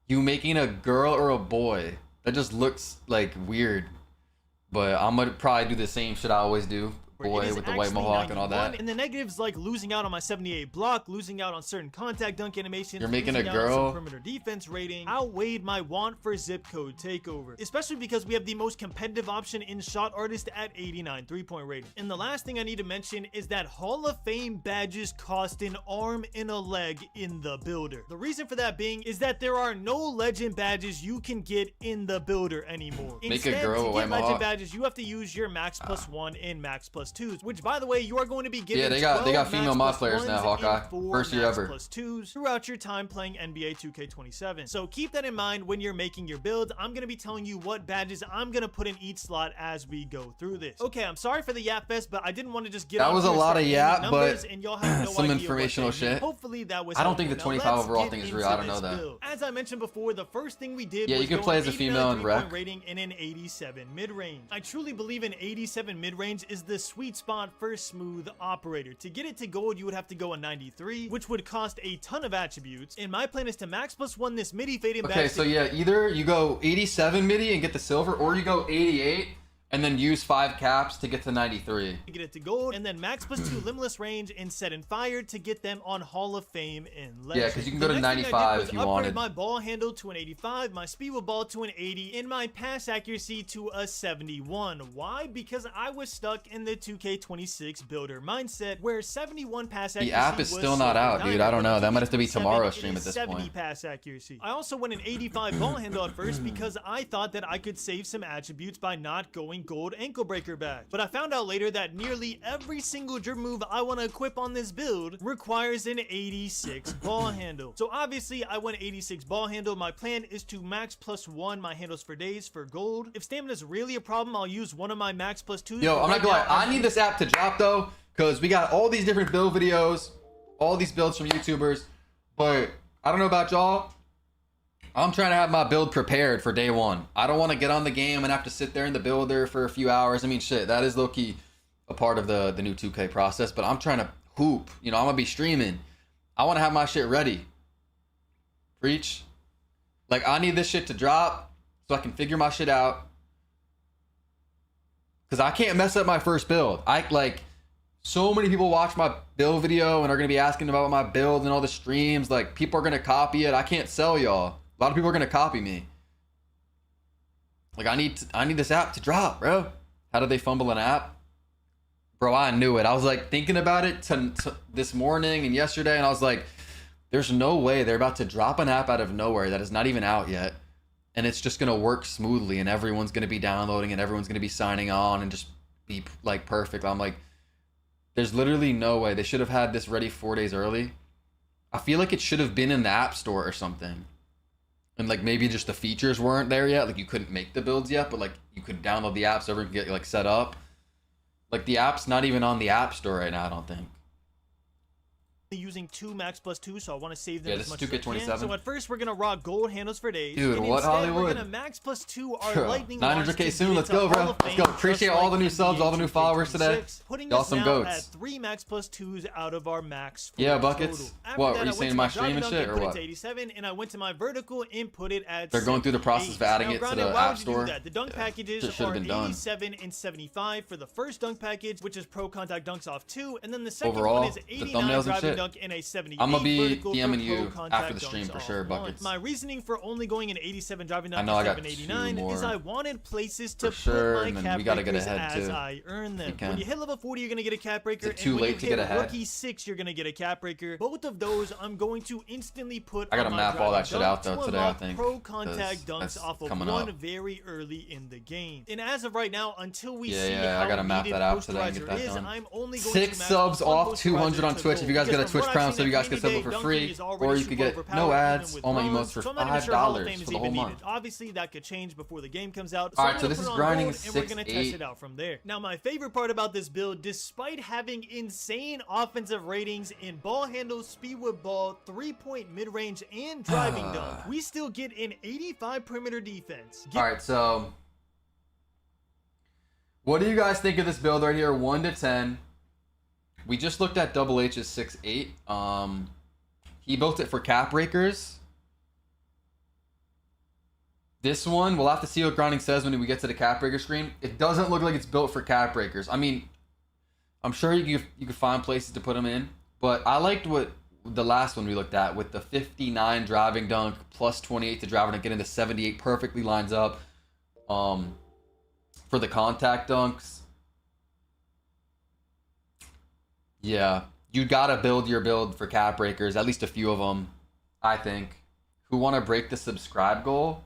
You making a girl or a boy? That just looks like weird. But I'm gonna probably do the same shit I always do. Boy with the white mohawk and all that. And the negatives like losing out on my 78 block, losing out on certain contact dunk animations, you're making a losing girl out on some perimeter defense rating, outweighed my want for zip code takeover, especially because we have the most competitive option in shot artist at 89 3-point rating. And the last thing I need to mention is that Hall of Fame badges cost an arm and a leg in the builder. The reason for that being is that there are no legend badges you can get in the builder anymore. Instead, a girl to with get legend badges, you have to use your max +1 and max +2s, which by the way, you are going to be getting. Yeah, they got female mod players now, Hawkeye. First year ever. +2s throughout your time playing NBA 2K27. So keep that in mind when you're making your build. I'm going to be telling you what badges I'm going to put in each slot as we go through this. Okay, I'm sorry for the yap fest, but I didn't want to just get. That was a lot of yap, but and y'all have no some idea informational shit. Hopefully that was. I don't think the 25 overall thing is real. I don't know that. Build. As I mentioned before, the first thing we did. Yeah, was you can play as a female and rec. Rating in an 87 mid range. I truly believe an 87 mid range is the sweet spot for smooth operator. To get it to gold, you would have to go a 93, which would cost a ton of attributes. And my plan is to max +1 this midi fading badge. Okay, so yeah, either you go 87 midi and get the silver, or you go 88 and then use 5 caps to get to 93. To get it to gold, and then max +2 limitless range and set and fire to get them on Hall of Fame and legend. Yeah, because you can go to 95 if you wanted. My ball handle to an 85, my speed with ball to an 80, and my pass accuracy to a 71. Why? Because I was stuck in the 2K26 builder mindset where 71 pass accuracy. The app is still not out, dude. I don't know. That might have to be tomorrow's stream at this 70 point. Pass accuracy. I also went an 85 ball handle at first because I thought that I could save some attributes by not going gold ankle breaker back, but I found out later that nearly every single dribble move I want to equip on this build requires an 86 ball handle. So obviously I went 86 ball handle. My plan is to max +1 my handles for days for gold. If stamina is really a problem, I'll use one of my max +2s. Yo, I'm not gonna lie, I need this app to drop though, because we got all these different build videos, all these builds from YouTubers, but I don't know about y'all. I'm trying to have my build prepared for day one. I don't want to get on the game and have to sit there in the builder for a few hours. I mean, shit, that is low-key a part of the new 2K process, but I'm trying to hoop. You know, I'm going to be streaming. I want to have my shit ready. Preach. Like, I need this shit to drop so I can figure my shit out. Because I can't mess up my first build. So many people watch my build video and are going to be asking about my build and all the streams. Like, people are going to copy it. I can't sell y'all. A lot of people are going to copy me. Like, I need this app to drop, bro. How did they fumble an app? Bro, I knew it. I was like thinking about it this morning and yesterday, and I was like, there's no way they're about to drop an app out of nowhere that is not even out yet. And it's just going to work smoothly, and everyone's going to be downloading, and everyone's going to be signing on and just be like perfect. I'm like, there's literally no way. They should have had this ready 4 days early. I feel like it should have been in the App Store or something. And like maybe just the features weren't there yet. Like you couldn't make the builds yet, but like you could download the app so everyone could get like set up. Like the app's not even on the App Store right now, I don't think. using 2 max plus 2, so I want to save them Yeah, as this much is as I can. 2K27. So at first we're gonna rock gold handles for days. Dude, and what instead, Hollywood? We're gonna max plus 2 our lightning 900K soon. Let's go, bro. Let's go. Appreciate all the new subs, all the new followers today. Y'all some goats. At 3 max plus 2s out of our max. Yeah, buckets. What were you saying? My stream and shit, or what? 87, and I went to my vertical and put it at. They're going through the process of adding now, it granted, to the why app would you do store. that? The dunk packages are 87 and 75 for the first dunk package, which is pro contact dunks off 2, and then the second Overall, one is the 89 thumbnails and driving shit. dunk and a 78 I'm gonna be vertical DMing for you pro contact after the stream dunks for off sure, 1. buckets. My reasoning for only going an 87 driving I dunk know I to got 789 2 is more I wanted places to for sure, put and my then cap we gotta get breakers ahead, as too. I earn them. You can. When you hit level 40, you're gonna get a cap breaker. Is it too and when late you to hit get ahead? Rookie 6, you're gonna get a cap breaker. Both of those, I'm going to instantly put. I gotta on my map all that driving shit out, dunk though, to today, I unlock think, Pro contact because dunks off of coming one up. very early in the game. And as of right now, until we Yeah, see yeah, how I gotta map needed that out today and Posterizer get that is, done. I'm only going 6 to max subs one off 200 on Posterizer Twitch. to If you guys gold. got a Because Twitch from what Prime, I've so seen you at guys can sub Green it for Day, free, dunking is already or you could super get overpowered, no even ads, with all my bronze. emotes for So I'm not even sure Hall of $5 Fame is for the even whole needed. month. Obviously, that could change before the game comes out. All I'm right, so gonna this put is it on grinding gold, and we're gonna test 6-8. it out from there. Now, my favorite part about this build, despite having insane offensive ratings in ball handle, speed with ball, 3-point mid-range, and driving dunk, we still get an 85 perimeter defense. All right, so what do you guys think of this build right here? 1 to 10. We just looked at Double H's 6'8". He built it for cap breakers. This one, we'll have to see what grinding says when we get to the cap breaker screen. It doesn't look like it's built for cap breakers. I mean, I'm sure you could find places to put them in, but I liked what the last one we looked at with the 59 driving dunk plus 28 to driving dunk, getting the 78 perfectly lines up. For the contact dunks, yeah, you gotta build your build for cap breakers, at least a few of them, I think. Who want to break the subscribe goal?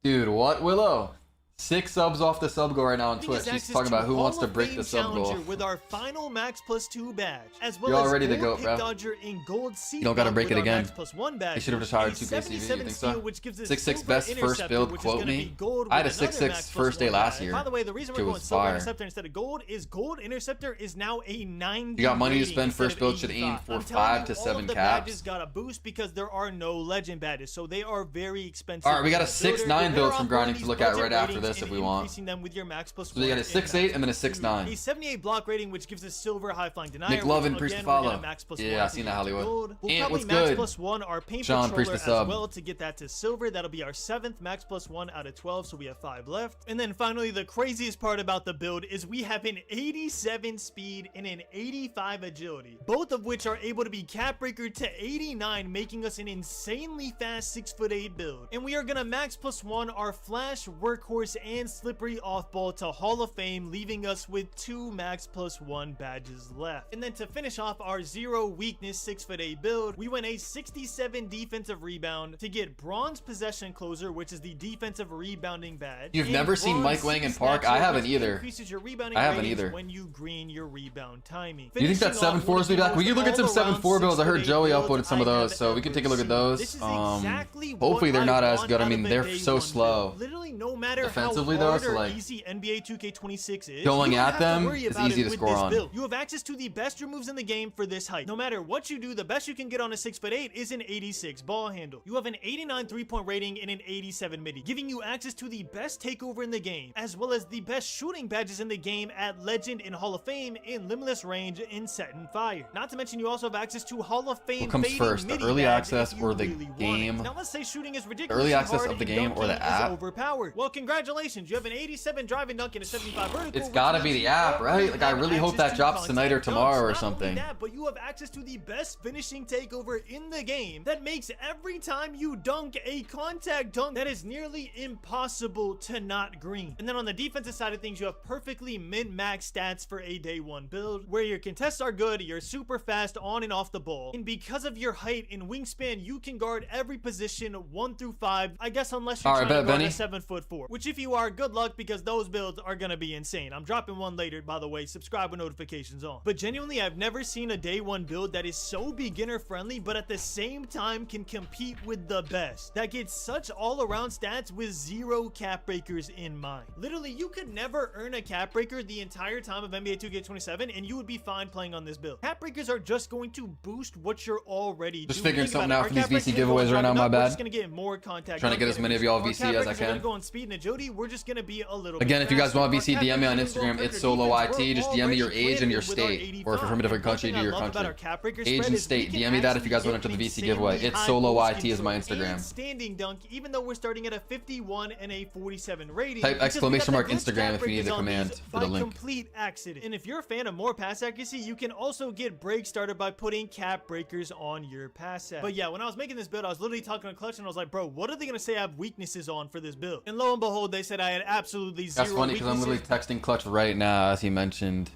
Dude, what, Willow? 6 subs off the sub goal right now on Twitch. He's talking about who wants to break the sub goal. With our final max plus 2 badge, as well You're as already the gold goat, bro. pick dodger and gold seed You don't gotta bump break with it our again. max plus 1 badge. He should have just hired A 2K TV, you 77 think so? steal, which gives us 6'6" silver best first interceptor, build, which is quote gonna me. be gold I had a with another 6'6" max plus first day 1 last badge. year. By the way, the reason Shit we're going was silver fire. interceptor instead of gold is gold interceptor is now a 90. You got money to rating spend, instead first of build should aim 85. for I'm telling 5 you, to all 7 of the caps. badges got a boost because there are no legend badges, so they are very expensive. All right, we got a to build. 6'9" You're build better from off grinding going to look these at right budget after ratings this if and we want. increasing them with your max plus So you got a 6'8" and then a 6'9". A 78 block rating, which gives us silver high flying denier. Nick Lovin, which, preach the again, we're gonna follow. max plus Yeah, 1 I to seen get that, to Hollywood. gold. We'll Ant, probably what's max good? plus 1 our paint Sean, preach controller the as sub. well to get that to silver. That'll be our 7th max plus 1 out of 12, so we have 5 left. And then finally, the craziest part about the build is we have an 87 speed and an 85 agility, both of which are able to be cap breaker to 89, making us an insanely fast 6'8" build. And we are gonna max plus 1 our flash, workhorse, and slippery off ball to Hall of Fame, leaving us with 2 max plus 1 badges left. And then to finish off our 0 weakness 6'8" build, we went a 67 defensive rebound to get bronze possession closer, which is the defensive rebounding badge. You've and never seen bronze Mike Lang in six Park? snatcher, I haven't which either. increases your rebounding I haven't ratings either. when you green your rebound timing. Do you think that Finishing off 7'4" one will of be the back? We can look at some most all-around 7'4" builds. I heard 6'8" Joey builds uploaded some of I those, have so we can ever take a look at seen. those. This is exactly Hopefully what they're not I as want good. I out mean, of a they're day so one slow. build. Literally, no matter Defensively, how though, hard so, or like, easy NBA 2K26 is, going you at don't have to them worry is about easy it to with score this on. build. You have access to the best removes in the game for this height. No matter what you do, the best you can get on a 6'8" is an 86 ball handle. You have an 89 3-point rating and an 87 midi, giving you access to the best takeover in the game, as well as the best shooting badges in the game at Legend and Hall of Fame in Limitless Range and Set and Fire. Not to mention you also have access to Hall of Fame What comes fading first, the midi early badge access if you or the really want game? it. Now let's say shooting is The ridiculously early access hard of the and game or the dunking app? is overpowered. Well, congratulations, you have an 87 driving dunk and a 75 vertical. It's which gotta means be the you app, already right? Like, I have really hope access that to drops tonight or contact tomorrow dunks. or Not only something. that, but you have access to the best finishing takeover in the game that makes every time you dunk a contact dunk that is nearly impossible to not green. And then on the defensive side of things, you have perfectly min-max stats for a day one build, where your contests are good, you're super fast on and off the ball, and because of your height and wingspan, you can guard every position 1 through 5, I guess, unless you're All right, trying to bet, guard Benny. a 7'4", which if you you are, good luck, because those builds are gonna be insane. I'm dropping one later, by the way. Subscribe with notifications on. But genuinely, I've never seen a day one build that is so beginner friendly, but at the same time can compete with the best. That gets such all around stats with 0 cap breakers in mind. Literally, you could never earn a cap breaker the entire time of NBA 2K27 and you would be fine playing on this build. Cap breakers are just going to boost what you're already just doing. figuring something out for these VC giveaways right now, my bad. We're just gonna get more contact. Trying to get as many of y'all VC as I can. Go on speed and agility. We're just gonna be a little Again, bit if you guys faster. want VC, Our DM me on cap Instagram. breakers It's go solo further IT. defense. Just We're DM me your already age and your planted with our state, 85. or if you're from a different And one country, thing do I your love about country. our cap breaker Age spread and is we state. can DM me that if you guys actually want to enter the get VC giveaway. insanely It's high solo post IT is my control Instagram. and standing dunk, even though we're starting at a 51 and a 47 rating. Type because we exclamation got mark the glitch Instagram cap if you need breakers the on command these for the by link. complete accident. And if you're a fan of more pass accuracy, you can also get break started by putting cap breakers on your pass set. But yeah, when I was making this build, I was literally talking to Clutch and I was like, bro, what are they gonna say I have weaknesses on for this build? And lo and behold, they said I had absolutely zero That's funny because I'm literally texting Clutch right now as he mentioned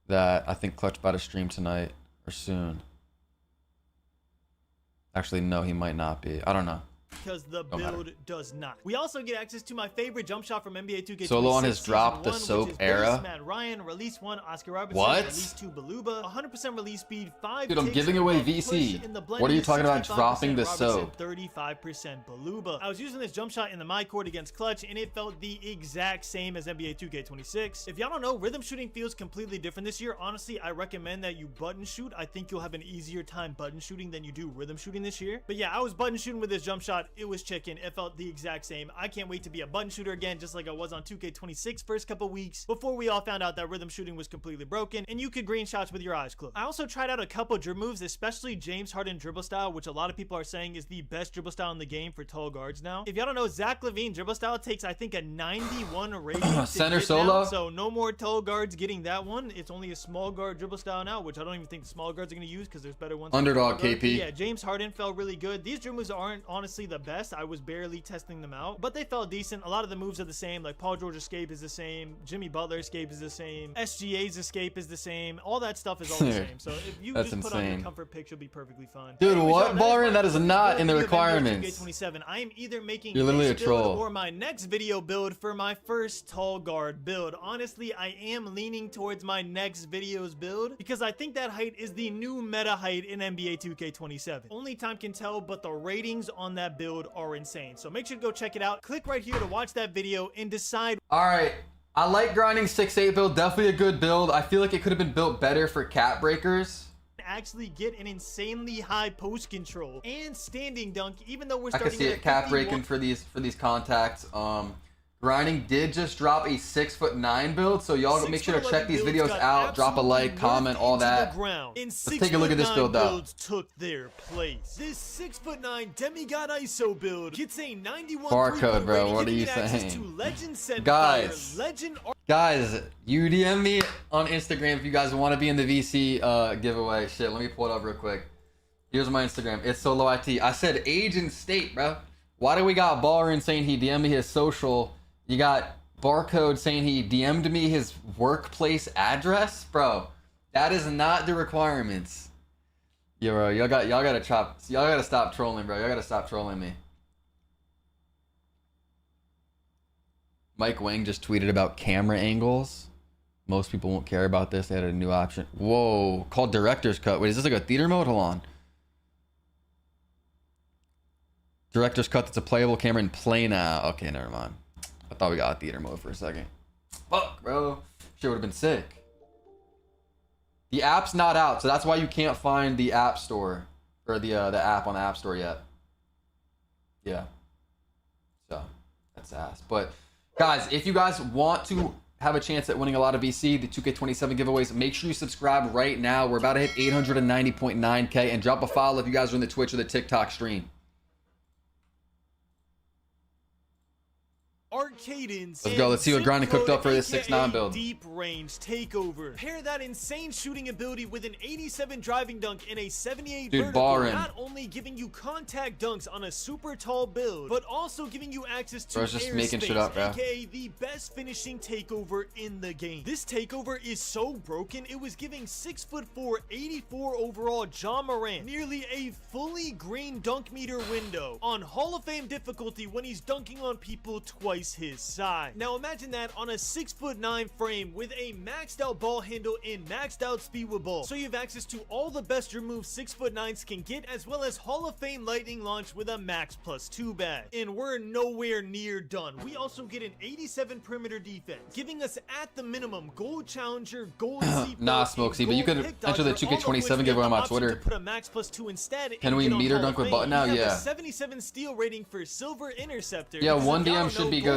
that I think Clutch about to stream tonight or soon. Actually, no, he might not be. I don't know. Because the build does not. We also get access to my favorite jump shot from NBA 2K26 Solo on his drop, the Season 1, soap which is era. Base, Matt Ryan, release 1, Oscar Robertson, What? release 2, Baluba, 100% release speed, 5 Dude, I'm ticks, giving away a push VC. in the blend, What are you talking about 65% dropping the Robertson, soap? 35% Baluba. I was using this jump shot in the my court against Clutch, and it felt the exact same as NBA 2K26. If y'all don't know, rhythm shooting feels completely different this year. Honestly, I recommend that you button shoot. I think you'll have an easier time button shooting than you do rhythm shooting this year. But yeah, I was button shooting with this jump shot. It was chicken. It felt the exact same. I can't wait to be a button shooter again, just like I was on 2K26 first couple weeks before we all found out that rhythm shooting was completely broken and you could green shots with your eyes closed. I also tried out a couple dribble moves, especially James Harden dribble style, which a lot of people are saying is the best dribble style in the game for tall guards now. If y'all don't know, Zach LaVine dribble style takes, I think, a 91 rating. Center solo. So no more tall guards getting that one. It's only a small guard dribble style now, which I don't even think the small guards are going to use because there's better ones. Underdog KP. Yeah, James Harden felt really good. These dribble moves aren't honestly the best. I was barely testing them out, but they felt decent. A lot of the moves are the same. Like Paul George escape is the same. Jimmy Butler escape is the same. SGA's escape is the same. All that stuff is all the same. So if you just put on your comfort picks, you'll be perfectly fine. Dude, what, Ballin? That is not in the requirements. 2K27. I am either making You're literally a this build troll. or my next video build for my first tall guard build. Honestly, I am leaning towards my next video's build because I think that height is the new meta height in NBA 2K27. Only time can tell, but the ratings on that build are insane. So make sure to go check it out. Click right here to watch that video and decide. All right. I like grinding 6'8 build. Definitely a good build. I feel like it could have been built better for cap breakers. Actually get an insanely high post control and standing dunk, even though we're I starting can see at it cap 51. breaking for these contacts. Grinding did just drop a 6'9" build, so y'all make sure to check these videos out. Drop a like, comment, all that. Let's take a look at this build though. Took their place. This 6'9" demigod ISO build gets a 91 Barcode, bro. rating, What are you giving access to saying? Legend Set Guys. Fire, Legend Guys, you DM me on Instagram if you guys want to be in the VC giveaway. Shit, let me pull it up real quick. Here's my Instagram. It's solo IT. I said age and state, bro. Why do we got Ballin saying he DM'd me his social? You got Barcode saying he DM'd me his workplace address, bro. That is not the requirements. Yo, bro, y'all gotta stop trolling, bro. Y'all gotta stop trolling me. Mike Wang just tweeted about camera angles. Most people won't care about this. They had a new option. Whoa, called director's cut. Wait, is this like a theater mode? Hold on. Director's cut. That's a playable camera in play now. Okay, never mind. I thought we got theater mode for a second. Fuck, bro. Shit would have been sick. The app's not out, so that's why you can't find the app store or the app on the app store yet. Yeah. So that's ass. But guys, if you guys want to have a chance at winning a lot of VC, the 2K27 giveaways, make sure you subscribe right now. We're about to hit 890.9K, and drop a follow if you guys are in the Twitch or the TikTok stream. Arcadins. Let's go. Let's see what Grinding cooked up for this 6'9 build. Deep range takeover. Pair that insane shooting ability with an 87 driving dunk and a 78 Dude, vertical. Ballin. Not only giving you contact dunks on a super tall build, but also giving you access to Bro's just air making space, shit up, bro. aka the best finishing takeover in the game. This takeover is so broken, it was giving 6'4", 84 overall Ja Morant nearly a fully green dunk meter window on Hall of Fame difficulty when he's dunking on people twice twice his size. Now imagine that on a 6'9" frame with a maxed out ball handle and maxed out speed with ball. So you have access to all the best your moves 6'9" can get, as well as Hall of Fame lightning launch with a max +2 badge. And we're nowhere near done. We also get an 87 perimeter defense, giving us at the minimum gold challenger, gold nah, Smokesy, but you could enter the 2K27 giveaway on my Twitter. Put a max +2 instead. Can we meter dunk with button now? Yeah. 77 steal rating for silver interceptor. Yeah, one DM should be good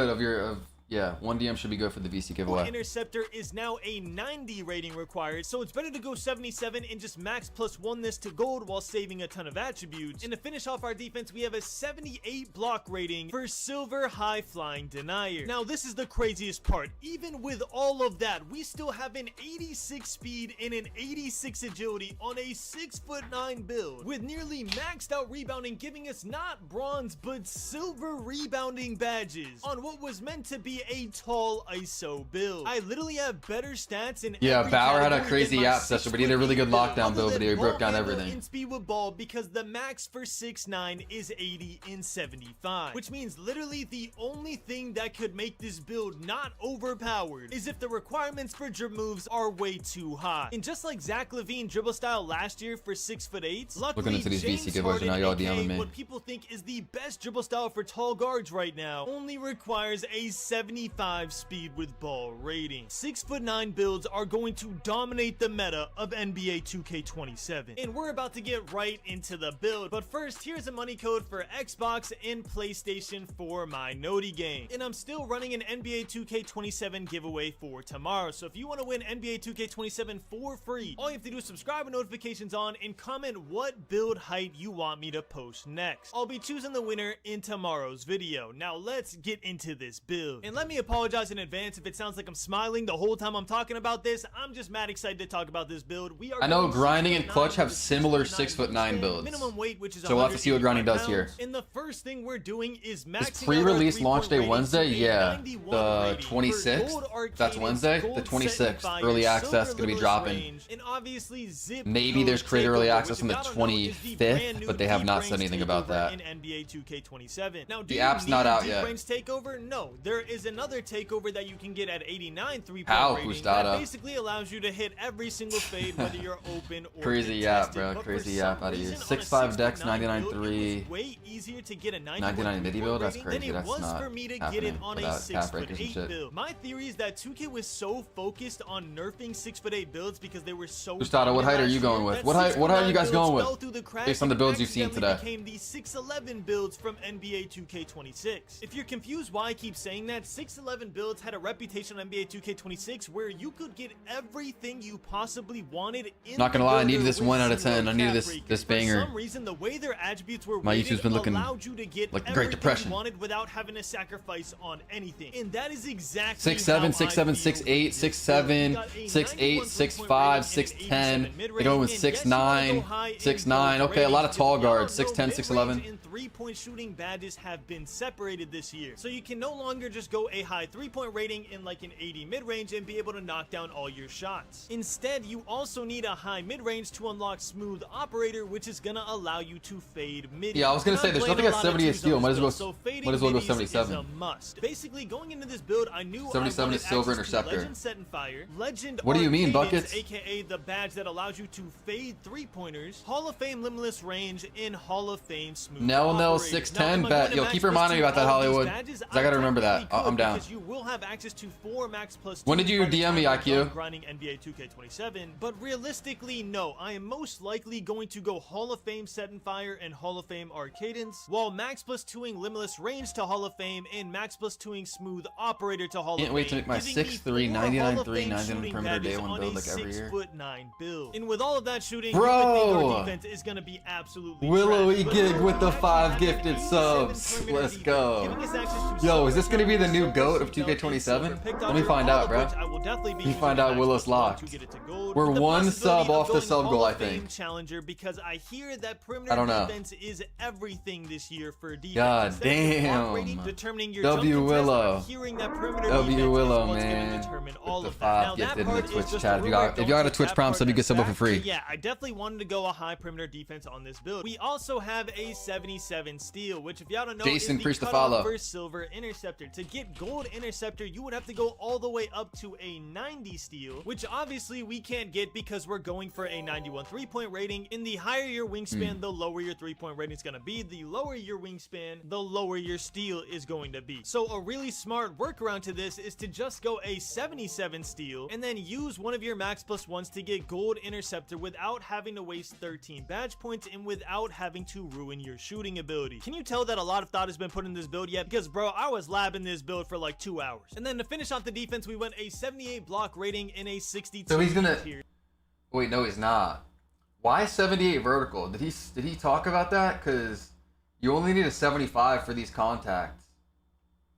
yeah, one DM should be good for the VC giveaway. Interceptor is now a 90 rating required, so it's better to go 77 and just max +1 this to gold while saving a ton of attributes. And to finish off our defense, we have a 78 block rating for silver high flying denier. Now this is the craziest part. Even with all of that, we still have an 86 speed and an 86 agility on a 6'9" build with nearly maxed out rebounding, giving us not bronze but silver rebounding badges on what was meant to be a tall ISO build. I literally have better stats in yeah, Bauer had a crazy app session, but he did a really good lockdown build video. He broke down everything. In speed with ball, because the max for 6'9" is 80 and 75, which means literally the only thing that could make this build not overpowered is if the requirements for dribble moves are way too high. And just like Zach LaVine dribble style last year for 6'8", luckily looking into these James VC giveaways now, y'all Harden, DMing me. What people think is the best dribble style for tall guards right now, only requires a 75 speed with ball rating. 6'9" builds are going to dominate the meta of NBA 2K27. And we're about to get right into the build. But first, here's a money code for Xbox and PlayStation for my Noti game. And I'm still running an NBA 2K27 giveaway for tomorrow. So if you want to win NBA 2K27 for free, all you have to do is subscribe with notifications on and comment what build height you want me to post next. I'll be choosing the winner in tomorrow's video. Now let's get into this build. And let me apologize in advance if it sounds like I'm smiling the whole time I'm talking about this. I'm just mad excited to talk about this build. I know Grinding and Clutch have similar 6'9" builds. Minimum weight, which is so we'll have to see what Grinding does here. And the first thing we're doing is maxing. Is pre-release launch day Wednesday? Yeah, the 26th. That's Wednesday. The 26th. Early access gonna be dropping. And obviously zip maybe there's creator early access on the 25th, but they have not said anything about that. In NBA 2K27. Now, the app's not out yet. Takeover? No, there is another takeover that you can get at 89 3-point rating that basically allows you to hit every single fade whether you're open or crazy app, bro. Crazy app out of here. 6'5" Dex, 99.3. Way easier to get a 99 midi build. That's crazy. That's not for me to get it on a 6'8" build. My theory is that 2K was so focused on nerfing 6'8" builds because they were so. Gustavo, what height are you going with? What height are you guys going with? Based on the builds you've seen today. Became the 6'11" builds from NBA 2K26. If you're confused why I keep saying that, 6'11" builds had a reputation on NBA 2K26 where you could get everything you possibly wanted in not gonna lie, I needed this 1 out of 10. I needed this banger. For some reason, the way their attributes were my YouTube's been looking allowed you to get like the Great Depression. You wanted without having to sacrifice on anything. And that is exactly 6'7", 6'7", 6'8", 6'7", 6'8", 6'5", 6'10". They're going with 6'9", 6'9". Okay, a lot of tall guards. 6'10", 6'11". And 3-point shooting badges have been separated this year. So you can no longer just go a high 3-point rating in like an 80 mid-range and be able to knock down all your shots. Instead, you also need a high mid-range to unlock smooth operator, which is gonna allow you to fade mid. Yeah, I was gonna say there's nothing at 78 steal. Might as well go 77. Is a must. Basically, going into this build, I knew 77 is silver interceptor. Legend Set and Fire, Legend what do you mean, Cadence, buckets? aka the badge that allows you to fade 3-pointers, Hall of Fame limitless range, and Hall of Fame smooth. No 610 bet. Yo, keep reminding me about that, Hollywood. I gotta remember that. I'm down. You will have access to 4 max +2. When did you DM me, IQ? Grinding NBA 2K27, but realistically, no. I am most likely going to go Hall of Fame Set and Fire and Hall of Fame Arcadence, while max +2ing limitless range to Hall of Fame and max +2ing smooth operator to Hall of Fame. Can't wait to make my 6'3", 99.3, 99 perimeter day one build like every year. 6'9" build. And with all of that shooting, bro, our defense is going to be absolutely Willowy Gig with the 5 gifted subs. Let's go. Yo, is this going to be the new GOAT of 2K27? Let me find out, bro. Let me find out Willow's locked. We're 1 sub off the sub goal, I think. Challenger because I hear that perimeter I don't know. defense is everything this year for defense. God damn. Determining your W Willow. W Willow, man. All the of 5 gifted in the Twitch chat. If you got a Twitch prompt, so you get sub for free. Yeah, I definitely wanted to go a high perimeter defense on this build. We also have a 77 steal, which if y'all don't know, Jason, is preach the the cutoff follow. for silver interceptor. To get gold interceptor, you would have to go all the way up to a 90 steal, which obviously we can't get because we're going for a 91 3-point rating. In the higher your wingspan, the lower your 3-point rating is going to be. The lower your wingspan, the lower your steal is going to be. So a really smart workaround to this is to just go a 77 steal and then use one of your max plus ones to get gold interceptor without having to waste 13 badge points and without having to ruin your shooting ability. Can you tell that a lot of thought has been put in this build yet? Because bro, I was labbing this build for like 2 hours. And then to finish off the defense, we went a 78 block rating and a 62. So he's gonna wait, no he's not. Why 78 vertical? Did he talk about that? Because you only need a 75 for these contacts.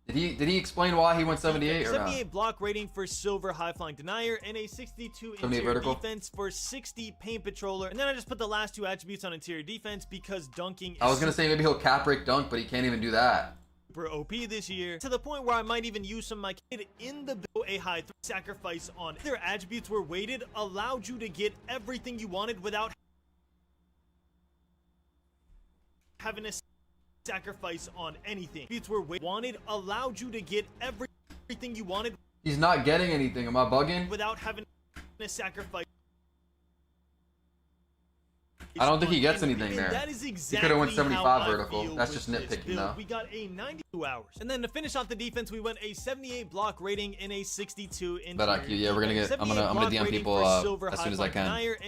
Did he explain why he went 78 or 78 not? block rating for silver high flying denier and a 62 interior defense for 60 paint patroller. And then I just put the last 2 attributes on interior defense because dunking is I was gonna say maybe he'll cap break dunk, but he can't even do that. super OP this year, to the point where I might even use some of my kid in the build. A high 3 sacrifice on their attributes were weighted, allowed you to get everything you wanted without having a sacrifice on anything. Attributes were wanted, allowed you to get everything you wanted. He's not getting anything. Am I bugging? Without having a sacrifice. I don't think he gets anything there. That is exactly he could have went 75 vertical. That's with just nitpicking though. We got a 92 hours. And then to finish off the defense, we went a 78 block rating and a 62 interior. But IQ, yeah, we're gonna get. I'm gonna DM people as soon as I can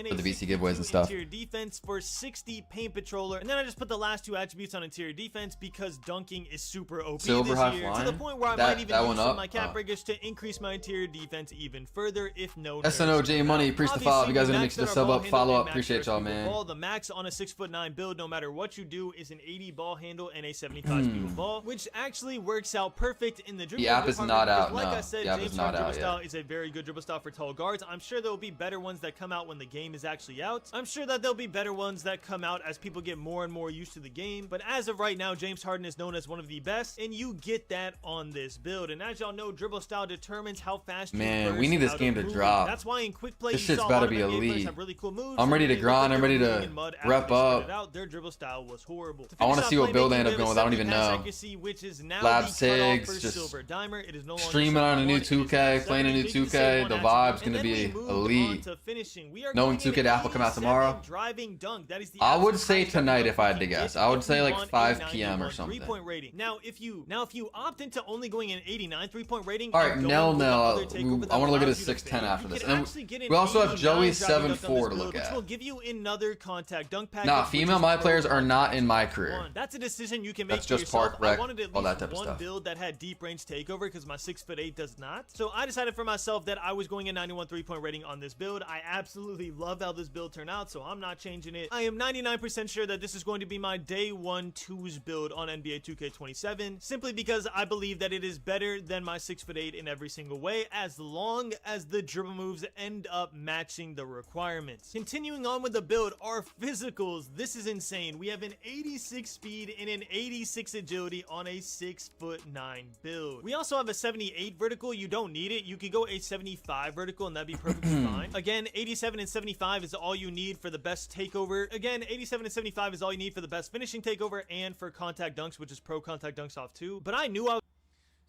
for the VC giveaways and stuff. Interior defense for 60 paint patroller. And then I just put the last 2 attributes on interior defense because dunking is super OP Silver this high year. flying? To the point where I might even use some of my cap breakers to increase my interior defense even further if no nerfs. SNOJ Money, priest to follow. If you guys are gonna make sure to sub up, follow up. Appreciate y'all, man. The max on a 6'9" build, no matter what you do, is an 80 ball handle and a 75 speed of ball, which actually works out perfect in the dribble. The app is not out. Like No, I said, the app James is not Harden out dribble style yet. is a very good dribble style for tall guards. I'm sure there will be better ones that come out when the game is actually out. I'm sure that there'll be better ones that come out as people get more and more used to the game. But as of right now, James Harden is known as one of the best, and you get that on this build. And as y'all know, dribble style determines how fast you Man, burst we need this out game of to movement. drop. That's why in quick play, This you shit's saw a better lot of be NBA players elite. have really cool moves. I'm ready to They grind. look I'm ready good to in mud after rep they spread up. it out. Their dribble style was horrible. I want to see what build I end up playmaking, going with. I don't even know. accuracy, which is now Lab the cutoff Sigs, for just silver dimer. It is no longer streaming on a new 71, it is 2K, 70. playing a new Big to 2K. save on The attributes. vibe's And gonna then we be moved elite. on to finishing. We are Knowing going 2K to Apple come out 87 tomorrow. Driving dunk. That is the I would absolute say highest tonight dunk if I had you to can guess. get I would if say you like want a 5 p.m. or 91 something. 3-point rating. Now, if you opt into only going an 89 3-point rating, All right, and going Nell, with the Nell. other takeover that I want to look at allows his you to 6'10" fade, after you this. can And actually get an we also have 89 Joey's driving dunk on 7'4" this to build, look which at. will give you another contact dunk package. Nah, which female is my pro players are not in my contact career. one. That's a decision you can make That's for just yourself. park rec, I wanted at all that least type of one stuff. build that had deep range takeover because my 6'8" does not. So I decided for myself that I was going a 91 3-point rating on this build. I absolutely love how this build turned out, so I'm not changing it. I am 99% sure that this is going to be my day 1-2's build on NBA 2K27, simply because I believe that it is better than my 6'8" in every single way, as long as the dribble moves end up matching the requirements. Continuing on with the build, our physicals. This is insane. We have an 86 speed and an 86 agility on a 6'9" build. We also have a 78 vertical. You don't need it. You could go a 75 vertical and that'd be perfectly fine. Again, 87 and 75 is all you need for the best takeover. Again, 87 and 75 is all you need for the best finishing takeover and for contact dunks, which is pro contact dunks off too. But I knew I was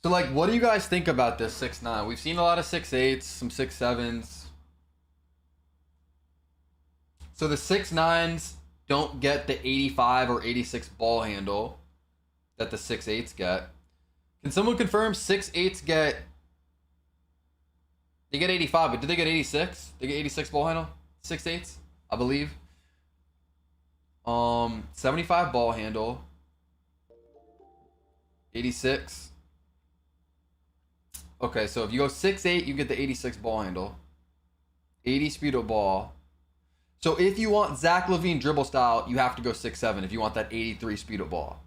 So, like, what do you guys think about this 6'9"? We've seen a lot of 6'8s, some 6'7s. So the 6'9s don't get the 85 or 86 ball handle that the 6'8s get. Can someone confirm 6'8s get... They get 85, but did they get 86? They get 86 ball handle? 6'8s, I believe. 75 ball handle. 86. Okay, so if you go 6'8", you get the 86 ball handle. 80 speed of ball. So if you want Zach LaVine dribble style, you have to go 6'7" if you want that 83 speed of ball.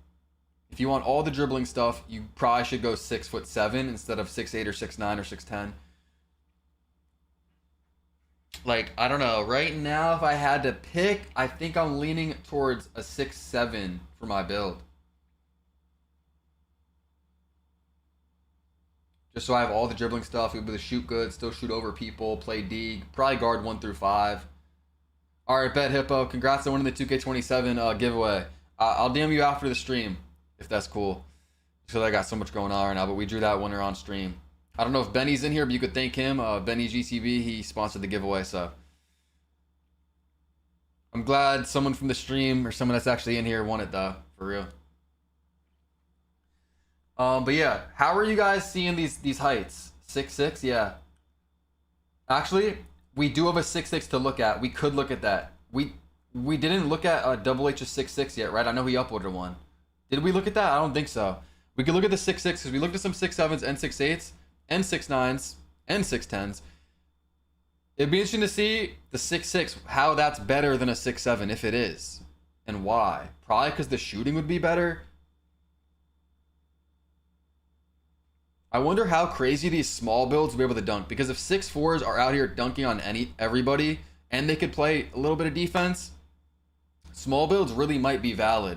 If you want all the dribbling stuff, you probably should go 6'7" instead of 6'8" or 6'9" or 6'10". Like, I don't know. Right now, if I had to pick, I think I'm leaning towards a 6'7" for my build. Just so I have all the dribbling stuff, be able to shoot good, still shoot over people, play D, probably guard 1 through 5. All right, Bet Hippo, congrats on winning the 2K27 giveaway. I'll DM you after the stream if that's cool. So I got so much going on right now, but we drew that winner on stream. I don't know if Benny's in here, but you could thank him. Benny GCB, he sponsored the giveaway, so I'm glad someone from the stream or someone that's actually in here won it though, for real. But yeah, how are you guys seeing these heights? 6'6", yeah. Actually, we do have a 6'6" to look at. We could look at that. We didn't look at Double H's 6'6" yet, right? I know he uploaded one. Did we look at that? I don't think so. We could look at the 6'6" because we looked at some 6'7s and 6'8s and 6'9s and 6'10s. It'd be interesting to see the 6'6", how that's better than a 6'7", if it is, and why. Probably because the shooting would be better. I wonder how crazy these small builds will be able to dunk, because if 6'4s are out here dunking on everybody and they could play a little bit of defense, small builds really might be valid.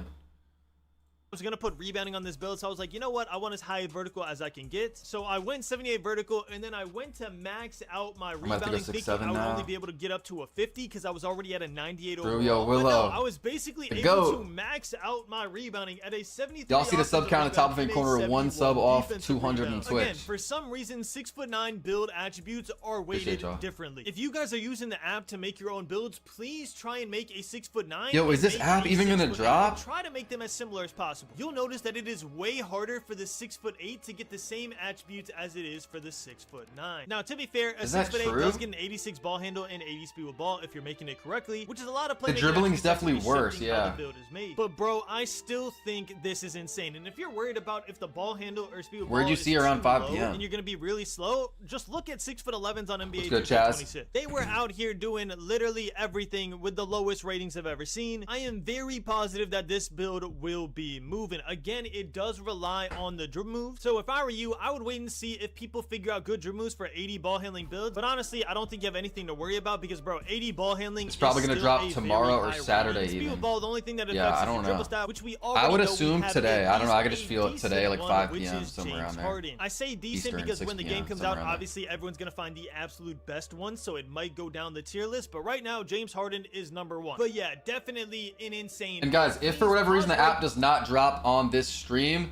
I was gonna put rebounding on this build, so I was like, you know what, I want as high vertical as I can get. So I went 78 vertical, and then I went to max out my rebounding, thinking I would only be able to get up to a 50 because I was already at a 98 overall. Yo, Willow. But no, I was basically able to max out my rebounding at a 73. Y'all see the sub count in the top of the corner, 1 sub off 200 on Twitch. Again, for some reason, 6'9" build attributes are weighted differently. If you guys are using the app to make your own builds, please try and make a 6'9". Yo, is this app even gonna drop? Try to make them as similar as possible. You'll notice that it is way harder for the 6'8" to get the same attributes as it is for the 6'9". Now, to be fair, a 6'8" does get an 86 ball handle and 80 speed with ball if you're making it correctly, which is a lot of playmaking. The dribbling is definitely worse, yeah. The build is made. But bro, I still think this is insane. And if you're worried about if the ball handle or speed with ball where'd you see around 5 p.m. and you're gonna be really slow, just look at 6'11s on NBA 2K26. They were out here doing literally everything with the lowest ratings I've ever seen. I am very positive that this build will be moving. Again, it does rely on the dribble move. So if I were you, I would wait and see if people figure out good dribble moves for 80 ball handling builds. But honestly, I don't think you have anything to worry about because, bro, 80 ball handling it's probably going to drop tomorrow or Saturday even. Speed ball, the only thing that affects yeah, I don't know. Style, which we I would assume today. I don't know. I could just feel it today, like 5 p.m. somewhere around there. I say decent because when the game comes out, obviously everyone's going to find the absolute best one, so it might go down the tier list. But right now, James Harden is #1. But yeah, definitely an insane. And guys, if for whatever reason the app does not drop on this stream,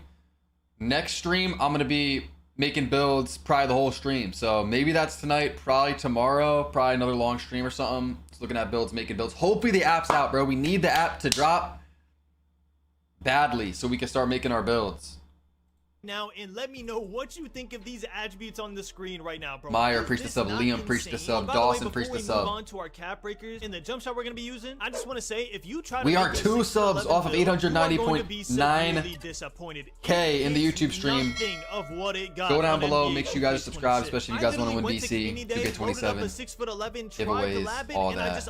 next stream I'm gonna be making builds probably the whole stream. So maybe that's tonight, probably tomorrow, probably another long stream or something. Just looking at builds, making builds. Hopefully the app's out, bro. We need the app to drop badly so we can start making our builds. Now, and let me know what you think of these attributes on the screen right now, bro. Meyer, preach the sub. Liam, preach the sub. Dawson, preach the sub. Move on to our cap breakers and the jump shot we're going to be using. I just want to say, if you try to we are 2 subs off of 890.9K in the YouTube stream. Go down below. Make sure you guys subscribe, especially if you guys want to win BC, 2K27 giveaways, all that.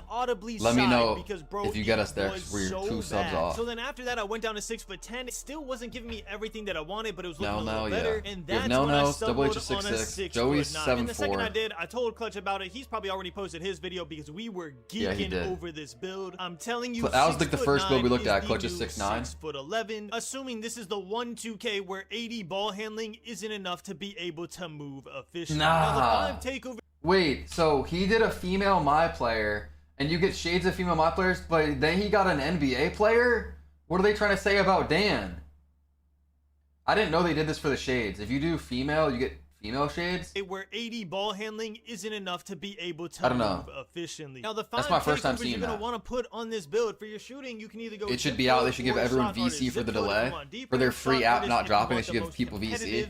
Let me know if you get us there because we're 2 subs off. So then after that, I went down to 6'10". It still wasn't giving me everything that I wanted, but it was looking a little better. And that's when I stumbled on a 6'9". Joey's 7'4". And the second I did, I told Clutch about it. He's probably already posted his video because we were geeking over this build. I'm telling you, that was like the first build we looked at. Clutch is 6'9". 6'11". Assuming this is the 1-2K where 80 ball handling isn't enough to be able to move efficiently. Nah. Wait, so he did a female Myplayer, and you get shades of female Myplayers, but then he got an NBA player? What are they trying to say about Dan? I didn't know they did this for the shades. If you do female, you get female shades. Where 80 ball handling isn't enough to be able to move efficiently. Now the that's my first time seeing you're gonna want to put on this build for your shooting. You can either go. It should be out. They should give everyone VC for the delay. For their free app not dropping, they should give people VC.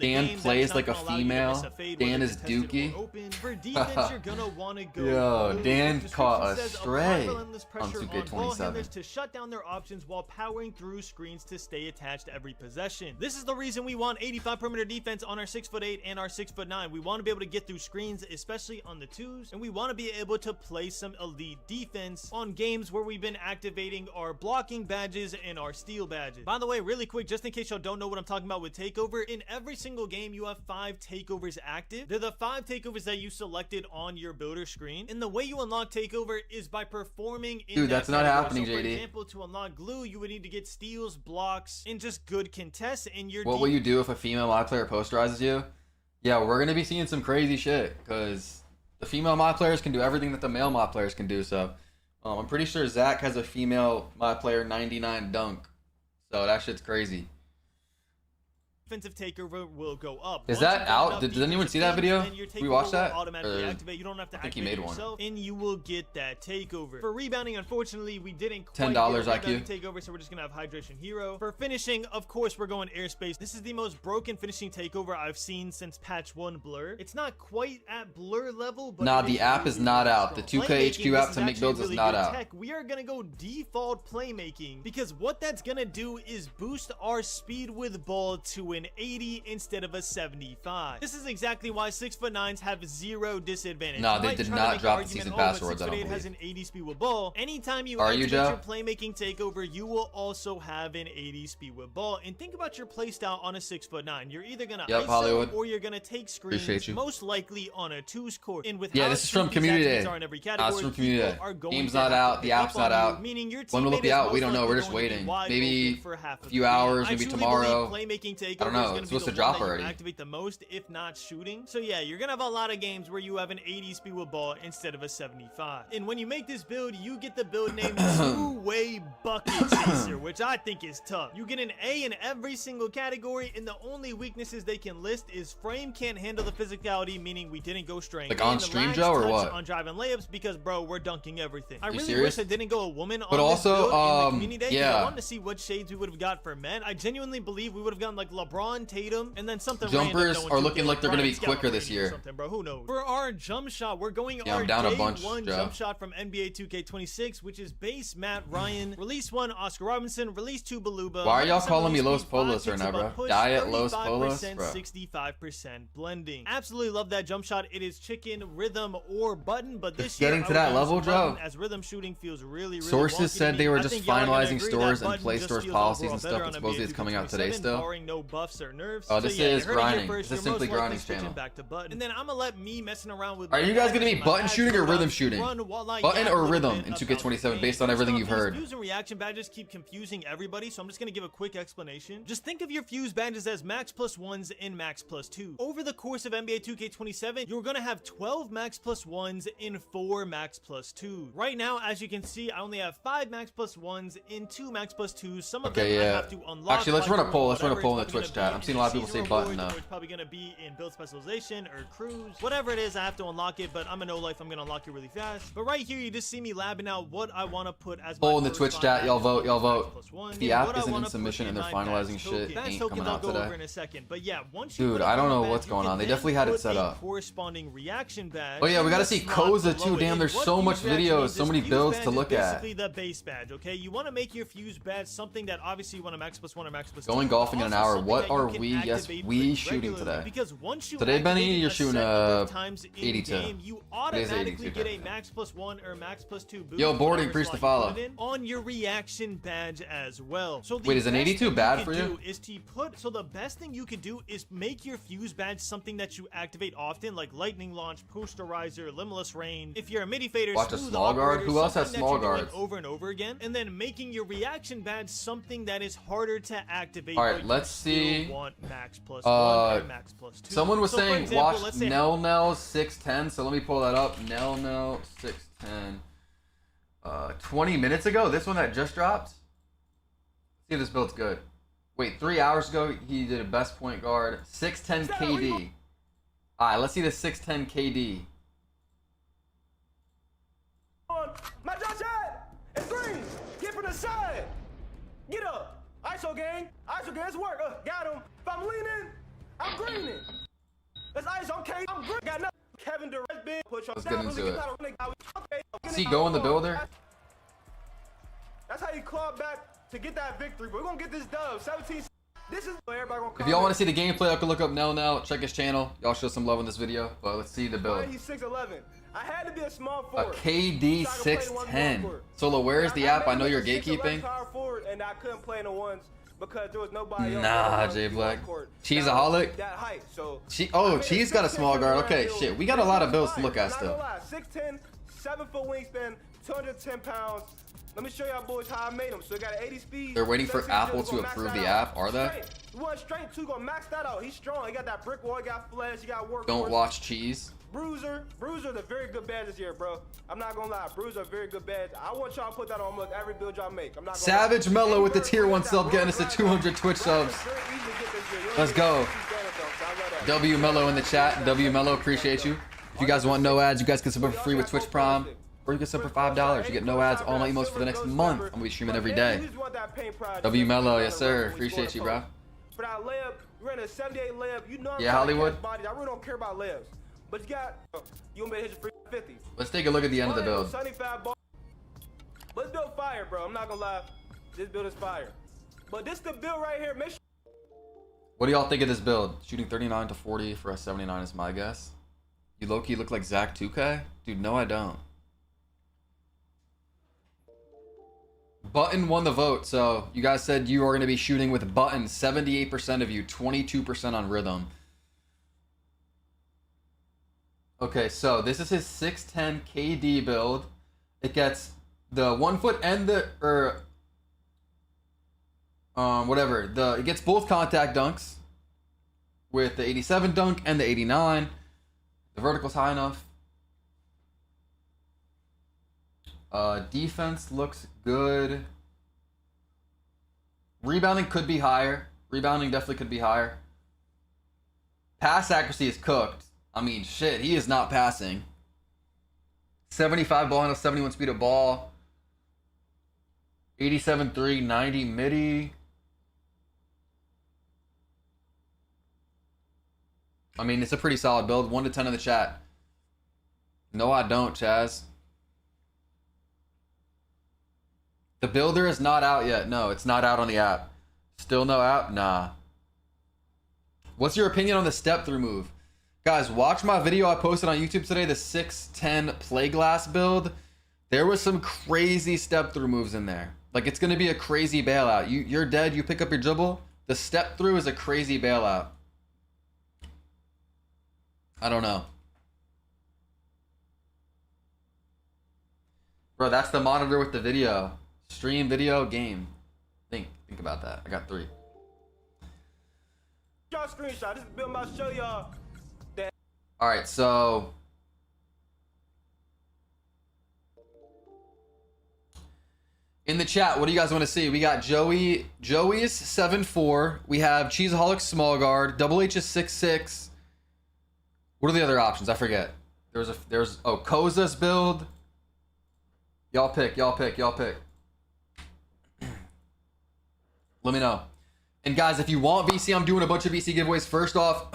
Dan plays like a female. Dan is Dookie. For defense, you're gonna want to go. Yo, Dan caught a stray on 2K27 to shut down their options while powering through screens to stay attached to every possession. This is the reason we want 85 perimeter defense on our 6'8" and our 6'9". We want to be able to get through screens, especially on the 2s, and we want to be able to play some elite defense on games where we've been activating our blocking badges and our steal badges. By the way, really quick, just in case y'all don't know what I'm talking about with takeover, in every single game you have 5 takeovers active. They're the 5 takeovers that you selected on your builder screen, and the way you unlock takeover is by performing in Dude, that's not happening, so JD. For example, to unlock glue, you would need to get steals, blocks, and just good contests in your What will you do if a female Myplayer posterizes you? Yeah, we're gonna be seeing some crazy shit because the female Myplayers can do everything that the male Myplayers can do. So I'm pretty sure Zach has a female Myplayer 99 dunk. So that shit's crazy. offensive takeover will go up. Is Once that you've done out? enough Did anyone see that defensive video? things, then your We takeover watched will that? automatically Or activate. You don't have to I think he activate made one. yourself, and you will get that takeover. For rebounding, unfortunately, we didn't quite $10 get a IQ. rebounding takeover, so we're just gonna have hydration hero. For finishing, of course, we're going airspace. This is the most broken finishing takeover I've seen since patch 1 blur. It's not quite at blur level, but Nah, it the app really, is not really out. The strong. 2K HQ Playmaking, app this to make actually builds is really not good out. tech. We are gonna go default playmaking, because what that's gonna do is boost our speed with ball to an 80 instead of a 75. This is exactly why 6'9" have 0 disadvantage. Nah, You they might did try to not make drop the argument, season oh, but passwords, I 6'8" don't has an 80 speed with ball. Anytime you Are you, activate Joe? your playmaking takeover, you will also have an 80 speed with ball. And think about your playstyle on a 6'9". You're either gonna Yep, ISO Hollywood. or you're gonna take screens, Appreciate you. most likely on a 2's court. And with Yeah, how this is from cheap these Community attributes Day. are in every Nah, category, it's from Community people Day. are going Game's to not have to out. The pick app's up on not you, out. meaning your When will it teammate be is out? most We don't know. likely We're just going to be waiting. wide Maybe open for half of a few the game. hours, I maybe truly tomorrow. believe playmaking takeover I don't know. is gonna It's be supposed the to drop one that you already. activate the most, if not shooting. So yeah, you're gonna have a lot of games where you have an 80 speed with ball instead of a 75. And when you make this build, you get the build name Two-Way Bucket Chaser, which I think is tough. You get an A in every single category, and the only weaknesses they can list is frame can't handle the physicality, meaning we didn't go strength. Like on And stream, lax Joe, or touch what? on driving layups, because bro, we're dunking everything. I really serious? wish I didn't go a woman But on also, this build in the community day, 'cause I yeah. wanted to see what shades we would have got for men. I genuinely believe we would have gotten like LeBron, Tatum, and then something Jumpers random, no are one looking could like they're gonna Brian be quicker this Scalabrine or year. something, bro. Who knows? For our jump shot, we're going Yeah, our I'm down a day bunch, 1 Joe. jump shot from NBA 2K26, which is base Matt Ryan, release 1 Oscar Robinson, release 2 Baluba. Why are y'all 100% calling me release Los speed, Polos 5 right now, picks bro? above push, Diet Los 35%, Polos, bro. 65% blending. Absolutely love that jump shot. It is chicken, rhythm, or button, but this It's year getting I to would that use level, button, Joe. as rhythm shooting feels really Sources wonky to said me. they were I just think y'all are gonna finalizing agree stores that and button Play just Store's feels policies overall and stuff, better and on supposedly NBA it's coming out today 2K27, still. barring no buffs or nerfs. Oh, this So yeah, is you heard it here grinding. first. This is You're Simply most likely Grinding's switching channel. back to button. And then I'm gonna let me messing around with Are you guys gonna be my button badge shooting or loadout rhythm shooting? run while I Button yap a or little rhythm bit in about 2K27 the based game. on everything First you've off, these heard? Fuse and reaction badges keep confusing everybody, so I'm just gonna give a quick explanation. Just think of your fuse badges as max plus 1s and max plus 2. Over the course of NBA 2K27, you're gonna have 12 max plus 1s and 4 max plus 2. Right now, as you can see, I only have 5 max plus 1s and 2 max plus 2s. Some of them I have to unlock. Actually, let's by run a doing poll. Let's run a whatever. poll in the It's probably Twitch gonna chat. be I'm in seeing a lot of people season say button rewards, though. or it's probably gonna be in build specialization or cruise. Whatever it is, I have to unlock it, but I'm a no life. I'm gonna unlock it really fast. But right here, you just see me labbing out what I want to put as my Poll in the first Twitch 5 chat. Y'all max vote. Y'all plus vote. 1, If the and app what I isn't in wanna put submission and they're my finalizing max shit, token. it Max ain't tokens coming I'll out go over today. in a second. But yeah, once you Dude, put I up don't your know badge, what's you going can on. They then definitely had it put set a up. corresponding reaction badge. Oh yeah, we gotta in see the slot Koza below too. it. Damn, And there's what so fuse much badge videos, means so is many fuse builds badge to is look at. basically the base badge, okay? You want to make your fuse badge something that obviously you want to max plus 1 or max plus 2. Going but golfing in an also hour. something What that you are can we? Yes, activate we pretty shooting regularly. today. Because once you Today, Benny, activate it you're a shooting set number of times in 82. game, you It is automatically 82, get a technically. max plus 1 or max plus 2 boost. Yo, boarding, whatever priest to slot you follow. put it in, on your reaction badge as well. So the Wait, is an best 82 thing bad you for could you? do is to put, so the best thing you could do is make your fuse badge something that you activate often, like lightning launch, posterizer, limitless rain. If you're a midi fader, Watch a smooth small guard. operator, Who else has something that small you're doing guards? over and over again, and then making your reaction badge something that is harder to activate. All right, but you let's still see. Want max plus 1 or max plus 2. Someone was So, for saying example, let's watch say Nell Nell 610. So let me pull that up. Nell Nell 610. 20 minutes ago. This one that just dropped. See if this build's good. Wait, 3 hours ago he did a best point guard 610 KD. All right, let's see the 610 KD. My Josh head and 3. Get from the side. Get up. ISO gang. ISO gang. Let's work. Got him. If I'm leaning, I'm greening. That's ISO. I'm K. I'm green. Got nothing. Kevin Durant big push on. Let's get into it. Okay. Is he going the builder? That's how you claw back to get that victory. But we're gonna get this dub. 17. This is where everybody gonna come. If y'all want to see the gameplay, I can look up Nell Nell. Check his channel. Y'all show some love in this video. But let's see the build. He's 6'11". I had to be a small A forward. KD So I could play the 610. one-on-one. Solo, where is the I app? I know made you're him a 6'11" gatekeeping. power forward, and I couldn't play in the ones because there was nobody else Nah, that was Jay on the Black. court. Cheeseaholic. That height, so Oh, Cheese got a small guard. Okay, shit. We got a lot of builds to look at I'm still. not gonna lie, 6'10", 7-foot wingspan, 210 pounds. Let me show y'all boys how I made them. So I got an 80 speed. They're waiting for 76 Apple gonna to max approve that the out. app, are they? Straight. One straight, 2 gonna max that out. He's strong. He got that brick wall. He got flash. He got work. Don't watch Cheese. Bruiser's a very good badge this year, bro. I'm not gonna lie. Bruiser a very good badge. I want y'all to put that on almost every build y'all make. I'm not gonna Savage lie. Mello with the tier 1 sub getting us to 200 Twitch subs. Let's go. W Mello in the chat. W Mello, appreciate you. If you guys want no ads, you guys can sub for free with Twitch Prime. Or you can sub for $5. You get no ads, all my emos for the next month. I'm gonna be streaming every day. W Mello, yes sir. Appreciate you, bro. For that layup, we're in a 78 layup. You know I'm Yeah, Hollywood. I really don't care about layups. But you got, you gonna be hit your free 50s. Let's take a look at the end of the build. 75 ball. But this build fire, bro. I'm not gonna lie. This build is fire. But this the build right here. Make sure. What do y'all think of this build? Shooting 39 to 40 for a 79 is my guess. You low-key look like Zach 2K? Dude, no I don't. Button won the vote, so you guys said you are going to be shooting with Button. 78% of you, 22% on Rhythm. Okay, so this is his 6'10 KD build. It gets the 1 foot and the, it gets both contact dunks with the 87 dunk and the 89. The vertical's high enough. Defense looks good. Rebounding could be higher. Rebounding definitely could be higher. Pass accuracy is cooked. I mean, shit, he is not passing. 75 ball handle, 71 speed of ball. 87 3, 90 midi. I mean, it's a pretty solid build. 1 to 10 in the chat. No, I don't, Chaz. The builder is not out yet. No, it's not out on the app. Still no app? Nah. What's your opinion on the step-through move? Guys, watch my video I posted on YouTube today, the 6'10 Playglass build. There was some crazy step-through moves in there. Like, it's going to be a crazy bailout. You're dead, you pick up your dribble. The step-through is a crazy bailout. I don't know. Bro, that's the monitor with the video. Stream, video, game. Think about that. I got 3. Y'all screenshot. This is build. I'm about to show y'all that. All right, so in the chat, what do you guys want to see? We got Joey is 7'4". We have Cheeseaholic small guard. Double H is 6'6". What are the other options? I forget. There's Koza's build. Y'all pick. Let me know. And guys, if you want VC, I'm doing a bunch of VC giveaways. First off,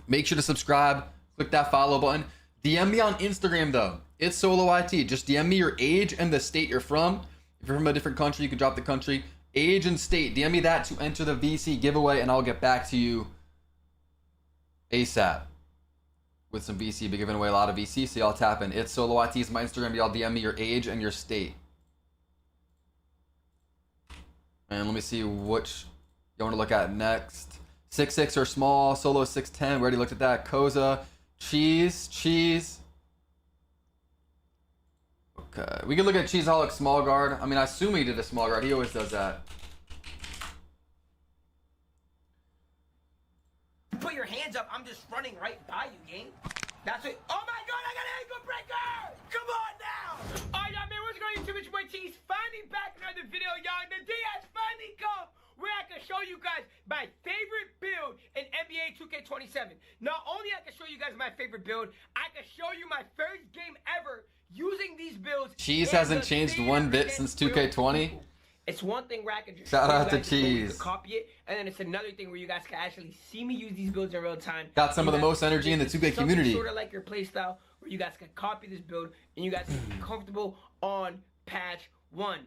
make sure to subscribe. Click that follow button. DM me on Instagram though. It's Solo IT. Just DM me your age and the state you're from. If you're from a different country, you can drop the country. Age and state. DM me that to enter the VC giveaway, and I'll get back to you ASAP with some VC. Be giving away a lot of VC, so y'all tap in. It's Solo IT is my Instagram. Y'all DM me your age and your state. And let me see which you want to look at next. 6'6 or small. Solo 6'10. We already looked at that. Koza. Cheese. Okay. We can look at Cheeseaholic small guard. I mean, I assume he did a small guard. He always does that. Put your hands up. I'm just running right by you, gang. That's it. Oh my god, I got an ankle breaker! Come on now! Alright, y'all, man, what's going on YouTube? It's your boy Cheese. Finally back with another video, y'all. The day has finally come where I can show you guys my favorite build in NBA 2K27. Not only I can show you guys my favorite build, I can show you my first game ever using these builds. Cheese hasn't changed one bit since 2K20. It's one thing where I can just shout out to Cheese. Copy it, and then it's another thing where you guys can actually see me use these builds in real time. Got some of the most energy in the 2K community. Sort of like your playstyle, where you guys can copy this build and you guys can be comfortable on patch 1.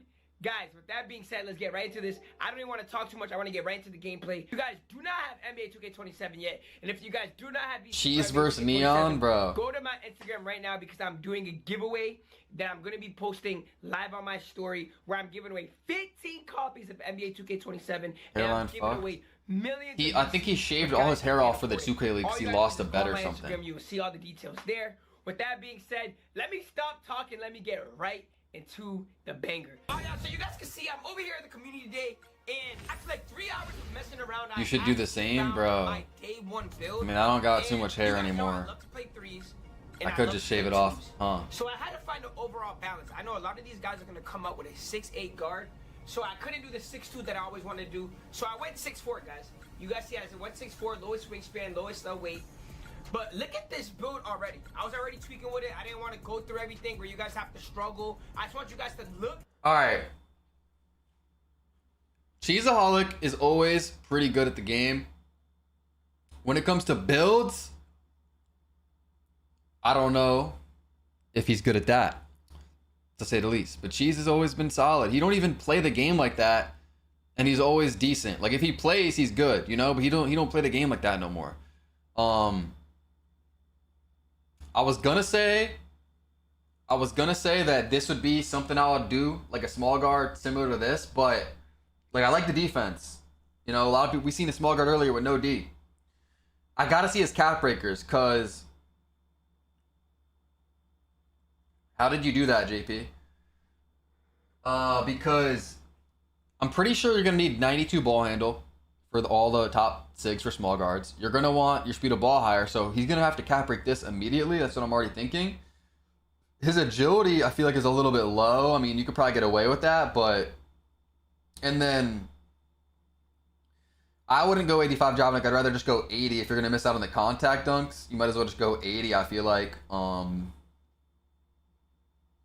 Guys, with that being said, let's get right into this. I don't even want to talk too much. I want to get right into the gameplay. You guys do not have NBA 2K27 yet, and if you guys do not have these Cheese versus Neon, bro. Go to my Instagram right now because I'm doing a giveaway that I'm going to be posting live on my story where I'm giving away 15 copies of NBA 2K27 and I'm giving away millions. I think he shaved all his hair off for the 2K League because he lost a bet or something. Instagram, you will see all the details there. With that being said, let me stop talking. Let me get right into the banger. Alright, so you guys can see I'm over here at the community day And after like 3 hours of messing around, You should do the same, bro. my day one build. I mean, I don't got too And much hair you guys know anymore. I love to play threes, and I could love just to shave play it off, twos. huh? So I had to find an overall balance. I know a lot of these guys are gonna come up with a 6'8" guard, so I couldn't do the 6'2" that I always wanted to do. So I went 6'4", guys. You guys see, I went 6'4", lowest wingspan, lowest weight. But look at this build already. I was already tweaking with it. I didn't want to go through everything where you guys have to struggle. I just want you guys to look. All right. Cheeseaholic is always pretty good at the game. When it comes to builds, I don't know if he's good at that, to say the least. But Cheese has always been solid. He don't even play the game like that, and he's always decent. Like if he plays, he's good, you know. But he don't play the game like that no more. I was gonna say that this would be something I would do, like a small guard similar to this, but like I like the defense. You know, a lot of people, we seen a small guard earlier with no D. I gotta see his cap breakers, cause how did you do that, JP? Because I'm pretty sure you're gonna need 92 ball handle for all the top 6 for small guards. You're gonna want your speed of ball higher, so he's gonna have to cap break this immediately. That's what I'm already thinking. His agility, I feel like, is a little bit low. I mean, you could probably get away with that, but... And then I wouldn't go 85 job dunk. I'd rather just go 80. If you're going to miss out on the contact dunks, you might as well just go 80, I feel like. And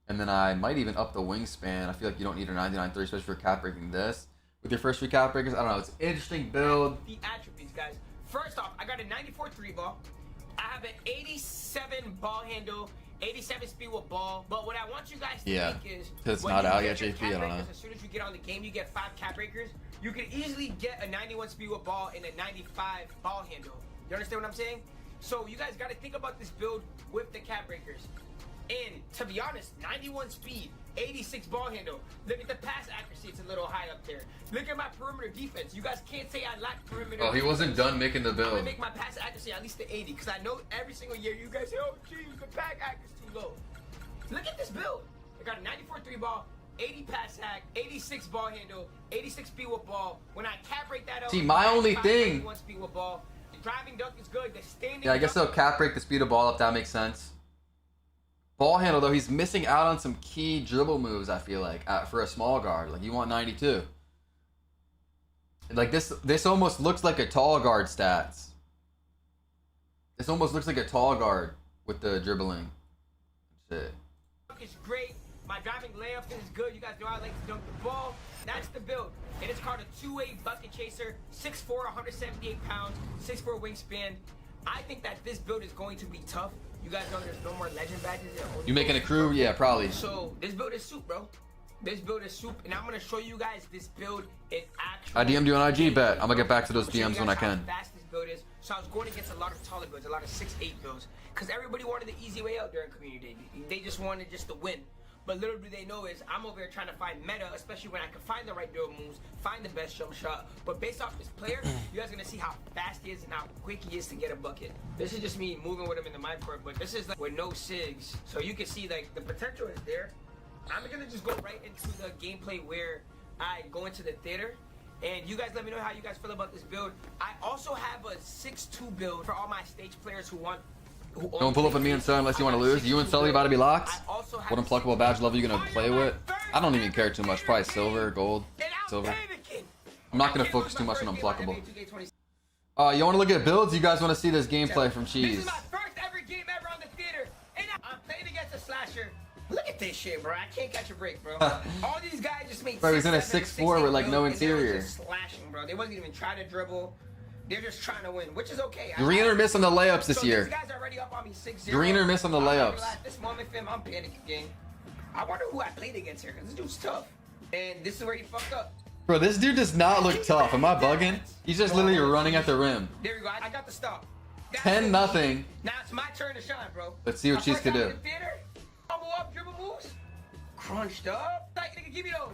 then I might even up the wingspan. I feel like you don't need a 99.3, especially for cap breaking this. With your first 3 cap breakers, I don't know. It's an interesting build. The attributes, guys. First off, I got a 94 3 ball. I have an 87 ball handle, 87 speed with ball. But what I want you guys to think is, it's not out yet, JP. I don't know. As soon as you get on the game, you get 5 cap breakers. You can easily get a 91 speed with ball and a 95 ball handle. You understand what I'm saying? So you guys got to think about this build with the cap breakers. And to be honest, 91 speed, 86 ball handle. Look at the pass accuracy, it's a little high up there. Look at my perimeter defense. You guys can't say I lack perimeter. Oh, he wasn't done making the I'm build. gonna make my pass accuracy at least to 80, because I know every single year you guys say, oh geez, the pass accuracy is too low. Look at this build. I got a 94 3 ball, 80 pass hack, 86 ball handle, 86 speed with ball. When I cap break that up, See, my only thing. 91 speed with ball. The driving dunk is good. The standing. Yeah, I guess they'll cap break the speed of ball if that makes sense. Ball handle, though, he's missing out on some key dribble moves, I feel like, for a small guard. Like, you want 92. Like, this almost looks like a tall guard stats. This almost looks like a tall guard with the dribbling. Shit. It's great. My driving layup is good. You guys know I like to dunk the ball. That's the build. It is called a 2-way bucket chaser. 6'4", 178 pounds, 6'4" wingspan. I think that this build is going to be tough. You guys know there's no more legend badges. You making a crew? Yeah, probably. So this build is soup, bro. This build is soup, and I'm gonna show you guys this build in actual. I DM'd you on IG, bet. I'm gonna get back to those DMs when I can. How fast this build is. So I was going against a lot of taller builds, a lot of 6'8" builds, because everybody wanted the easy way out during community day. They just wanted just to win. But little do they know is I'm over here trying to find meta, especially when I can find the right dribble moves, find the best jump shot. But based off this player, you guys are gonna see how fast he is and how quick he is to get a bucket. This is just me moving with him in the my court, but this is like with no SIGs. So you can see like the potential is there. I'm gonna just go right into the gameplay where I go into the theater. And you guys let me know how you guys feel about this build. I also have a 6'2" build for all my stage players who want. Don't pull up with me and Son unless you want to lose. You and Sully about to be locked? What unpluckable badge level you gonna play with? I don't even care too much. Probably silver, gold, silver. I'm not gonna focus too much on unpluckable. You want to look at builds? You guys want to see this gameplay from Cheese? This is my first ever game ever on the theater, and I'm playing against a slasher. Look at this shit, bro. I can't catch a break, bro. All these guys just made. Bro, he's in a 6'4" with like no interior. Just slashing, bro. They wasn't even trying to dribble. They're just trying to win, which is okay. Green or miss on the layups this year. These guys are already up on me 6-0. Green or miss on the layups. At this moment, fam, I'm panicking, gang. I wonder who I played against here, because this dude's tough. And this is where he fucked up. Bro, this dude does not look tough. Am I bugging? He's just literally running at the rim. There we go. I got the stop. 10-0. Now it's my turn to shine, bro. Let's see what Cheese can do. Bubble up, dribble moves. Crunched up. Like, nigga, give me those.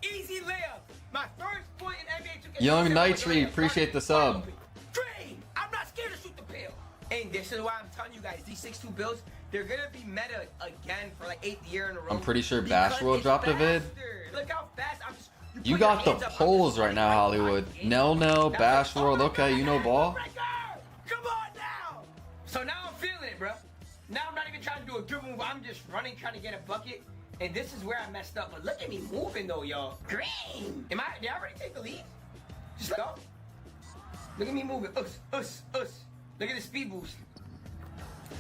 Easy layup. My first point in NBA 2K. Young Nitry, appreciate the sub. I'm not scared to shoot the pill. And this is why I'm telling you guys, these 6'2" builds, they're gonna be meta again for like 8th year in a row. I'm pretty sure Bash will drop the vid. Look how fast I'm just You got the polls right now, Hollywood. Nell, Bash World. Okay, you know ball. Come on now. So now I'm feeling it, bro. Now I'm not even trying to do a good move. I'm just running, trying to get a bucket. And this is where I messed up. But look at me moving, though, y'all. Green. Did I already take the lead? Just go. Look at me moving. Us. Look at the speed boost.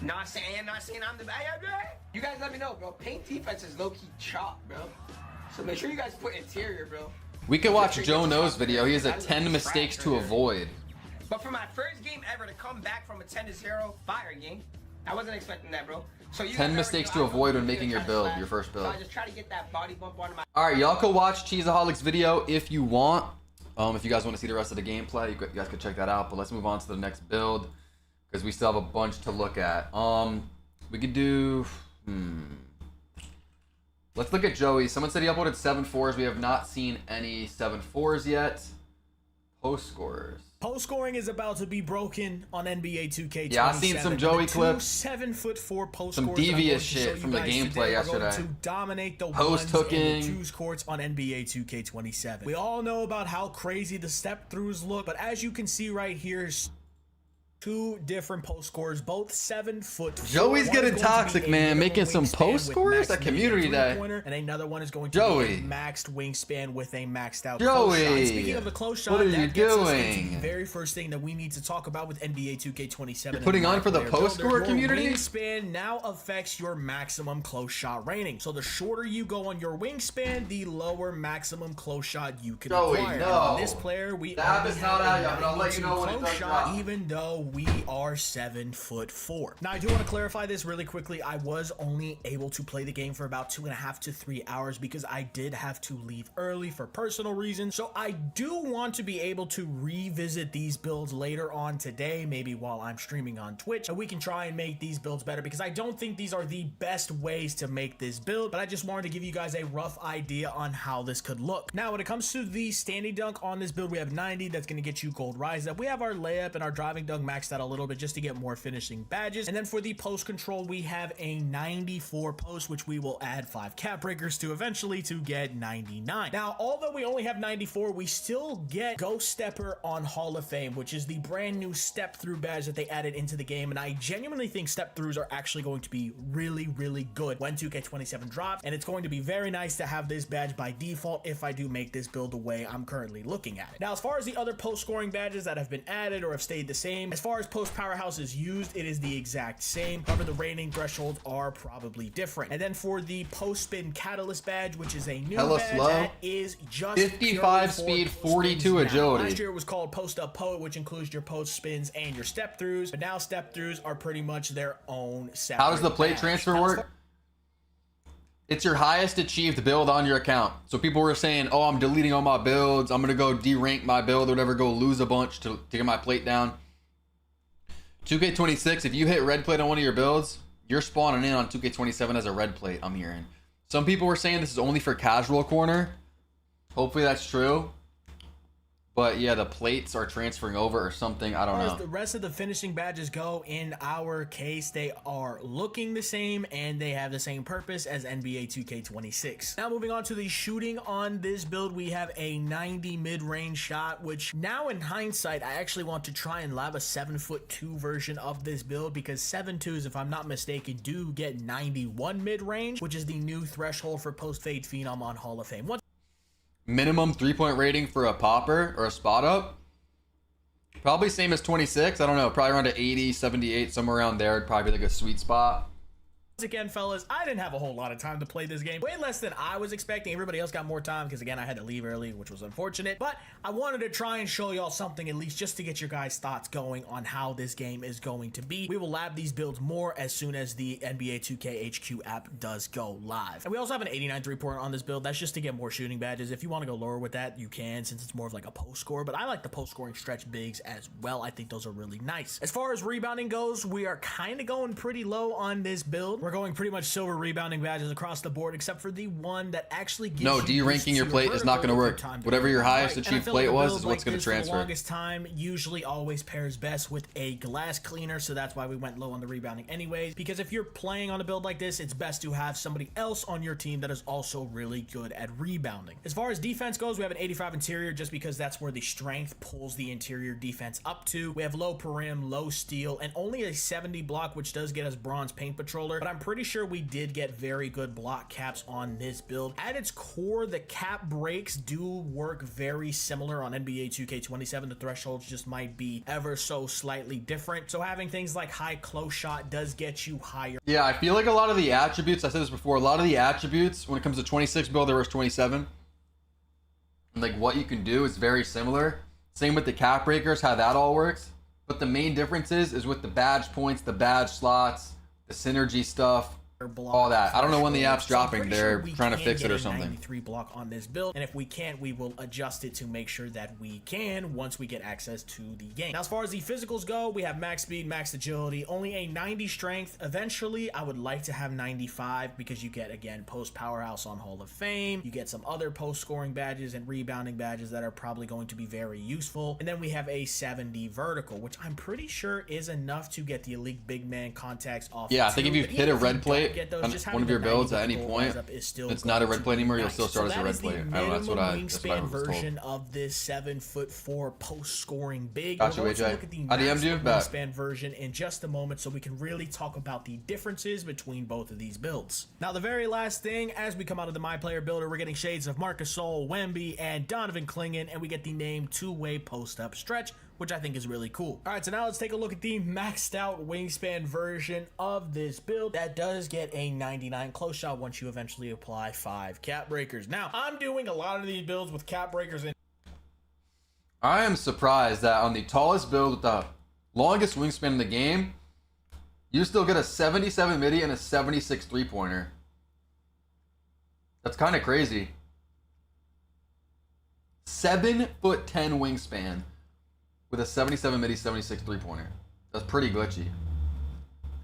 Not saying I'm the bad guy. You guys let me know, bro. Paint defense is low-key chop, bro. So make sure you guys put interior, bro. We could watch Joe No's video. He has a 10 mistakes to avoid. But for my first game ever to come back from a 10-0 fire game, I wasn't expecting that, bro. So you 10 mistakes to avoid when making your build, your first build. So I just try to get that body bump onto my. All right, y'all could watch Cheeseaholic's video if you want. If you guys want to see the rest of the gameplay, you guys could check that out. But let's move on to the next build because we still have a bunch to look at. We could do. Let's look at Joey. Someone said he uploaded 7-4s. We have not seen any 7-4s yet. Post scorers. Post scoring is about to be broken on NBA 2K27. Yeah, I've seen some Joey clips. 7'4" post some devious shit from the gameplay yesterday. To dominate the post hooking, and the twos courts on NBA 2K27. We all know about how crazy the step throughs look, but as you can see right here, two different post scores, both 7'4". Joey's getting toxic, man, making some post scores at community day. And another one is going to Joey. be a maxed wingspan with a maxed out Joey. close shot. Speaking of the close shot, what are you that gets us doing? into the very first thing that we need to talk about with NBA 2K27. You're putting on for the post score community? Wingspan now affects your maximum close shot rating. So the shorter you go on your wingspan, the lower maximum close shot you can acquire. No. On this player, we that only is not have out yet, but I'll let you know when it close does shot, drop. even though we are 7'4". Now I do want to clarify this really quickly. I was only able to play the game for about 2.5 to 3 hours because I did have to leave early for personal reasons. So I do want to be able to revisit these builds later on today, maybe while I'm streaming on Twitch, and we can try and make these builds better because I don't think these are the best ways to make this build, but I just wanted to give you guys a rough idea on how this could look. Now when it comes to the standing dunk on this build, we have 90. That's going to get you gold rise up. We have our layup and our driving dunk maxed out a little bit just to get more finishing badges. And then for the post control, we have a 94 post, which we will add 5 cap breakers to eventually to get 99. Now, although we only have 94, we still get Ghost Stepper on Hall of Fame, which is the brand new step through badge that they added into the game. And I genuinely think step throughs are actually going to be really, really good when 2K27 drops. And it's going to be very nice to have this badge by default if I do make this build the way I'm currently looking at it. Now, as far as the other post scoring badges that have been added or have stayed the same, as far as post powerhouse is used, it is the exact same. However, the rating thresholds are probably different. And then for the post spin catalyst badge, which is a new badge that is just 55 speed, 42 agility. Last year it was called post up poet, which includes your post spins and your step throughs, but now step throughs are pretty much their own separate. How does the plate badge. transfer work? It's your highest achieved build on your account. So people were saying, oh, I'm deleting all my builds, I'm gonna go derank my build or whatever, go lose a bunch to get my plate down. 2K26, if you hit red plate on one of your builds, you're spawning in on 2K27 as a red plate, I'm hearing. Some people were saying this is only for casual corner. Hopefully that's true. But yeah, the plates are transferring over or something. I don't know. As the rest of the finishing badges go, in our case, they are looking the same and they have the same purpose as NBA 2K26. Now moving on to the shooting on this build, we have a 90 mid-range shot, which now in hindsight, I actually want to try and lab a 7'2" version of this build because 7'2s, if I'm not mistaken, do get 91 mid-range, which is the new threshold for post-fade phenom on Hall of Fame. Minimum 3-point rating for a popper or a spot up, probably same as 26. I don't know, probably around 80, 78, somewhere around there. It'd probably be like a sweet spot. Once again, fellas, I didn't have a whole lot of time to play this game. Way less than I was expecting. Everybody else got more time because, again, I had to leave early, which was unfortunate. But I wanted to try and show y'all something at least just to get your guys' thoughts going on how this game is going to be. We will lab these builds more as soon as the NBA 2K HQ app does go live. And we also have an 89 3-pointer on this build. That's just to get more shooting badges. If you want to go lower with that, you can, since it's more of like a post score. But I like the post scoring stretch bigs as well. I think those are really nice. As far as rebounding goes, we are kind of going pretty low on this build. We're going pretty much silver rebounding badges across the board, except for the one that actually gives no, you deranking your plate is not going to work. Whatever your highest achieved plate was is what's going to transfer. For the longest time usually always pairs best with a glass cleaner, so that's why we went low on the rebounding anyways, because if you're playing on a build like this, it's best to have somebody else on your team that is also really good at rebounding. As far as defense goes, we have an 85 interior just because that's where the strength pulls the interior defense up to. We have low perim, low steal, and only a 70 block, which does get us bronze paint patroller, but I'm pretty sure we did get very good block caps on this build. At its core, the cap breaks do work very similar on NBA 2K27. The thresholds just might be ever so slightly different, so having things like high close shot does get you higher. Yeah, I feel like a lot of the attributes, I said this before, a lot of the attributes when it comes to 26 build versus 27, and like what you can do is very similar. Same with the cap breakers, how that all works. But the main difference is with the badge points, the badge slots, the synergy stuff, all that. I don't know when the app's dropping. They're trying to fix it or something. 93 block on this build, and if we can't, we will adjust it to make sure that we can once we get access to the game. Now, as far as the physicals go, we have max speed, max agility, only a 90 strength. Eventually, I would like to have 95 because you get, again, post powerhouse on Hall of Fame. You get some other post scoring badges and rebounding badges that are probably going to be very useful. And then we have a 70 vertical, which I'm pretty sure is enough to get the elite big man contacts off. Yeah, I think if you hit a red plate on one of your builds at any point, it's not a red plate anymore, you'll still start as a red plate. I don't know, that's what I was version of this 7'4" post scoring big. Got you, We'll AJ. look at the I DM'd you back. wingspan version in just a moment so we can really talk about the differences between both of these builds. Now, the very last thing, as we come out of the MyPlayer builder, we're getting shades of Marc Gasol, Wemby, and Donovan Clingan, and we get the name two-way post-up stretch, which I think is really cool. All right, so now let's take a look at the maxed out wingspan version of this build. That does get a 99 close shot once you eventually apply 5 cap breakers. Now, I'm doing a lot of these builds with cap breakers in. I am surprised that on the tallest build with the longest wingspan in the game, you still get a 77 midi and a 76 three-pointer. That's kind of crazy. 7'10" wingspan with a 77 midi, 76 three-pointer. That's pretty glitchy.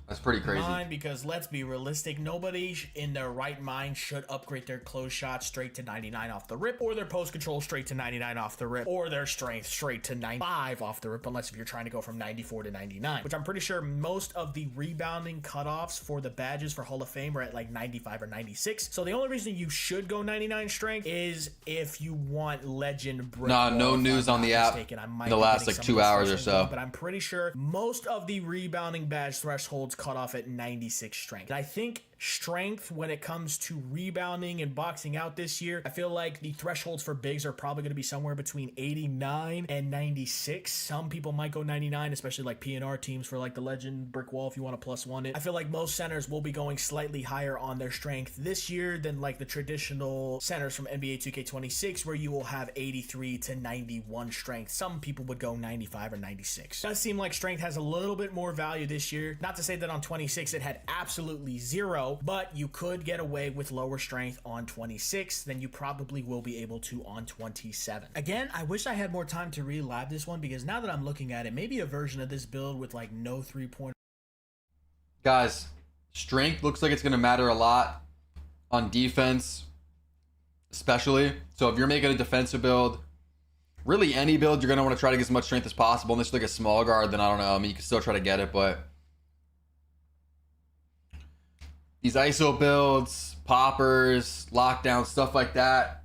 That's pretty crazy. Because let's be realistic, nobody in their right mind should upgrade their close shot straight to 99 off the rip, or their post control straight to 99 off the rip, or their strength straight to 95 off the rip, unless if you're trying to go from 94 to 99, which I'm pretty sure most of the rebounding cutoffs for the badges for Hall of Fame are at like 95 or 96. So the only reason you should go 99 strength is if you want legend break. Nah, no news on the app in the last like 2 hours or so. But I'm pretty sure most of the rebounding badge thresholds cut off at 96 strength. And I think strength when it comes to rebounding and boxing out this year, I feel like the thresholds for bigs are probably going to be somewhere between 89 and 96. Some people might go 99, especially like PNR teams for like the legend brick wall if you want to +1 it. I feel like most centers will be going slightly higher on their strength this year than like the traditional centers from NBA 2K26 where you will have 83 to 91 strength. Some people would go 95 or 96. It does seem like strength has a little bit more value this year. Not to say that on 26 it had absolutely zero, but you could get away with lower strength on 26 than you probably will be able to on 27. Again, I wish I had more time to re-lab this one because now that I'm looking at it, maybe a version of this build with like no 3-pointer. Guys, strength looks like it's going to matter a lot on defense, especially. So if you're making a defensive build, really any build, you're going to want to try to get as much strength as possible. Unless you're like a small guard, then I don't know. I mean, you can still try to get it, but these ISO builds, poppers, lockdowns, stuff like that,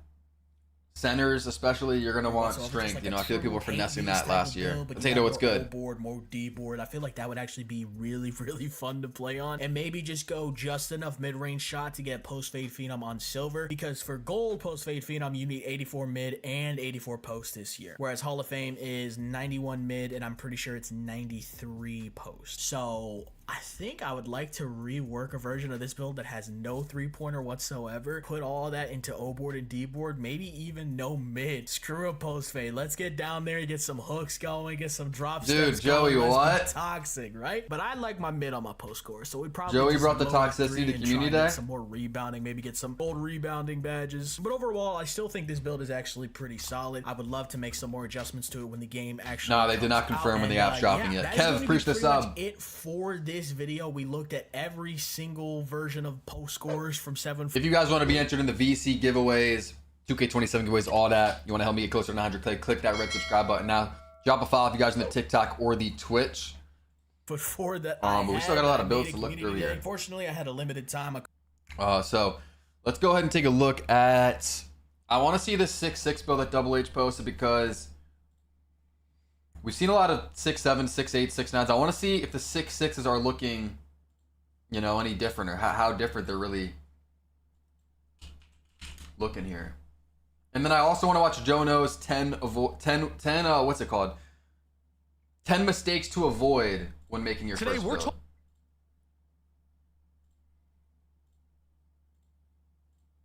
centers especially, you're gonna want strength. Like, you know, I feel like people were finessing that last year. Let's take it what's good. Board, more D board. I feel like that would actually be really, really fun to play on, and maybe just go just enough mid-range shot to get post fade phenom on silver. Because for gold post fade phenom, you need 84 mid and 84 post this year. Whereas Hall of Fame is 91 mid, and I'm pretty sure it's 93 post. So I think I would like to rework a version of this build that has no 3-pointer whatsoever. Put all that into O board and D board, maybe even no mid. Screw a post fade. Let's get down there and get some hooks going, get some drop steps. Dude, Joey, going. what? Toxic, right? But I like my mid on my post score, so we probably Joey just brought the lower toxicity to 3 and community try and day. get some more rebounding, maybe get some old rebounding badges. But overall, I still think this build is actually pretty solid. I would love to make some more adjustments to it when the game actually. No, they did not confirm when the app's dropping yet. Kev, preach this up. It for this this video, we looked at every single version of post scores from 7. If you guys want to be entered in the VC giveaways, 2K27 giveaways, all that, you want to help me get closer to 900K, click that red subscribe button now. Drop a follow if you guys on the TikTok or the Twitch. But for that, but we still got a lot of builds to look through here. Unfortunately, I had a limited time. So let's go ahead and take a look at. I want to see this 6-6 build that Double H posted because we've seen a lot of 6-7, 6-8, 6-9s. I want to see if the 6-6s are looking, you know, any different or how different they're really looking here. And then I also want to watch Joe Knows 10 what's it called? 10 mistakes to avoid when making your first build.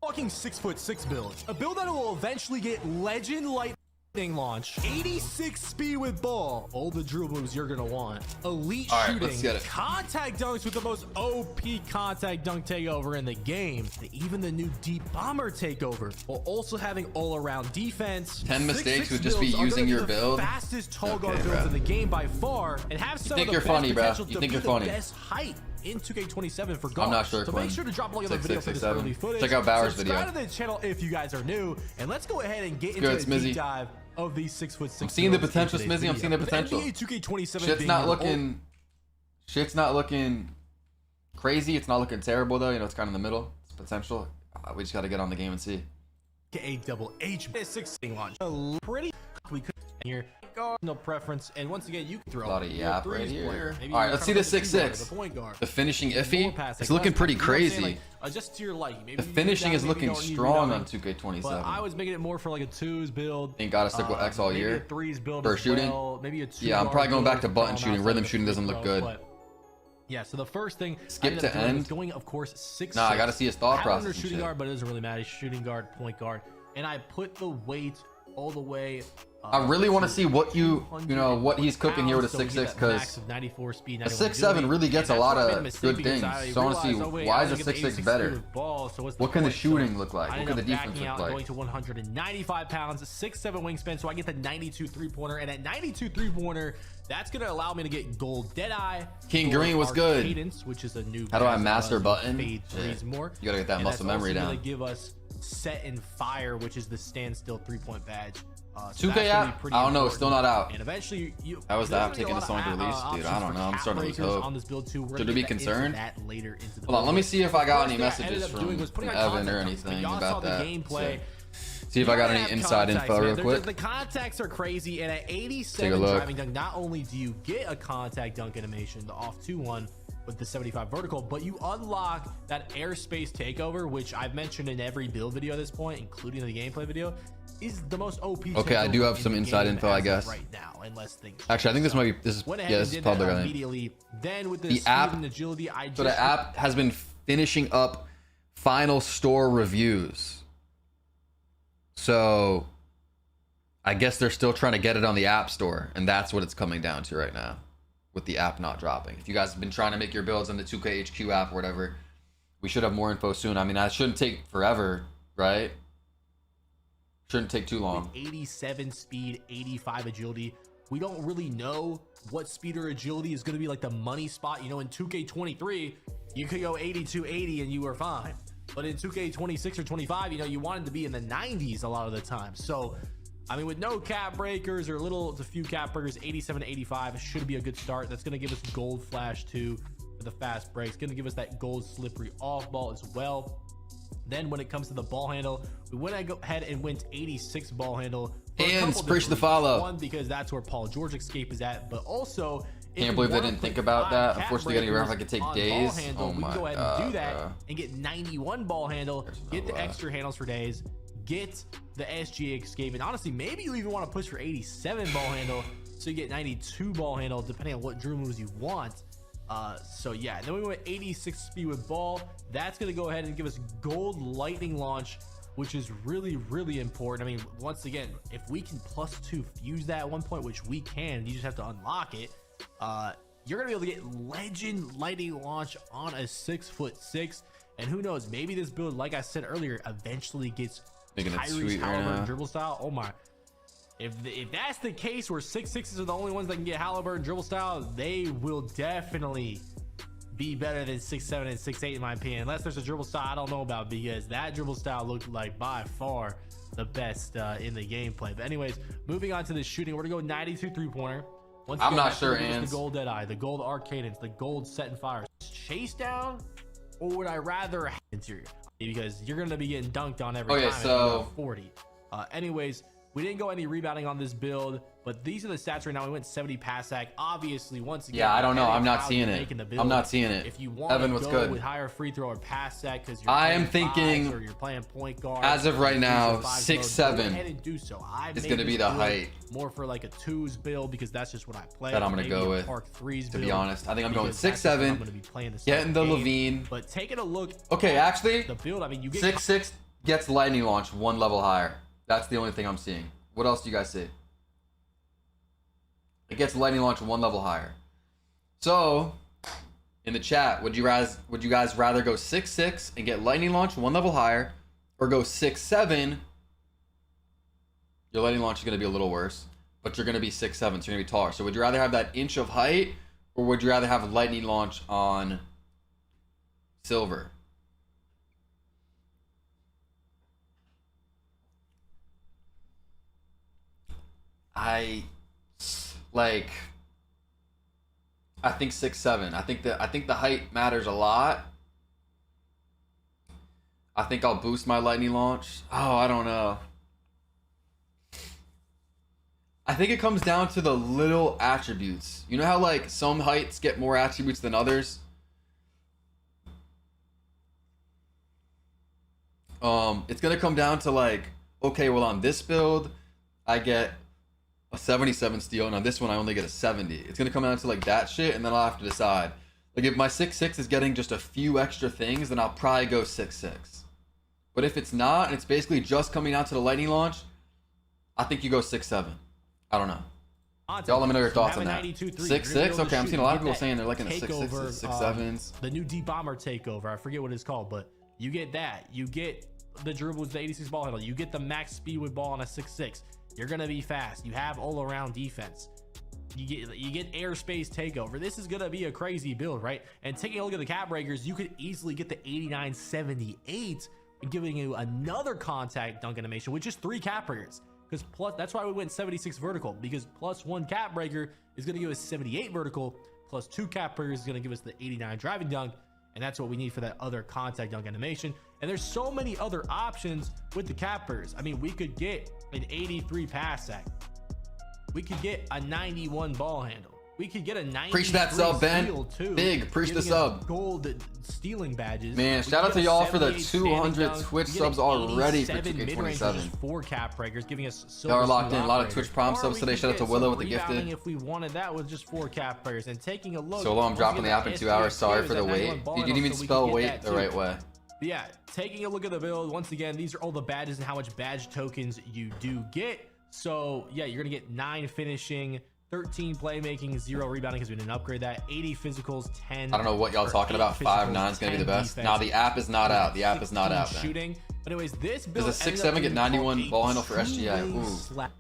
Talking 6'6" build, a build that will eventually get legend lightning launch, 86 speed with ball, all the drill moves you're gonna want, elite shooting, contact dunks with the most OP contact dunk takeover in the game, even the new deep bomber takeover, while also having all around defense. 10 mistakes would just be using your build. Fastest tall guard builds in the game by far, and have some of the best potential to be the best height in 2K27 for guards. I'm not sure. So make sure to drop a like on the video for this early footage. Check out Bauer's video. Subscribe to the channel if you guys are new, and let's go ahead and get into a deep dive of these 6'6". I'm seeing the potential, Smizzy. I'm seeing the potential. NBA 2K27 Shit's not looking crazy. It's not looking terrible though. You know, it's kind of in the middle. It's potential. We just got to get on the game and see. A double H 16 launch. Pretty. We could here. No preference, and once again, you can throw a lot of yap right here. All right, let's see the 6'6". The finishing iffy. It's looking pretty crazy. Just to your liking. The finishing is looking strong on 2K27. But I was making it more for like a 2s build. Ain't got to stick with X all year. Maybe a 3s build for shooting. Maybe a 2. Yeah, I'm probably going back to button shooting. Rhythm shooting doesn't look good. Yeah, so the first thing skip to end. Going, of course, 6'6". Nah, I got to see his thought process. Shooting guard, but it doesn't really matter. He's shooting guard, point guard, and I put the weight all the way. I really want to see what what he's cooking here with a 6'6", because a 6'7" really gets a lot of good things. So I want to see why is a 6'6" better. What can the shooting look like? What can the defense look like? Going to 195 pounds, 6'7" wingspan, so I get the 92 3-pointer, and at 92 3-pointer, that's gonna allow me to get gold Deadeye. King Green was good. Cadence, which is a new. How do I master button? Fade threes more. You gotta get that muscle memory down. Give us set and fire, which is the standstill 3-point badge. 2K app? I don't know. It's still not out. And eventually, how was the app taking this long to release, dude? I don't know. I'm starting to lose hope. On this build too. Should we be concerned? Hold on. Let me see if I got any messages from Evan or anything about that. See if I got any inside info real quick. The contacts are crazy, and at 87 driving dunk, not only do you get a contact dunk animation, the off 2-1 with the 75 vertical, but you unlock that airspace takeover, which I've mentioned in every build video at this point, including the gameplay video, is the most OP. Okay, I do have some inside info, I guess. Right now, unless things. Actually, I think this might be. This is public. I think. Immediately, then with the app and agility, so the app has been finishing up final store reviews. So, I guess they're still trying to get it on the App Store, and that's what it's coming down to right now, with the app not dropping. If you guys have been trying to make your builds on the 2K HQ app or whatever, we should have more info soon. I mean, that shouldn't take forever, right? Shouldn't take too long. 87 speed, 85 agility. We don't really know what speed or agility is going to be like the money spot. You know, in 2K23, you could go 82, 80 and you were fine. But in 2K26 or 25, you know, you wanted to be in the 90s a lot of the time. So, I mean, with no cap breakers or a few cap breakers, 87 to 85 should be a good start. That's going to give us gold flash too for the fast breaks. Going to give us that gold slippery off ball as well. Then when it comes to the ball handle, we went ahead and went 86 ball handle. And push the follow. One, because that's where Paul George escape is at, but also can't believe they didn't think about that. Unfortunately, getting around, I could take days. Oh my god! Go ahead and do that and get 91 ball handle, get the extra handles for days, get the SGA escape, and honestly, maybe you even want to push for 87 ball handle, so you get 92 ball handle, depending on what drill moves you want. So yeah, then we went 86 speed with ball. That's gonna go ahead and give us gold lightning launch, which is really, really important. I mean, once again, if we can +2 fuse that at one point, which we can, you just have to unlock it. You're gonna be able to get legend lightning launch on a 6'6", and who knows, maybe this build, like I said earlier, eventually gets Tyrese Halliburton dribble style. Oh my, if that's the case where 6'6s are the only ones that can get Halliburton dribble style, they will definitely be better than 6'7" and 6'8" in my opinion, unless there's a dribble style I don't know about, because that dribble style looked like by far the best in the gameplay. But anyways, moving on to the shooting, we're gonna go 92 3-pointer. I'm not sure, Ans. The gold Deadeye, the gold Arcadence, the gold Set and Fire. Chase down, or would I rather interior? Because you're gonna be getting dunked on every time. So 40. Anyways, we didn't go any rebounding on this build, but these are the stats right now. We went 70 pass sack. Obviously, once again, yeah, I don't know. I'm not seeing it. I'm not seeing it. If you want Evan, to what's go good? with higher free throw or pass sack, because I am thinking, or you're playing point guard, as of right now, 6'7" go ahead and do so. is going to be the height. More for like a 2s build, because that's just what I play. That I'm going to go with. Park 3s to be honest, I think I'm going 6'7", getting the Levine. But taking a look. Okay, actually, the build. I mean, you get 6'6" gets lightning launch one level higher. That's the only thing I'm seeing. What else do you guys see? It gets lightning launch one level higher. So, in the chat, would you guys rather go 6'6" and get lightning launch one level higher, or go 6'7"? Your lightning launch is going to be a little worse, but you're going to be 6'7", so you're going to be taller. So would you rather have that inch of height, or would you rather have lightning launch on silver? I think 6'7". I think the height matters a lot. I think I'll boost my lightning launch. Oh, I don't know. I think it comes down to the little attributes. You know how like some heights get more attributes than others? It's gonna come down to like, okay, well on this build, I get a 77 steal, and on this one I only get a 70. It's gonna come down to like that shit, and then I'll have to decide. Like if my 6'6" is getting just a few extra things, then I'll probably go 6'6". But if it's not, and it's basically just coming down to the lightning launch, I think you go 6'7". I don't know. Y'all let me know your thoughts on that. 6'6"? Okay, I'm seeing a lot of people saying they're looking at 6'6", 6'7s. The new Deep Bomber takeover. I forget what it's called, but you get that. You get the dribble with the 86 ball handle. You get the max speed with ball on a 6'6". You're gonna be fast. You have all around defense. You get airspace takeover. This is gonna be a crazy build, right? And taking a look at the cap breakers, you could easily get the 89-78 and giving you another contact dunk animation with just 3 cap breakers. Because plus, that's why we went 76 vertical, because plus 1 cap breaker is gonna give us 78 vertical, plus 2 cap breakers is gonna give us the 89 driving dunk, and that's what we need for that other contact dunk animation. And there's so many other options with the cap breakers. I mean, we could get an 83 pass sack. We could get a 91 ball handle. We could get a 93 Preach that sub, Ben. Too, big, preach the sub. Gold stealing badges. Man, shout out to y'all for the 200 Twitch subs already for 2K27. 4 cap breakers, giving us y'all are locked in. A lot of Twitch prom subs today. Shout out to Willow with the gifted. If we wanted that with just 4 cap breakers, and taking a look. Solo, I'm dropping the app in 2 hours. Sorry for the wait. You didn't even spell wait the right way. But yeah, taking a look at the build, once again, these are all the badges and how much badge tokens you do get. So yeah, you're gonna get 9 finishing, 13 playmaking, 0 rebounding because we didn't upgrade that, 80 physicals, 10. I don't know what y'all talking about. 5'9" is gonna be the best. Now the app is not out. The app is not out. Shooting. But anyways, this build does a 6'7" get 91 ball handle for SGI? Ooh.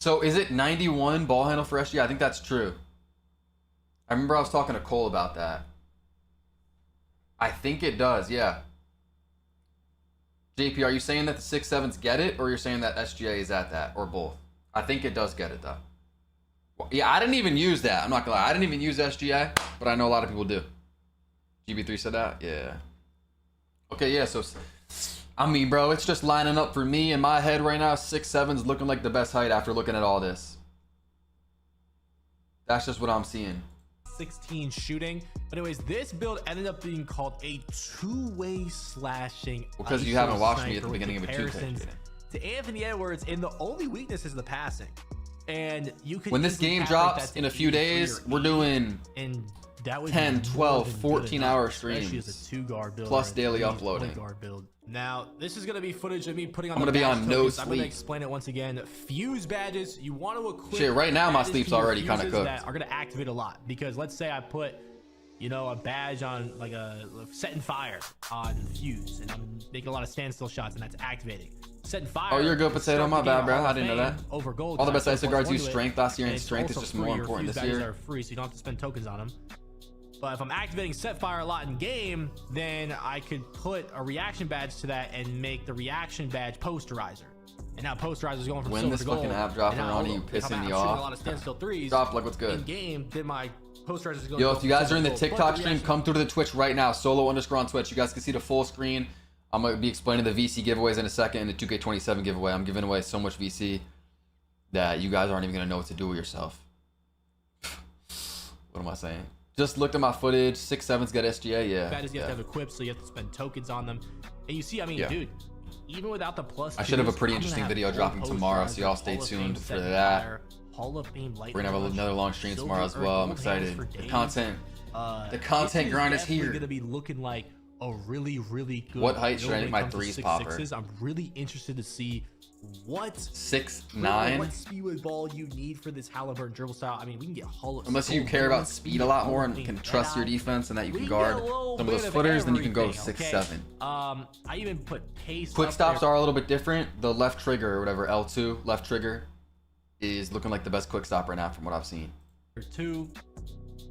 So is it 91 ball handle for SGI? I think that's true. I remember I was talking to Cole about that. I think it does, yeah. JP, are you saying that the 6'7s get it, or you're saying that SGA is at that, or both? I think it does get it, though. Well, yeah, I didn't even use that. I'm not gonna lie. I didn't even use SGA, but I know a lot of people do. GB3 said that? Yeah. Okay, yeah, so... I mean, bro, it's just lining up for me in my head right now. 6'7's looking like the best height after looking at all this. That's just what I'm seeing. 16 shooting. But anyways, this build ended up being called a 2-way slashing. Because you haven't watched me at the beginning of a 2K. To Anthony Edwards, and the only weakness is the passing. And you could, when this game drops in a few days, we're doing and that was 10, 12, 14-hour streams, as a 2-guard build plus daily uploading. Build. Now, this is going to be footage of me putting on I'm going to be on no sleep. I'm going to explain it once again. Fuse badges, you want to equip. Shit, right now my sleep's already kind of cooked. That are going to activate a lot, because let's say I put, you know, a badge on like a Set and Fire on Fuse, and I'm making a lot of standstill shots, and that's activating. Set and Fire. Oh, you're a good potato. My bad, bro. I didn't know that. Over gold. All the best ISO guards use strength last year, and strength is just more important this year. Are free, so you don't have to spend tokens on them. But if I'm activating set fire a lot in game, then I could put a reaction badge to that and make the reaction badge posterizer. And now posterizer's going from when silver this to gold. fucking app dropping on you, pissing me off. A lot of standstill threes. Drop like what's good. In game, then my posterizer's going. Yo, if you guys are in the TikTok stream, come through to the Twitch right now. Solo_ on Twitch. You guys can see the full screen. I'm gonna be explaining the VC giveaways in a second, and the 2K27 giveaway. I'm giving away so much VC that you guys aren't even gonna know what to do with yourself. What am I saying? Just looked at my footage. 6-7's got SGA. Yeah. Badges you have to have equipped, so you have to spend tokens on them. And you see, I mean, dude. Even without the plus, I should have a pretty interesting video dropping tomorrow, so y'all stay tuned for that. Hall of Fame We're gonna have another long stream tomorrow as well. I'm excited. The content grind is here. Gonna be looking like a really good. What height should I make my threes popper? I'm really interested to see what 6'9". What speed with ball you need for this Halliburton dribble style. I mean, we can get unless you care about speed a lot more and can trust your defense and that you can guard some of those footers, then you can go 6'7". I even put pace. Quick stops are a little bit different. The left trigger or whatever, L2 left trigger, is looking like the best quick stop right now from what I've seen. 2.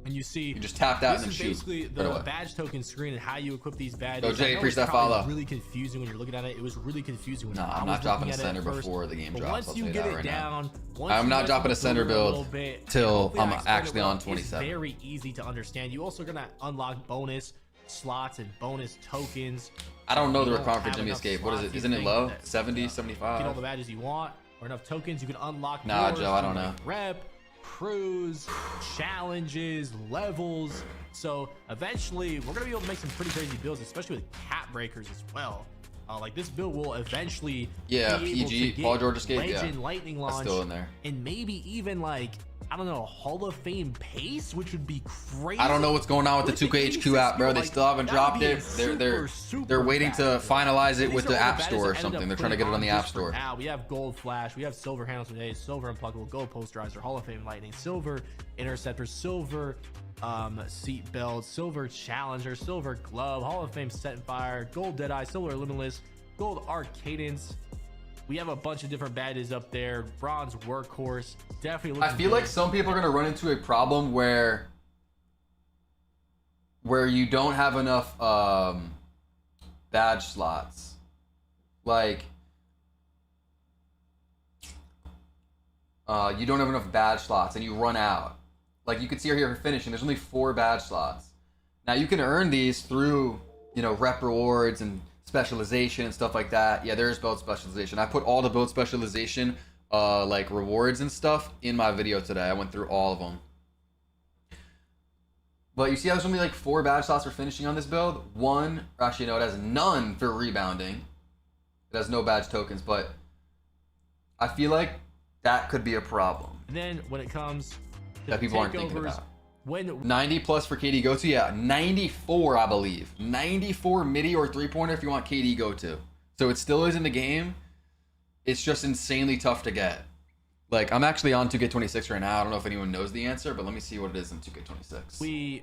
And you see, you just tap that and then shoot. Basically the badge token screen and how you equip these badges. Yo, Jay, appreciate that follow. Really confusing when you're looking at it. It was really confusing when I'm not dropping a center before the game drops. Once you get it down, I'm not dropping a center build till I'm actually on 27. It's very easy to understand. You also gonna unlock bonus slots and bonus tokens. I don't know the requirement for Jimmy Escape. What is it? Isn't it low? 70, 75? Get all the badges you want or enough tokens. You can unlock. Nah, Joe, I don't know. Rep. Crews, challenges, levels. So eventually we're gonna be able to make some pretty crazy builds, especially with cap breakers as well. Like this build will eventually PG Paul George Escape, Legend Lightning Launch, that's still in there, and maybe even like I don't know, Hall of Fame pace, which would be crazy. I don't know what's going on with the 2K HQ app, bro. They still haven't dropped it. They're waiting to finalize it with the App Store or something. They're trying to get it on the App Store. Now we have Gold Flash, we have Silver Handles for Days, Silver Unpluggable, Gold Posterizer, Hall of Fame Lightning, Silver Interceptor, Silver Seat Belt, Silver Challenger, Silver Glove, Hall of Fame Set and Fire, Gold Deadeye, Silver Limitless, Gold Arc Cadence. We have a bunch of different badges up there. Bronze Workhorse. Definitely. I feel like some people are going to run into a problem where you don't have enough badge slots. Like you don't have enough badge slots and you run out. Like you can see here for finishing, there's only 4 badge slots. Now you can earn these through, rep rewards and specialization and stuff like that. Yeah, there is build specialization. I put all the build specialization like rewards and stuff in my video today. I went through all of them. But you see how there's only like 4 badge slots for finishing on this build? 1, actually no, it has none for rebounding. It has no badge tokens, but I feel like that could be a problem. And then when it comes to that people aren't thinking about. When 90 plus for KD go to, yeah, 94 I believe, 94 midi or 3-pointer if you want KD go to. So it still is in the game. It's just insanely tough to get. Like I'm actually on 2K26 right now. I don't know if anyone knows the answer, but let me see what it is in 2K26. We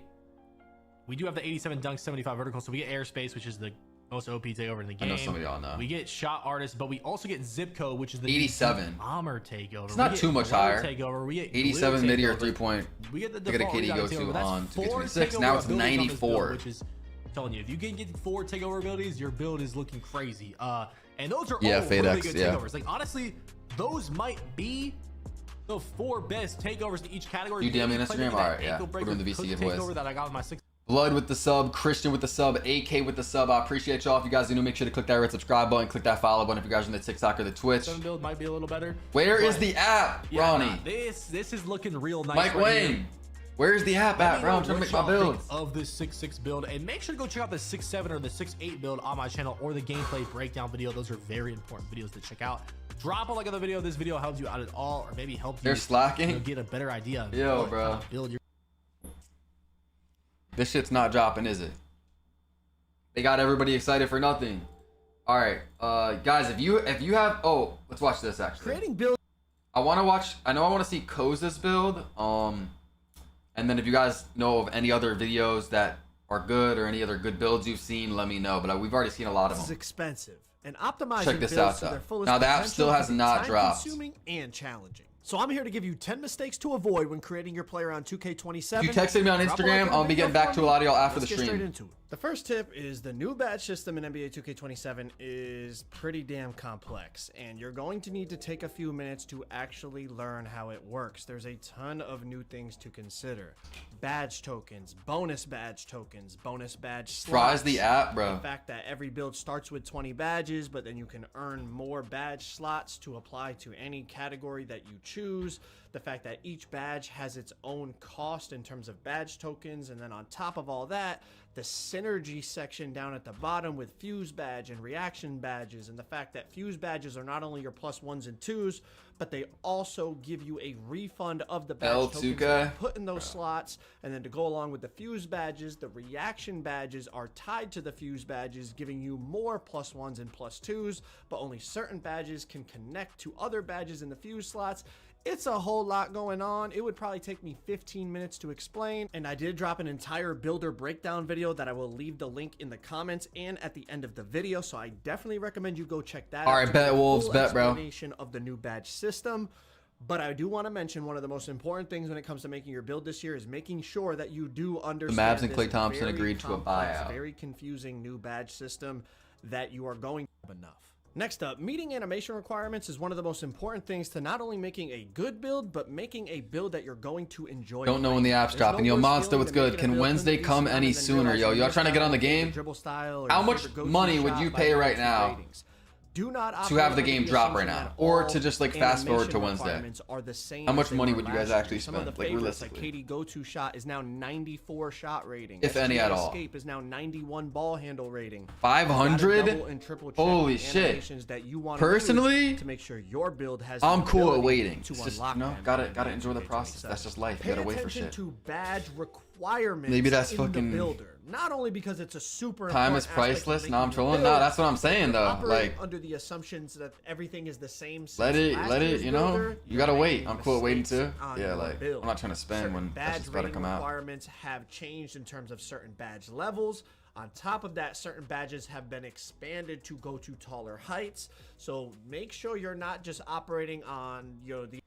do have the 87 dunk, 75 vertical, so we get airspace, which is the most OP takeover in the game. I know some of y'all know. We get shot artist, but we also get zip code, which is the 87 bomber takeover. It's not too much higher. Takeover. We get 87 midi or 3-point. We get the to get a KD go to on 2K26. Now it's 94. Which is I'm telling you, if you can get 4 takeover abilities, your build is looking crazy. And those are all really good takeovers. Like honestly, those might be the 4 best takeovers in each category. You DM me on Instagram? Alright, yeah. We're doing the VC giveaways. That I got with my 6. Blood with the sub, Christian with the sub, AK with the sub. I appreciate y'all. If you guys are new, make sure to click that red subscribe button, click that follow button if you guys are on the TikTok or the Twitch. 7 build might be a little better. Where is the app, Ronnie? Nah, this is looking real nice. Mike Wayne, where's the app at, bro? I'm trying to make my build. Of this 6.6 build, and make sure to go check out the 6.7 or the 6.8 build on my channel or the gameplay breakdown video. Those are very important videos to check out. Drop a like on the video if this video helps you out at all, or maybe help you. They're slacking. Get a better idea. Of Yo, bro. Kind of build your. This shit's not dropping, is it? They got everybody excited for nothing. All right, guys, if you have, let's watch this actually. Creating build. I want to see Koza's build. And then if you guys know of any other videos that are good or any other good builds you've seen, let me know. But we've already seen a lot of them. This is expensive. And optimizing Check this builds out, to though. their fullest Now, the app potential still has can be not dropped. time-consuming and challenging. So I'm here to give you 10 mistakes to avoid when creating your player on 2K27. If you texted me on Instagram, I'll be getting back to a lot of y'all after the Let's get straight stream. into it. The first tip is the new badge system in NBA 2K27 is pretty damn complex, and you're going to need to take a few minutes to actually learn how it works. There's a ton of new things to consider. Badge tokens, bonus badge slots. Fries the app, bro. The fact that every build starts with 20 badges, but then you can earn more badge slots to apply to any category that you choose. The fact that each badge has its own cost in terms of badge tokens, and then on top of all that, the synergy section down at the bottom with fuse badge and reaction badges, and the fact that fuse badges are not only your +1s and 2s, but they also give you a refund of the badge tokens that you put in those slots. And then to go along with the fuse badges, the reaction badges are tied to the fuse badges, giving you more +1s and +2s, but only certain badges can connect to other badges in the fuse slots. It's a whole lot going on. It would probably take me 15 minutes to explain, and I did drop an entire builder breakdown video that I will leave the link in the comments and at the end of the video, so I definitely recommend you go check that out. All right, bet Wolves, bet, bro. Explanation of the new badge system. But I do want to mention one of the most important things when it comes to making your build this year is making sure that you do understand The Mavs and this Klay Thompson very agreed to a complex, buyout. very confusing new badge system that you are going to have enough. Next up, meeting animation requirements is one of the most important things to not only making a good build, but making a build that you're going to enjoy. Don't know when the app's dropping. Yo, Monster, what's good? Can Wednesday come any sooner? Yo, y'all trying to get on the game? How much money would you pay right now to have the game drop right now, or to just like fast forward to Wednesday? How much money would you guys actually spend, like realistically? Like KD go-to shot is now 94 shot rating. If any at all. Escape is now 91 ball handle rating. 500? Holy shit! Personally, to make sure your build has I'm cool at waiting. To just, unlock gotta enjoy the process. That's just life. You gotta wait for shit. To badge requirements. Maybe that's in fucking the builder. Not only because it's a super time is priceless. Nah, I'm trolling. Nah, that's what I'm saying though. Like under the assumptions that everything is the same. Let it. You know, you gotta wait. I'm cool at waiting too. Yeah, like build. I'm not trying to spend when that's just gotta come out. Requirements have changed in terms of certain badge levels. On top of that, certain badges have been expanded to go to taller heights. So make sure you're not just operating on the.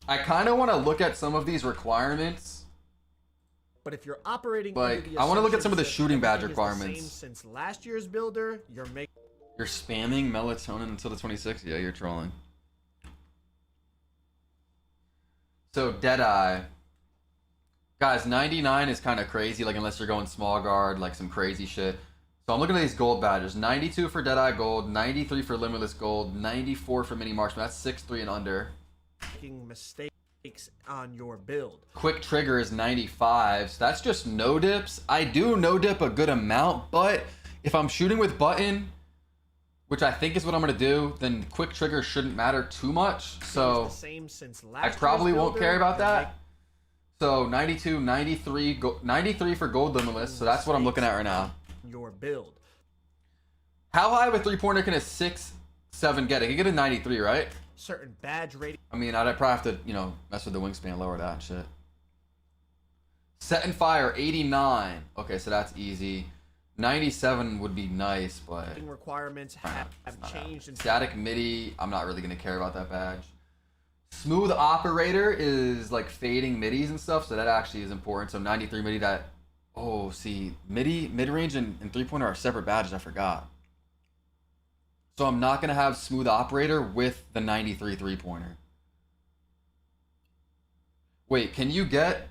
I kind of want to look at some of these requirements. But if you're operating, like, I want to look at some of the shooting badge requirements. Since last year's builder, you're spamming melatonin until the 26th. Yeah, you're trolling. So Deadeye, guys, 99 is kind of crazy. Like unless you're going small guard, like some crazy shit. So I'm looking at these gold badges. 92 for Deadeye gold, 93 for Limitless gold, 94 for Mini Marksman. That's 6'3" and under. Making mistakes on your build. Quick trigger is 95, so that's just no dips. I do no dip a good amount, but if I'm shooting with button, which I think is what I'm gonna do, then quick trigger shouldn't matter too much. So I probably won't care about that. So 92, 93, 93 for gold limitless. So that's what I'm looking at right now. Your build. How high of a 3-pointer can a 6'7" get? It can get a 93, right? Certain badge rating. I mean, I'd probably have to, mess with the wingspan, lower that and shit. Set and fire, 89. Okay, so that's easy. 97 would be nice, but requirements have changed. Static MIDI, I'm not really gonna care about that badge. Smooth operator is like fading midis and stuff, so that actually is important. So 93 MIDI, that MIDI, mid-range and 3-pointer are separate badges, I forgot. So I'm not going to have smooth operator with the 93 3-pointer. Wait, can you get...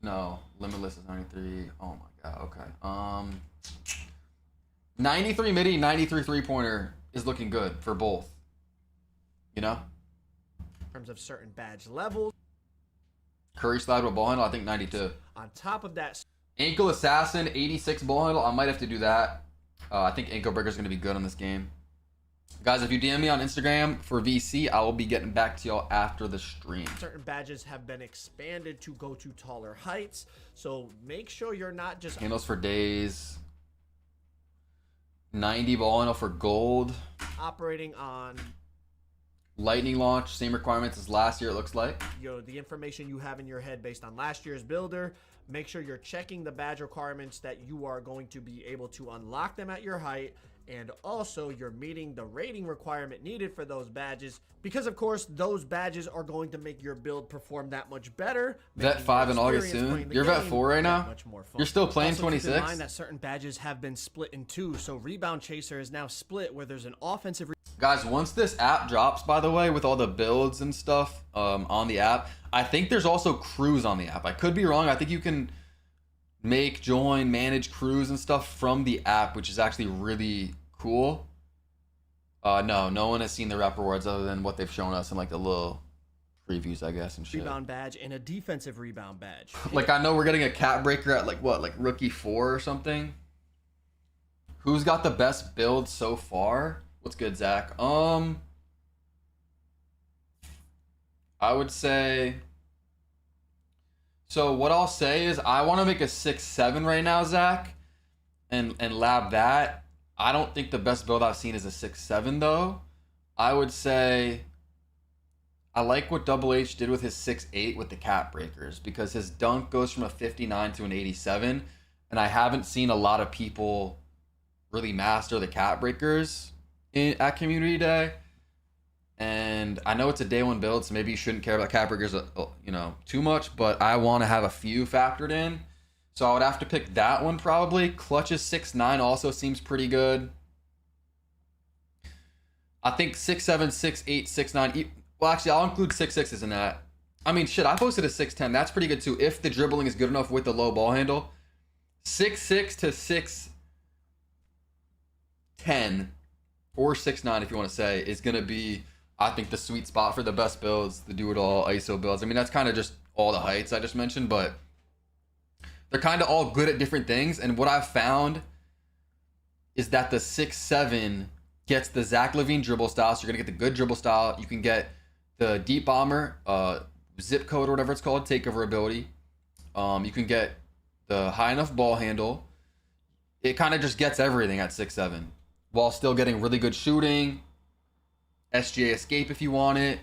No, limitless is 93. Oh my god, okay. 93 MIDI, 93 3-pointer is looking good for both. In terms of certain badge levels. Curry slide with ball handle, I think 92. On top of that... Ankle assassin, 86 ball handle. I might have to do that. I think Ankle Breaker is going to be good on this game. Guys, if you DM me on Instagram for VC, I will be getting back to y'all after the stream. Certain badges have been expanded to go to taller heights. So make sure you're not just... Handles for days. 90 ball handle for gold. Operating on... Lightning launch, same requirements as last year, it looks like. The information you have in your head based on last year's builder. Make sure you're checking the badge requirements that you are going to be able to unlock them at your height and also you're meeting the rating requirement needed for those badges, because of course those badges are going to make your build perform that much better. Vet 5 in August soon. You're Vet 4 right now? You're still playing also, 26? Keep in mind that certain badges have been split in two, so Rebound Chaser is now split where there's an offensive... Guys, once this app drops, by the way, with all the builds and stuff on the app, I think there's also crews on the app. I could be wrong. I think you can make, join, manage crews and stuff from the app, which is actually really cool. No one has seen the rep rewards other than what they've shown us in like the little previews, I guess, and shit. Rebound badge and a defensive rebound badge. Like, I know we're getting a cap breaker at like what, like rookie 4 or something. Who's got the best build so far? What's good, Zach? I would say, so what I'll say is I want to make a 6-7 right now, Zach, and lab that. I don't think the best build I've seen is a 6-7 though. I would say I like what Double H did with his 6-8 with the cap breakers, because his dunk goes from a 59 to an 87, and I haven't seen a lot of people really master the cap breakers at Community Day. And I know it's a day 1 build, so maybe you shouldn't care about cap breakers, too much, but I want to have a few factored in. So I would have to pick that one probably. Clutch's 6-9 also seems pretty good. I think 6-7, 6-8, 6-9. Well, actually, I'll include 6-6s in that. I mean, shit, I posted a 6-10. That's pretty good too, if the dribbling is good enough with the low ball handle. 6-6 to 6-10, or 6-9 if you want to say, is going to be, I think, the sweet spot for the best builds, the do-it-all ISO builds. I mean, that's kind of just all the heights I just mentioned, but they're kind of all good at different things. And what I've found is that the 6-7 gets the Zach LaVine dribble style, so you're going to get the good dribble style. You can get the deep bomber, zip code or whatever it's called, takeover ability. You can get the high enough ball handle. It kind of just gets everything at 6-7 while still getting really good shooting. SGA escape if you want it.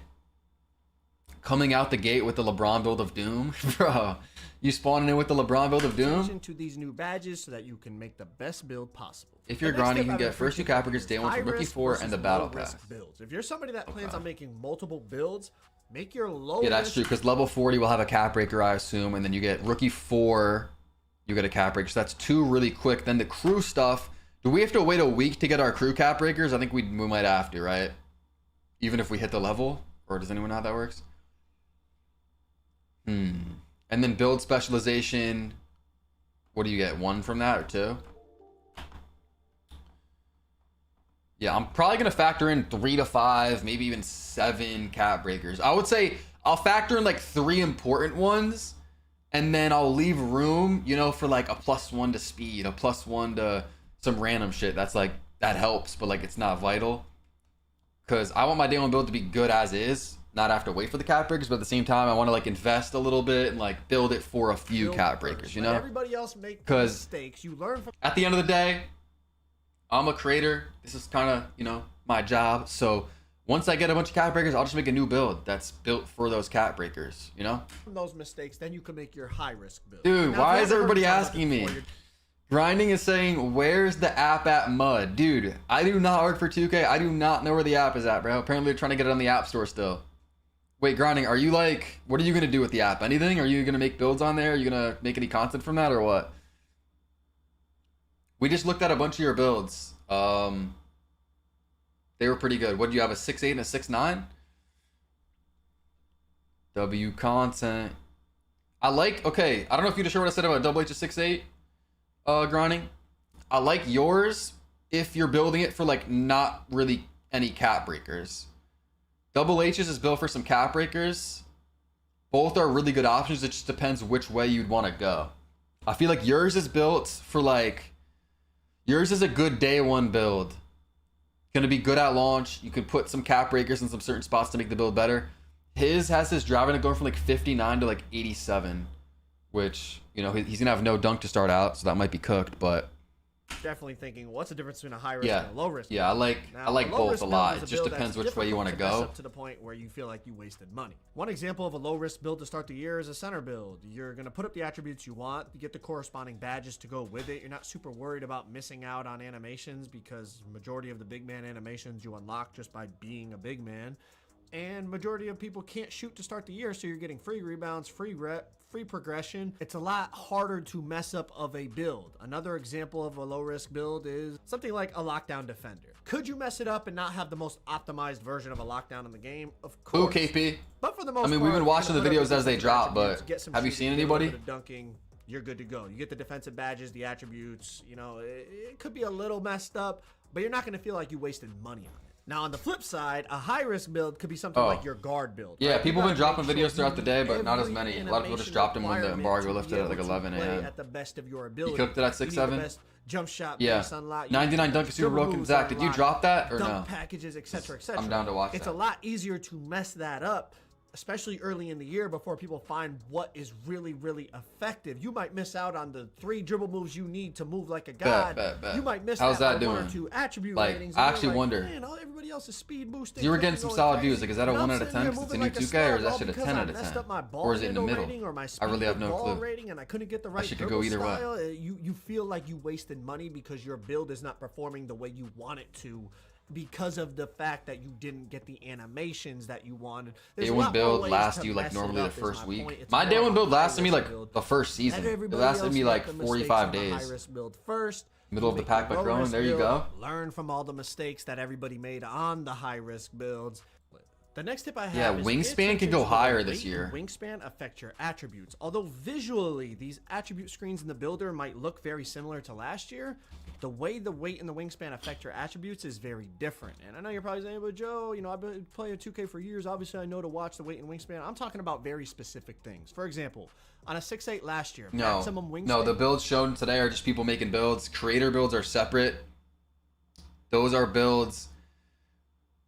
Coming out the gate with the LeBron build of doom. Bro, you spawning in with the LeBron build of doom? To these new badges so that you can make the best build possible. If you're grinding, you can get first 2 cap breakers day 1 from rookie 4 and the battle pass. Builds. If you're somebody that plans on making multiple builds, make your low. Yeah, that's true, because level 40 will have a cap breaker, I assume, and then you get rookie 4, you get a cap breaker. So that's 2 really quick. Then the crew stuff. Do we have to wait a week to get our crew cap breakers? I think we might have to, right? Even if we hit the level? Or does anyone know how that works? And then build specialization. What do you get? 1 from that or 2? Yeah, I'm probably going to factor in 3 to 5, maybe even 7 cap breakers. I would say I'll factor in like 3 important ones, and then I'll leave room, for like a +1 to speed, a +1 to some random shit. That's like, that helps, but like it's not vital. Because I want my day 1 build to be good as is, not have to wait for the cap breakers, but at the same time, I want to like invest a little bit and like build it for a few cap breakers, Everybody else make mistakes. You learn from. At the end of the day, I'm a creator. This is kind of, my job. So once I get a bunch of cap breakers, I'll just make a new build that's built for those cap breakers, From those mistakes, then you can make your high risk build. Dude, now, why is everybody asking me? Grinding is saying, where's the app at Mud? Dude, I do not work for 2K. I do not know where the app is at, bro. Apparently they're trying to get it on the App Store still. Wait, Grinding, are you like, what are you going to do with the app? Anything? Are you going to make builds on there? Are you going to make any content from that or what? We just looked at a bunch of your builds. They were pretty good. What, do you have, a 6-8 and a 6-9? W content. I like, okay, I don't know if you just heard what I said about Double H 6-8, Grinding. I like yours if you're building it for like not really any cap breakers. Double H's is built for some cap breakers. Both are really good options. It just depends which way you'd want to go. I feel like yours is built for like, yours is a good day 1 build. Going to be good at launch. You can put some cap breakers in some certain spots to make the build better. His has his driving it going from like 59 to like 87, which, he's going to have no dunk to start out, so that might be cooked, but definitely thinking, what's the difference between a high risk and a low risk? Yeah, build? I like both a lot. It just depends which way you want to go. Up to the point where you feel like you wasted money. One example of a low risk build to start the year is a center build. You're gonna put up the attributes you want, you get the corresponding badges to go with it. You're not super worried about missing out on animations because majority of the big man animations you unlock just by being a big man. And majority of people can't shoot to start the year, so you're getting free rebounds, free rep, free progression. It's a lot harder to mess up of a build. Another example of a low risk build is something like a lockdown defender. Could you mess it up and not have the most optimized version of a lockdown in the game? Of course. Ooh, KP. But for the most I mean, we've been watching the videos as they drop, but have you seen anybody? Dunking, you're good to go. You get the defensive badges, the attributes. You know, it could be a little messed up, but you're not going to feel like you wasted money on it. Now, on the flip side, a high-risk build could be something like your guard build. Yeah, right? people have been dropping videos throughout the day, but not as many. A lot of people just dropped them when the embargo lifted at like 11 a.m. At the best of your ability. You cooked it at 6-7? Jump shot, yeah. base unlock, 99 dunk is super broken. Zach, did you drop that or dunk no? Packages, etc., etc. I'm down to watch It's that. a lot easier to mess that up, especially early in the year before people find what is really, really effective. You might miss out on the 3 dribble moves you need to move like a god. Bet. You might miss How's that by 1 doing? or 2 attribute like, ratings. I actually like, wonder. Man, everybody else is speed boosting. You were getting some solid views. Like, is that a 1 out of 10 10? because it's a new 2K, or is that shit a 10 out of 10? Or is it in the middle? I really have no clue. Rating and I couldn't get the right that shit could go either style. way. You feel like you wasted money because your build is not performing the way you want it to, because of the fact that you didn't get the animations that you wanted. Day 1 build lasts you like normally the first week. My day 1 build lasted me like the first season. It lasted me like 45 days. Middle of the pack by growing. There you go. Learn from all the mistakes that everybody made on the high risk builds. The next tip I have is wingspan can go higher this year. Wingspan affect your attributes. Although visually, these attribute screens in the builder might look very similar to last year, the way the weight and the wingspan affect your attributes is very different. And I know you're probably saying, but Joe, you know, I've been playing 2K for years. Obviously, I know to watch the weight and wingspan. I'm talking about very specific things. For example, on a 6'8" last year, maximum wingspan. No, the builds shown today are just people making builds. Creator builds are separate. Those are builds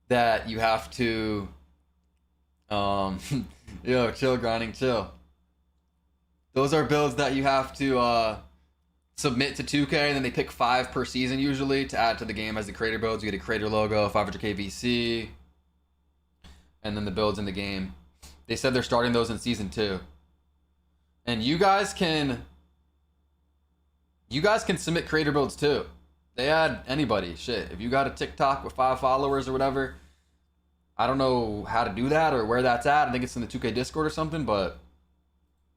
that you have to... yo, chill, grinding, chill. Those are builds that you have to submit to 2K, and then they pick 5 per season usually to add to the game as the creator builds. You get a creator logo, 500k VC, and then the builds in the game. They said they're starting those in season 2, and you guys can submit creator builds too. They add anybody. Shit, if you got a TikTok with 5 followers or whatever. I don't know how to do that or where that's at. I think it's in the 2K Discord or something, but...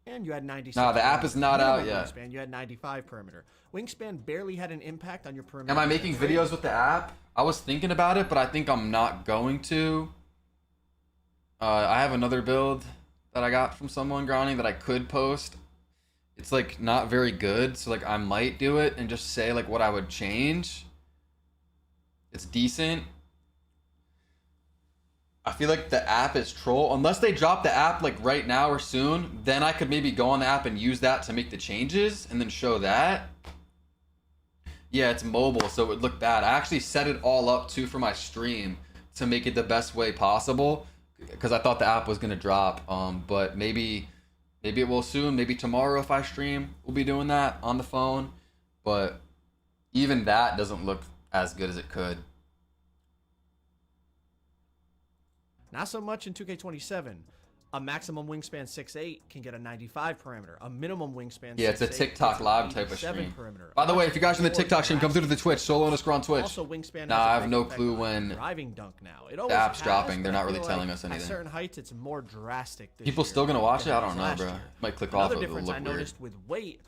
And you had 96. No, the app is not out yet. Wingspan, you had 95 perimeter. Wingspan barely had an impact on your perimeter. Am I making videos with the app? I was thinking about it, but I think I'm not going to. I have another build that I got from someone grinding that I could post. It's like not very good, so like I might do it and just say like what I would change. It's decent. I feel like the app is troll. Unless they drop the app like right now or soon, then I could maybe go on the app and use that to make the changes and then show that. Yeah, it's mobile, so it would look bad. I actually set it all up too for my stream to make it the best way possible because I thought the app was gonna drop. But maybe it will soon. Maybe tomorrow if I stream, we'll be doing that on the phone. But even that doesn't look as good as it could. Not so much in 2K27. A maximum wingspan 6'8" can get a 95 perimeter. A minimum wingspan 6'8" it's a TikTok live type of stream. Perimeter. By the way, if you guys are in the TikTok stream, come through to the Twitch. Solo _ on Twitch. Also, wingspan nah, I have no clue when driving dunk now. It the app's dropping. They're not really telling us At anything. certain heights, it's more drastic. People still gonna watch it? I don't know, bro. Might click off. Another It'll difference look I weird. noticed with weight.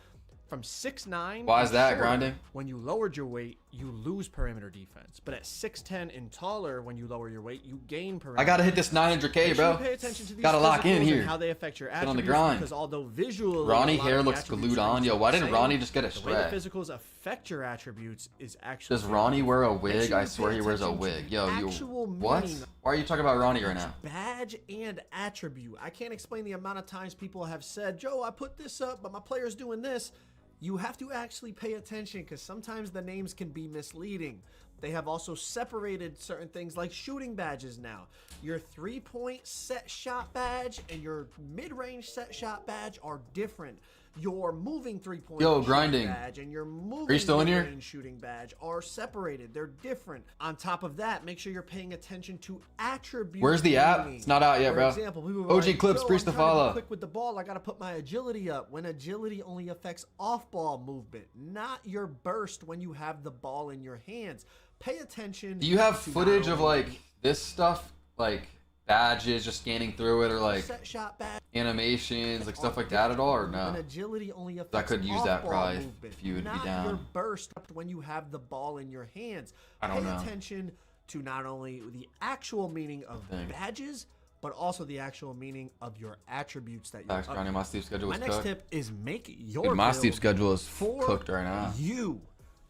From 6'9", why is that grinding? When you lowered your weight, you lose perimeter defense. But at 6'10" and taller, when you lower your weight, you gain perimeter. I gotta hit this 900k, bro. Pay attention to these gotta lock in physicals here. and how they affect your Get on the attributes, grind. Because although visually, Ronnie a lot hair of the looks attributes glued are on. Yo, why didn't same, Ronnie just get a the way the shred? physicals affect your attributes is actually. Does Ronnie wear a wig? sure I you swear pay he wears a attention to wig. the Yo, you actual what? meaning Why are you talking about Ronnie right now? Badge and attribute. I can't explain the amount of times people have said, Joe, I put this up, but my player's doing this. You have to actually pay attention because sometimes the names can be misleading. They have also separated certain things like shooting badges now. Your 3-point set shot badge and your mid-range set shot badge are different. your moving three-point grinding badge and your moving Are you still in here? mid-range shooting badge are separated. They're different. On top of that, make sure you're paying attention to attributes. Where's the app? meaning. It's not out yet, For bro. example, people were OG like, Clips, "Yo, priest I'm to trying to be follow. quick with the ball. I got to put my agility up." When agility only affects off-ball movement, not your burst when you have the ball in your hands. Pay attention. Do you have to footage not of only like this stuff, like badges, just scanning through it, or like set shot badge, animations, like stuff like that at all, or when no? agility only affects I could use that off-ball probably movement, if you would be not down. your burst when you have the ball in your hands. I don't know. Pay attention to not only the actual meaning of badges, but also the actual meaning of your attributes that you're Thanks, Grinding. My sleep schedule is My next cooked. tip is make your Dude, my build sleep schedule is for cooked right now. you.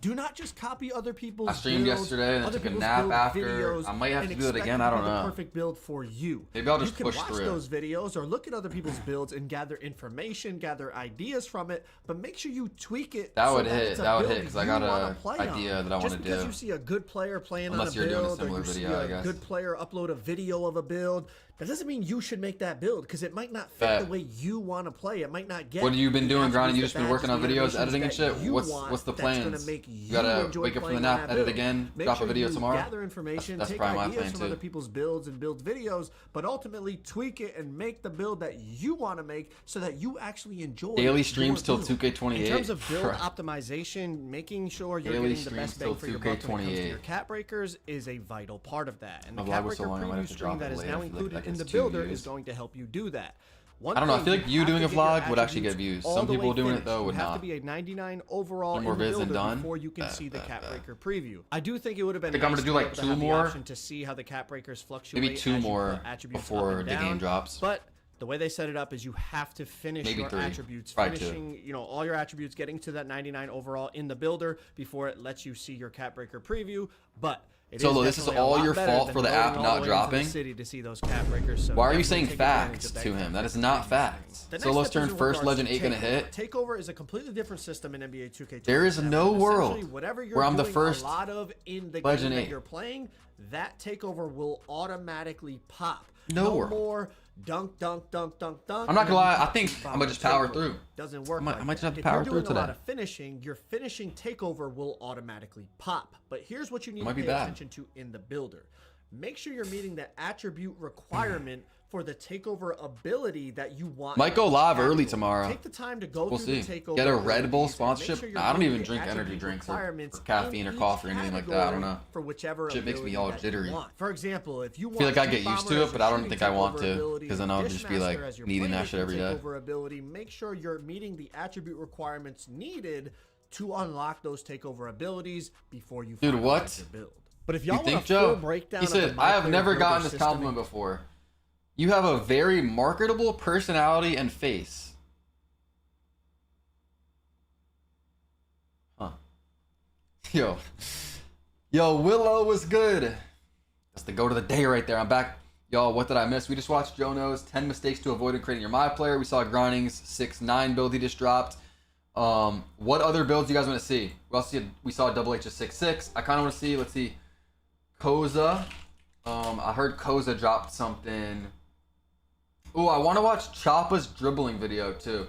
Do not just copy other people's I streamed builds, yesterday and I other took a people's nap build after. videos, I might have and to do it expect again, to I be don't the know. perfect build for you. Maybe I'll just you can push watch through it. those videos or look at other people's builds and gather information, gather ideas from it, but make sure you tweak it. That so would hit. it's a That would build hit because I you got wanna a play idea on. that I want Just to because do. you see a good player playing Unless on a you're doing a build, similar or you see video, I a guess. good player upload a video of a build, that doesn't mean you should make that build because it might not fit Bet. the way you want to play. It might not get. What have you been the doing, Grinding? You attributes, just been the working on badges, the videos, editing and animations shit? that you What's want the that's gonna plans? make You gotta enjoy wake up from playing the on nap, that edit build. again, Make drop sure a video you tomorrow. Gather information, That's take probably my ideas plan from too. other people's builds and build videos, but ultimately tweak it and make the build that you want to make so that you actually enjoy Daily your streams till build. 2K28. In terms of build Bro. optimization, making sure you're Daily getting the best streams bang for till your buck when it comes to 2K28. your cat breakers is a vital part of that. And the My cat vlog was so breaker long, I might have preview to stream drop that it is later. now I feel like included that in gets the 2 builder views. is going to help you do that. I don't know. I feel like you have doing to a get your vlog would actually get attributes views. all Some the people way doing it finished. though would You have not. to be a 99 overall Some more in the vids than builder done. before you can see the cat breaker preview. I do think it would have I been think I'm nice gonna do to be like able to 2 have the more. option to see how the cat breakers fluctuate. Maybe 2 as you more put attributes up before and the game down. drops. But the way they set it up is you have to finish Maybe your 3. attributes, Probably 2. finishing, all your attributes, getting to that 99 overall in the builder before it lets you see your cat breaker preview. But it Solo, this is definitely a all lot your better fault than for the going app all not the way into the dropping? city to see those cat breakers. So Why are you definitely saying take advantage facts of that to him? cat That is breaker not preview. facts. The next Solo's step is turn in first regards legend to 8 gonna hit. Takeover is a completely different system in NBA 2K27. There is no world Essentially, whatever you're where I'm the doing first a lot of in the Legend game 8. that you're playing, that takeover will automatically pop. No world. more dunk, dunk, dunk, dunk, dunk. I'm not and gonna then lie, you I pop think the I'm gonna just power takeover. through. Doesn't work. I might like just have to that. power If through you're doing a lot today. of finishing, your finishing takeover will automatically pop. But here's what you need Might to be pay bad. attention to in the builder. Make sure you're meeting the attribute requirement for the takeover ability that you want. Might go in live category. early tomorrow. Take the time to go We'll through see. the takeover. Get a Red Bull abilities and make sponsorship. sure you're I don't meeting even the drink energy attribute drinks or requirements caffeine or in coffee or each anything like that. I don't category know. For whichever Shit makes me ability all that you jittery. want. For example, if you want I feel like I Deep get used Bomber to as it, but your I don't shooting think I want takeover to, ability, because then I'll just be like Dishmaster as your needing that shit playmaking every day. takeover ability, make sure you're meeting the attribute requirements needed to unlock those takeover abilities before you Dude, finalize what? your build. But if You y'all want think, a full Joe? breakdown He of the said, I have Myplayer never builder gotten this system compliment before. You have a very marketable personality and face. Huh. Yo, Willow was good. That's the goat of the day right there. I'm back. Y'all, what did I miss? We just watched Jono's 10 mistakes to avoid in creating your Myplayer. We saw Grinding's 6-9 build he just dropped. What other builds do you guys want to see? We saw Double H's 6-6. I kind of want to see, let's see, Koza. I heard Koza dropped something. Ooh, I want to watch Choppa's dribbling video too.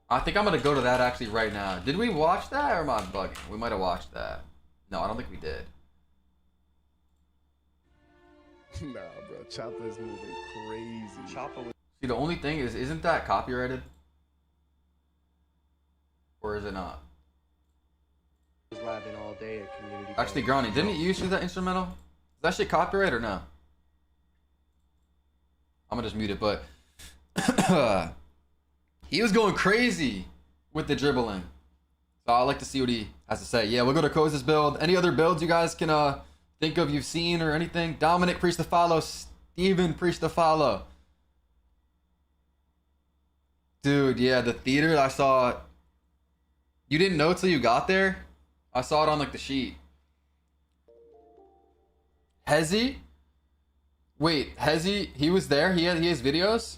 I think I'm going to go to that actually right now. Did we watch that or am I bugging? We might have watched that. No, I don't think we did. Nah, bro. Choppa is moving crazy. Choppa was See, the only thing is, isn't that copyrighted? Or is it not? labbing all day at community. Actually, day. Grani, didn't you use that instrumental? Is that shit copyright or no? I'm gonna just mute it, but he was going crazy with the dribbling. So I'd like to see what he has to say. Yeah, we'll go to Koza's build. Any other builds you guys can think of you've seen or anything? Dominic, preach the follow. Steven, preach the follow. Dude, yeah, the theater, I saw. You didn't know till you got there? I saw it on like the sheet. Hezzy? Wait, Hezzy, he was there? He has videos?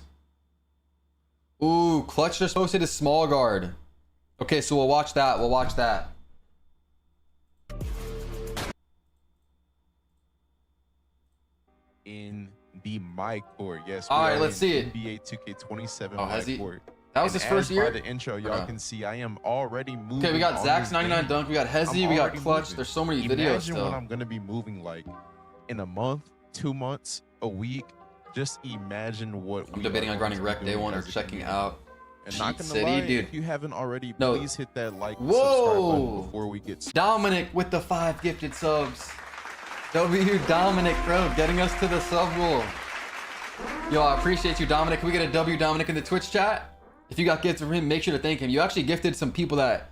Ooh, Clutch just posted his small guard. Okay, so we'll watch that. We'll watch that. In the my court, yes. All we right, are let's in see it. NBA 2K27 Oh, my Hezzy. court. That was his first year? By the intro, y'all can see I am already moving. Okay, we got Zach's 99 dunk, we got Hezzy, we got Clutch. Moving. There's so many videos Imagine still. what I'm gonna be moving like in a month, 2 months, a week. Just imagine what I'm debating on grinding Rec Day 1 or checking out. And not gonna City, lie, dude. if you haven't already, No. please hit that like and subscribe button before we get started. Dominic with the 5 gifted subs. W Dominic, bro, getting us to the sub rule. Yo, I appreciate you, Dominic. Can we get a W Dominic in the Twitch chat? If you got gifts from him, make sure to thank him. You actually gifted some people that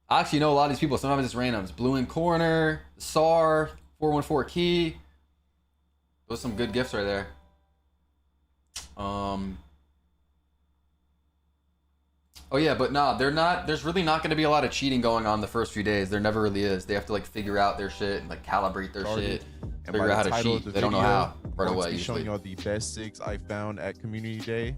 I actually know a lot of these people. Sometimes it's randoms. Blue in Corner, SAR, 414 Key. Those are some good gifts right there. Oh yeah, but nah, they're not. There's really not going to be a lot of cheating going on the first few days. There never really is. They have to like figure out their shit and like calibrate their shit. And Figure out how to cheat. They don't know how right away. I'm showing y'all the best SIGs I found at Community Day,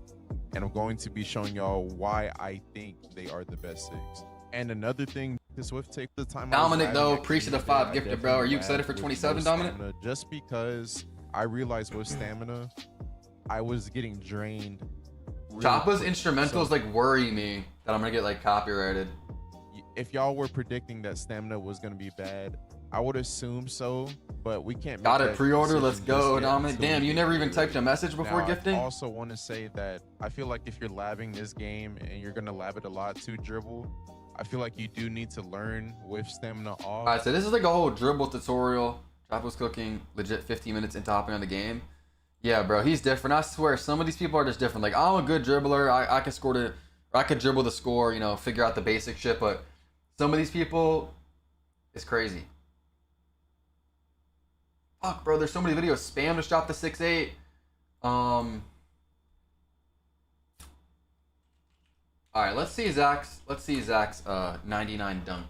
and I'm going to be showing y'all why I think they are the best SIGs. And another thing, this Swift take the time. Dominic though, appreciate the 5 gifted, bro. Are you excited for 27, Dominic? Just because I realized with stamina, I was getting drained. Choppa's instrumentals like worry me that I'm gonna get like copyrighted. If y'all were predicting that stamina was gonna be bad, I would assume so, but we can't. Got it, pre-order. Let's go, Dominic. Damn, you never even typed a message before gifting. I also want to say that I feel like if you're labbing this game and you're gonna lab it a lot to dribble, I feel like you do need to learn with stamina off. All right, so this is like a whole dribble tutorial. Choppa's cooking legit 15 minutes into hopping on the game. Yeah, bro, he's different. I swear, some of these people are just different. Like, I'm a good dribbler. I can score to, or I could dribble the score, you know, figure out the basic shit. But some of these people, it's crazy. Fuck, bro, there's so many videos. Spam to shot the 6'8". All right, let's see Zach's 99 dunk.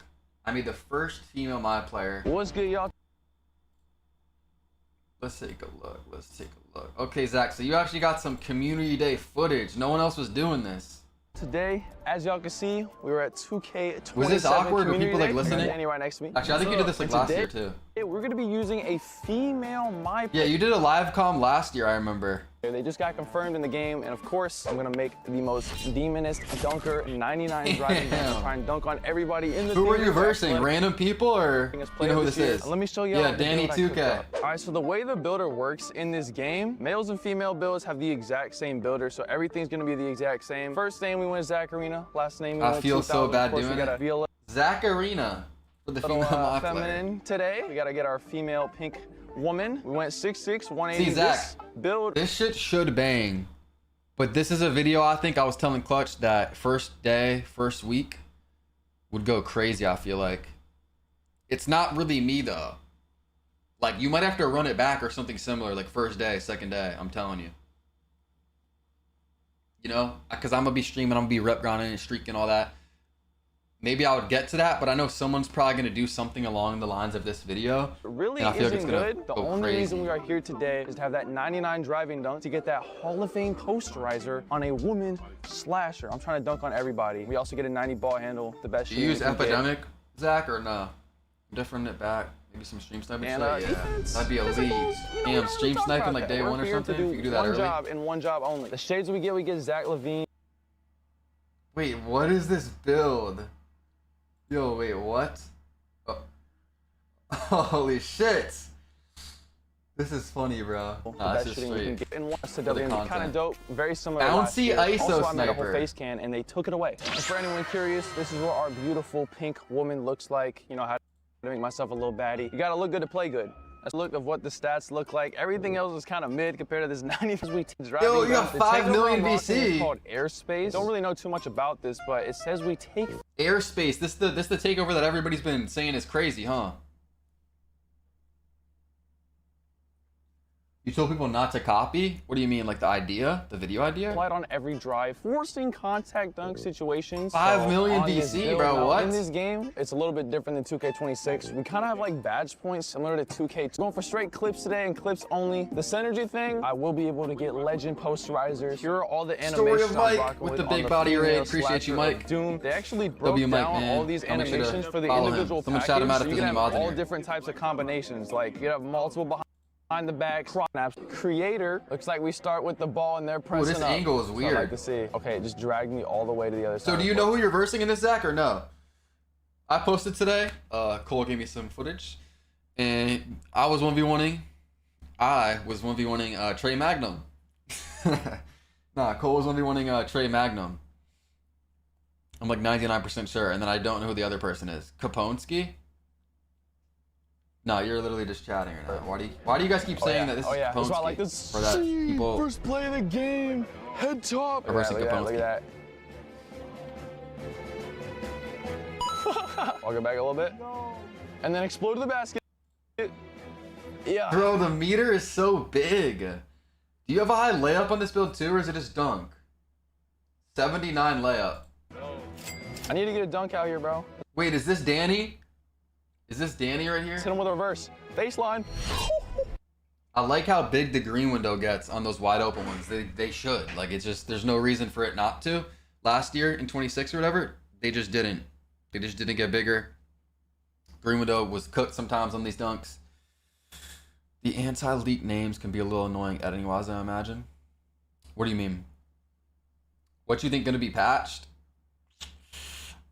I made the first female my player. What's good, y'all? Let's take a look. Okay, Zach, so you actually got some community day footage. No one else was doing this. Today, as y'all can see, we were at 2K27. Was this awkward? Were people like listening? Danny right next to me. Actually, I think you did this like last year too. We're gonna be using a female my. Yeah, you did a live comm last year, I remember. They just got confirmed in the game, and of course, I'm gonna make the most demonist dunker 99 driving dunk, try and dunk on everybody in the Who were you versing? Random people, or you know who this is? Let me show you. Yeah, Danny 2K. All right, so the way the builder works in this game, males and female builds have the exact same builder, so everything's gonna be the exact same. First name we went Zacharina. Last name we went I feel 2000. so bad doing we got it. Zacharina for the female my player. Feminine today. We gotta get our female pink woman. We went 6'6", 180. See, Zach, this shit should bang. But this is a video I think I was telling Clutch that first day, first week would go crazy, I feel like. It's not really me though. Like, you might have to run it back or something similar, like first day, second day, I'm telling you. You know? Because I'm going to be streaming, I'm going to be rep grinding and streaking all that. Maybe I would get to that, but I know someone's probably going to do something along the lines of this video. It really and I feel isn't like it's gonna good. The go only crazy. reason we are here today is to have that 99 driving dunk to get that Hall of Fame posterizer on a woman slasher. I'm trying to dunk on everybody. We also get a 90 ball handle, the best Do you use Epidemic, Zach, or no? Different it back. Maybe some stream sniping shit? Yeah. That'd be elite. Damn, stream sniping like day one or something? If you could do that one early. job and one job only. The shades we get Zach Levine. Wait, what is this build? Yo, wait, what? Oh. Holy shit! This is funny, bro. Nah, this is straight. And one to W, kind of dope, very similar. Bouncy ISO also, I made a whole sniper. face can, and they took it away. And for anyone curious, this is what our beautiful pink woman looks like. You know how to make myself a little baddie. You gotta look good to play good. That's a look of what the stats look like. Everything else is kind of mid compared to this 90s we driving. Yo, you got 5 million VC. It's called airspace. Don't really know too much about this, but it says we take airspace. This the takeover that everybody's been saying is crazy, huh? You told people not to copy? What do you mean, like the idea? The video idea? Applied on every drive, forcing contact dunk situations. 5 million on this VC, build, bro, what? In this game, it's a little bit different than 2K26. We kind of have like badge points similar to 2K. Going for straight clips today and clips only. The synergy thing, I will be able to get legend posterizers. Here are all the Story animations of I'm Mike rocking with the on big body raid. female Appreciate you, slasher of Mike. Doom. They actually broke W Mike, down man. all these I'll make sure animations to for the follow him. individual Someone package. shout him out So if you there's can any have mods in all here. different types of combinations. Like you have multiple behind. behind the back, snaps. Creator, looks like we start with the ball and they're pressing this up. angle is weird. So I'd like to see. Okay, just drag me all the way to the other side. So do you know who you're versing in this, Zach, or no? I posted today. Cole gave me some footage, and I was 1v1ing. Trey Magnum. Nah, Cole was 1v1ing Trey Magnum. I'm like 99% sure, and then I don't know who the other person is. Kaponsky? No, you're literally just chatting right now. Why do you guys keep saying that this is Kaponsky? That's why I like this. Or that people First play of the game. Head top. are versing Look Kaponsky? at that. I'll go back a little bit. And then explode to the basket. Yeah. Bro, the meter is so big. Do you have a high layup on this build too, or is it just dunk? 79 layup. I need to get a dunk out here, bro. Wait, is this Danny? Is this Danny right here? Hit him with a reverse. Baseline. I like how big the green window gets on those wide open ones. They should. Like, it's just, there's no reason for it not to. Last year in 26 or whatever, they just didn't. They just didn't get bigger. Green window was cooked sometimes on these dunks. The anti-leak names can be a little annoying editing-wise, I imagine. What do you mean? What you think gonna be patched?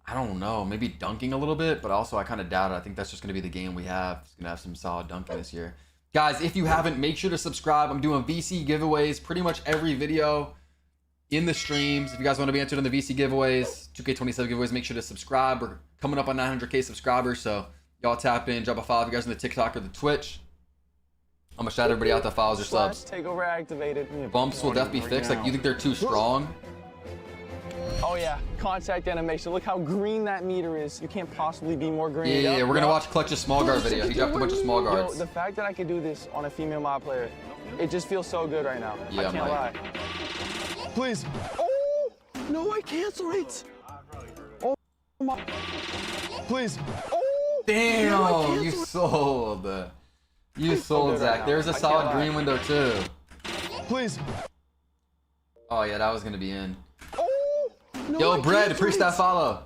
I don't know. Maybe dunking a little bit, but also I kind of doubt it. I think that's just gonna be the game we have. It's gonna have some solid dunking this year. Guys, if you haven't, make sure to subscribe. I'm doing VC giveaways pretty much every video in the streams. If you guys want to be entered in the VC giveaways, 2K27 giveaways, make sure to subscribe. We're coming up on 900K subscribers, so y'all tap in, drop a follow if you guys on the TikTok or the Twitch. I'm gonna shout everybody out that follows or subs. Takeover activated. Bumps will definitely be fixed. Like, you think they're too strong? Oh yeah, contact animation. Look how green that meter is. You can't possibly be more green. Yeah, we're gonna watch Clutch's small guard video. He dropped a bunch of small guards. Yo, the fact that I can do this on a female mod player, it just feels so good right now. Yeah, I can't lie. Please. Oh no, I cancel it. Oh my. Please. Oh. Damn, no, you sold. You sold, Zach. Right, There's a solid green window too. Please. Oh yeah, that was gonna be in. No, Yo, Bread, appreciate that follow.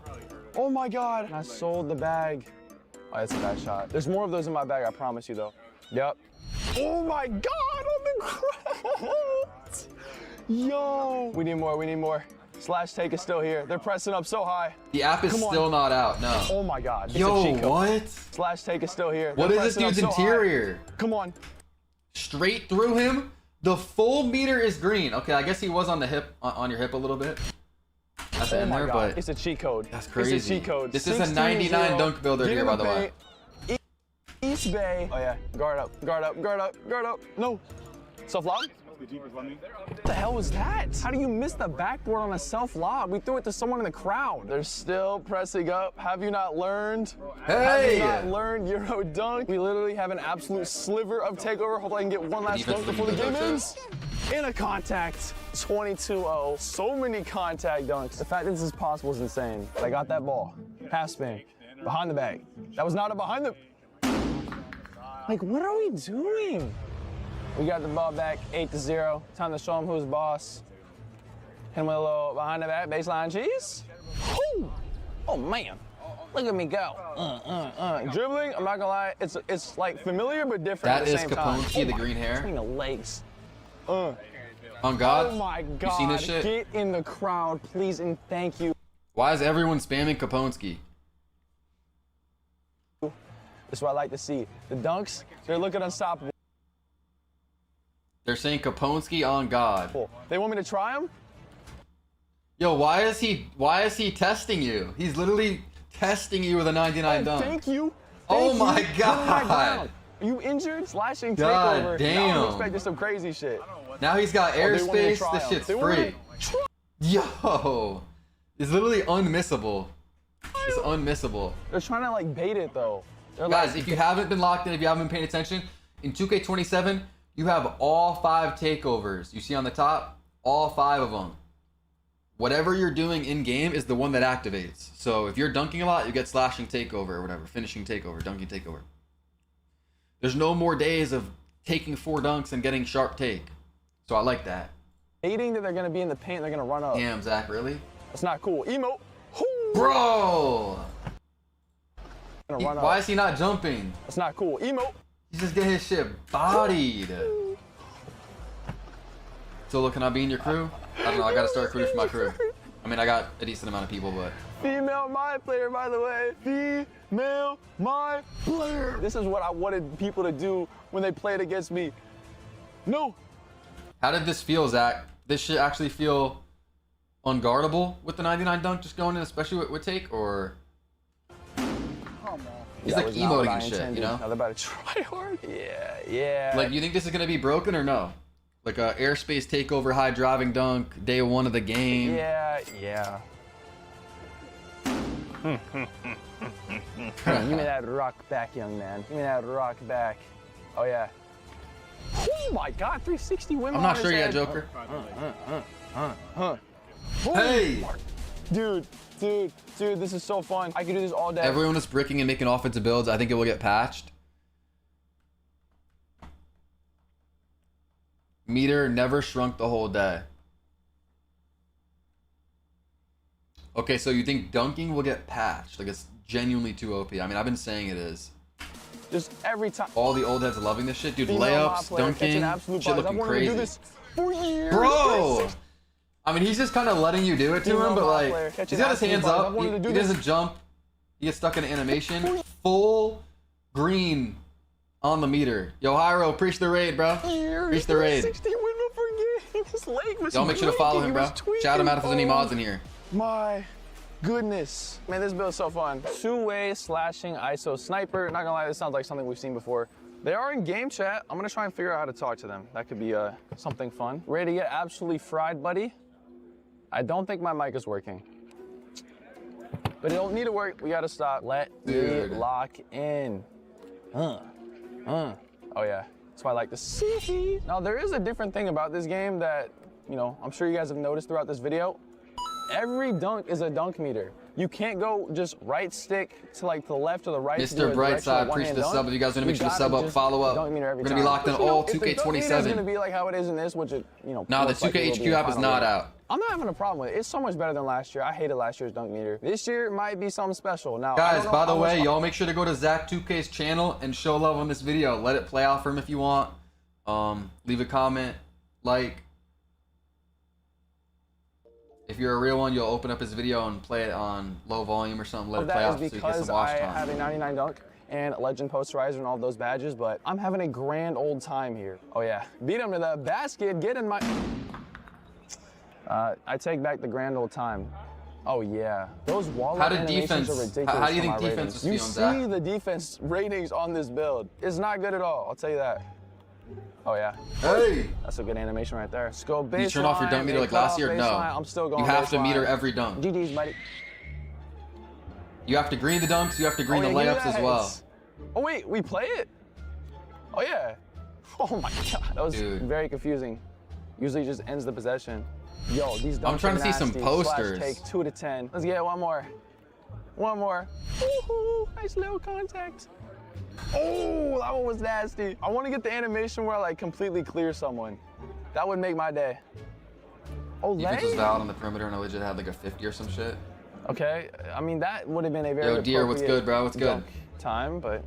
Oh my God. And I sold the bag. Oh, that's a bad shot. There's more of those in my bag, I promise you though. Yep. Oh my God, on the ground. Yo. We need more, we need more. Slash take is still here. They're pressing up so high. The app is still not out, no. Oh my God. Yo, what? Slash take is still here. What is this dude's interior? Come on. Straight through him? The full meter is green. Okay, I guess he was on the hip, on your hip a little bit. At the end there, but it's a cheat code. That's crazy. It's a cheat code. This is a 99 dunk builder here, by the way. East Bay. Oh yeah, guard up, guard up, guard up, guard up. No. Self-lob? What the hell was that? How do you miss the backboard on a self-lob? We threw it to someone in the crowd. They're still pressing up. Have you not learned? Hey! Have you not learned Euro dunk? We literally have an absolute sliver of takeover. Hopefully I can get one last dunk before the game ends. In a contact. 22-0. So many contact dunks. The fact that this is possible is insane. But I got that ball. Pass spin. Behind the bag. That was not a behind the... Like, what are we doing? We got the ball back, 8-0. Time to show him who's boss. Hit him with a little behind the back baseline cheese. Woo! Oh man, look at me go. Dribbling, I'm not gonna lie, it's like familiar but different at the same time. That is Kaponsky, the green hair. Between the legs. On God, Oh my God, you seen this shit? Get in the crowd, please and thank you. Why is everyone spamming Kaponsky? That's what I like to see. The dunks, they're looking unstoppable. They're saying Kaponsky on God. They want me to try him? Yo, why is he testing you? He's literally testing you with a 99 dunk. Thank you. Oh Thank my you. God. Are you injured? Slashing God takeover. damn. I was expecting some crazy shit. Now he's got airspace. This shit's free. Try. Yo, it's literally unmissable. It's unmissable. They're trying to like bait it though. They're Guys, like, if you haven't been locked in, if you haven't been paying attention, in 2K27, you have all 5 takeovers. You see on the top, all 5 of them. Whatever you're doing in game is the one that activates. So if you're dunking a lot, you get slashing takeover or whatever, finishing takeover, dunking takeover. There's no more days of taking 4 dunks and getting sharp take. So I like that. Baiting that they're gonna be in the paint, they're gonna run up. Damn, Zach, really? That's not cool. Emote. Bro! Run Why up. is he not jumping? That's not cool. Emote. He's just getting his shit bodied. Solo, can I be in your crew? I don't know. I gotta start a crew for my crew. I mean, I got a decent amount of people, but. Female Myplayer, by the way. Female Myplayer. This is what I wanted people to do when they played against me. No. How did this feel, Zach? This shit actually feel unguardable with the 99 dunk just going in, especially with take, or? He's like emoting and shit, you know? Now they're about to try hard. Yeah. Like, you think this is gonna be broken or no? Like a airspace takeover, high driving dunk, day 1 of the game. Yeah. Give me that rock back, young man. Give me that rock back. Oh yeah. Oh my God, 360 women. I'm not sure yet, Joker. Hey! Dude, this is so fun. I could do this all day. Everyone is bricking and making offensive builds. I think it will get patched. Meter never shrunk the whole day. Okay, so you think dunking will get patched? Like, it's genuinely too OP. I mean, I've been saying it is. Just every time. All the old heads are loving this shit. Dude, layups, dunking, shit looking crazy. To do this for years. Bro! I mean, he's just kind of letting you do it to him, but like, he's got his hands up. He doesn't jump. He gets stuck in animation. Full green on the meter. Yo, Hyro, preach the raid, bro. Preach the raid. 60 windmill per game. His leg was Y'all make sure to follow him, bro. Shout him out if there's any mods in here. My goodness. Man, this build is so fun. Two-way slashing ISO sniper. Not gonna lie, this sounds like something we've seen before. They are in game chat. I'm gonna try and figure out how to talk to them. That could be something fun. Ready to get absolutely fried, buddy? I don't think my mic is working. But it don't need to work. We gotta stop. Let me lock in. Oh yeah. That's why I like to see. Now there is a different thing about this game that, you know, I'm sure you guys have noticed throughout this video. Every dunk is a dunk meter. You can't go just right stick to like the left or the right. Mr. Brightside, appreciate the sub. If you guys want to make sure to sub up, follow up. We're gonna be locked in all 2K27. It's gonna be like how it is in this, which it, you know. Nah, the 2K HQ app is not out. I'm not having a problem with it. It's so much better than last year. I hated last year's dunk meter. This year might be something special. Now, guys, by the way, y'all make sure to go to Zach2K's channel and show love on this video. Let it play out for him if you want. Leave a comment, like. If you're a real one, you'll open up his video and play it on low volume or something. Let it play out so you get some watch time. I have a 99 dunk and legend posterizer and all those badges, but I'm having a grand old time here. Oh yeah, beat him to the basket, get in my... I take back the grand old time. Oh yeah, those wall animations are ridiculous. How do you think defense is feeling, Zach? You see the defense ratings on this build. It's not good at all, I'll tell you that. Oh yeah. Hey! That's a good animation right there. Let's go baseline. You turn off your dunk meter like last year? No. I'm still going You have baseline. to meter every dunk. GG's, buddy. You have to green the dunks, you have to green the layups as well. Oh wait, we play it? Oh yeah. Oh my God, that was very confusing. Usually just ends the possession. Yo, these dunks I'm trying to see some posters. Take 2 to 10. Let's get one more. One more. Ooh, nice little contact. Oh, that one was nasty. I want to get the animation where I like completely clear someone. That would make my day. Oh, defense was valid on the perimeter and I legit had like a 50 or some shit. Okay, I mean that would have been a very Yo, Deer, what's good, bro? What's good? Time, but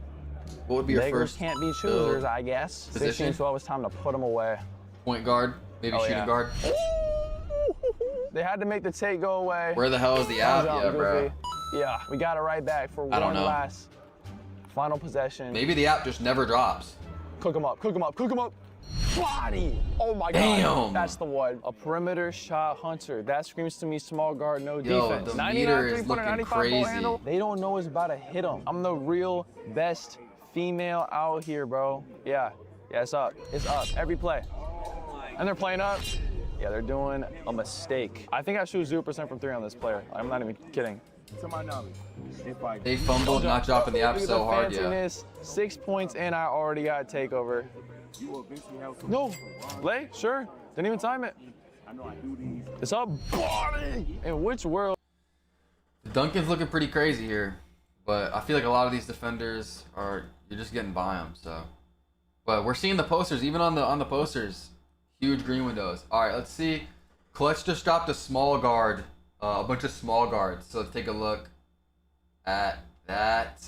what would be your beggars first can't be choosers, I guess. position? 16-12 was time to put them away. Point guard, maybe shooting guard. They had to make the take go away. Where the hell is the app? Yeah, bro. Yeah, we got it right back for one last final possession. Maybe the app just never drops. Cook him up, cook him up, cook him up. Body! Oh my God. Damn. That's the one. A perimeter shot hunter. That screams to me small guard, no Yo, defense. the meter is looking 95 crazy. ball handle. They don't know it's about to hit them. I'm the real best female out here, bro. Yeah, it's up. It's up every play. And they're playing up. Yeah, they're doing a mistake. I think I shoot 0% from 3 on this player. I'm not even kidding. To my knowledge, they fumbled, not dropping the app so hard, yeah. 6 points in, I already got takeover. No, lay, sure. Didn't even time it. It's up, body. In which world? Duncan's looking pretty crazy here, but I feel like a lot of these defenders are, you're just getting by them, so. But we're seeing the posters, even on the posters, huge green windows. All right, let's see. Clutch just dropped a small guard, a bunch of small guards. So let's take a look at that.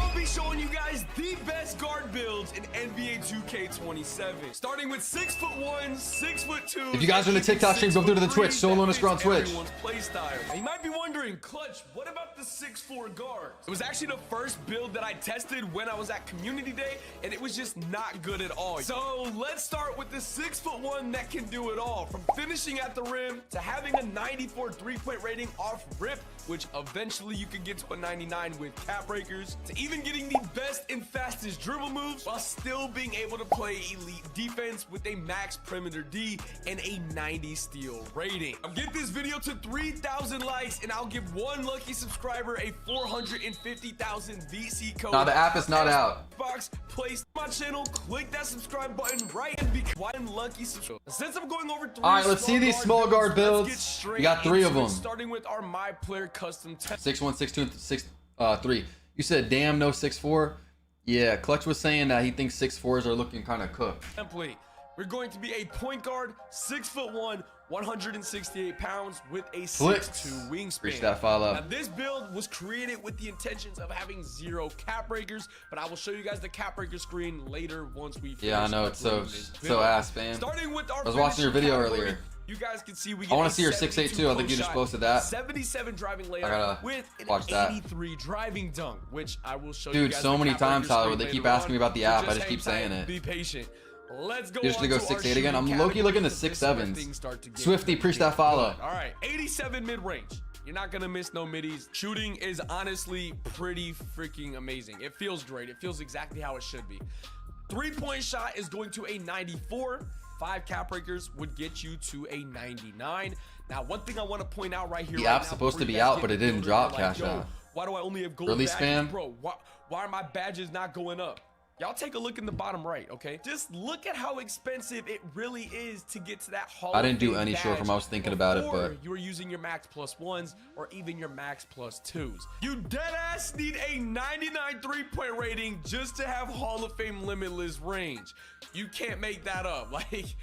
I'll be showing you guys the best guard builds in NBA 2K27. Starting with 6'1", 6'2". If you guys are in the TikTok stream, go through to the Twitch. Solo underscore on Twitch. Play style. And you might be wondering, Clutch, what about the 6'4" guards? It was actually the first build that I tested when I was at Community Day, and it was just not good at all. So let's start with the 6'1" that can do it all, from finishing at the rim to having a 94 3-point rating off rip, which eventually you can get to a 99 with cap breakers, to even getting the best and fastest dribble moves while still being able to play elite defense with a max perimeter D and a 90 steal rating. I'll get this video to 3,000 likes and I'll give one lucky subscriber a 450,000 VC code. Now the app is not out. Box, place my channel, click that subscribe button right and become one lucky subscriber. Since I'm going over 3 All right, let's see these small guard builds. We got 3 of them. Starting with our Myplayer custom 6'1", 6'2", and 6'3". You said damn no 6'4". Yeah, Clutch was saying that he thinks 6'4s are looking kind of cooked. Template. We're going to be a point guard, 6'1", 168 pounds with a 6'2" wingspan. Reach that file up. Now, this build was created with the intentions of having 0 cap breakers, but I will show you guys the cap breaker screen later once we finish. Yeah, I know, it's so ass, man. Starting with our I was watching your video category, earlier. You guys can see we I want to see your 6'8" too. I think you just posted that. 77 driving layup I gotta with an watch that. 83 driving dunk, which I will show you Dude, guys so the many cap breaker times, Tyler, screen they keep later asking me on. about the So app. I just just keep hang tight, saying it. Be patient. Let's go. You're just gonna go 6'8" again. I'm low-key looking to 6'7s. Swifty, preach that follow. All right, 87 mid-range. You're not gonna miss no middies. Shooting is honestly pretty freaking amazing. It feels great. It feels exactly how it should be. 3-point shot is going to a 94. 5 cap breakers would get you to a 99. Now, one thing I want to point out right here. The app's supposed to be out, but it didn't drop. Cash out. Why do I only have gold Release badges, spam? bro? Why are my badges not going up? Y'all take a look in the bottom right, okay? Just look at how expensive it really is to get to that Hall I didn't of do Fame any short badge form. I was thinking about it, before but you were using your max +1s or even your max +2s. You dead ass need a 99 3-point rating just to have Hall of Fame limitless range. You can't make that up. Like,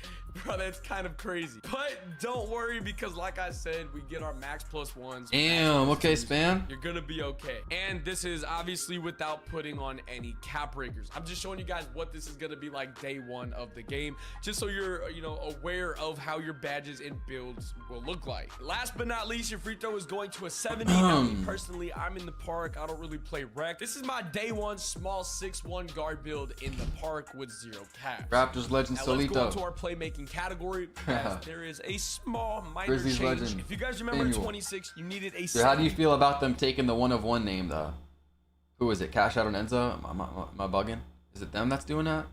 bro, that's kind of crazy. But don't worry, because like I said, we get our max +1s. damn. Okay, spam. You're gonna be okay. And this is obviously without putting on any cap breakers. I'm just showing you guys what this is gonna be like day 1 of the game, just so you're, you know, aware of how your badges and builds will look like. Last but not least, your free throw is going to a 70. Now, me personally, I'm in the park. I don't really play rec. This is my day 1 small 6'1" guard build in the park with 0 caps. Raptors legend Now, Solito. let's go into our playmaking category. As there is a small minor Grizzlies change. legend. If you guys remember Manual. 26, you needed a Dude, how do you feel about them taking the 1 of 1 name though? Who is it? Cash Out on Enzo? Am I bugging? Is it them that's doing that,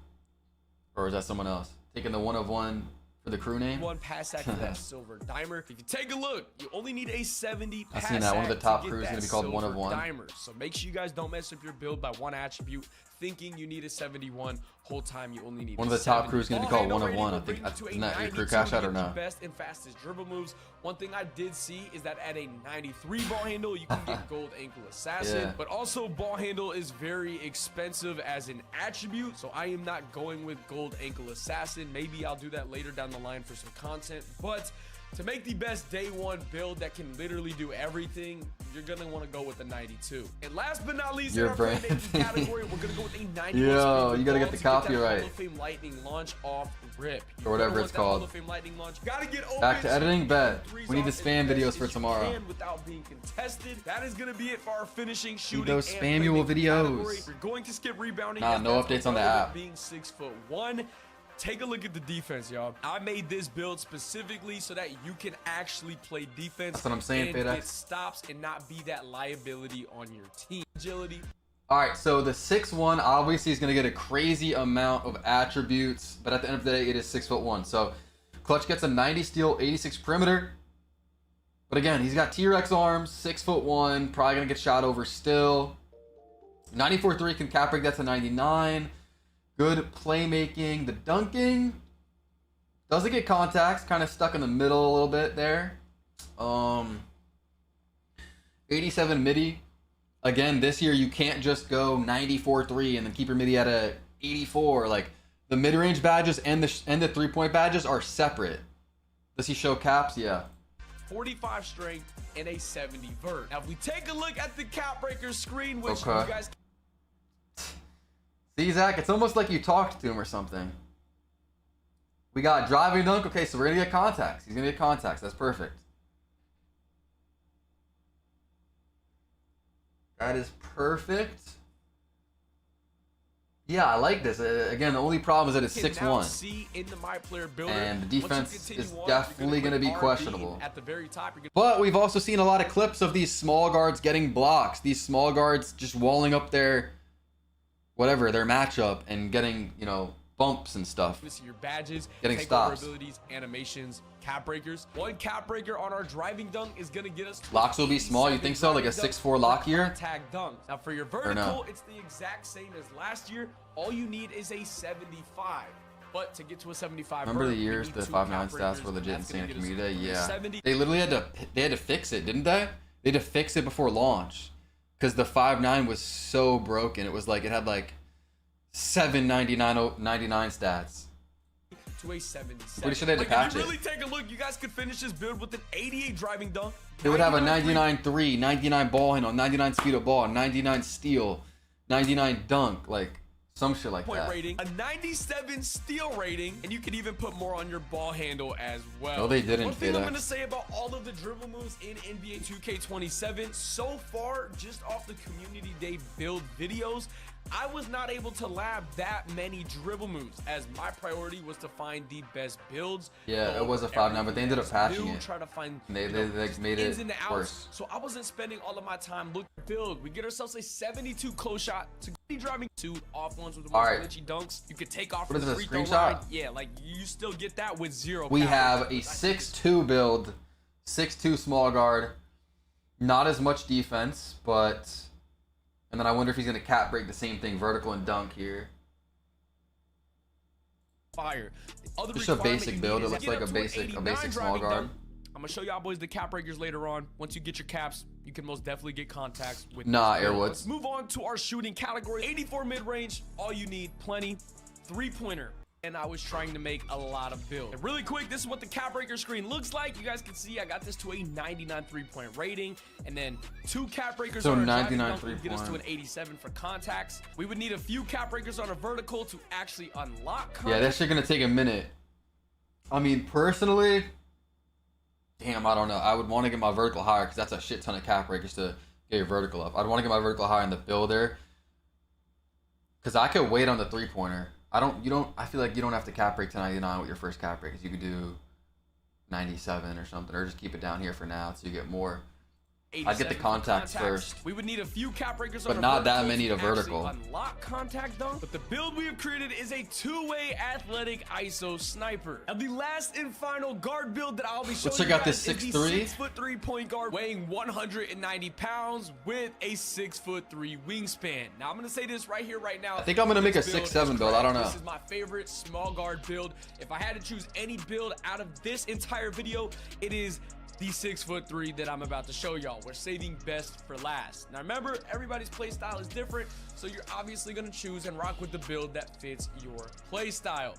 or is that someone else taking the 1 of 1 for the crew name? 1 pass act for that silver dimer. If you take a look, you only need a 70 I pass seen that one of the act top to get crews that gonna be called 1 of silver 1. dimer. So make sure you guys don't mess up your build by 1 attribute, thinking you need a 71. Whole time you only need One a of the top 70. crews gonna be Ball called 1 of handle 1. I rating think will bring you isn't to a that your crew 92 cash out to or get the no? best and fastest dribble moves. One thing I did see is that at a 93 ball handle, you can get gold ankle assassin, Yeah. but also ball handle is very expensive as an attribute, so I am not going with gold ankle assassin. Maybe I'll do that later down the line for some content, but to make the best day 1 build that can literally do everything, you're gonna want to go with the 92. And last but not least, in our playmaking category, we're gonna go with a 91. Yo, you gotta get the copyright. Hall of Fame lightning launch off rip. Or whatever it's called. Hall of Fame lightning launch. Gotta get Back to editing, bet. threes We need the off spam as videos best for as you tomorrow. can without being contested. That is gonna be it for our finishing, shooting, those and spamual playmaking videos. category. We're going to skip rebounding. Nah, as no that's updates on the irrelevant, app. Being 6'1". Take a look at the defense, y'all. I made this build specifically so that you can actually play defense. That's what I'm saying, and FedEx. get stops and not be that liability on your team. Agility. All right, so the 6'1" obviously is gonna get a crazy amount of attributes, but at the end of the day, it is 6'1". So Clutch gets a 90 steal, 86 perimeter. But again, he's got T-Rex arms, 6'1", probably gonna get shot over still. 94-3 can cap break that to 99. Good playmaking. The dunking doesn't get contacts, kind of stuck in the middle a little bit there. 87 midi. Again, this year you can't just go 94-3 and then keep your midi at a 84. Like the mid-range badges and the 3-point badges are separate. Does he show caps? Yeah. 45 strength and a 70 vert. Now, if we take a look at the cap breaker screen, which you Okay. guys See, Zach, it's almost like you talked to him or something. We got driving dunk. Okay, so we're going to get contacts. He's going to get contacts. That's perfect. That is perfect. Yeah, I like this. Again, the only problem is that it's 6'1", and the defense is definitely going to be questionable. But we've also seen a lot of clips of these small guards getting blocks. These small guards just walling up their matchup and getting, you know, bumps and stuff. Your badges, getting stops. Abilities, animations, cap breakers. One cap breaker on our driving dunk is gonna get us. Locks will be small. You think so? Like a 6'4" lock here? Tag dunk. Now for your vertical, it's the exact same as last year. All you need is a 75. But to get to a 75, remember the years the 5'9" stats were legit insane at community day? Yeah. They literally had to fix it, didn't they? They had to fix it before launch because the 5'9" was so broken. It was like it had like 799 stats. To a 77. Pretty sure they had to patch it. If you really take a look, you guys could finish this build with an 88 driving dunk. They would have a 99.3, 99 ball handle, 99 speed of ball, 99 steal, 99 dunk, like some shit like that. Rating, a 97 steal rating, and you can even put more on your ball handle as well. No, they didn't. One thing I'm gonna say about all of the dribble moves in NBA 2K27 so far, just off the community day build videos, I was not able to lab that many dribble moves, as my priority was to find the best builds. Yeah, it was a 5'9", but they ended up patching it. Try to find, they made it worse. So I wasn't spending all of my time looking at build. We get ourselves a 72 close shot to driving 2 off ones with the most glitchy dunks. You could take off what from is the this, free throw line. Yeah, like you still get that with 0. We have a 6'2" build, 6'2" small guard, not as much defense, but. And then I wonder if he's going to cap break the same thing, vertical and dunk here. Fire. Just a basic build. It looks like a basic small guard. I'm going to show y'all boys the cap breakers later on. Once you get your caps, you can most definitely get contacts with Airwoods. Let's move on to our shooting category. 84 mid-range, all you need, plenty. 3-pointer. And I was trying to make a lot of builds. And really quick, this is what the cap breaker screen looks like. You guys can see I got this to a 99 3-point rating, and then 2 cap breakers so on a 99 3-point get us to an 87 for contacts. We would need a few cap breakers on a vertical to actually unlock contacts. Yeah, that shit gonna take a minute. I mean, personally, damn, I don't know. I would want to get my vertical higher because that's a shit ton of cap breakers to get your vertical up. I'd want to get my vertical higher in the builder because I could wait on the 3-pointer. I feel like you don't have to cap break to 99 with your first cap break. You could do 97 or something, or just keep it down here for now so you get more. I'd get the contacts first. We would need a few cap breakers but not that many to vertical. Unlock contact dunk. But the build we have created is a 2-way athletic ISO sniper. Now the last and final guard build that I'll be showing you guys is the 6'3" point guard weighing 190 pounds with a 6'3" wingspan. Now I'm gonna say this right here, right now. I think I'm gonna make a 6'7" build. I don't know. This is my favorite small guard build. If I had to choose any build out of this entire video, it is the 6'3" that I'm about to show y'all. We're saving best for last. Now remember, everybody's play style is different, so you're obviously gonna choose and rock with the build that fits your play style.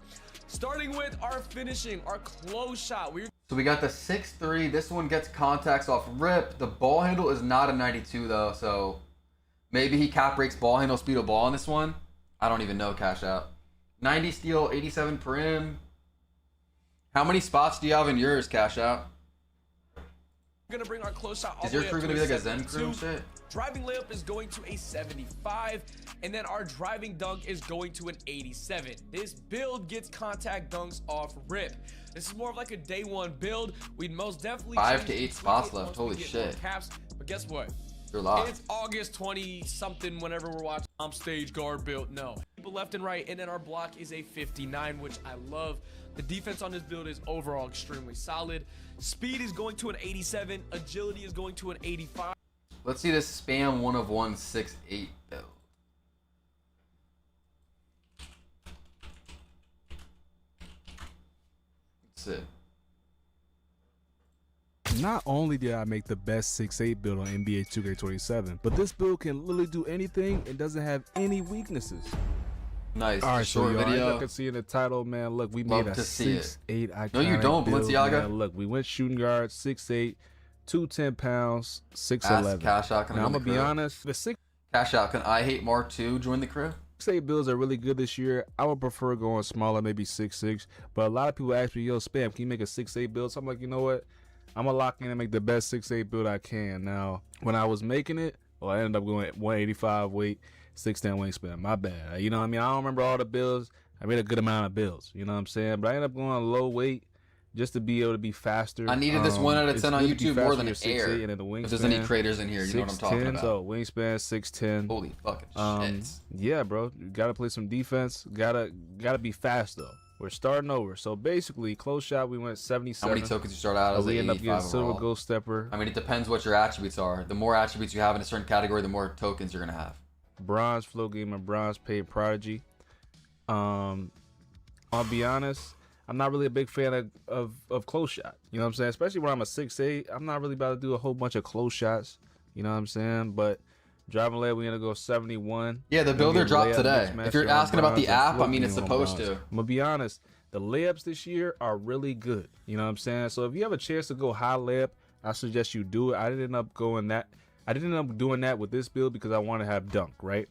Starting with our finishing, our close shot. So we got the 6'3". This one gets contacts off rip. The ball handle is not a 92 though, so maybe he cap breaks ball handle speed of ball on this one. I don't even know. Cash out. 90 steal, 87 perim. How many spots do you have in yours, Cash out? We're gonna bring our close shot all is your the way crew up gonna to be like a 72. Zen crew shit? Driving layup is going to a 75, and then our driving dunk is going to an 87. This build gets contact dunks off rip. This is more of like a day 1 build. We'd most definitely 5 to 8 spots left. Holy shit. Caps, but guess what? You're locked. It's August 20 something whenever we're watching stage guard build. No. People left and right, and then our block is a 59, which I love. The defense on this build is overall extremely solid. Speed is going to an 87. Agility is going to an 85. Let's see this spam 1 of 1 6'8" build. That's it. Not only did I make the best 6'8" build on NBA 2K27, but this build can literally do anything and doesn't have any weaknesses. Nice. All right, short so video. you can see in the title, man. Look, we Love made a to see it. 6'8" iconic No, you don't, build, Balenciaga. man. Look, we went shooting guard, 6'8", 210 pounds, 6'11". Cash out. Now, I'm gonna be honest. The Cash out. Can I Hate Mark 2 join the crew? 6.8 builds are really good this year. I would prefer going smaller, maybe 6.6. But a lot of people ask me, yo, Spam, can you make a 6.8 build? So I'm like, you know what? I'm going to lock in and make the best 6.8 build I can. Now, when I was making it, well, I ended up going at 185 weight, 6'10 wingspan. My bad. You know what I mean? I don't remember all the builds. I made a good amount of builds. You know what I'm saying? But I ended up going low weight just to be able to be faster. I needed this 1 out of 10 on YouTube more than air. And then the wingspan, if there's any creators in here, you know what I'm talking about. So wingspan 6'10. Holy fucking shit. Yeah, bro. You gotta play some defense. Gotta be fast though. We're starting over. So basically, close shot, we went 77. How many tokens you start out as? We end up getting silver overall. ghost stepper. I mean, it depends what your attributes are. The more attributes you have in a certain category, the more tokens you're gonna have. Bronze flow gamer, bronze paid prodigy. I'll be honest, I'm not really a big fan of close shot. You know what I'm saying? Especially when I'm a 6'8", I'm not really about to do a whole bunch of close shots. You know what I'm saying? But driving layup, we gonna go 71. Yeah, the builder dropped today. If you're asking about the app, I mean, it's supposed to. I'm gonna be honest, the layups this year are really good. You know what I'm saying? So if you have a chance to go high layup, I suggest you do it. I didn't end up doing that with this build because I want to have dunk, right?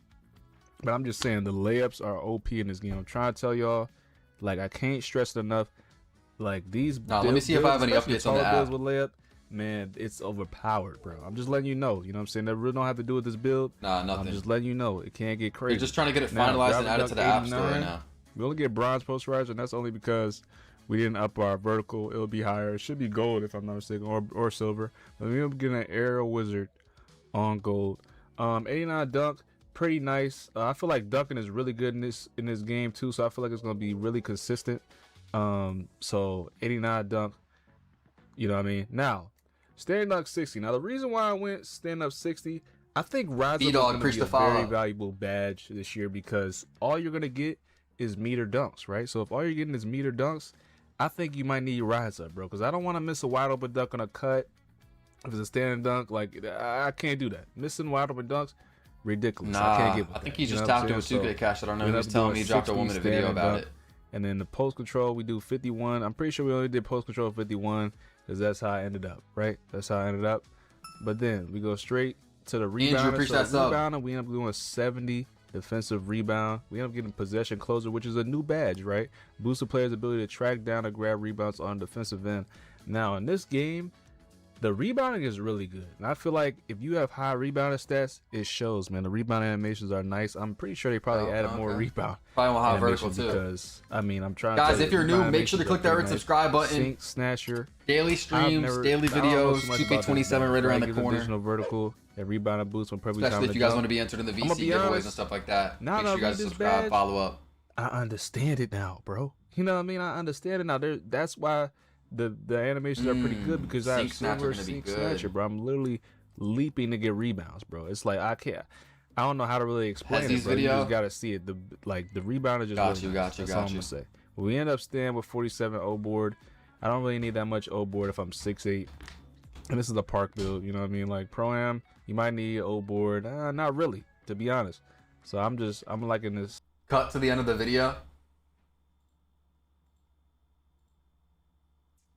But I'm just saying the layups are OP in this game. I'm trying to tell y'all, like, I can't stress it enough. Like these. Let me see if I have any updates on the app. With layup, man, it's overpowered, bro. I'm just letting you know. You know what I'm saying? That really don't have to do with this build. Nah, nothing. I'm just letting you know. It can't get crazy. You're just trying to get it finalized and added to the app store right now. We only get bronze posterizer, and that's only because we didn't up our vertical. It'll be higher. It should be gold if I'm not mistaken, or silver. But we're getting an arrow wizard on gold. 89 dunk, pretty nice. I feel like dunking is really good in this game too. So I feel like it's gonna be really consistent. So 89 dunk, you know what I mean? Now, stand up 60. Now the reason why I went stand up 60, I think Rise Up is gonna be a very valuable badge this year because all you're gonna get is meter dunks, right? So if all you're getting is meter dunks, I think you might need Rise Up, bro, because I don't want to miss a wide open dunk on a cut. If it's a standing dunk, like, I can't do that. Missing wide open dunks, ridiculous. Nah, I can't get with I think that. he just tapped it with 2K Cash. I don't know. He was telling me he dropped a 1 minute video about it. And then the post control, we do 51. I'm pretty sure we only did post control 51 because that's how I ended up, right? That's how I ended up. But then we go straight to the rebound. We end up doing 70 defensive rebound. We end up getting possession closer, which is a new badge, right? Boosts the player's ability to track down and grab rebounds on the defensive end. Now in this game, the rebounding is really good. And I feel like if you have high rebounding stats, it shows, man. The rebound animations are nice. I'm pretty sure they probably added more rebound. Probably want high vertical too. Because, I mean, I'm trying Guys, to if you're new, make sure to click that red subscribe button. Sink, snatcher. Daily streams, daily videos, 2K27 right around the corner. Additional vertical and rebound boost when perfect Especially if you guys want to be entered in the VC giveaways and stuff like that. Make sure you guys subscribe, follow up. I understand it now, bro. You know what I mean? I understand it now. That's why the animations are pretty good because I have silver sink snatcher, bro. I'm literally leaping to get rebounds, bro. It's like I don't know how to really explain it, bro. You just gotta see it. The rebound is just got you. That's all I'm gonna say. We end up staying with 47 O board. I don't really need that much O board if I'm 6'8", and this is a park build. You know what I mean? Like Pro-Am, you might need O board. Not really, to be honest. So I'm liking this. Cut to the end of the video.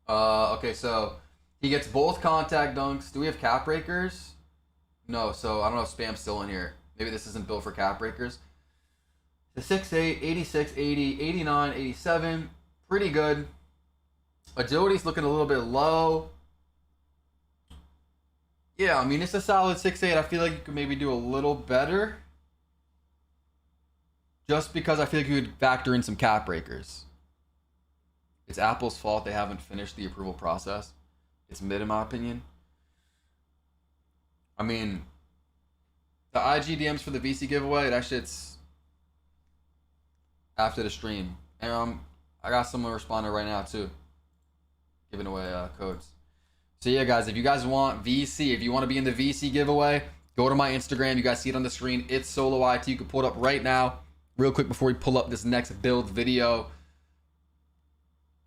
Okay, so he gets both contact dunks. Do we have cap breakers? No, so I don't know if Spam's still in here. Maybe this isn't built for cap breakers. The 6'8", 86, 80, 89, 87. Pretty good. Agility's looking a little bit low. Yeah, I mean, it's a solid 6'8". I feel like you could maybe do a little better. Just because I feel like you could factor in some cap breakers. It's Apple's fault they haven't finished the approval process. It's mid in my opinion. I mean, the IG DMs for the VC giveaway, that shit's after the stream. And I got someone responding right now too. Giving away codes. So yeah, guys, if you guys want VC, if you want to be in the VC giveaway, go to my Instagram. You guys see it on the screen. It's Solo YT. You can pull it up right now. Real quick before we pull up this next build video.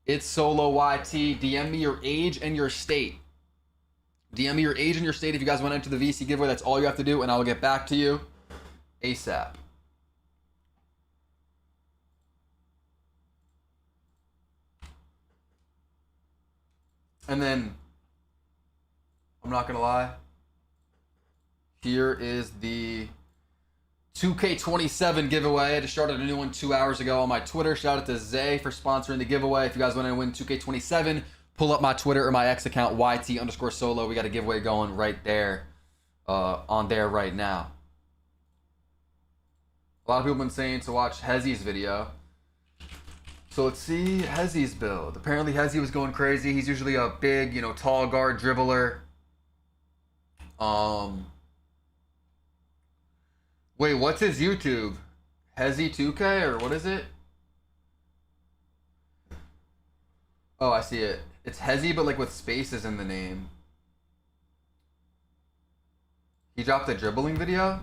It's Solo YT. DM me your age and your state. DM me your age and your state if you guys want to enter the VC giveaway. That's all you have to do, and I'll get back to you ASAP. And then, I'm not going to lie. Here is the 2K27 giveaway. I just started a new one 2 hours ago on my Twitter. Shout out to Zay for sponsoring the giveaway. If you guys want to win 2K27, pull up my Twitter or my X account, YT_solo. We got a giveaway going right there, on there right now. A lot of people have been saying to watch Hezzy's video. So let's see Hezzy's build. Apparently Hezzy was going crazy. He's usually a big, you know, tall guard dribbler. Wait, what's his YouTube? Hezzy 2K or what is it? Oh, I see it. It's Hezzy but like with spaces in the name. He dropped a dribbling video?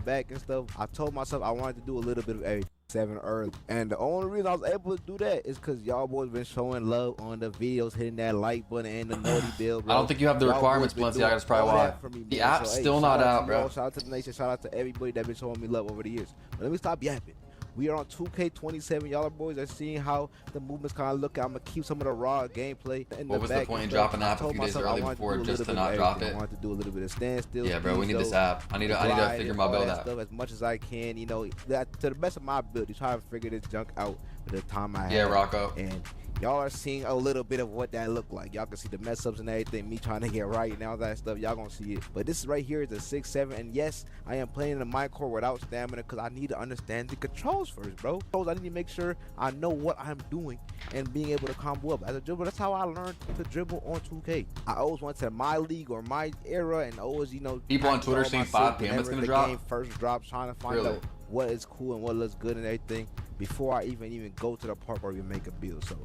Back and stuff, I told myself I wanted to do a little bit of everything 7 early, and the only reason I was able to do that is because y'all boys been showing love on the videos, hitting that like button and the naughty bill, bro. I don't think you have the requirements, Balenciaga. That's probably why. The app's still not out, bro. Shout out to the nation. Shout out to everybody that been showing me love over the years. But let me stop yapping. We are on 2K27. Y'all boys are seeing how the movements kind of look. I'm gonna keep some of the raw gameplay. What was the point in dropping the app a few days early before just to not drop it? I wanted to do a little bit of standstill. Yeah, bro, we need this app. I need to figure my build out. As much as I can, you know, to the best of my ability, try to figure this junk out with the time I have. Yeah, Rocco. And y'all are seeing a little bit of what that looked like. Y'all can see the mess ups and everything, me trying to get right and all that stuff. Y'all gonna see it. But this right here is a 6-7, and yes, I am playing in the mind core without stamina because I need to understand the controls first, bro. I need to make sure I know what I'm doing and being able to combo up. As a dribbler, that's how I learned to dribble on 2K. I always went to my league or my era and always, you know, people on Twitter saying 5 p.m. it's gonna drop. Game first drops, trying to find out what is cool and what looks good and everything before I even go to the park or even make a build. So,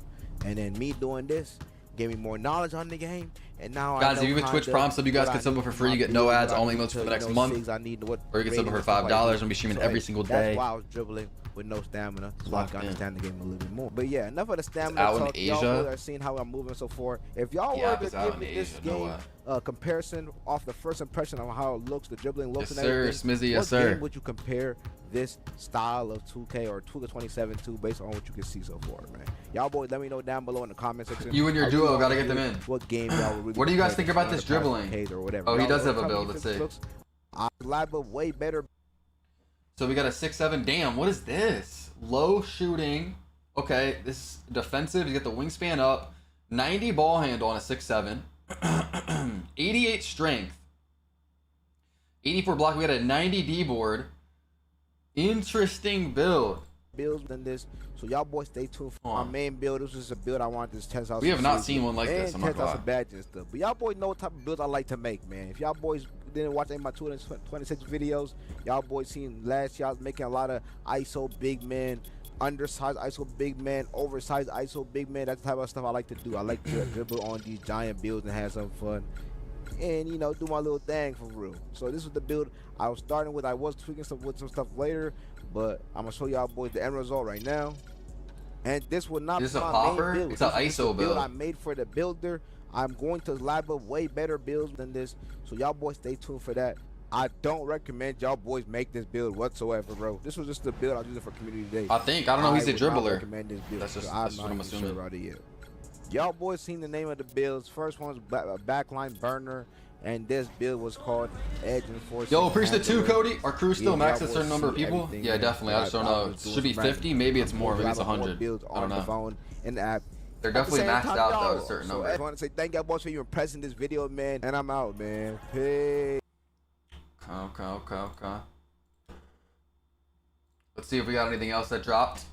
and then me doing this gave me more knowledge on the game, and now guys, if you have a Twitch prompt sub, you guys can sub up for free. You get no ads, only emotes for the next month, or you can sub up for $5. I'm gonna be streaming every single day. That's why I was dribbling with no stamina, so I can understand the game a little bit more. But yeah, enough of the stamina out talk. In Y'all are seeing how I'm moving so far. If y'all were to give me this game comparison off the first impression of how it looks, the dribbling looks, yes, and everything, sir, Smizzy, yes, sir. Game would you compare this style of 2K or 2K27 to based on what you can see so far, man? Y'all boys, let me know down below in the comment section. You and your duo gotta get them in. What game y'all would really what do you guys think about this dribbling? Or whatever. Oh, he does have a build. Let's see. I live but way better. So we got a 6-7. Damn, what is this? Low shooting. Okay, this is defensive. You get the wingspan up. 90 ball handle on a 6-7. 88 strength. 84 block. We got a 90 D board. Interesting build. Builds than this, so y'all boys stay tuned for my main build. This is a build I wanted to test out. We have not seen one like this. I'm not test out some badges and stuff. But y'all boys know what type of builds I like to make, man. If y'all boys didn't watch any of my 226 videos, y'all boys seen last year I was making a lot of ISO big men, undersized ISO big man, oversized ISO big man. That's the type of stuff I like to do. I like to dribble on these giant builds and have some fun. And, you know, do my little thing for real. So this was the build I was starting with. I was tweaking some stuff later, but I'm gonna show y'all boys the end result right now. And this will not be my popper? main build. It's an ISO build I made for the builder. I'm going to lab up way better builds than this, so y'all boys stay tuned for that. I don't recommend y'all boys make this build whatsoever, bro. This was just the build I was using for community day. I don't know. He's a dribbler. Recommend this build. That's just I'm what not I'm assuming. sure about it yet. Y'all boys seen the name of the builds. First one's backline burner, and this build was called Edge Enforcer. Yo, appreciate the 2, Cody. Our crew still max a certain number of people? Yeah, definitely. I just don't know. It should be 50. Maybe it's more. Maybe it's 100. I don't know. In the app. They're definitely maxed out though at a certain number. I just want to say thank y'all boys for even pressing this video, man. And I'm out, man. Peace. Okay. Let's see if we got anything else that dropped.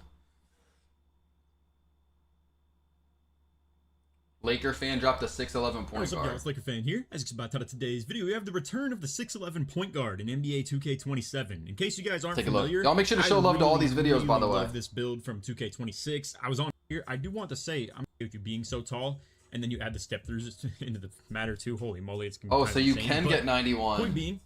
Laker fan dropped a 6'11" point guard. What's up, guys? Laker fan here. As about to today's video, we have the return of the 6'11" point guard in NBA 2K27. In case you guys aren't familiar, y'all make sure to show love to all these videos, by the way. I love this build from 2K26. I was on here. I do want to say, I'm okay with you being so tall, and then you add the step throughs into the matter too. Holy moly, it's oh, so you can get 91. Point being,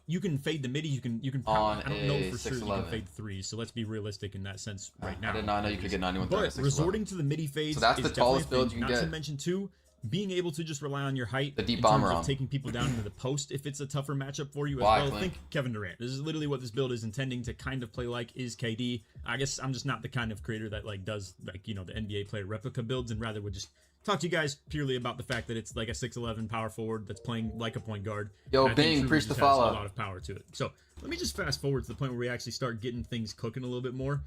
you can fade the midi. You can. On I don't know for sure you can fade the threes. So let's be realistic in that sense right now. I did not know you could get 91. But resorting to the midi fades. So that's the tallest build you can not get. Not to mention too, being able to just rely on your height The deep in bomber terms on. of taking people down into the post if it's a tougher matchup for you as Why, well. Clint? Think Kevin Durant. This is literally what this build is intending to kind of play like is KD. I guess I'm just not the kind of creator that like does like, you know, the NBA player replica builds, and rather would just talk to you guys purely about the fact that it's like a 6'11" power forward that's playing like a point guard. Yo, And I think Bing, truly preach just the has follow. a lot of power to it. So let me just fast forward to the point where we actually start getting things cooking a little bit more.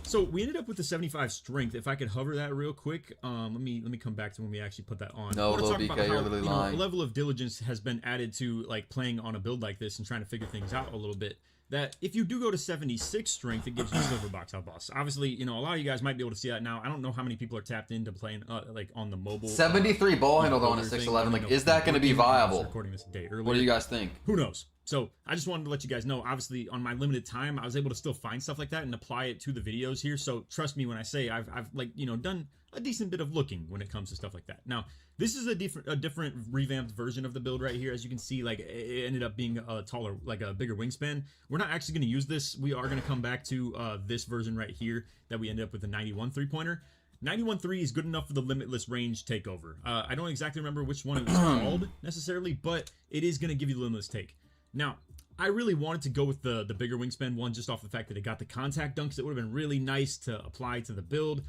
So we ended up with the 75 strength. If I could hover that real quick, let me come back to when we actually put that on. No, I wanna Lil talk about BK, how, you're literally you know, lying. a level of diligence has been added to like playing on a build like this and trying to figure things out a little bit. That if you do go to 76 strength, it gives you silver box out boss. Obviously, you know, a lot of you guys might be able to see that now. I don't know how many people are tapped into playing like on the mobile. 73 ball handle though on a 6'11". Like, is that going to be viable? Recording this a day earlier. What do you guys think? Who knows? So I just wanted to let you guys know, obviously on my limited time, I was able to still find stuff like that and apply it to the videos here. So trust me when I say I've like, you know, done a decent bit of looking when it comes to stuff like that. Now, this is a different revamped version of the build right here. As you can see, like it ended up being a taller, like a bigger wingspan. We're not actually going to use this. We are going to come back to this version right here that we ended up with the 91 3-pointer. 91.3 is good enough for the limitless range takeover. I don't exactly remember which one it was called necessarily, but it is going to give you the limitless take. Now, I really wanted to go with the bigger wingspan one just off the fact that it got the contact dunks. It would have been really nice to apply to the build.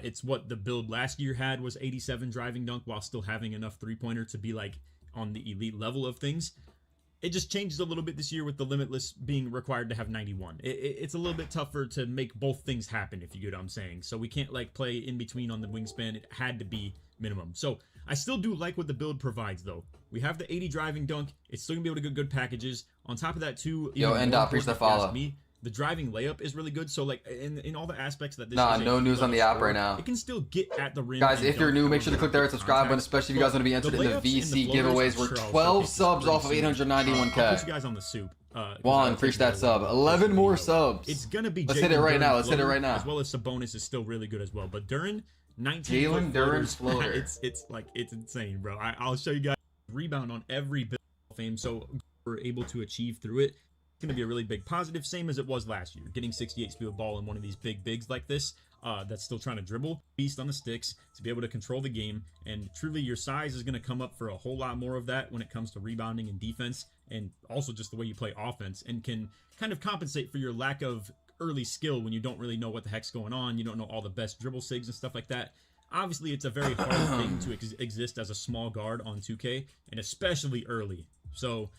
It's what the build last year had was 87 driving dunk while still having enough three-pointer to be like on the elite level of things. It just changed a little bit this year with the limitless being required to have 91. It's a little bit tougher to make both things happen, if you get what I'm saying. So we can't like play in between on the wingspan. It had to be minimum. So I still do like what the build provides though. We have the 80 driving dunk. It's still gonna be able to get good packages. On top of that too, Yo, end up, preach the follow. The driving layup is really good. So like in all the aspects that this Nah, is a no news on the app right now. It can still get at the rim. Guys, and if you're dunk new, make sure to click that red subscribe button, especially if you guys want to be entered in the VC giveaways. We're 12 subs off of 891K. I'll put you guys on the soup. Juan, preach that sub. 11 more subs. It's gonna be. Let's hit it right now. Let's hit it right now. As well as Sabonis is still really good as well. But Duran, 19 Jalen Duran's floater. it's like it's insane, bro. I'll show you guys rebound on every build of fame, so we're able to achieve through it. It's gonna be a really big positive, same as it was last year. Getting 68 speed of ball in one of these big bigs like this. That's still trying to dribble, beast on the sticks to be able to control the game, and truly your size is going to come up for a whole lot more of that when it comes to rebounding and defense, and also just the way you play offense, and can kind of compensate for your lack of early skill when you don't really know what the heck's going on. You don't know all the best dribble sigs and stuff like that. Obviously, it's a very hard thing to exist as a small guard on 2K, and especially early. So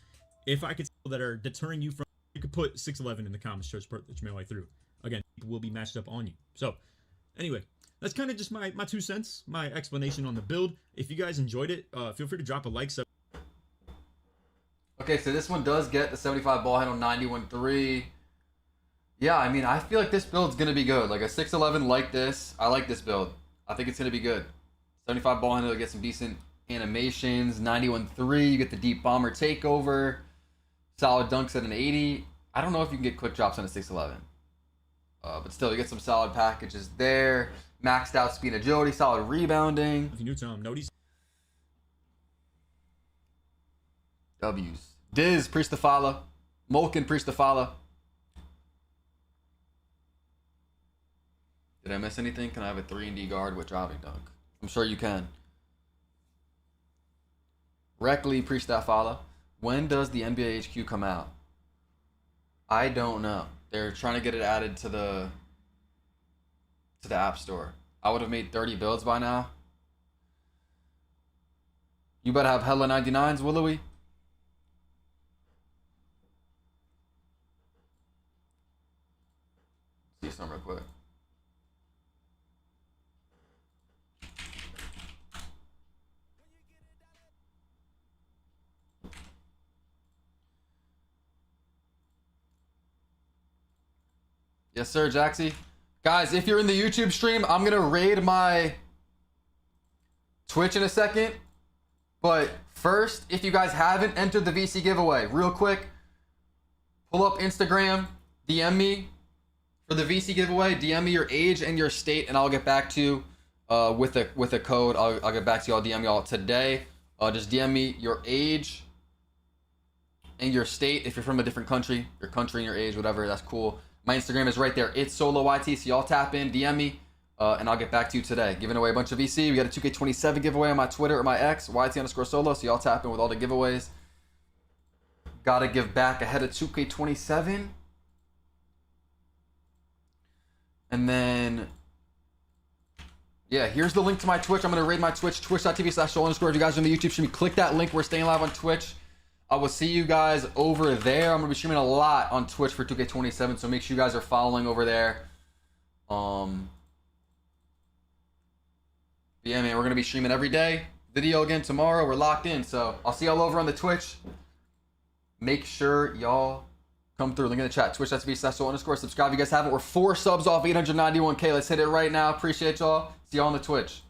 if I could tell that are deterring you from, you could put 6'11 in the comments, church, that you may way through. Again, people will be matched up on you. So anyway, that's kind of just my 2 cents, my explanation on the build. If you guys enjoyed it, feel free to drop a like. Okay, so this one does get the 75 ball handle, 91.3. Yeah, I mean, I feel like this build's going to be good. Like a 6'11 like this, I like this build. I think it's going to be good. 75 ball handle, you get some decent animations. 91.3, you get the deep bomber takeover. Solid dunks at an 80. I don't know if you can get quick drops on a 6'11. But still, you get some solid packages there. Maxed out speed and agility, solid rebounding. If you're new to him, notice. W's. Diz, preach the follow. Molkin, preach the follow. Did I miss anything? Can I have a 3-and-D guard with driving dunk? I'm sure you can. Reckley, preach that follow. When does the NBA HQ come out? I don't know. They're trying to get it added to the App Store. I would have made 30 builds by now. You better have hella 99s, Willowy. See some real quick. Yes, sir, Jaxie. Guys, if you're in the YouTube stream, I'm going to raid my Twitch in a second. But first, if you guys haven't entered the VC giveaway, real quick, pull up Instagram, DM me for the VC giveaway. DM me your age and your state, and I'll get back to you with a code. I'll get back to you. I'll DM y'all today. Just DM me your age and your state. If you're from a different country, your country and your age, whatever, that's cool. My Instagram is right there. It's SoloYT. So y'all tap in, DM me. And I'll get back to you today. Giving away a bunch of VC. We got a 2K27 giveaway on my Twitter or my X, YT_solo. So y'all tap in with all the giveaways. Gotta give back ahead of 2K27. And then, yeah, here's the link to my Twitch. I'm going to raid my Twitch, twitch.tv/solo_. If you guys are on the YouTube stream, click that link. We're staying live on Twitch. I will see you guys over there. I'm going to be streaming a lot on Twitch for 2K27, so make sure you guys are following over there. Yeah, man, we're going to be streaming every day. Video again tomorrow. We're locked in, so I'll see y'all over on the Twitch. Make sure y'all come through. Link in the chat. Twitch.tv/solo_. Subscribe if you guys haven't. We're 4 subs off 891K. Let's hit it right now. Appreciate y'all. See y'all on the Twitch.